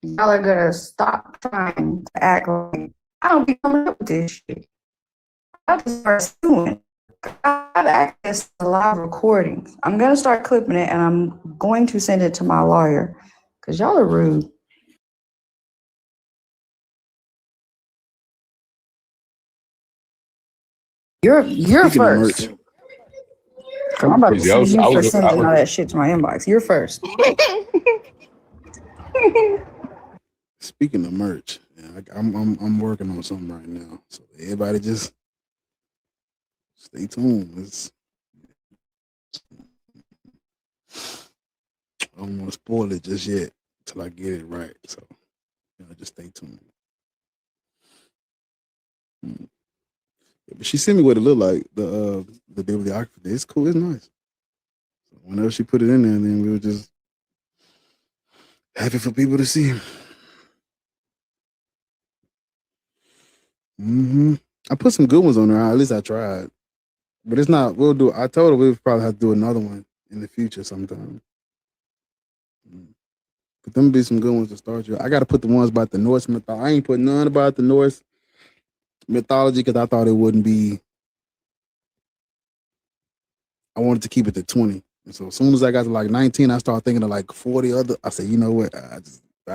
y'all are gonna stop trying to act like I don't be coming up with this shit. I just start suing. I have access to live recordings. I'm gonna start clipping it and I'm going to send it to my lawyer because y'all are rude. You're Speaking of first. I'm about to Crazy. I sue you for was- sending all that shit to my inbox. You're first. Speaking of merch, yeah, I'm working on something right now. So everybody just stay tuned. I don't want to spoil it just yet till I get it right. So just stay tuned. Yeah, but she sent me what it looked like, the bibliography. It's cool, it's nice. So whenever she put it in there, then we were just happy for people to see. I put some good ones on there. At least I tried. But it's not, I told her we'll probably have to do another one in the future sometime. But them be some good ones to start you. I got to put the ones about the Norse mythology. I ain't put none about the Norse mythology because I thought it wouldn't be. I wanted to keep it to 20. And so as soon as I got to like 19, I started thinking of like 40 other. I said, you know what? I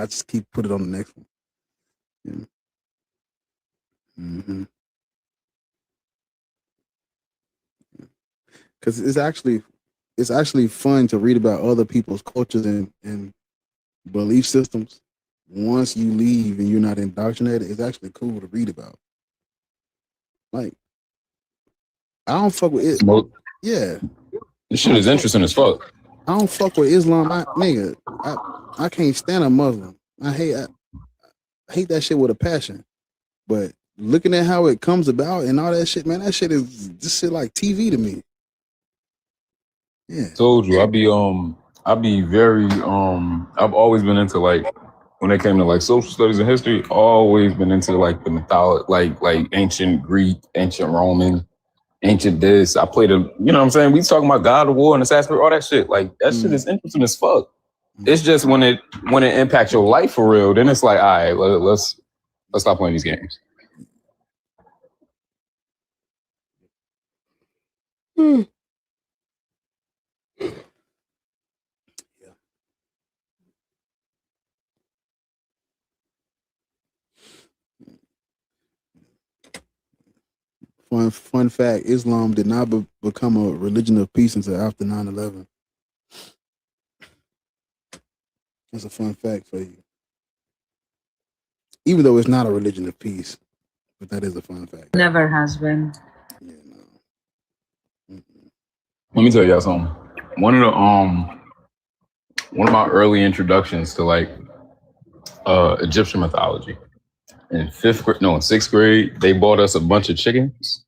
just keep put it on the next one. Yeah. Because it's actually fun to read about other people's cultures and belief systems. Once you leave and you're not indoctrinated, it's actually cool to read about. Like, I don't fuck with it. Yeah. This shit is interesting as fuck. I don't fuck with Islam. Nigga, I can't stand a Muslim. I hate that shit with a passion. But looking at how it comes about and all that shit, man, that shit is just shit like TV to me. Yeah. Told you, I'd be very I've always been into like when it came to like social studies and history, always been into like the mythology, like ancient Greek, ancient Roman, ancient this. I played you know what I'm saying? We talking about God of War and Assassin's Creed, all that shit. Like that shit is interesting as fuck. It's just when it impacts your life for real, then it's like, all right, let's stop playing these games. Fun fact, Islam did not become a religion of peace until after 9/11. That's a fun fact for you. Even though it's not a religion of peace, but that is a fun fact. Never has been. Let me tell y'all something. One of my early introductions to like Egyptian mythology. In sixth grade, they bought us a bunch of chickens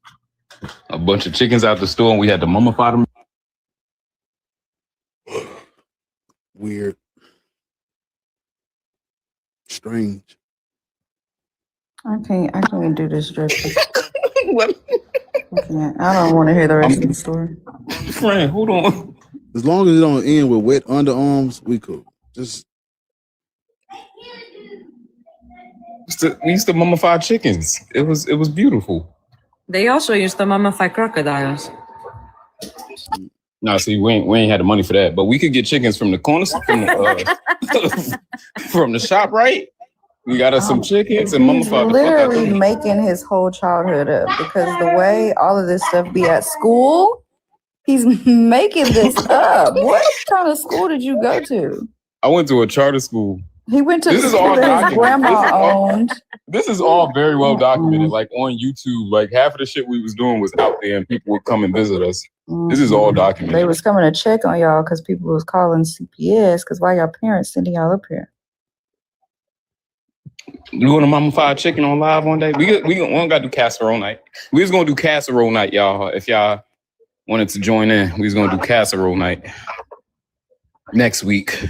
out the store, and we had to mummify them. Weird. Strange. I can't do this drip. I don't want to hear the rest of the story. Friend, hold on. As long as it don't end with wet underarms, we cool. Just we used to mummify chickens. It was beautiful. They also used to mummify crocodiles. No, see, we ain't had the money for that, but we could get chickens from the corner from the shop, right? We got us some chickens and He's mummify the fuck out literally them. making his whole childhood up because the way all of this stuff be at school, he's making this up. What kind of school did you go to? I went to a charter school. He went to This the is all school that his documented. grandma owned. This is all very well documented. Like on YouTube, like half of the shit we was doing was out there, and people would come and visit us. This is all documented. They was coming to check on y'all because people was calling CPS because why y'all parents sending y'all up here? You want to mummify a chicken on live one day? We don't got to do casserole night. We was gonna do casserole night, y'all. If y'all wanted to join in, we was gonna do casserole night next week.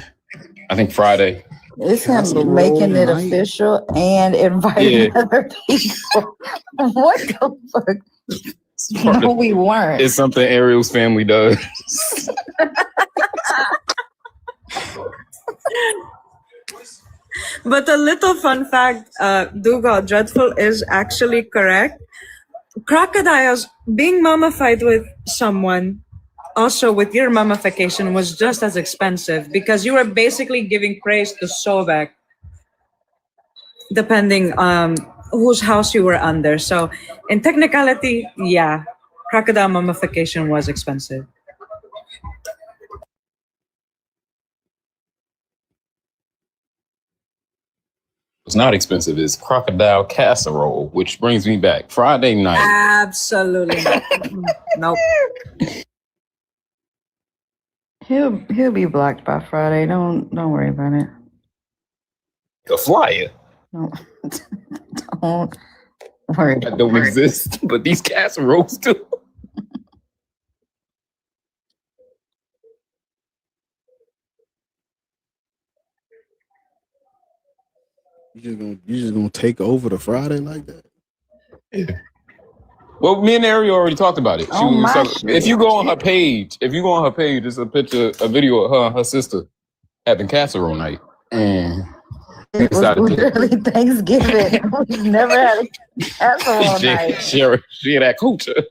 I think Friday. It's him making it official and inviting other people. What the fuck? No, we weren't. It's something Ariel's family does. But a little fun fact, Dougal Dreadful is actually correct. Crocodiles being mummified with someone, also with your mummification, was just as expensive because you were basically giving praise to Sobek, depending whose house you were under. So in technicality, yeah, crocodile mummification was expensive. It's not expensive. It's crocodile casserole, which brings me back Friday night. Absolutely not. Nope. He'll be blocked by Friday. Don't worry about it. The flyer. Don't worry. That don't exist, but these casseroles do. You just gonna take over the Friday like that? Yeah. Well, me and Ariel already talked about it. If you go on her page, it's a video of her and her sister having casserole night. And it was literally Thanksgiving. We've never had a casserole night. She had that culture.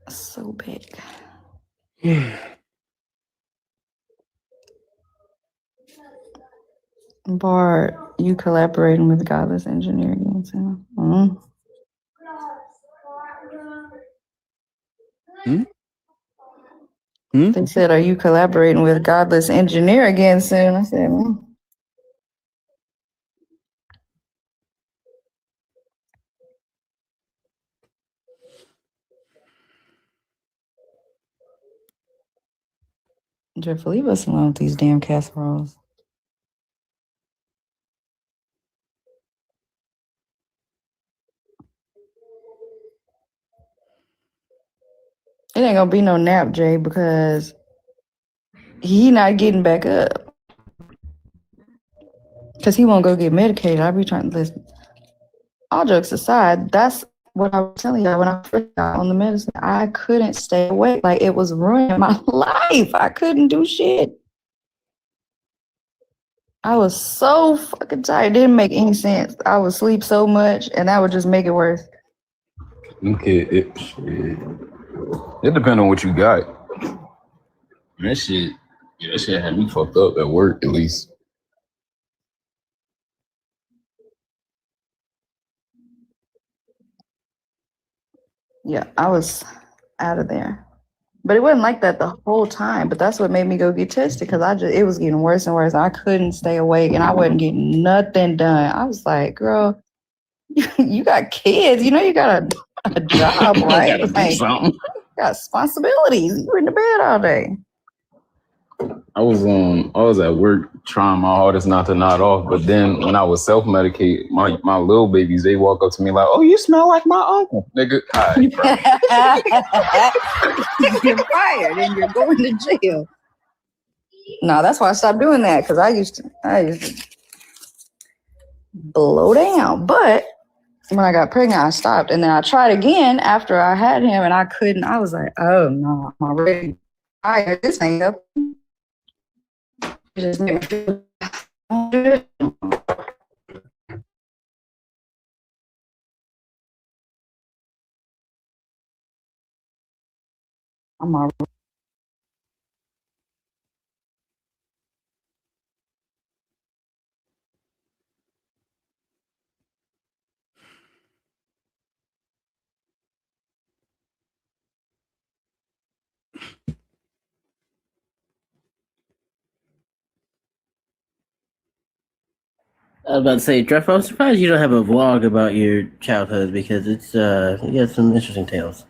So big. Bart, you collaborating with Godless Engineering? They said, "Are you collaborating with Godless Engineer again soon?" I said, Jeff, leave us alone with these damn casseroles. It ain't gonna be no nap, Jay, because he not getting back up. Because he won't go get medicated. I be trying to listen. All jokes aside, that's what I was telling y'all when I first got on the medicine. I couldn't stay awake. Like, it was ruining my life. I couldn't do shit. I was so fucking tired. It didn't make any sense. I would sleep so much, and that would just make it worse. Okay, it depends on what you got. That shit had me fucked up at work, at least. Yeah, I was out of there. But it wasn't like that the whole time. But that's what made me go get tested, because it was getting worse and worse. I couldn't stay awake, and I wasn't getting nothing done. I was like, girl, you got kids. You know you got a job, right? Gotta do Like, something. you got responsibilities. You're in the bed all day. I was at work trying my hardest not to nod off, but then when I was self-medicate, my little babies, they walk up to me like, "Oh, you smell like my uncle." Nigga, all right, bro. You're fired and you're going to jail. No, that's why I stopped doing that, because I used to blow down. But when I got pregnant, I stopped, and then I tried again after I had him, and I couldn't. I was like, oh no, I'm already tired. This ain't up. It just made me feel I'm already. I was about to say, Jeff, I'm surprised you don't have a vlog about your childhood, because it's you got some interesting tales.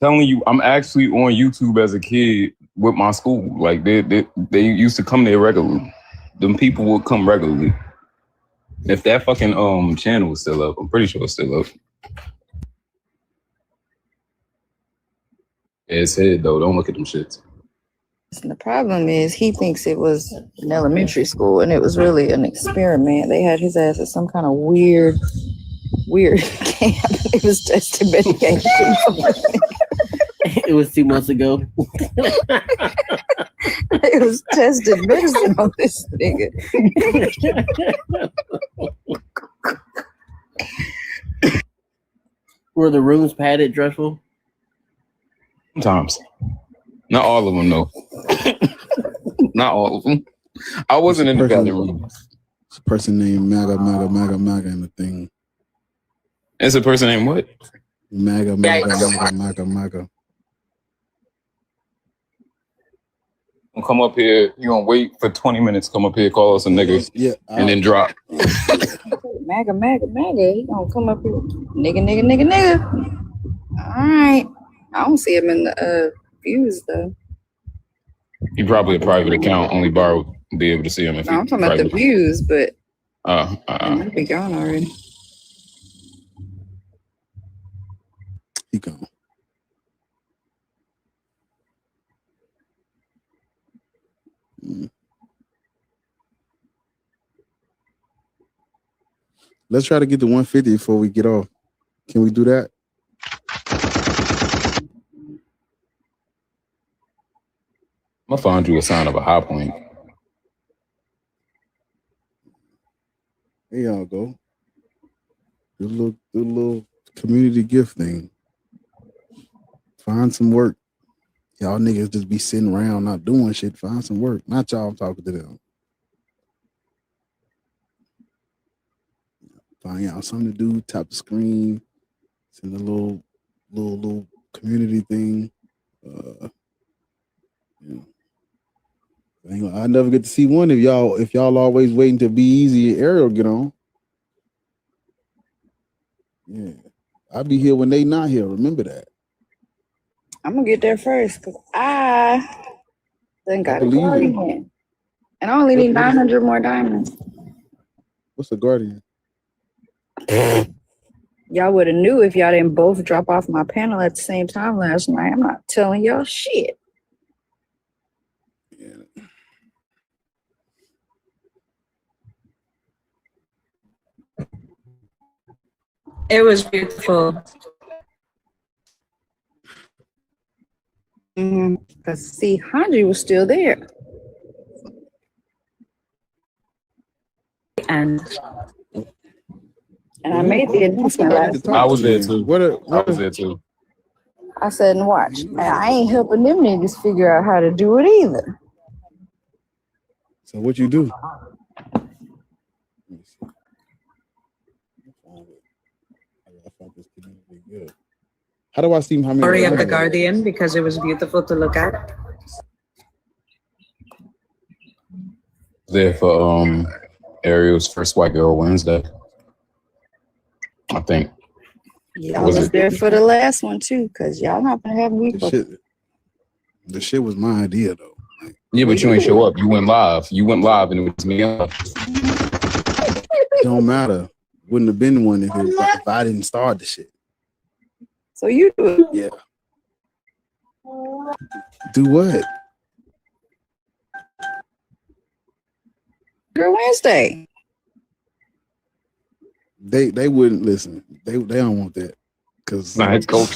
Telling you, I'm actually on YouTube as a kid with my school. Like they used to come there regularly. Them people would come regularly. If that fucking channel was still up, I'm pretty sure it's still up. Yeah, it's head though. Don't look at them shits. And the problem is he thinks it was an elementary school, and it was really an experiment. They had his ass at some kind of weird camp. It was testing medication. It was 2 months ago. It was testing medicine on this nigga. Were the rooms padded, Dressel? Sometimes. Not all of them, though. Not all of them. I wasn't in the padded room. It's a person named MAGA in the thing. It's a person named what? MAGA. Come up here. You gonna wait for 20 minutes? Come up here, call us a nigga, and then drop. MAGA. He gonna come up here. Nigga. All right. I don't see him in the views though. He probably a private account. Only Bar would be able to see him if No, I'm talking about the views, but might be gone already. He gone. Let's try to get to 150 before we get off. Can we do that? I'm gonna find you a sign of a high point. There y'all go. The little community gift thing. Find some work. Y'all niggas just be sitting around not doing shit. Find some work. Not y'all, I'm talking to them. Find y'all something to do. Tap the screen. Send a little community thing. I never get to see one if y'all always waiting to be easy and Ariel get on. Yeah. I'll be here when they not here. Remember that. I'm gonna get there first because I Then got a believe it. guardian. And I only need 900 more diamonds. What's a guardian? Y'all would have knew if y'all didn't both drop off my panel at the same time last night. I'm not telling y'all shit. It was beautiful. Because see, Hanji was still there. And I made the announcement last night. I was there too. I was there too. I said, and watch. And I ain't helping them niggas figure out how to do it either. So what you do? How do I see how many? Story of the Guardian, because it was beautiful to look at. There for Ariel's first white girl Wednesday. I think. Y'all was there for the last one too, because y'all not gonna have me. The shit was my idea though. Yeah, but you ain't show up. You went live. You went live, and it was me. It don't matter. Wouldn't have been one if I didn't start the shit. So you do it. Yeah. Do what? Girl Wednesday. They wouldn't listen. They don't want that. Cause Nah, it's cool.